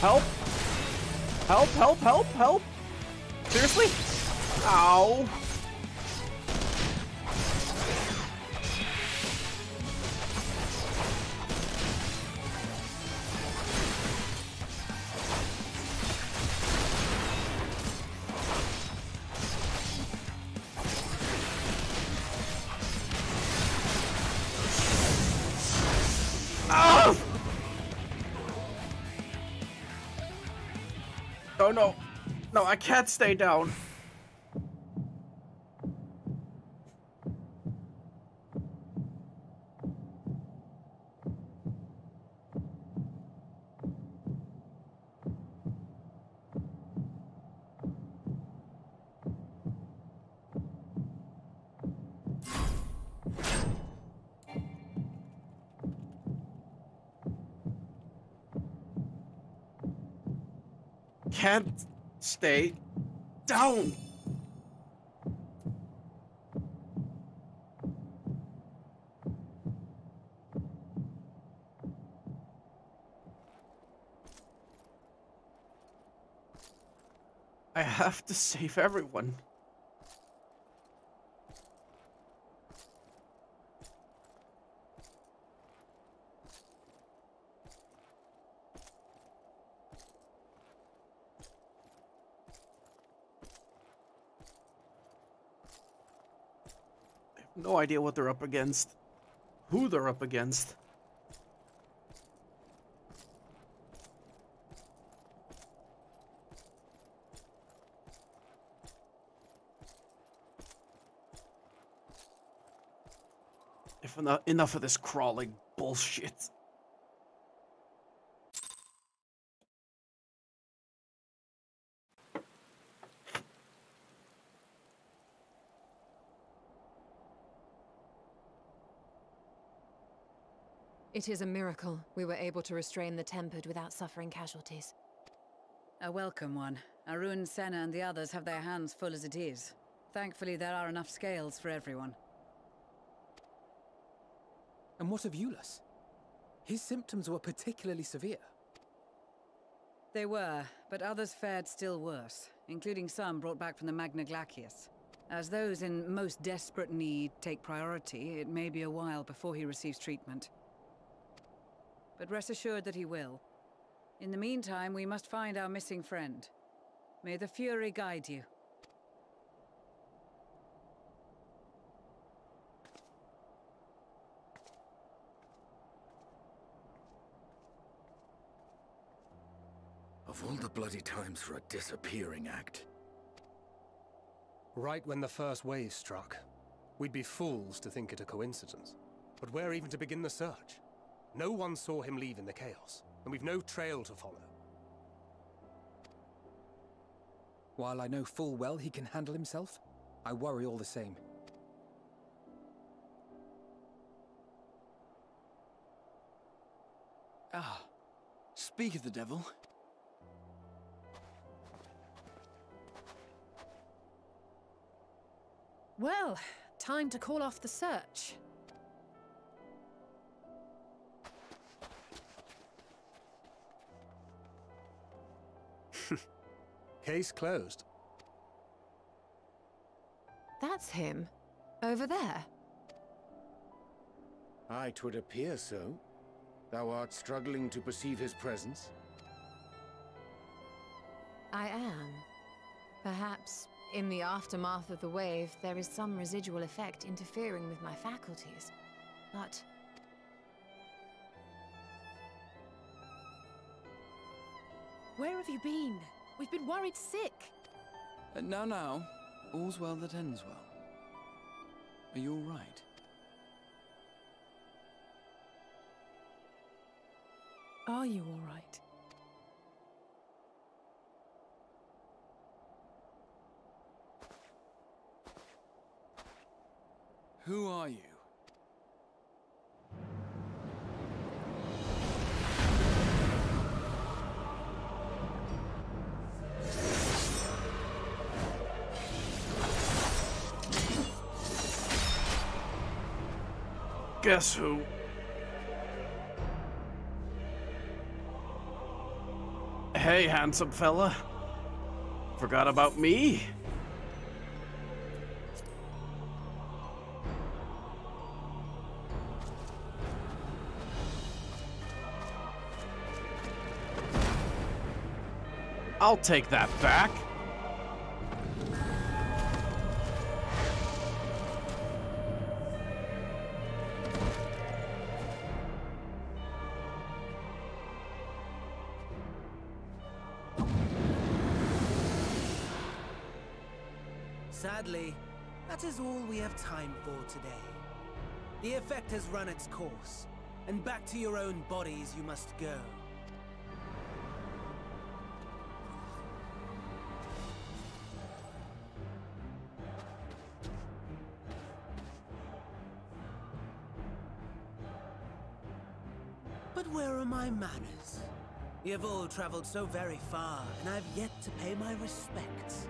Help! Help, help, help, help! Seriously? Ow! Ow! Oh no. No, I can't stay down. Can't stay down. I have to save everyone. No idea what they're up against. Who they're up against. If enough of this crawling bullshit. It is a miracle we were able to restrain the Tempered without suffering casualties. A welcome one. Arun, Senna, and the others have their hands full as it is. Thankfully, there are enough scales for everyone. And what of Eulus? His symptoms were particularly severe. They were, but others fared still worse, including some brought back from the Magna Glacius. As those in most desperate need take priority, it may be a while before he receives treatment. but rest assured that he will. In the meantime, we must find our missing friend. May the Fury guide you. Of all the bloody times for a disappearing act. Right when the first wave struck, we'd be fools to think it a coincidence. But where even to begin the search? No one saw him leave in the chaos, and we've no trail to follow. While I know full well he can handle himself, I worry all the same. Ah, speak of the devil. Well, time to call off the search. Case closed. That's him. Over there. Aye, 'twould appear so. Thou art struggling to perceive his presence? I am. Perhaps, in the aftermath of the wave, there is some residual effect interfering with my faculties. But... Where have you been? We've been worried sick. Now, all's well that ends well. Are you all right? Are you all right? Who are you? Guess who? Hey, handsome fella. Forgot about me? I'll take that back. Sadly, that is all we have time for today. The effect has run its course, and back to your own bodies you must go. But where are my manners? You have all traveled so very far, and I have yet to pay my respects.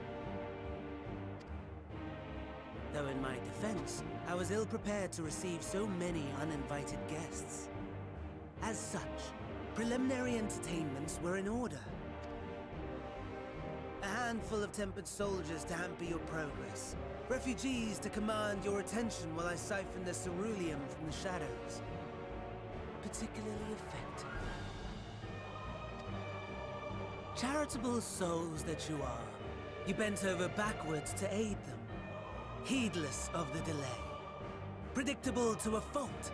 Though in my defense, I was ill-prepared to receive so many uninvited guests. As such, preliminary entertainments were in order. A handful of tempered soldiers to hamper your progress. Refugees to command your attention while I siphon the ceruleum from the shadows. Particularly effective. Charitable souls that you are, you bent over backwards to aid them. Heedless of the delay. Predictable to a fault.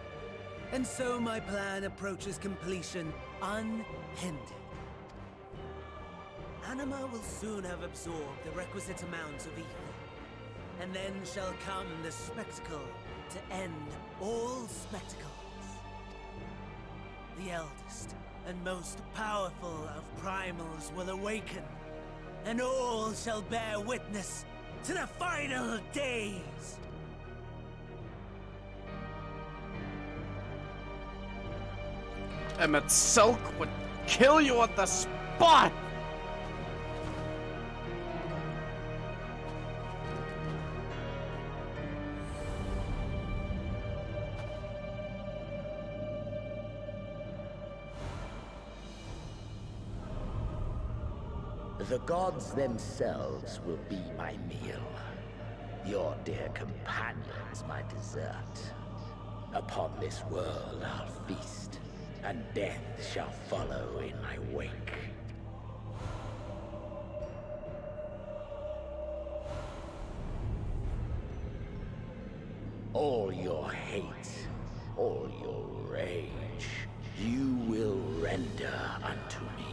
And so my plan approaches completion unhindered. Anima will soon have absorbed the requisite amount of ether. And then shall come the spectacle to end all spectacles. The eldest and most powerful of primals will awaken, and all shall bear witness to the final days! Emmett Silk would kill you on the spot! The gods themselves will be my meal. Your dear companions my dessert. Upon this world I'll feast, and death shall follow in my wake. All your hate, all your rage, you will render unto me.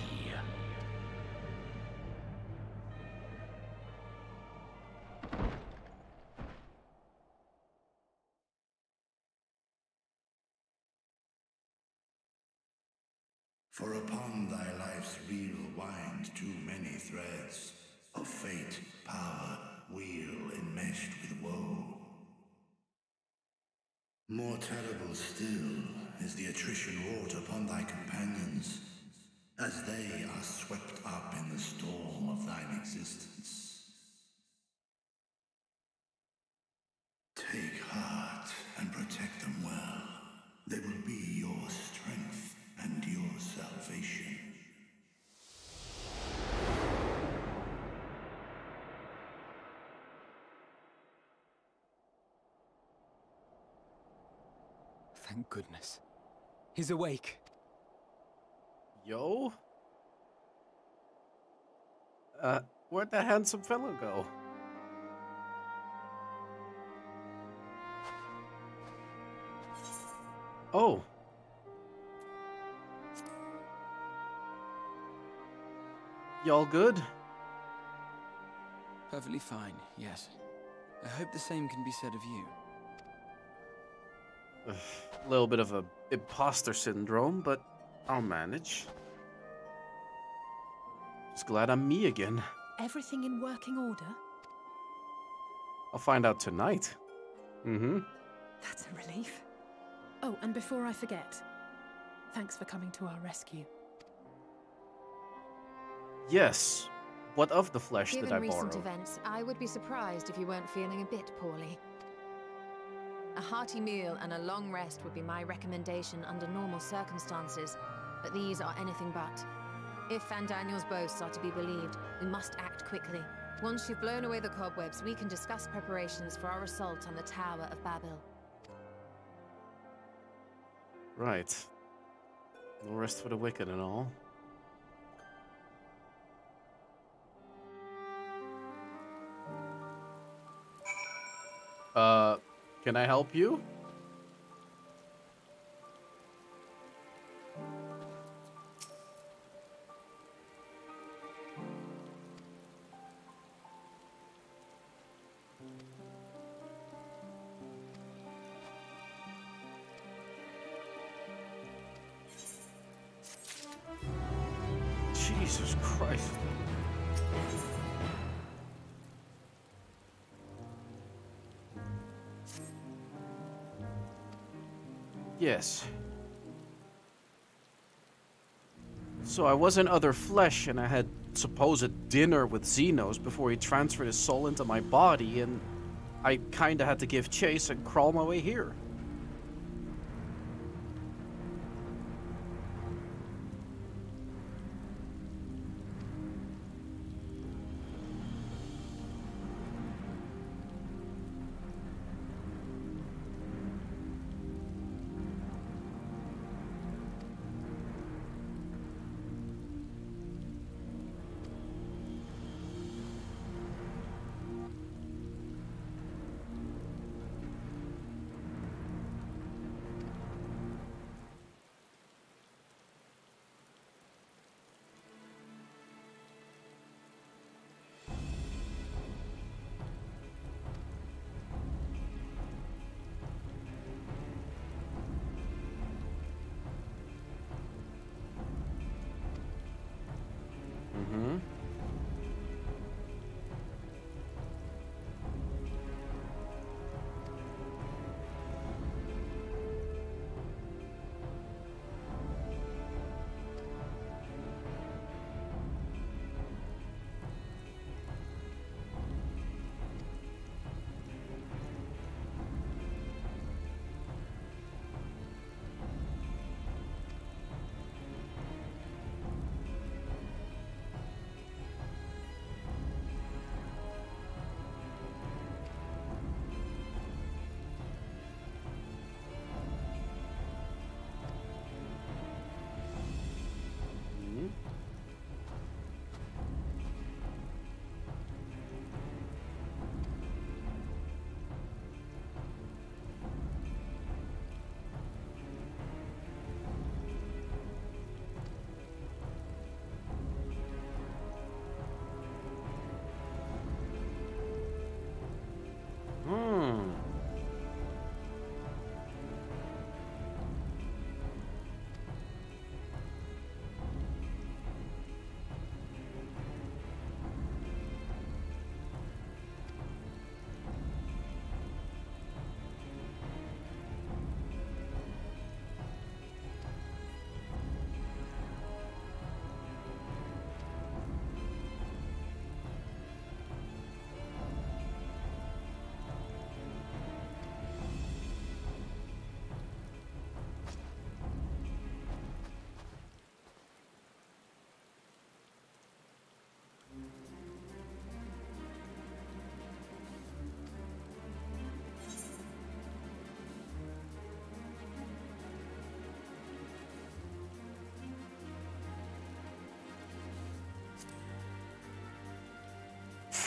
For upon thy life's reel wind too many threads of fate, power, weal enmeshed with woe. More terrible still is the attrition wrought upon thy companions, as they are swept up in the storm of thine existence. Take heart and protect them well. They will be your strength and your salvation. Thank goodness. He's awake. Yo? Where'd that handsome fellow go? Oh. Y'all good? Perfectly fine, yes. I hope the same can be said of you. A little bit of a imposter syndrome, but I'll manage. Just glad I'm me again. Everything in working order? I'll find out tonight. Mm-hmm. That's a relief. Oh, and before I forget, thanks for coming to our rescue. Yes. What of the flesh Given did I recent borrow? events, I would be surprised if you weren't feeling a bit poorly. A hearty meal and a long rest would be my recommendation under normal circumstances, but these are anything but. If Van Daniel's boasts are to be believed, we must act quickly. Once you've blown away the cobwebs, we can discuss preparations for our assault on the Tower of Babel. Right. No rest for the wicked and all. Can I help you? Jesus Christ. Yes. So I was in other flesh and I had supposed dinner with Xenos before he transferred his soul into my body, and I kinda had to give chase and crawl my way here.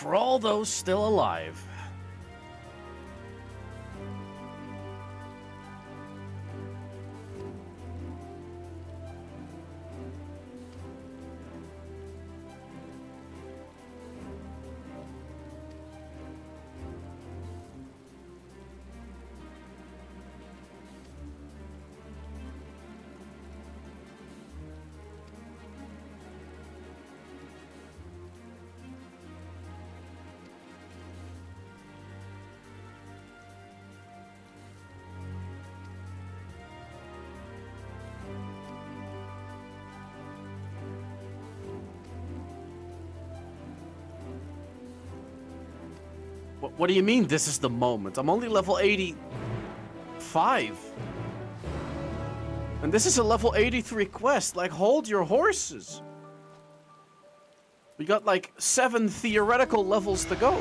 For all those still alive. What do you mean this is the moment? I'm only level 85. And this is a level 83 quest. Like, hold your horses. We got like 7 theoretical levels to go.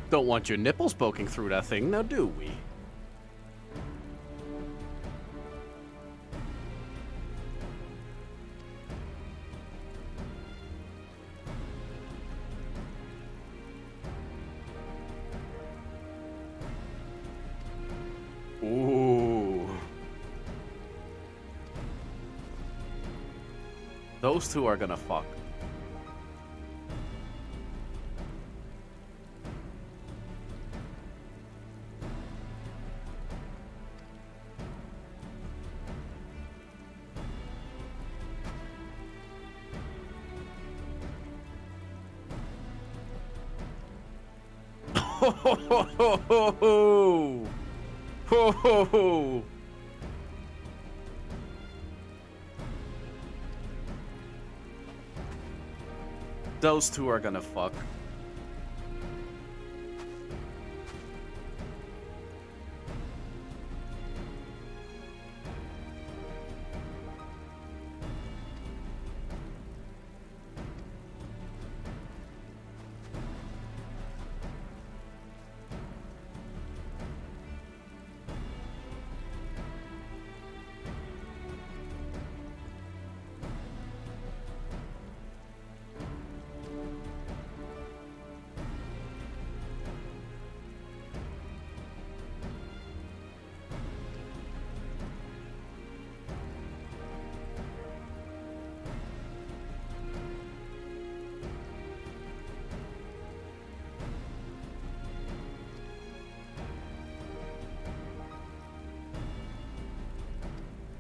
Don't want your nipples poking through that thing, now do we? Ooh. Those two are gonna fuck. Ho ho ho ho ho ho ho ho. Those two are gonna fuck.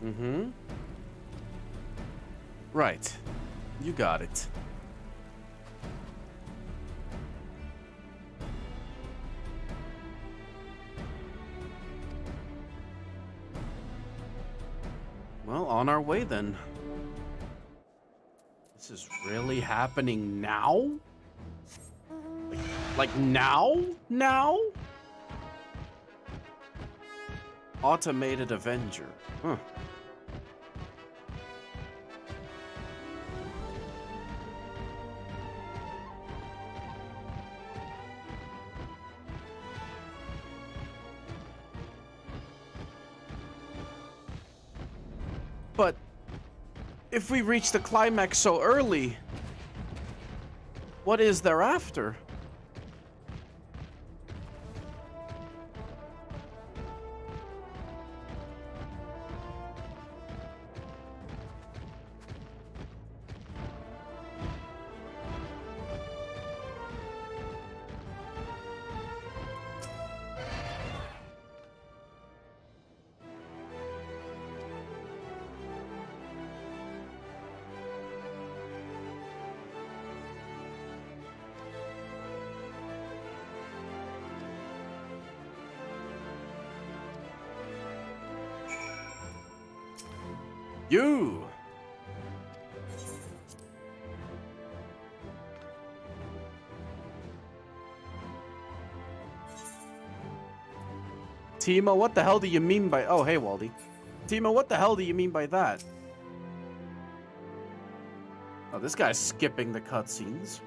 Mm-hmm. Right. You got it. Well, on our way then. This is really happening now? Like now? Now? Automated Avenger. Huh. But if we reach the climax so early, what is thereafter? You! Timo, what the hell do you mean by... Oh, hey, Waldy. Timo, what the hell do you mean by that? Oh, this guy's skipping the cutscenes.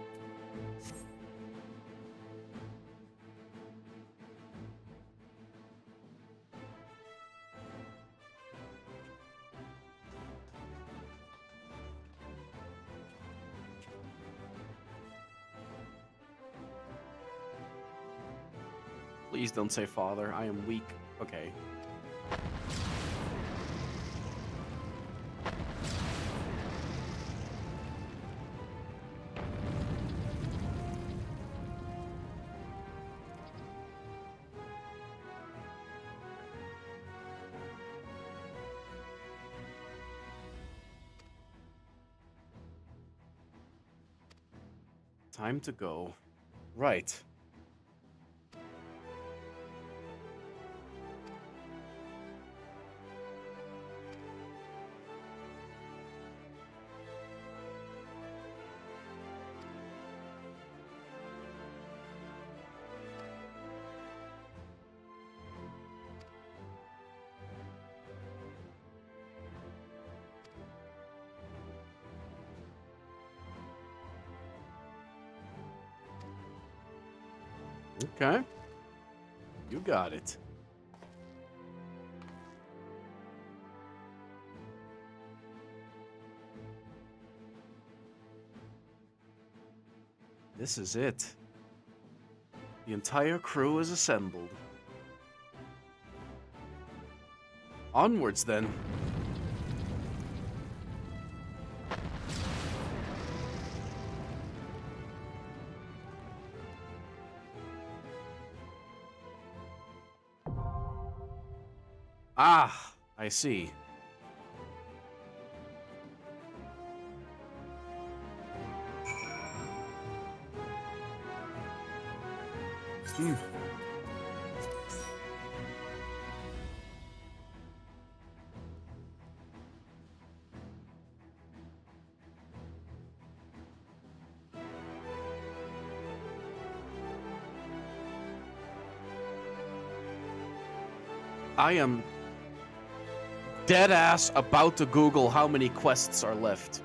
Please don't say father. I am weak. Okay. Time to go. Right. Okay. You got it. This is it. The entire crew is assembled. Onwards, then. Ah, I see. I am dead ass about to Google how many quests are left.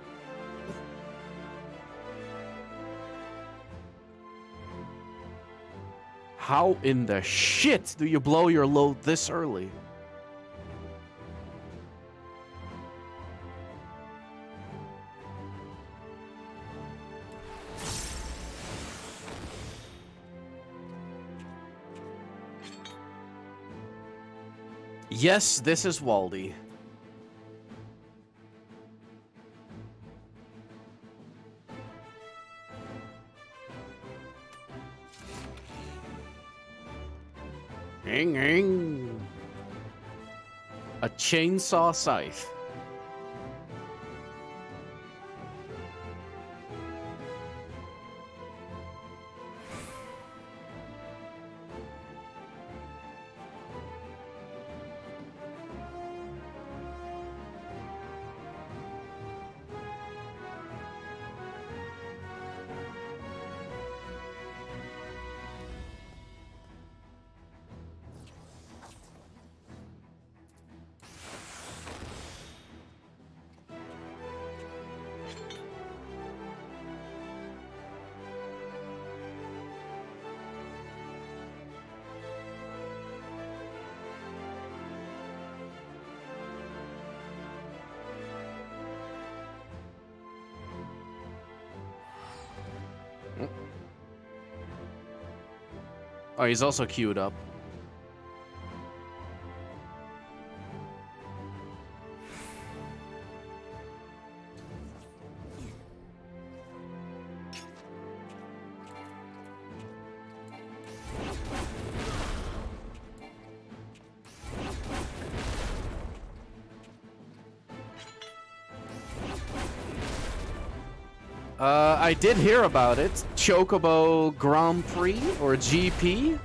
How in the shit do you blow your load this early? Yes, this is Waldy. A chainsaw scythe. Oh, he's also queued up. I did hear about it. Chocobo Grand Prix or GP.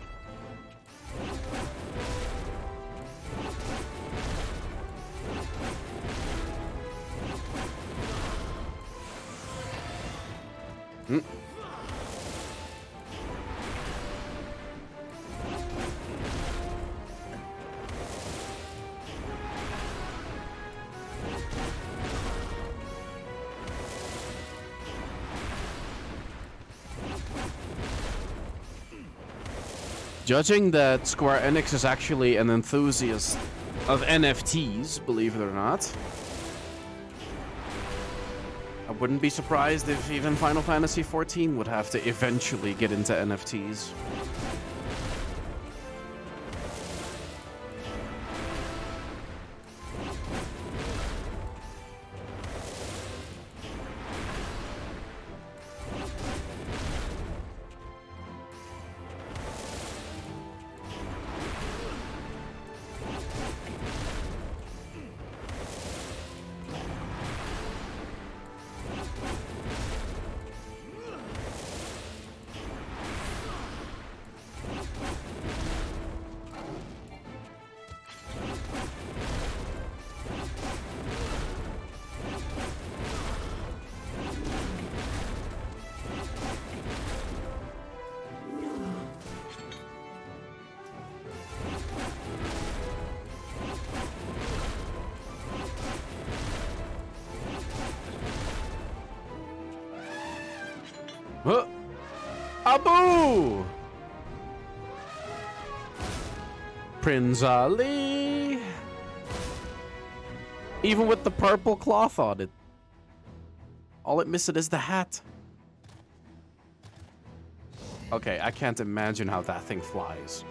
Hmm. Judging that Square Enix is actually an enthusiast of NFTs, believe it or not, I wouldn't be surprised if even Final Fantasy XIV would have to eventually get into NFTs. Abu! Prince Ali! Even with the purple cloth on it. All it missing is the hat. Okay, I can't imagine how that thing flies.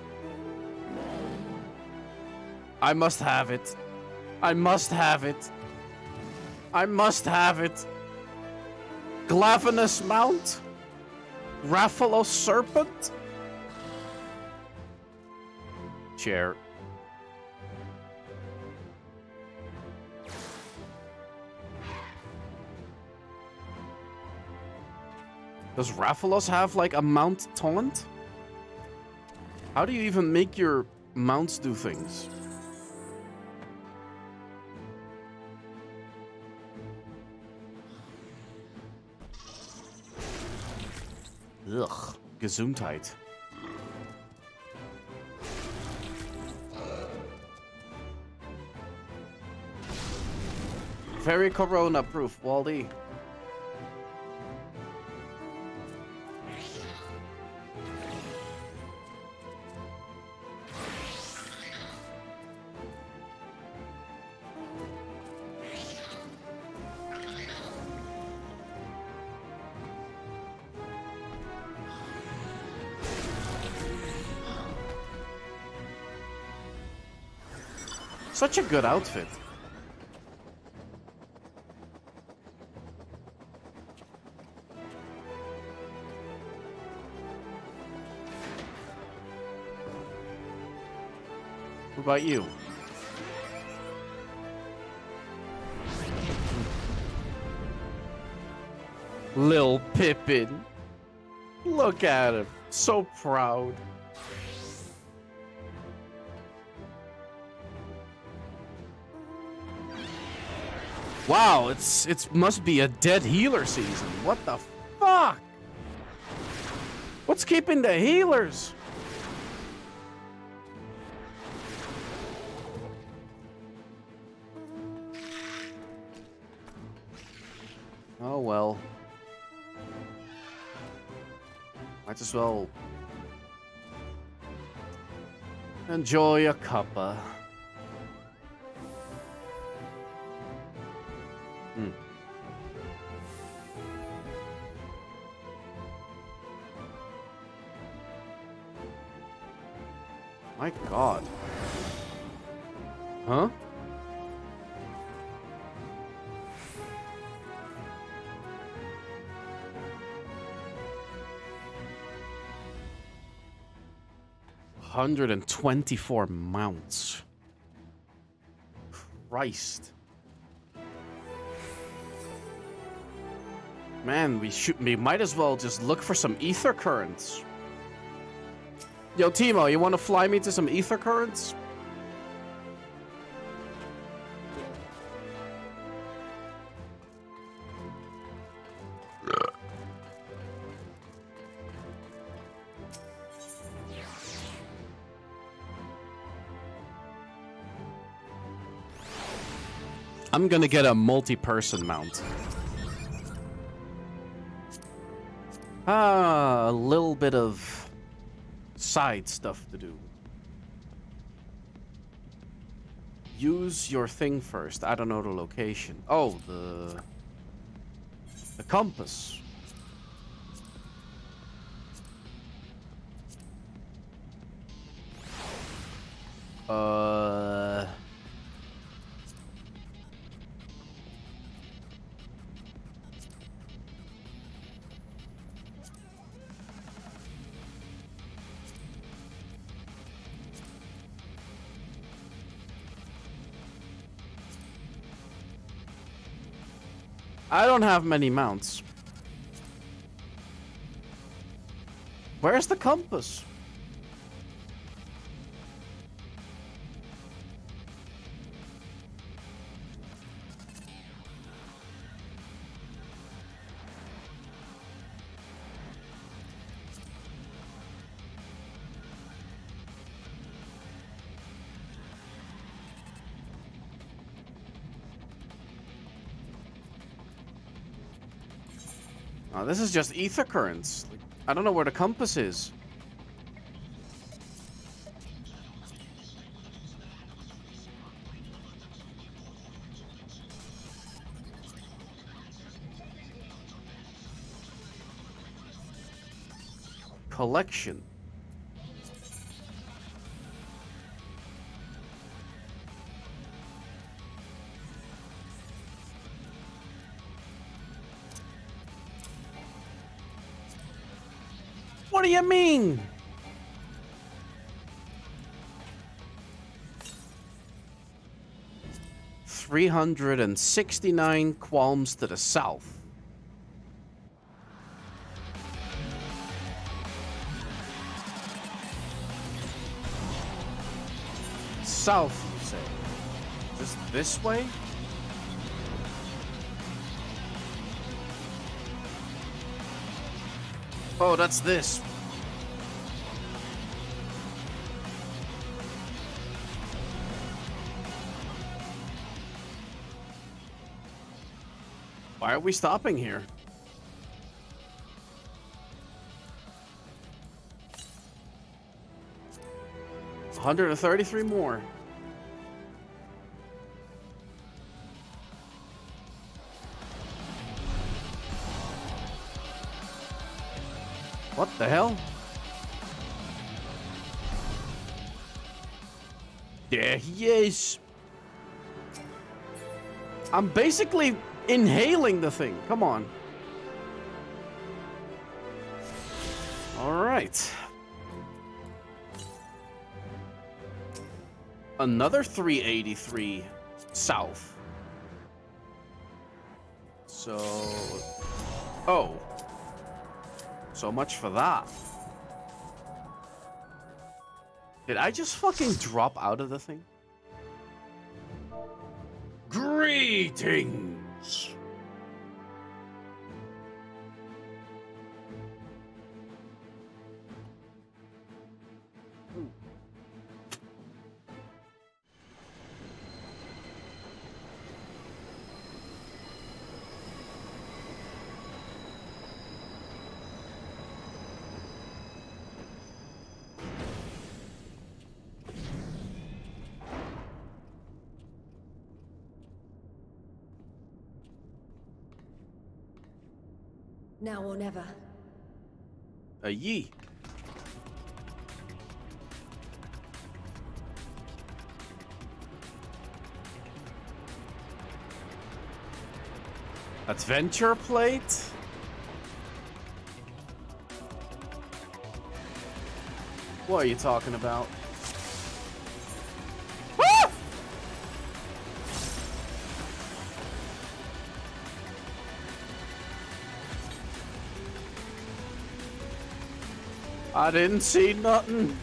I must have it. I must have it. I must have it. Glavenus Mount? Rathalos Serpent? Chair. Does Rathalos have like a mount taunt? How do you even make your mounts do things? Ugh, Gesundheit. Very corona proof, Waldy. Such a good outfit. What about you? Lil Pippin. Look at him. So proud. Wow, it must be a dead healer season. What the fuck? What's keeping the healers? Oh well. Might as well enjoy a cuppa. My god. Huh? $124 mounts. Christ. Man, we might as well just look for some ether currents. Yo, Timo, you want to fly me to some ether currents? I'm gonna get a multi-person mount. A little bit of side stuff to do. Use your thing first. I don't know the location. Oh, the compass. I don't have many mounts. Where's the compass? Oh, this is just ether currents. Like, I don't know where the compass is. Collection. What do you mean? $369 qualms to the south. South, you say? Just this way? Oh, that's this. Why are we stopping here? $133 more. What the hell? There he is. I'm basically inhaling the thing. Come on. All right. Another 383 south. So... Oh. So much for that. Did I just fucking drop out of the thing? Greetings! Now or never. A ye. Adventure plate? What are you talking about? Ah! I didn't see nothing.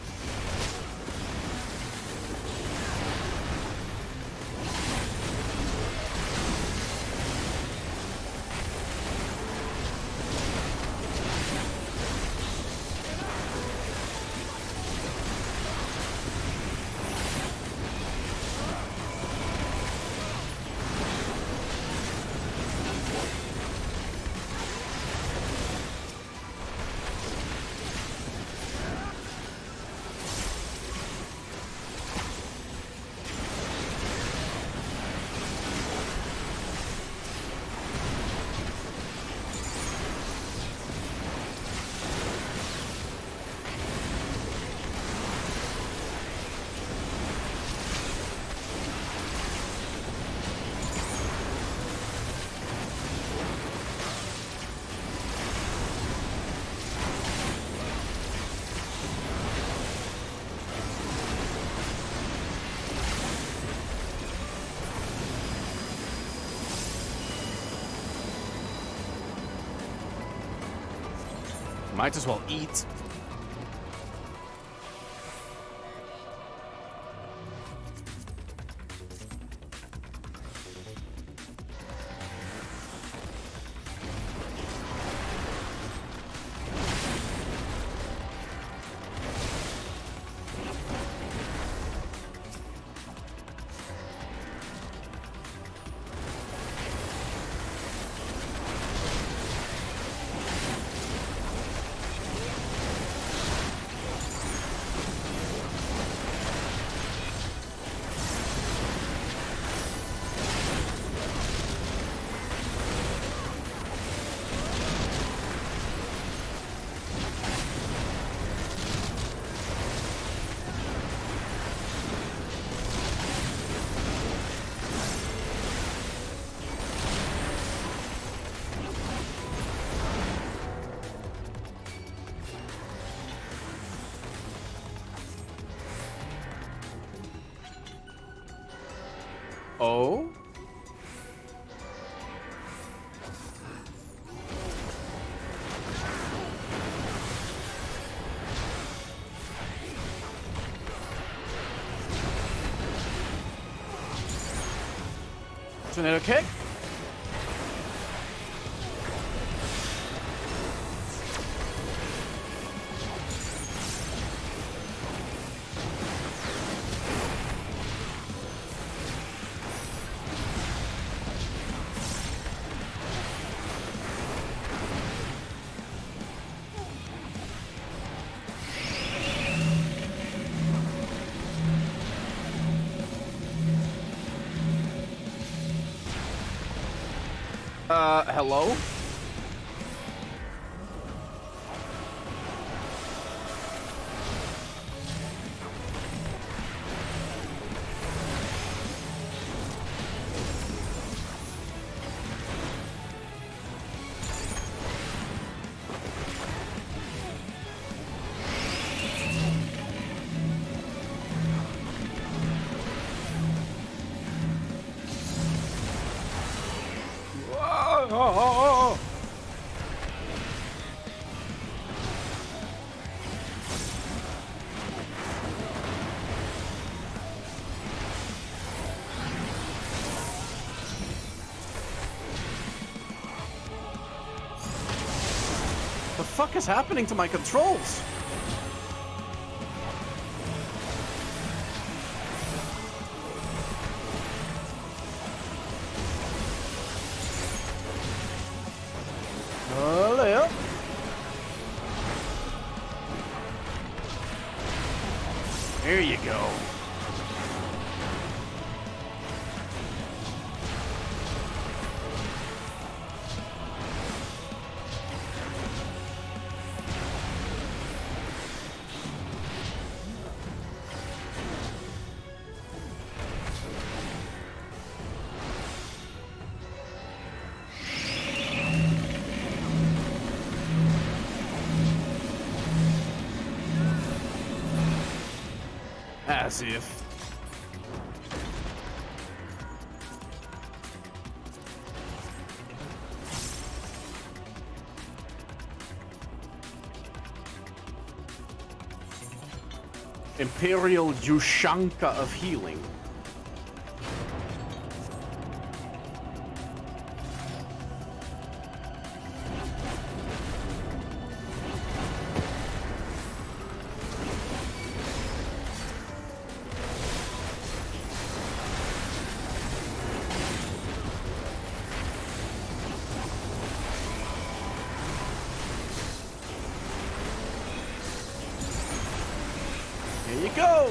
Might as well eat. Oh? Tornado kick? Hello? Oh. The fuck is happening to my controls? There you go. As if. Imperial Yushanka of Healing. Here you go!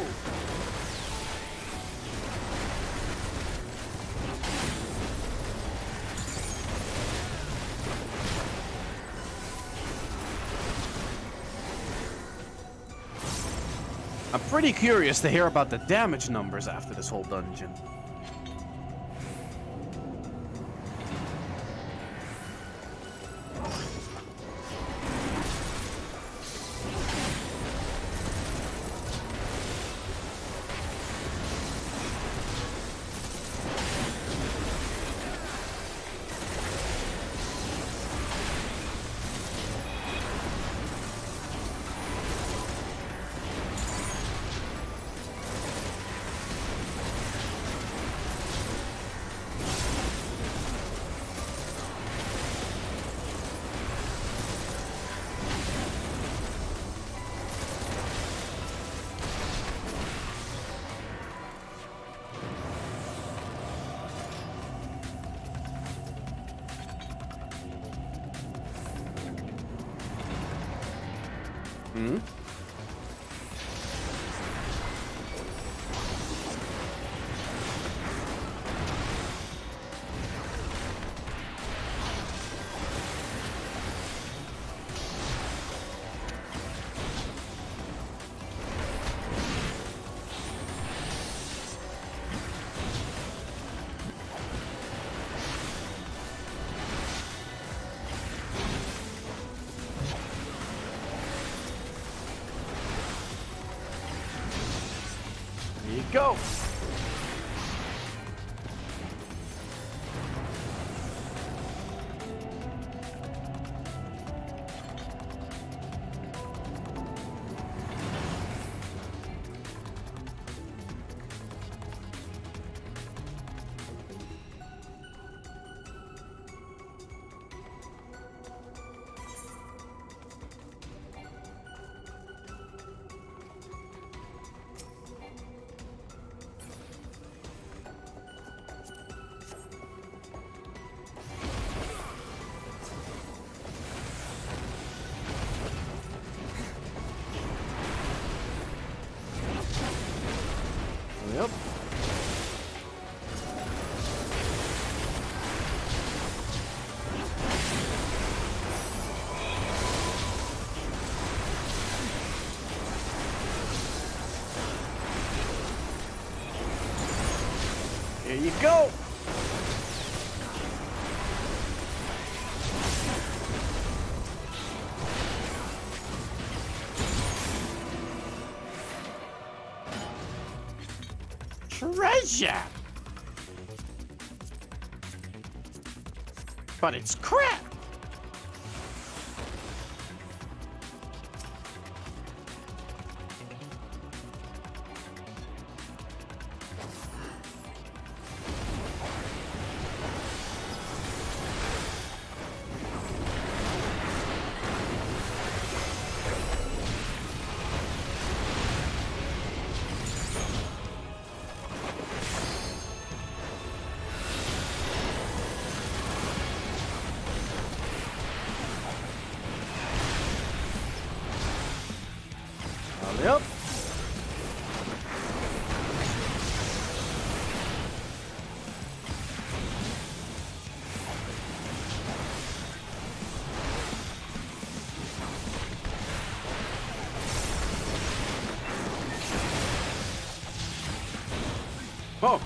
I'm pretty curious to hear about the damage numbers after this whole dungeon. Hmm? Go! Yep. Here you go. Treasure! But it's crap! Yep. Oh.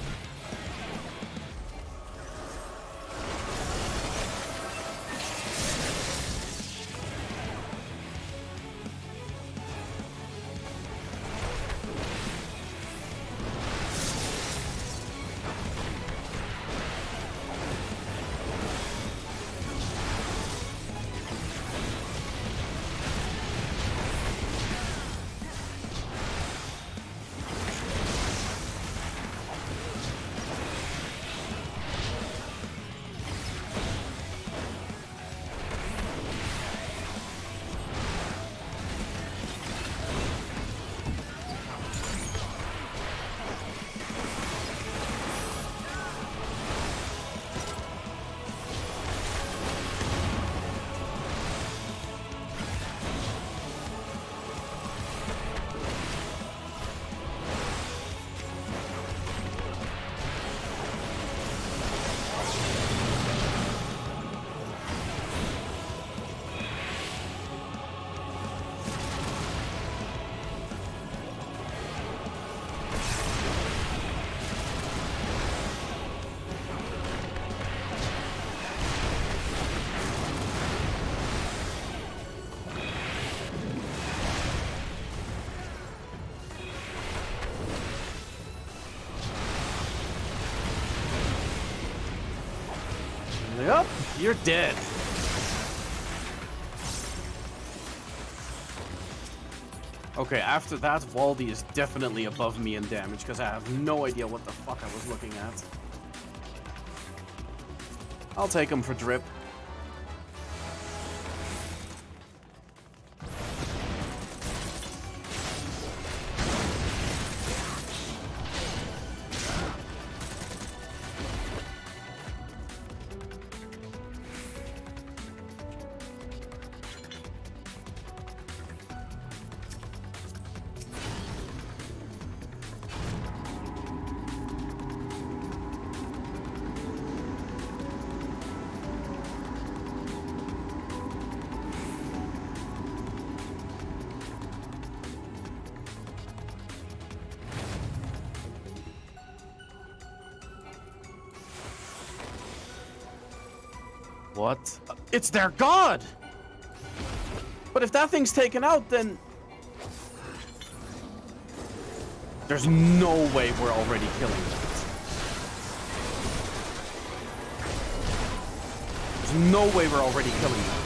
Yep, you're dead. Okay, after that, Valdi is definitely above me in damage because I have no idea what the fuck I was looking at. I'll take him for drip. What? It's their god! But if that thing's taken out, then... There's no way we're already killing it. There's no way we're already killing it.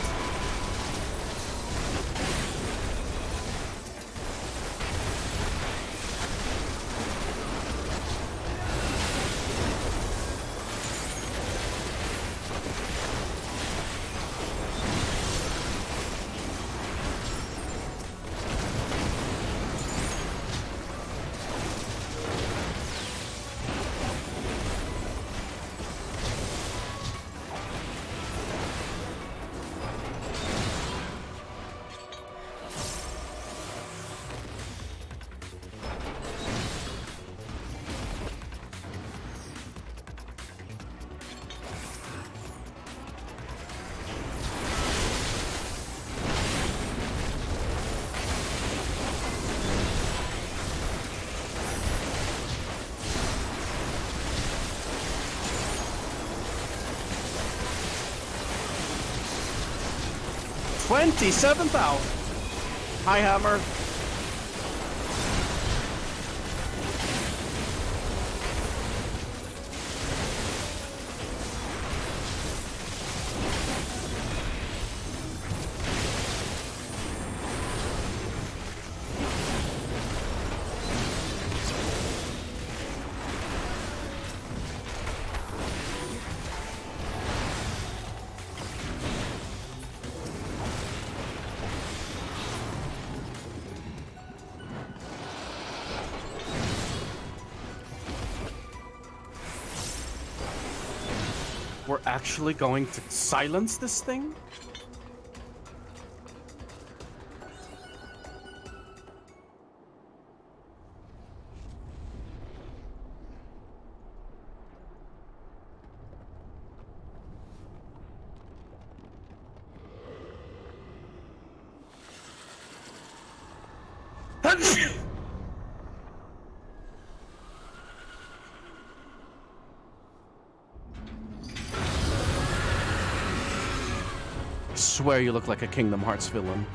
$27,000. Hi, Hammer. We're actually going to silence this thing? I swear you look like a Kingdom Hearts villain.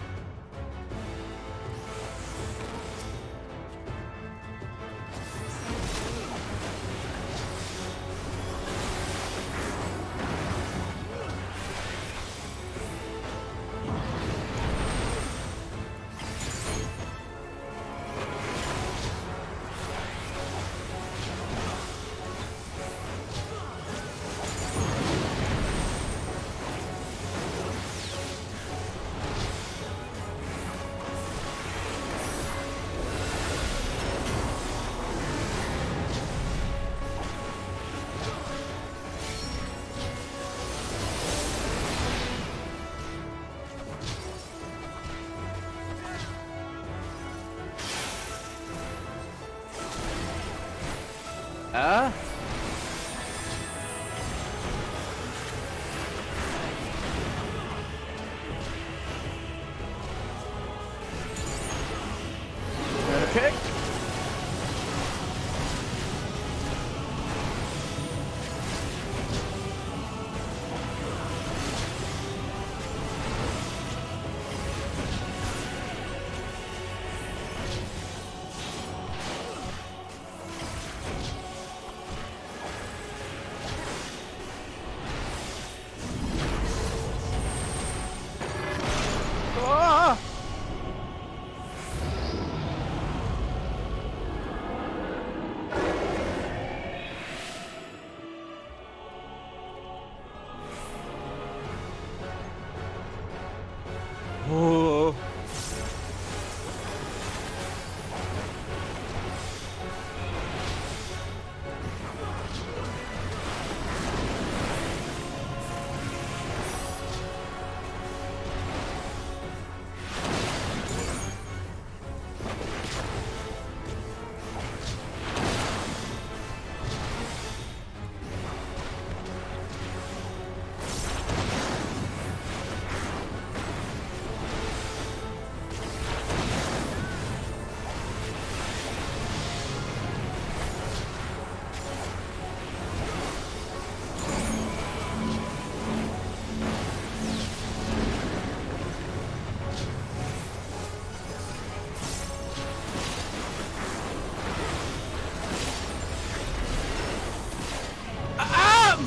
Okay.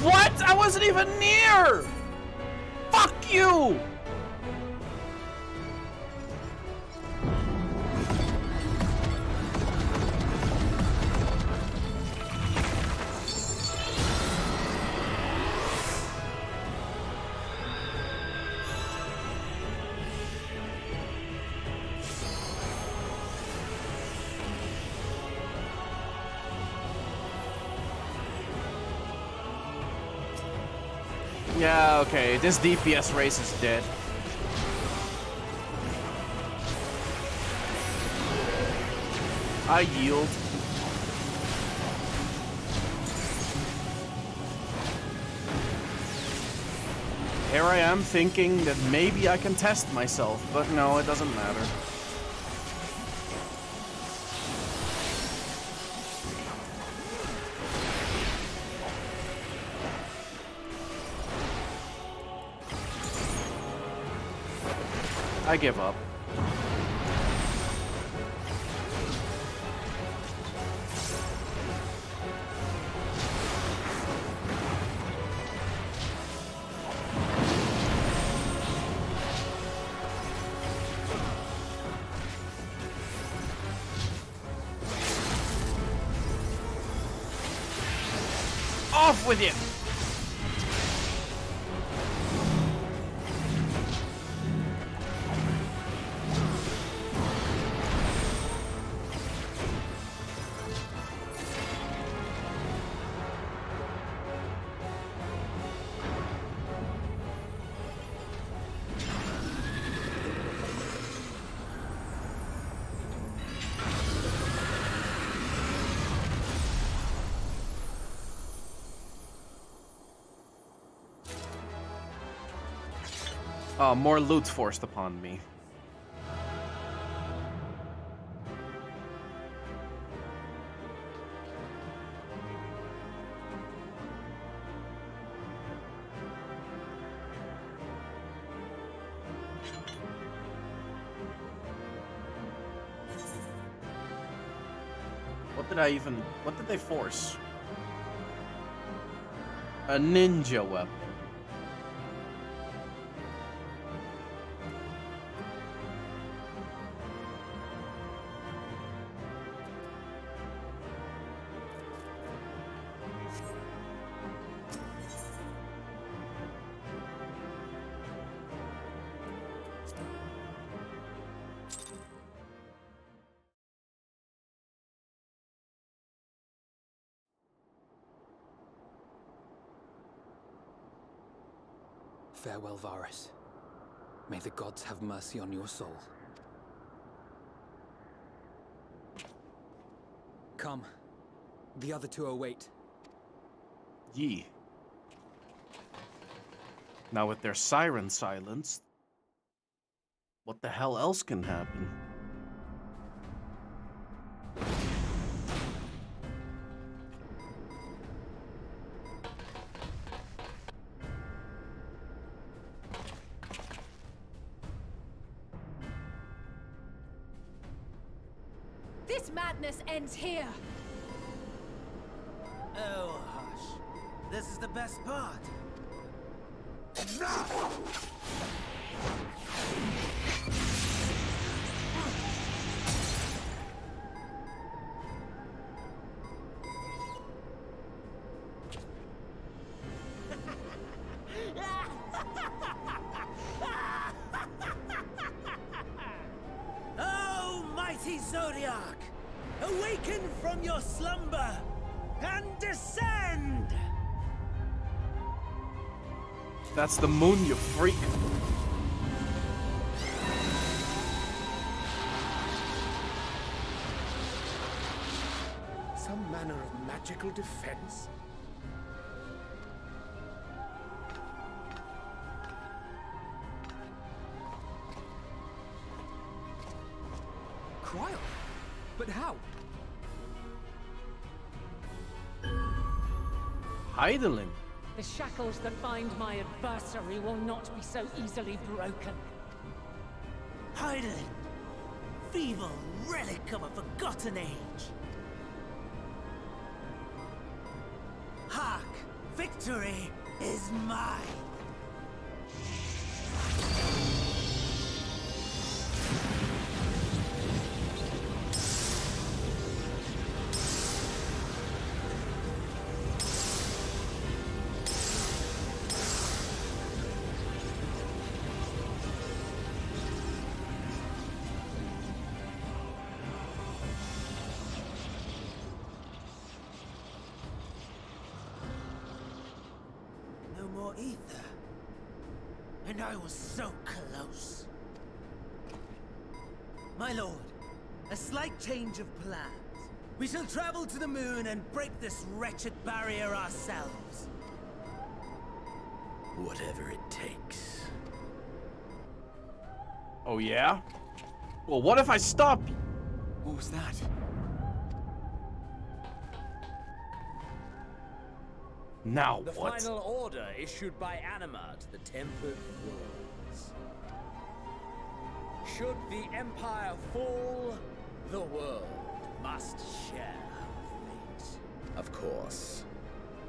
What? I wasn't even near! Fuck you! Yeah, okay, this DPS race is dead. I yield. Here I am thinking that maybe I can test myself, but no, it doesn't matter. I give up. Off with you! Oh, more loot's forced upon me. What did they force? A ninja weapon. Farewell, Varus. May the gods have mercy on your soul. Come. The other two await. Yee. Now with their siren silenced, what the hell else can happen? This madness ends here. Oh, hush. This is the best part. Oh, mighty Zodiac! Awaken from your slumber and descend! That's the moon, you freak. Some manner of magical defense? Cryo? But how? Heidelin. The shackles that bind my adversary will not be so easily broken. Heidelin! Feeble relic of a forgotten age! Hark! Victory is mine! Ether. And I was so close. My lord, a slight change of plans. We shall travel to the moon and break this wretched barrier ourselves. Whatever it takes. Oh yeah? Well, what if I stop you? What was that? Now the what? final order issued by Anima to the tempered worlds. Should the Empire fall, the world must share our fate. Of course.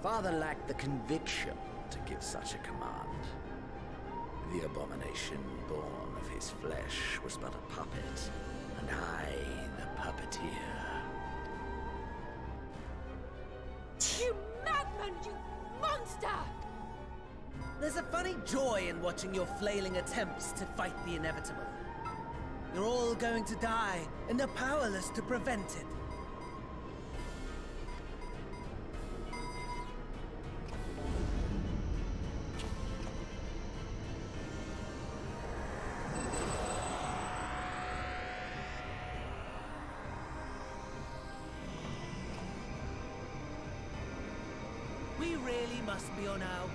Father lacked the conviction to give such a command. The abomination born of his flesh was but a puppet, and I the puppeteer. You madman, you monster! There's a funny joy in watching your flailing attempts to fight the inevitable. You're all going to die, and they're powerless to prevent it. We really must be on our way.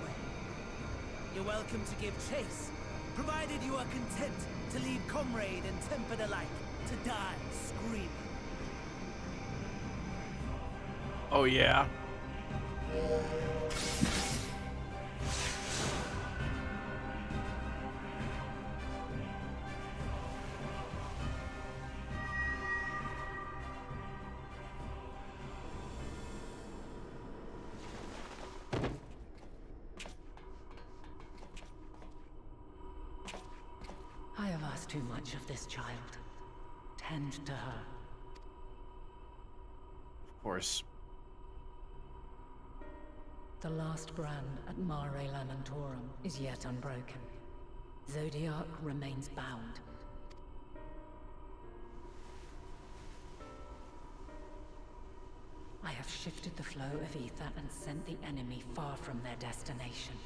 You're welcome to give chase, provided you are content to leave comrade and tempered alike to die screaming. Oh yeah? I have asked too much of this child. Tend to her. Of course. The last brand at Mare Lamentorum is yet unbroken. Zodiac remains bound. I have shifted the flow of ether and sent the enemy far from their destination.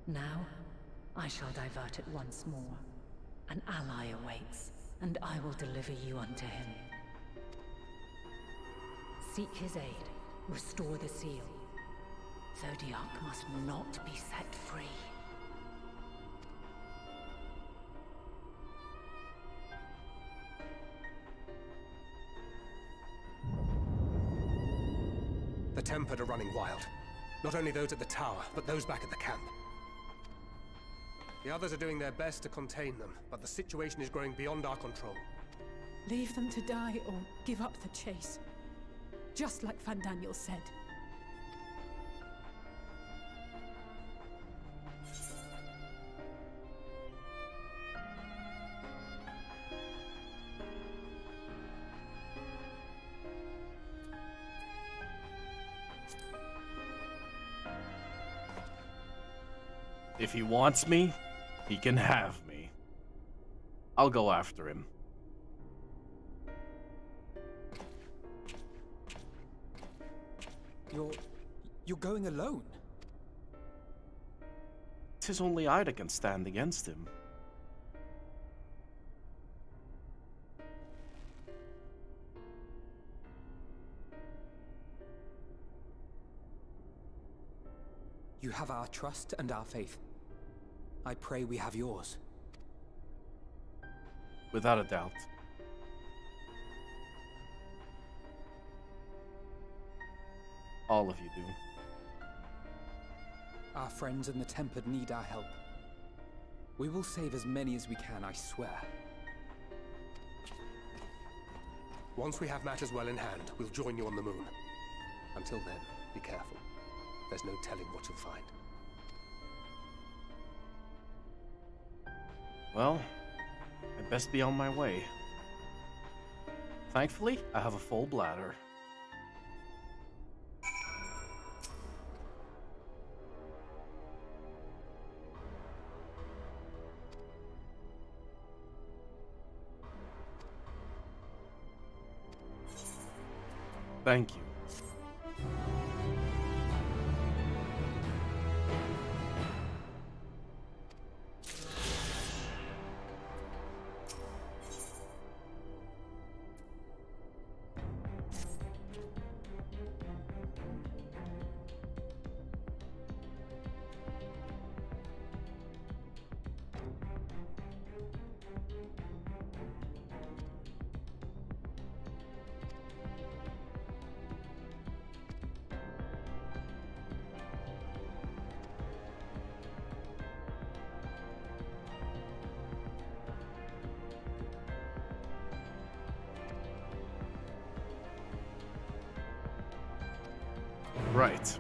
Now, I shall divert it once more. An ally awaits, and I will deliver you unto him. Seek his aid. Restore the seal. Zodiac must not be set free. The Tempered are running wild. Not only those at the tower, but those back at the camp. The others are doing their best to contain them, but the situation is growing beyond our control. Leave them to die or give up the chase. Just like Van Daniel said. If he wants me, he can have me. I'll go after him. You're going alone? 'Tis only I that can stand against him. You have our trust and our faith. I pray we have yours. Without a doubt. All of you do. Our friends in the Tempered need our help. We will save as many as we can, I swear. Once we have matters well in hand, we'll join you on the moon. Until then, be careful. There's no telling what you'll find. Well, I best be on my way. Thankfully, I have a full bladder. Thank you. Right.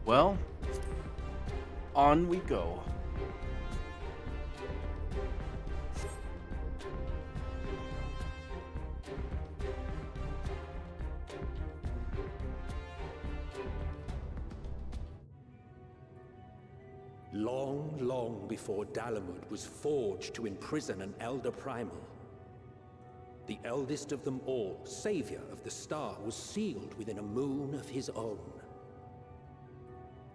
Well, on we go. Long, long before Dalamud was forged to imprison an Elder Primal, the eldest of them all, savior of the star, was sealed within a moon of his own.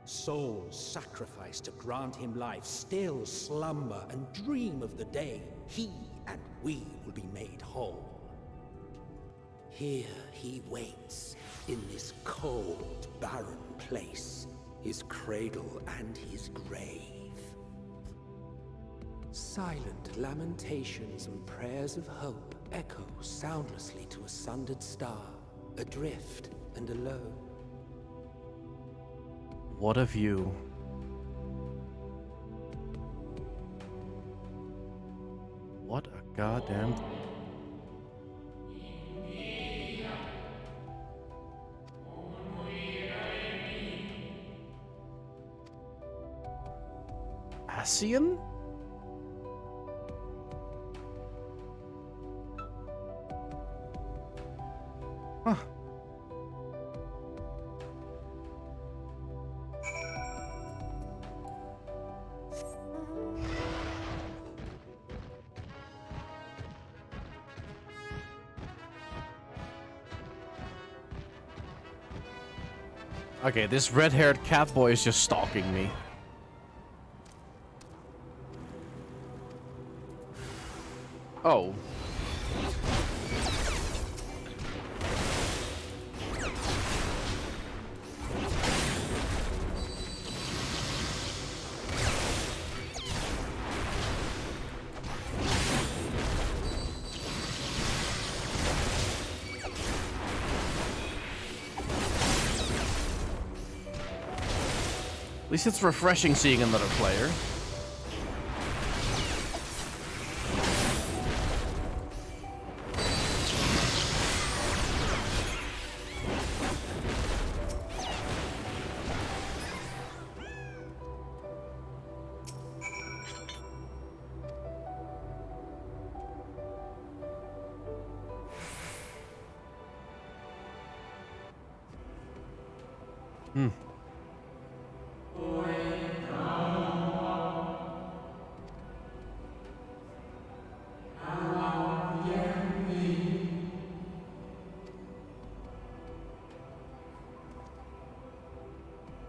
Souls sacrificed to grant him life still slumber and dream of the day he and we will be made whole. Here he waits, in this cold, barren place, his cradle and his grave. Silent lamentations and prayers of hope echo soundlessly to a sundered star, adrift and alone. What of you? What a goddamn... Ascian? Huh. Okay, this red-haired cat boy is just stalking me. Oh. At least it's refreshing seeing another player.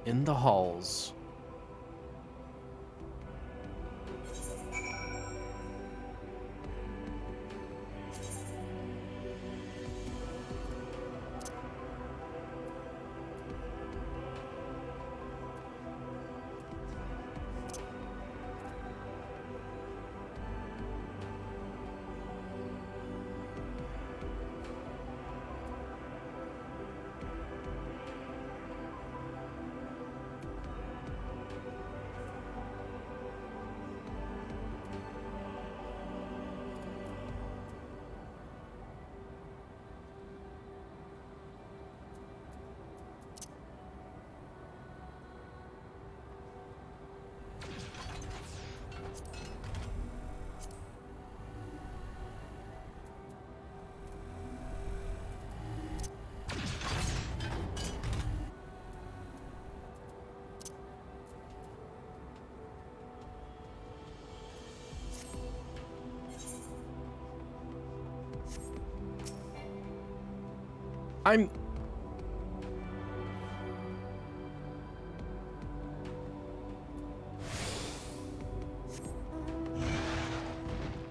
In the halls. I'm...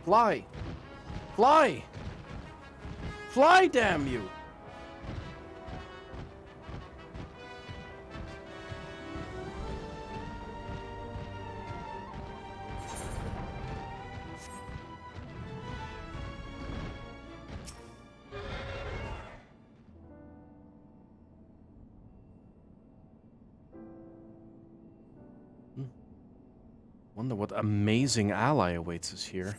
Fly! Fly! Fly, damn you! Wonder what amazing ally awaits us here.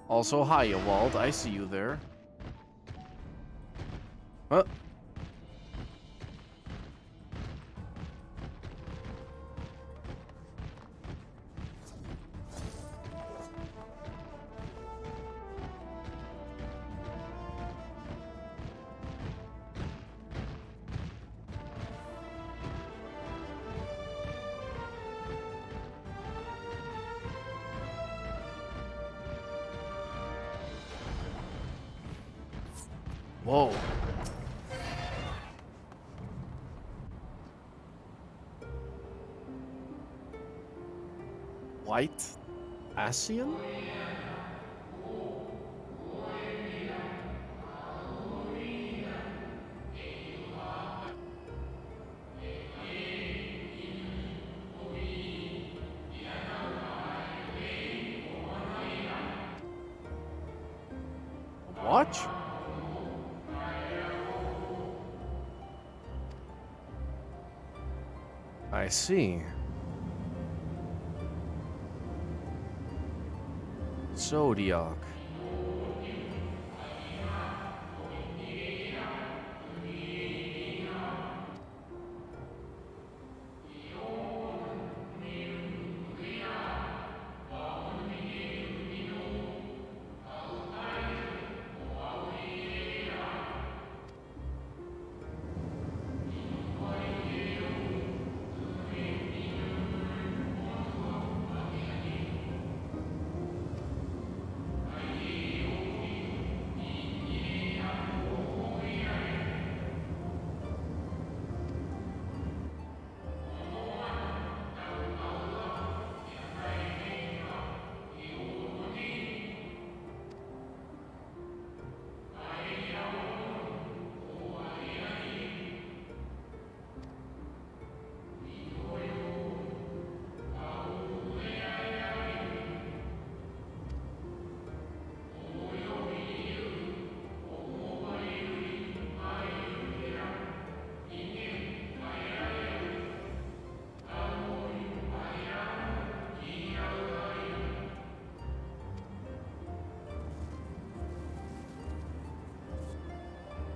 Also, hi, Ewald. I see you there. Huh? Whoa. White Asian? Watch? I see. Zodiac.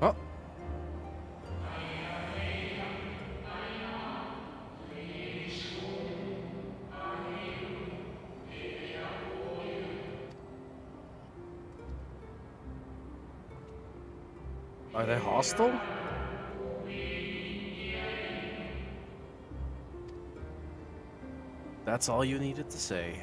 Oh. Are they hostile? That's all you needed to say.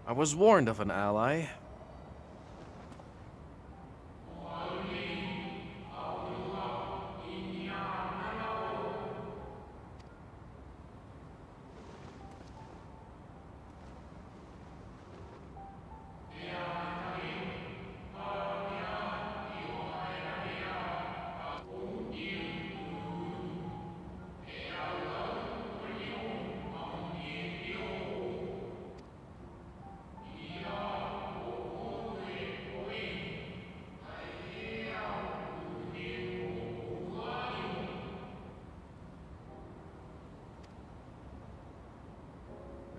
I was warned of an ally.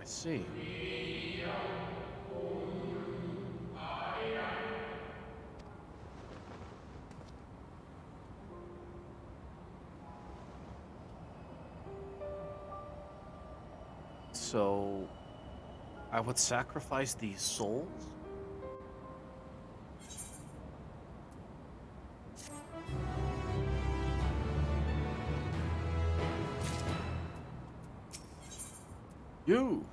I see. So, I would sacrifice these souls? You.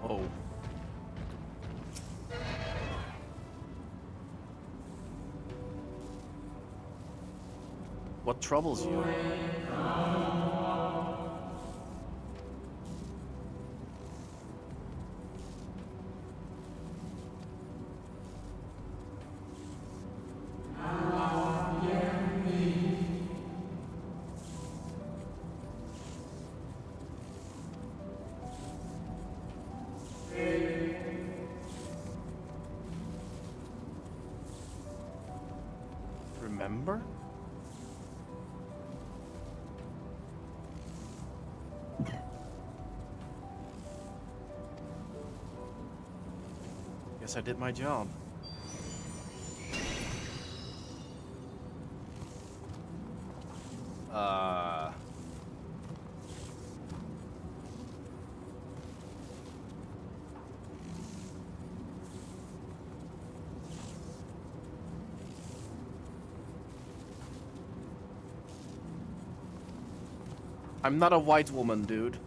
Oh. What troubles you? Remember? Guess I did my job. I'm not a white woman, dude.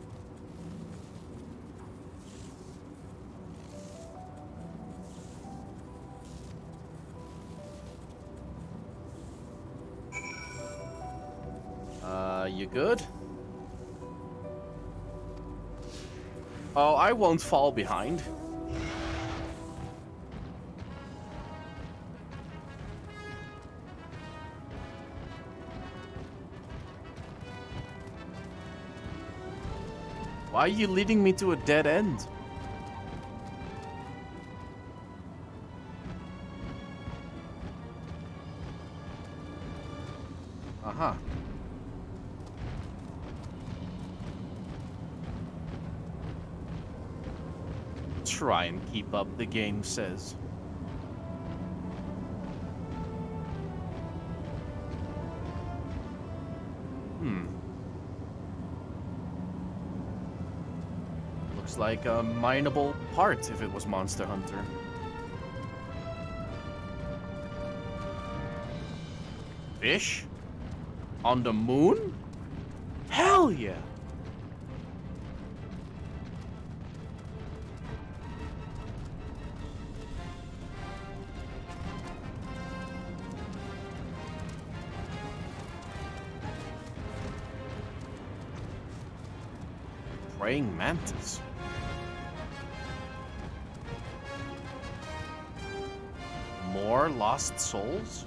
You good? Oh, I won't fall behind. Why are you leading me to a dead end? Uh-huh. Try and keep up, the game says. Looks like a mineable part if it was Monster Hunter. Fish? On the moon? Hell yeah! Praying mantis. More lost souls?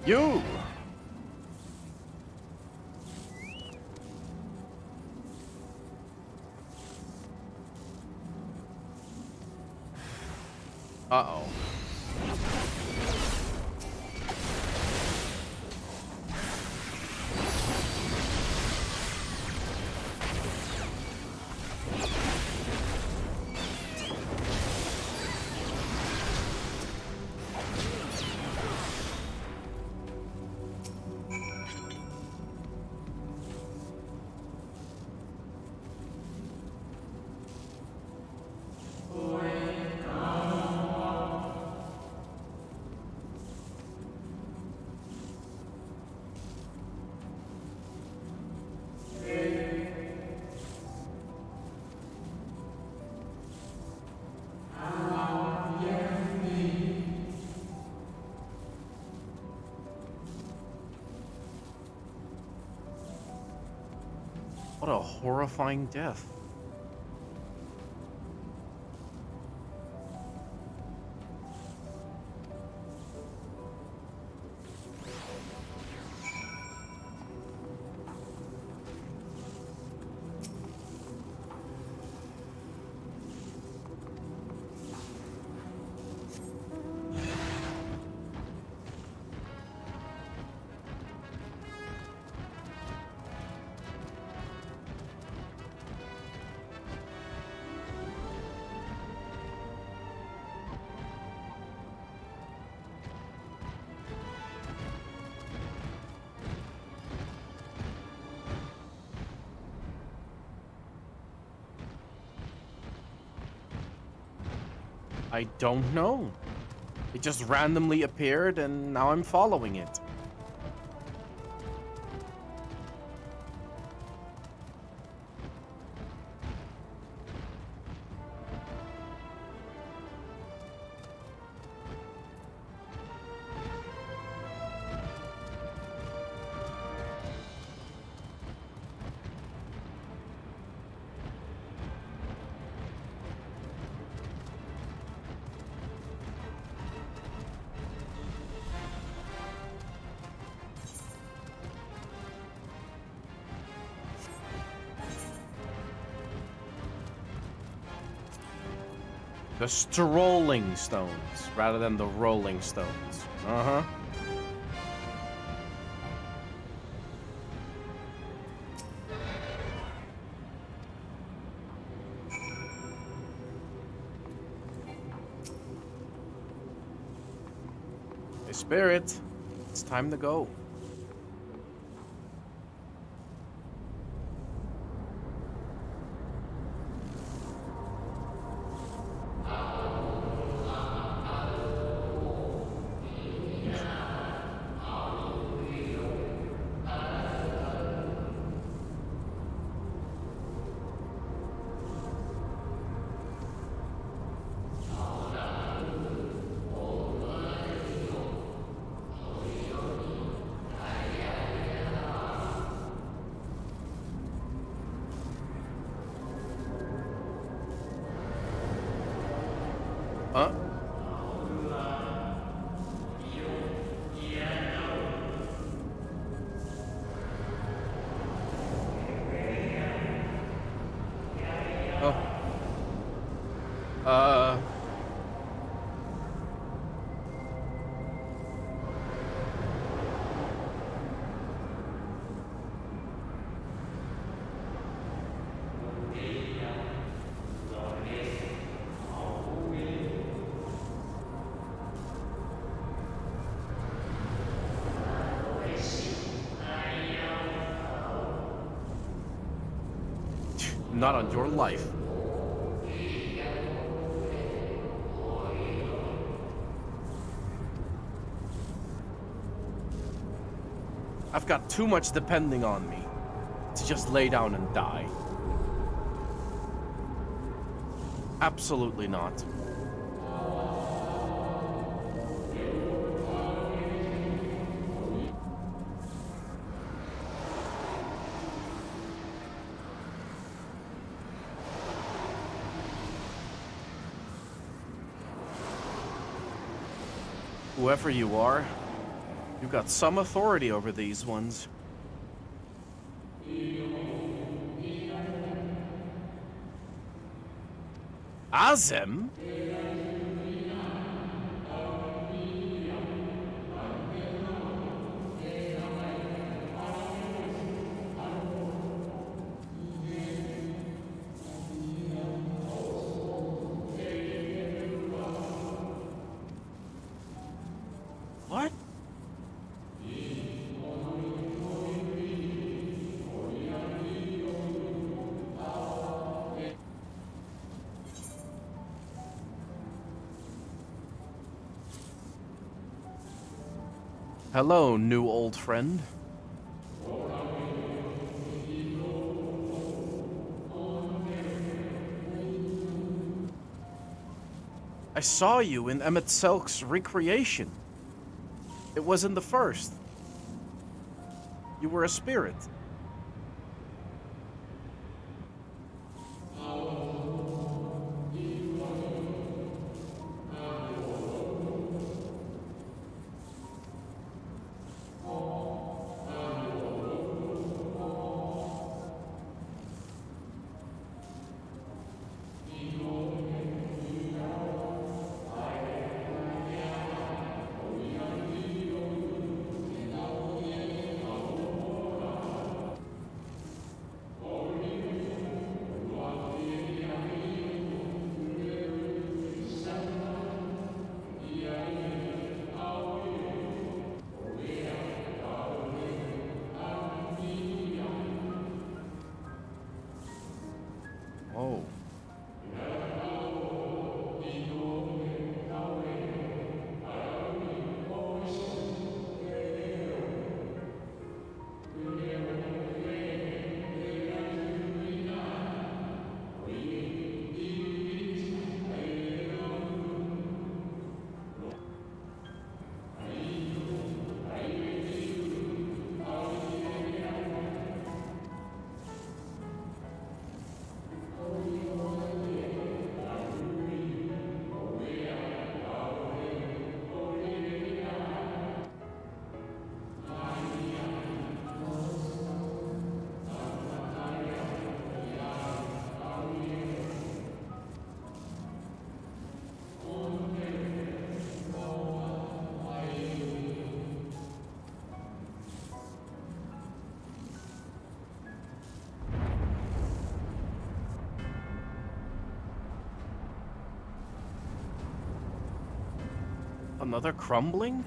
You! Uh-oh. What a horrifying death. I don't know. It just randomly appeared and now I'm following it. The strolling stones rather than the rolling stones. Uh-huh. Hey, Spirit, it's time to go. Not on your life. I've got too much depending on me to just lay down and die. Absolutely not. Whoever you are, you've got some authority over these ones. Azem? What? Hello, new old friend. I saw you in Emmett Selk's recreation. It was in the first. You were a spirit. Another crumbling?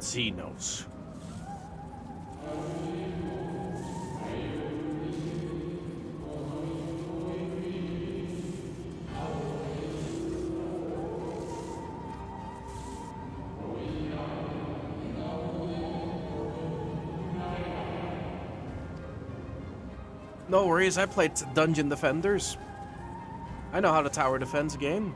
Xenos. No worries, I played Dungeon Defenders. I know how to tower defense a game.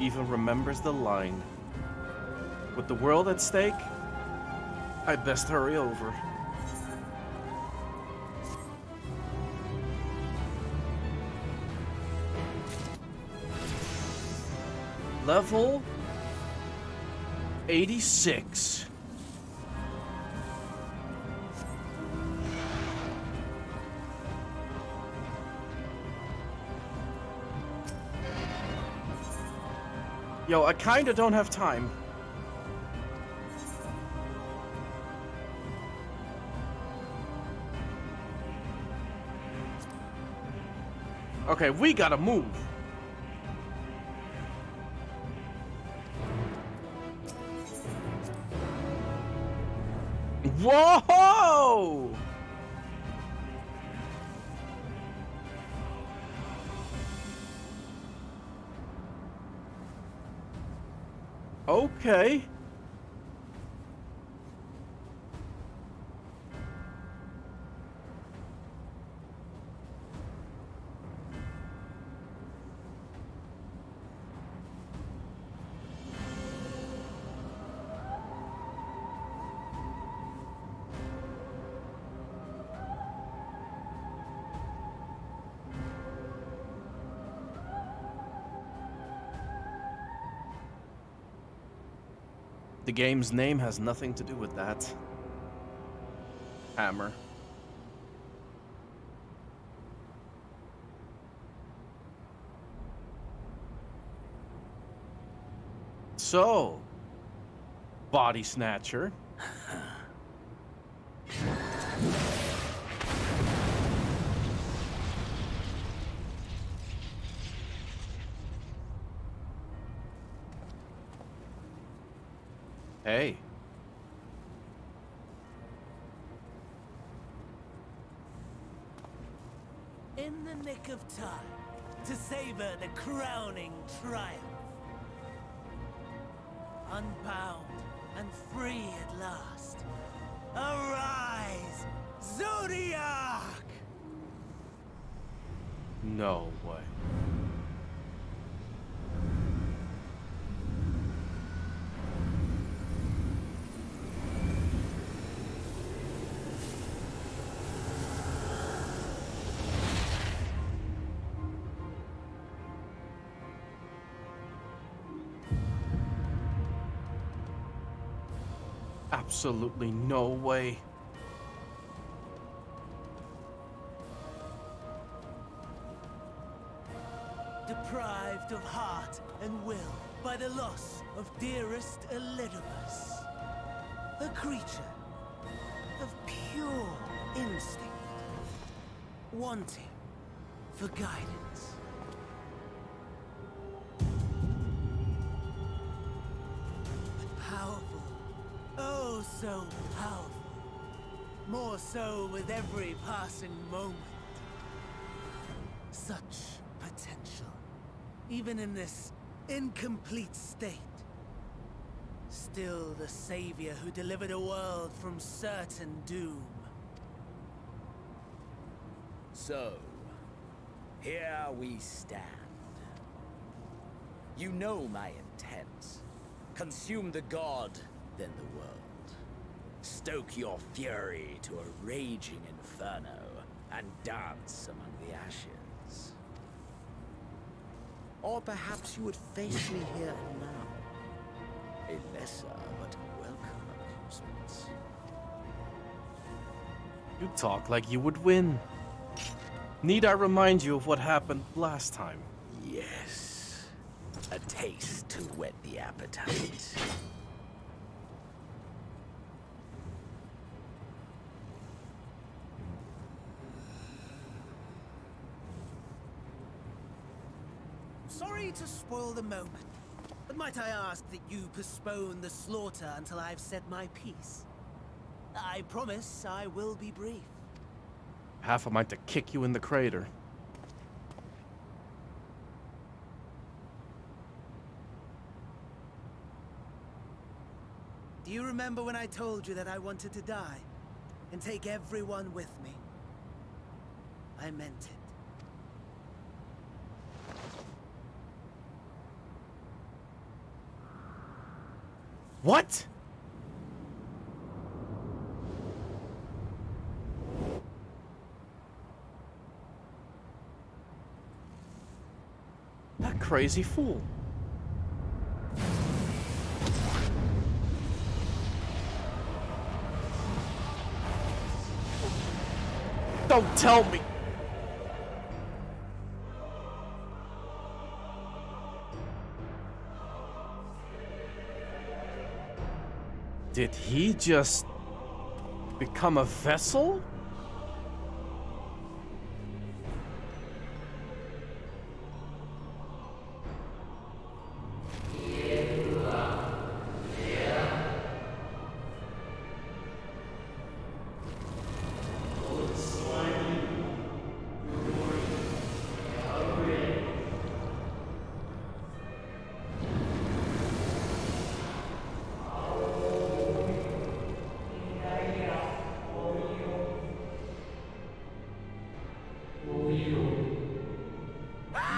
Even remembers the line. With the world at stake, I best hurry over. Level 86. Yo, I kinda don't have time. Okay, we gotta move. Whoa! Okay. The game's name has nothing to do with that. Hammer. So, Body Snatcher. Hey. In the nick of time to savor the crowning triumph. Unbound and free at last. Arise, Zodiac! No way. Absolutely no way. Deprived of heart and will by the loss of dearest Elidibus. A creature of pure instinct, wanting for guidance. But powerful. Oh, so powerful. More so with every passing moment. Such potential. Even in this incomplete state. Still the savior who delivered a world from certain doom. So, here we stand. You know my intent. Consume the god, then the world. Stoke your fury to a raging inferno, and dance among the ashes. Or perhaps you would face me here and now. A lesser but welcome amusement. You talk like you would win. Need I remind you of what happened last time? Yes. A taste to whet the appetite. Sorry to spoil the moment, but might I ask that you postpone the slaughter until I've said my piece? I promise I will be brief. Half a mind to kick you in the crater. Do you remember when I told you that I wanted to die and take everyone with me? I meant it. What? That crazy fool. Don't tell me. Did he just become a vessel?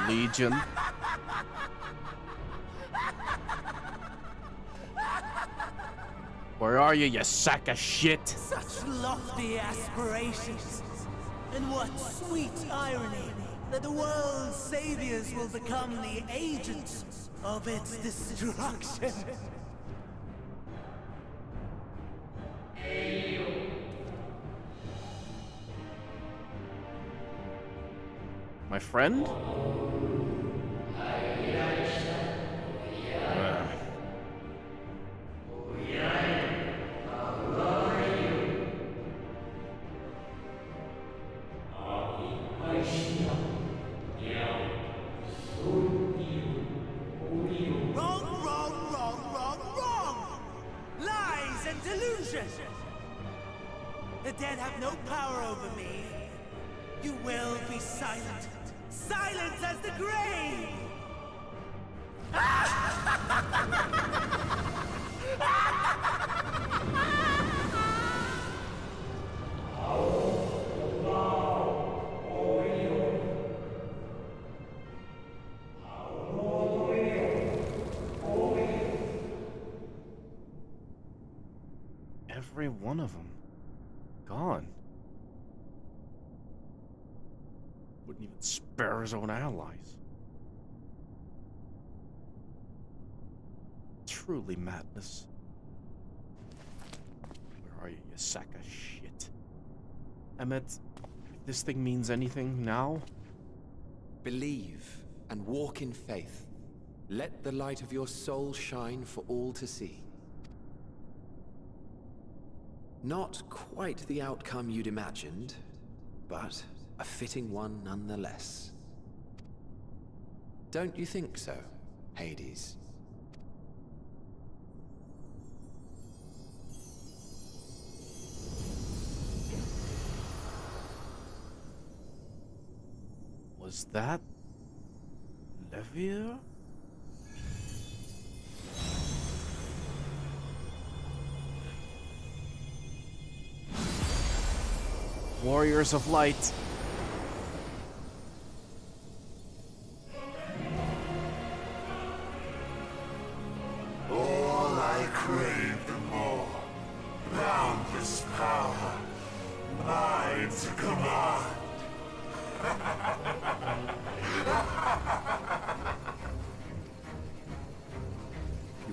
Legion. Where are you, you sack of shit? Such lofty aspirations. And what sweet irony that the world's saviors will become the agents of its destruction. My friend? Wrong! Lies and delusion! The dead have no power over me. You will be silent. Silent as the grave! Every one of them. Gone. Wouldn't even spare his own allies. Truly madness. Where are you, you sack of shit? Emmet, if this thing means anything now? Believe and walk in faith. Let the light of your soul shine for all to see. Not quite the outcome you'd imagined, but a fitting one nonetheless. Don't you think so, Hades? Was that Levia? Warriors of Light. All I crave the more. Boundless power. Mine to command.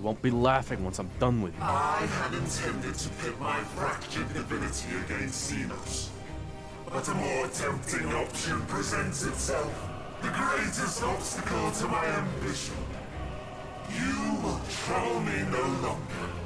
won't be laughing once I'm done with you. I had intended to pit my fractured ability against Xenos. But a more tempting option presents itself. The greatest obstacle to my ambition. You will trouble me no longer.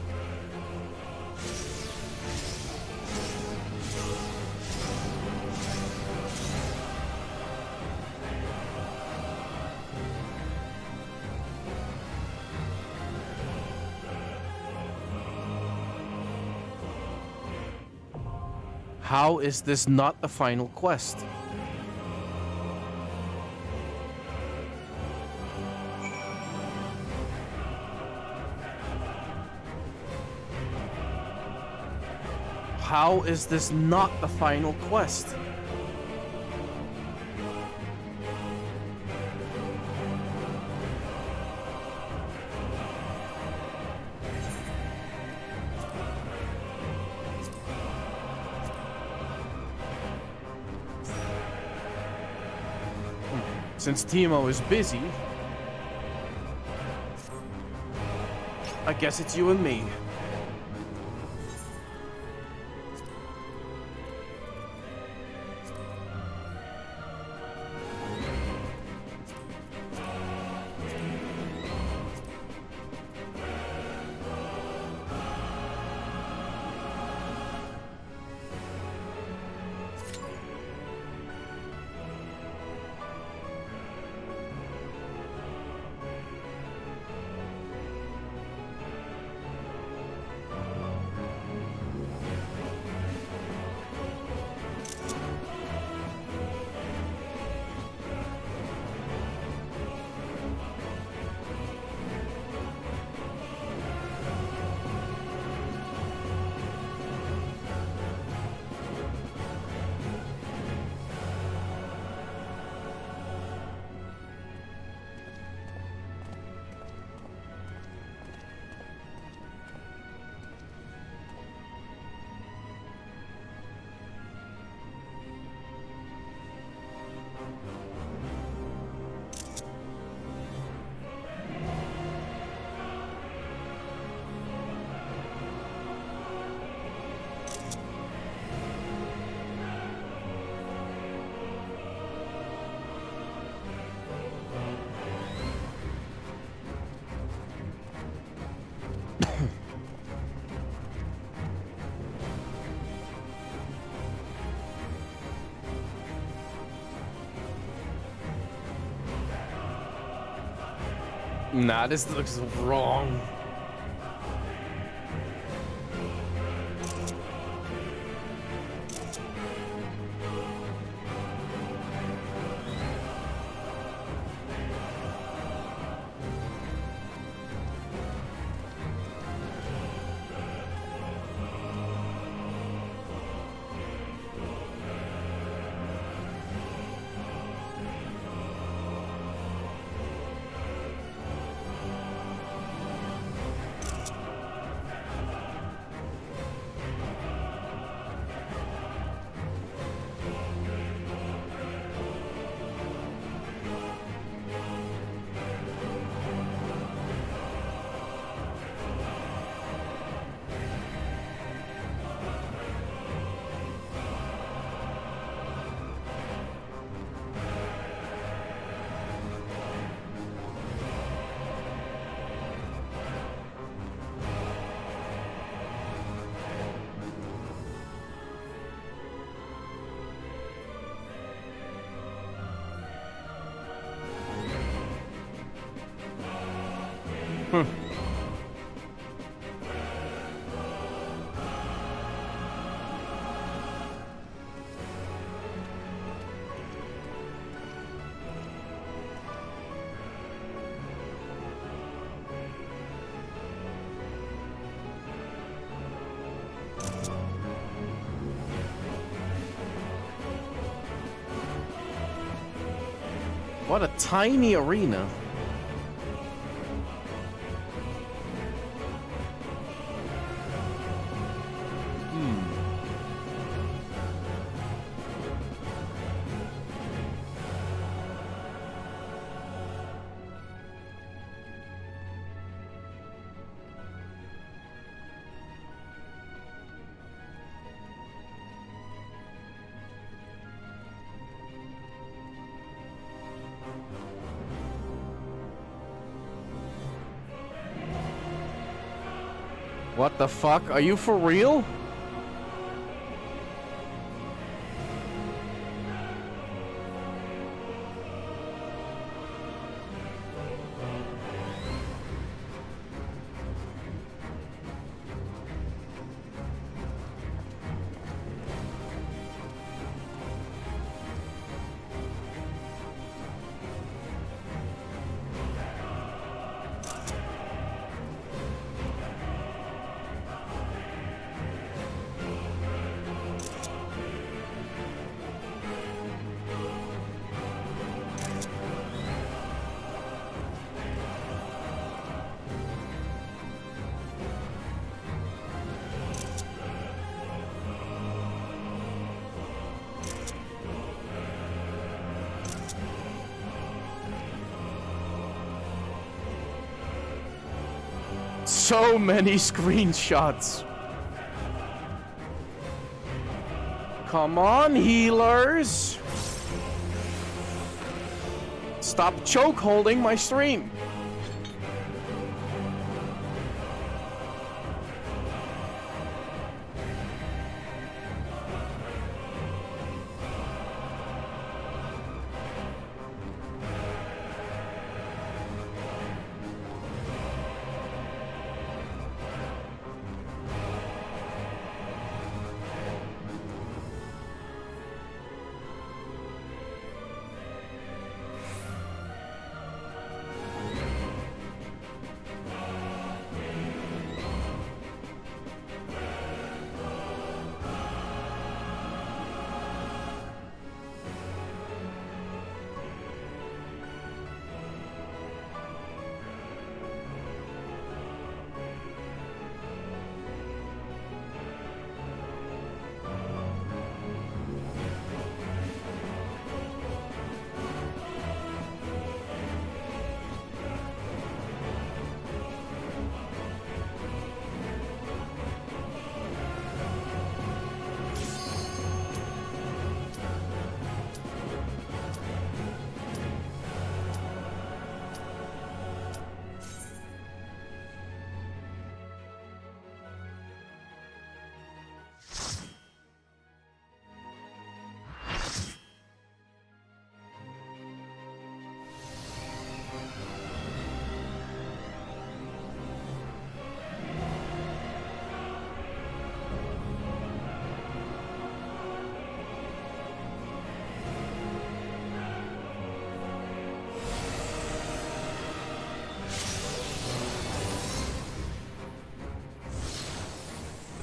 How is this not the final quest? How is this not the final quest? Since Timo is busy, I guess it's you and me. Nah, this looks wrong. What a tiny arena. What the fuck? Are you for real? So many screenshots. Come on, healers. Stop choke holding my stream.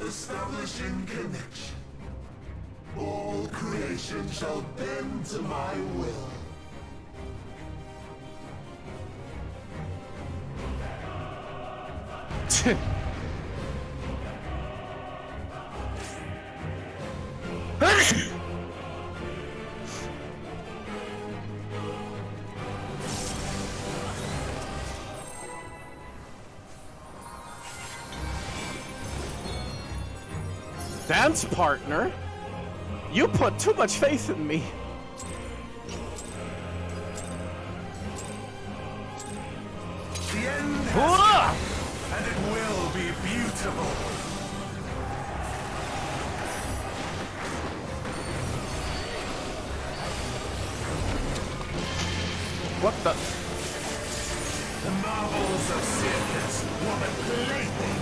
Establishing connection. All creation shall bend to my will. Dance partner? You put too much faith in me. The end has come, and it will be beautiful. What the? The marvels of circus were but playthings.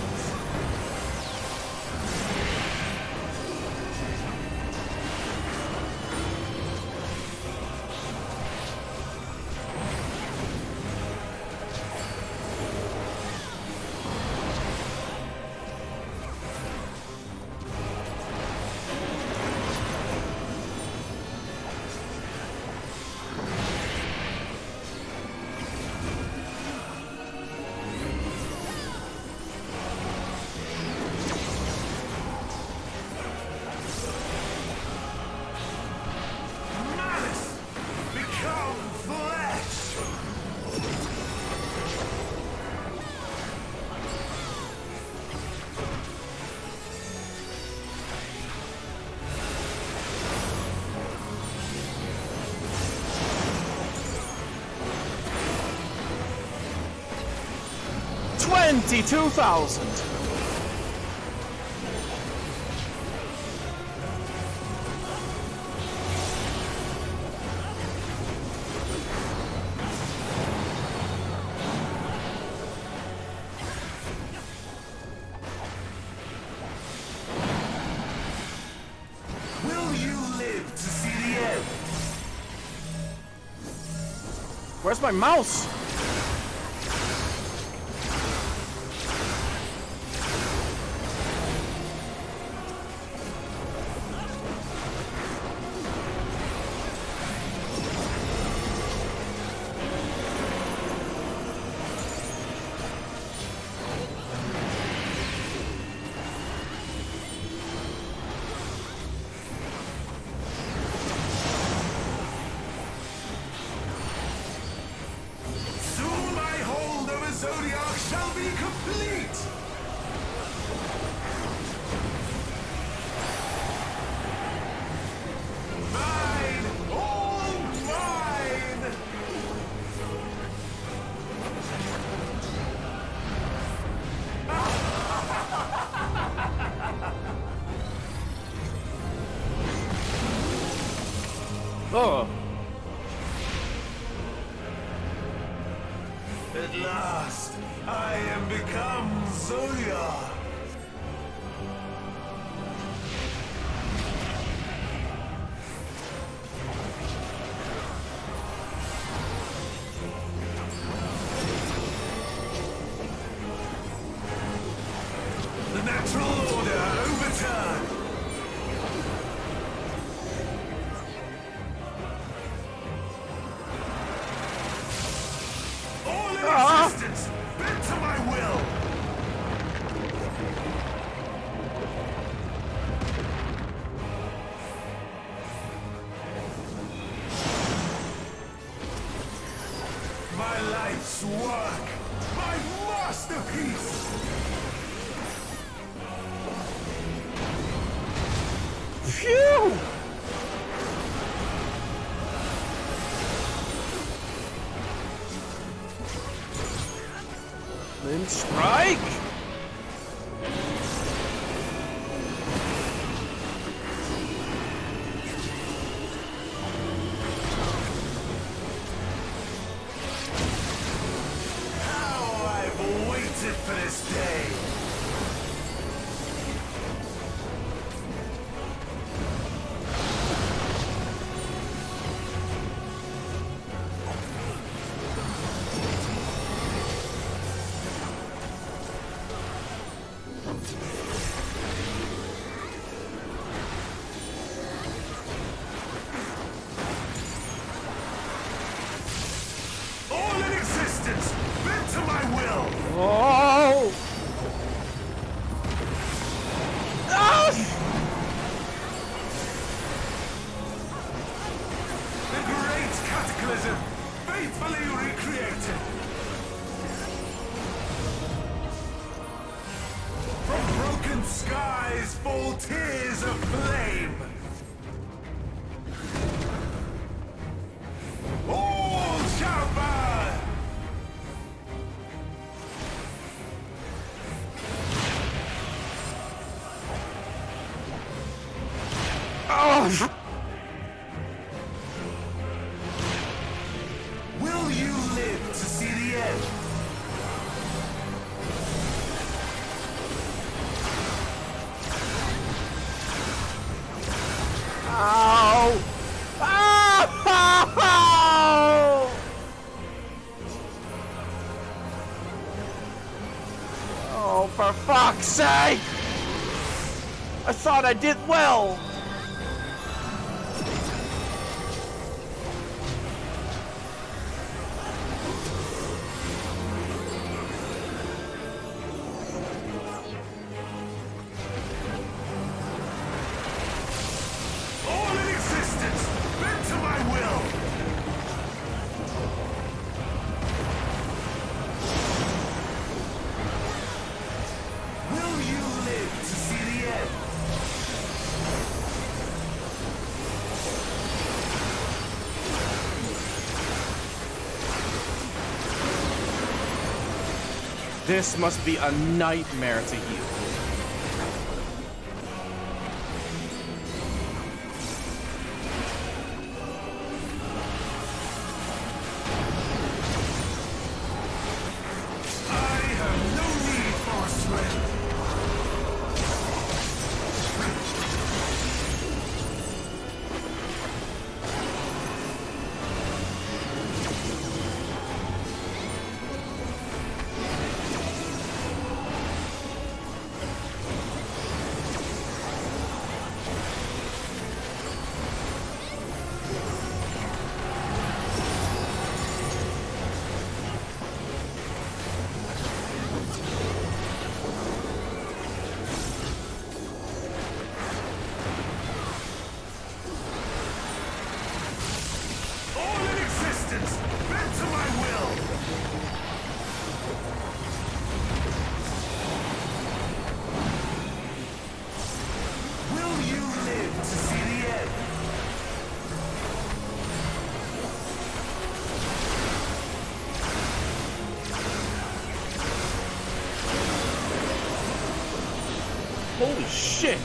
$22,000. Where's my mouse? Oh. At last, I am become Zoya. The natural order overturned. Existence, bent to my will. My life's work, my masterpiece. Phew! Then strike! How I've waited for this day. All in existence, bent to my will. Oh! Ah! The great cataclysm, faithfully recreated. From broken skies fall tears of flame. All shall burn. Oh! Will you live to see the end? Ow! Ow! Oh, for fuck's sake! I thought I did well! All in existence, bent to my will. Will you live to see the end? This must be a nightmare to heal. I have no need for strength. shit!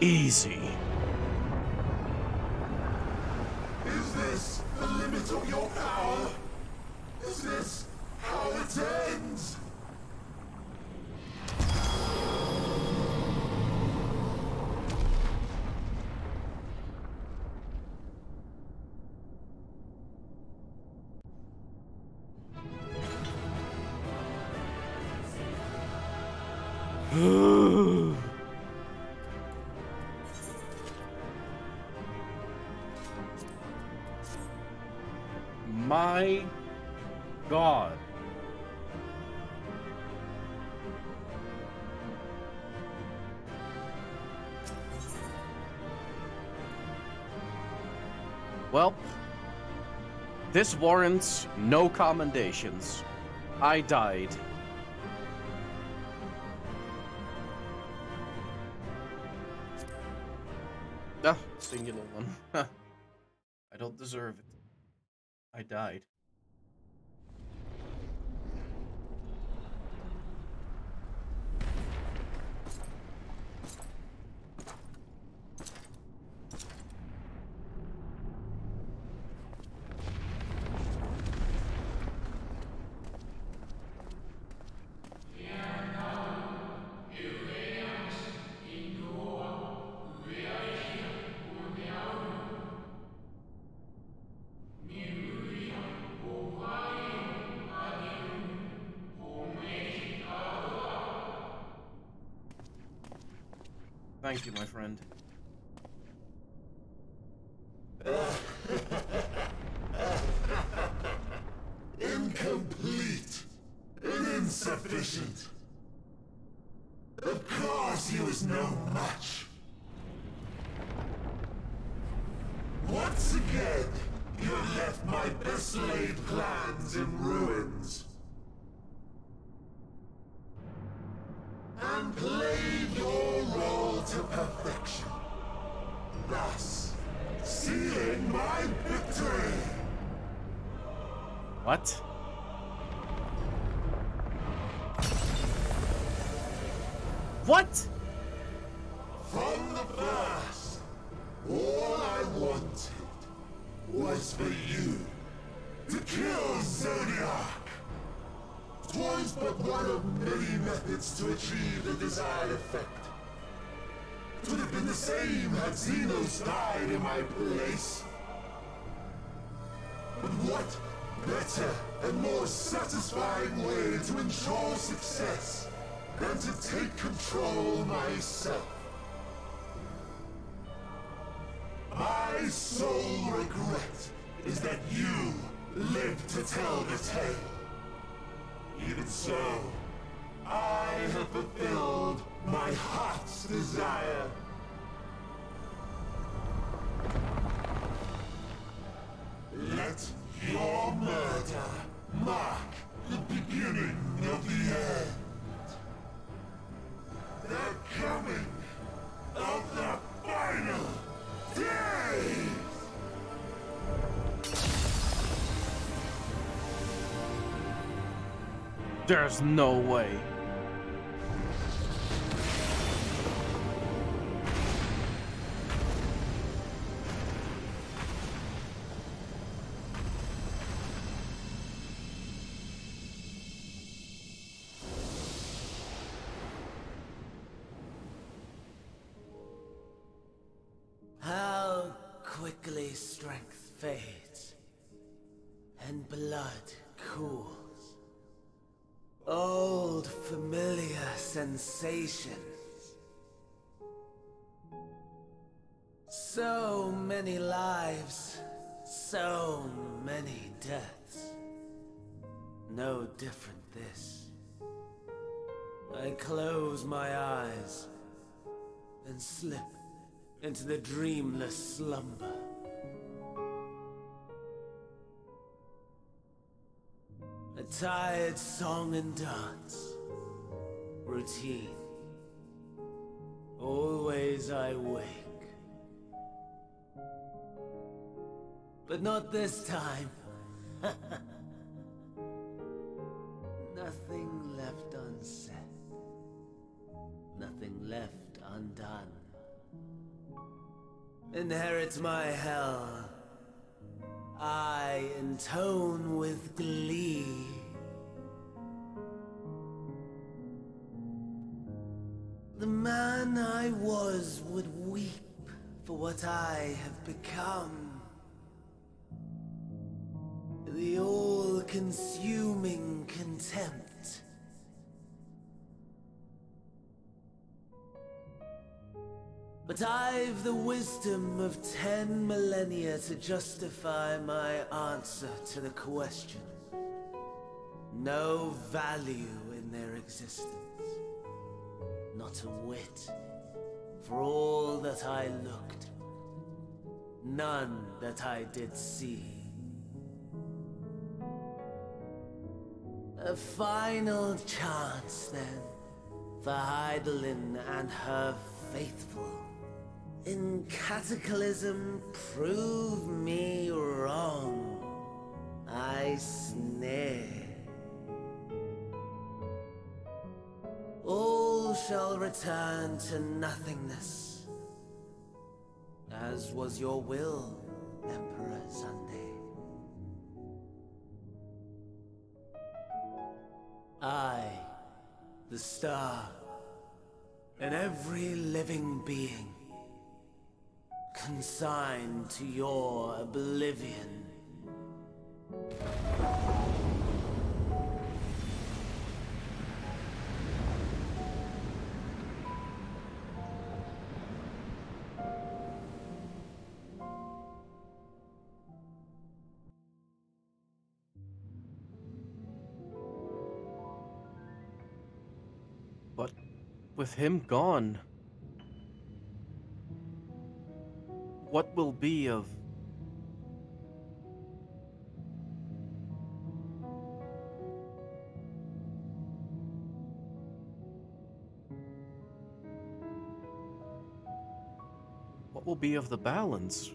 Easy. Is this the limit of your power? Is this how it ends? My God. Well, this warrants no commendations. I died. Ah, singular one. I don't deserve it. I died. Thank you, my friend. Incomplete and insufficient. Of course he was no match. Once again, you have left my best laid plans in ruins. And played your role to perfection. Thus, sealing my victory. What? What? From the first, all I wanted was for you to kill Zodiac. 'Twas but one of many methods to achieve the desired effect. 'Twould have been the same had Xenos died in my place. But what better and more satisfying way to ensure success than to take control myself? My sole regret is that you lived to tell the tale. Even so, I have fulfilled my heart's desire. Let your murder mark the beginning of the end. The coming of the final day! There's no way. How quickly strength fades and blood cools. Old familiar sensations. So many lives, so many deaths. No different this. I close my eyes and slip into the dreamless slumber. A tired song and dance. Routine. Always I wake. But not this time. Nothing left unsaid. Nothing left undone. Inherit my hell. I intone with glee. The man I was would weep for what I have become. The all-consuming contempt. But I've the wisdom of 10 millennia to justify my answer to the question. No value in their existence. Not a whit. For all that I looked. None that I did see. A final chance, then, for Heidelin and her faithful. In Cataclysm, prove me wrong. I sneer. All shall return to nothingness, as was your will, Emperor Sunday. I, the star, and every living being, consigned to your oblivion. But with him gone, what will be of... What will be of the balance?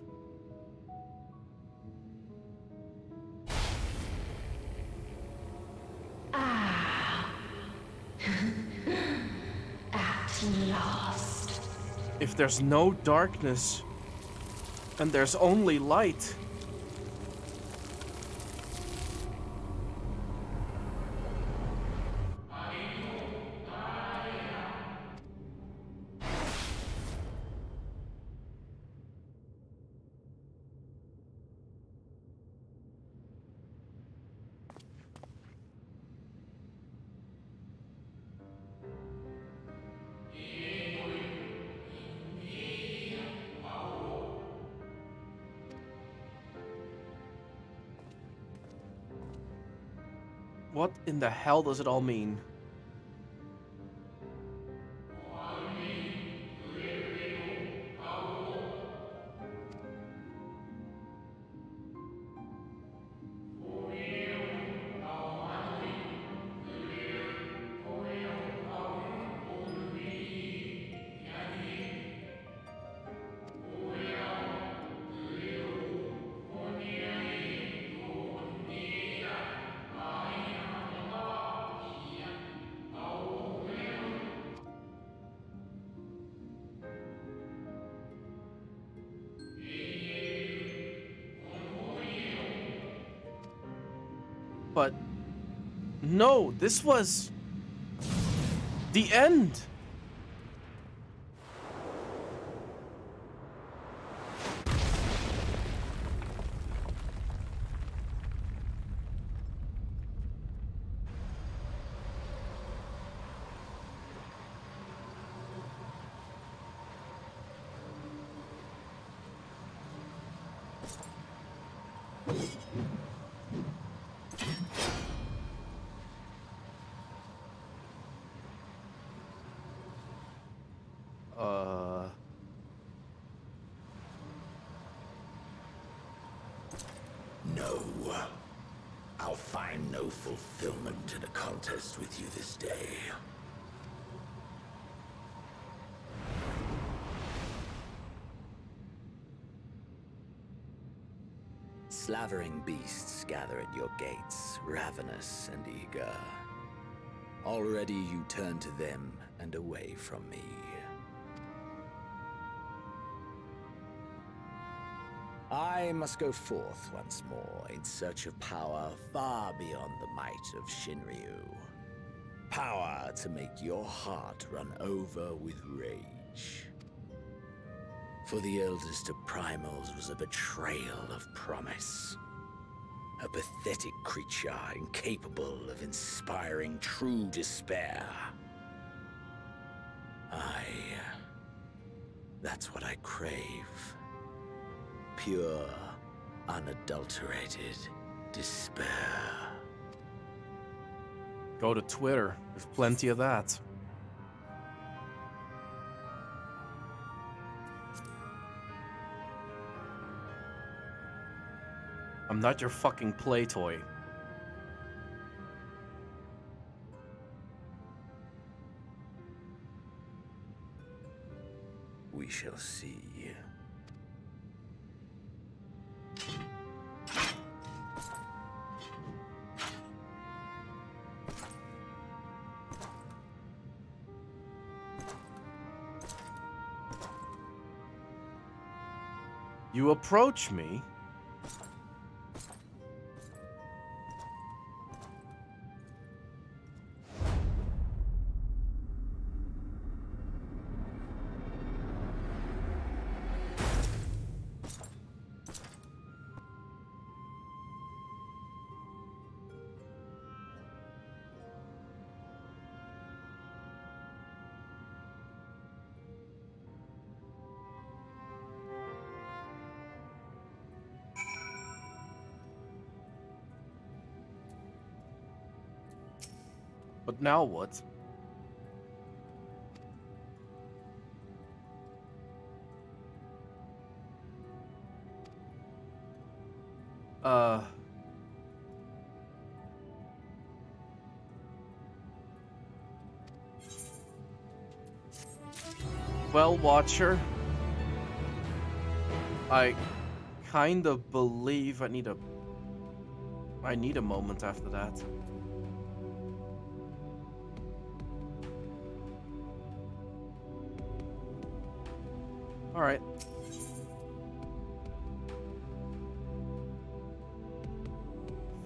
At last. If there's no darkness, and there's only light... What in the hell does it all mean? But no, this was the end. No. I'll find no fulfillment in a contest with you this day. Slavering beasts gather at your gates, ravenous and eager. Already you turn to them and away from me. I must go forth once more in search of power far beyond the might of Shinryu. Power to make your heart run over with rage. For the eldest of primals was a betrayal of promise. A pathetic creature incapable of inspiring true despair. That's what I crave. Pure, unadulterated despair. Go to Twitter. There's plenty of that. I'm not your fucking play toy. We shall see. You approach me. But now what? Well, Watcher, I kind of believe I need a moment after that. All right.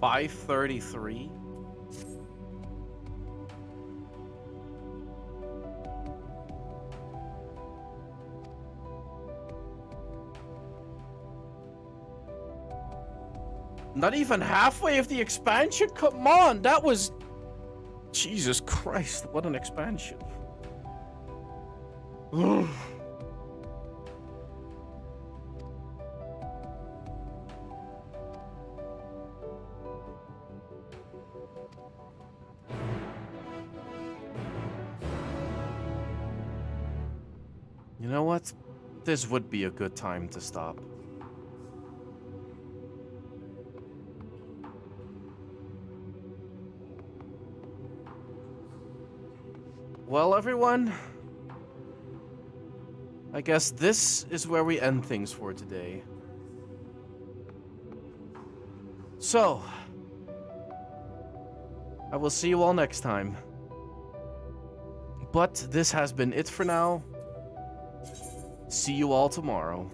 $533. Not even halfway of the expansion? Come on, that was... Jesus Christ, what an expansion. You know what? This would be a good time to stop. Well, everyone, I guess this is where we end things for today. So, I will see you all next time. But this has been it for now. See you all tomorrow.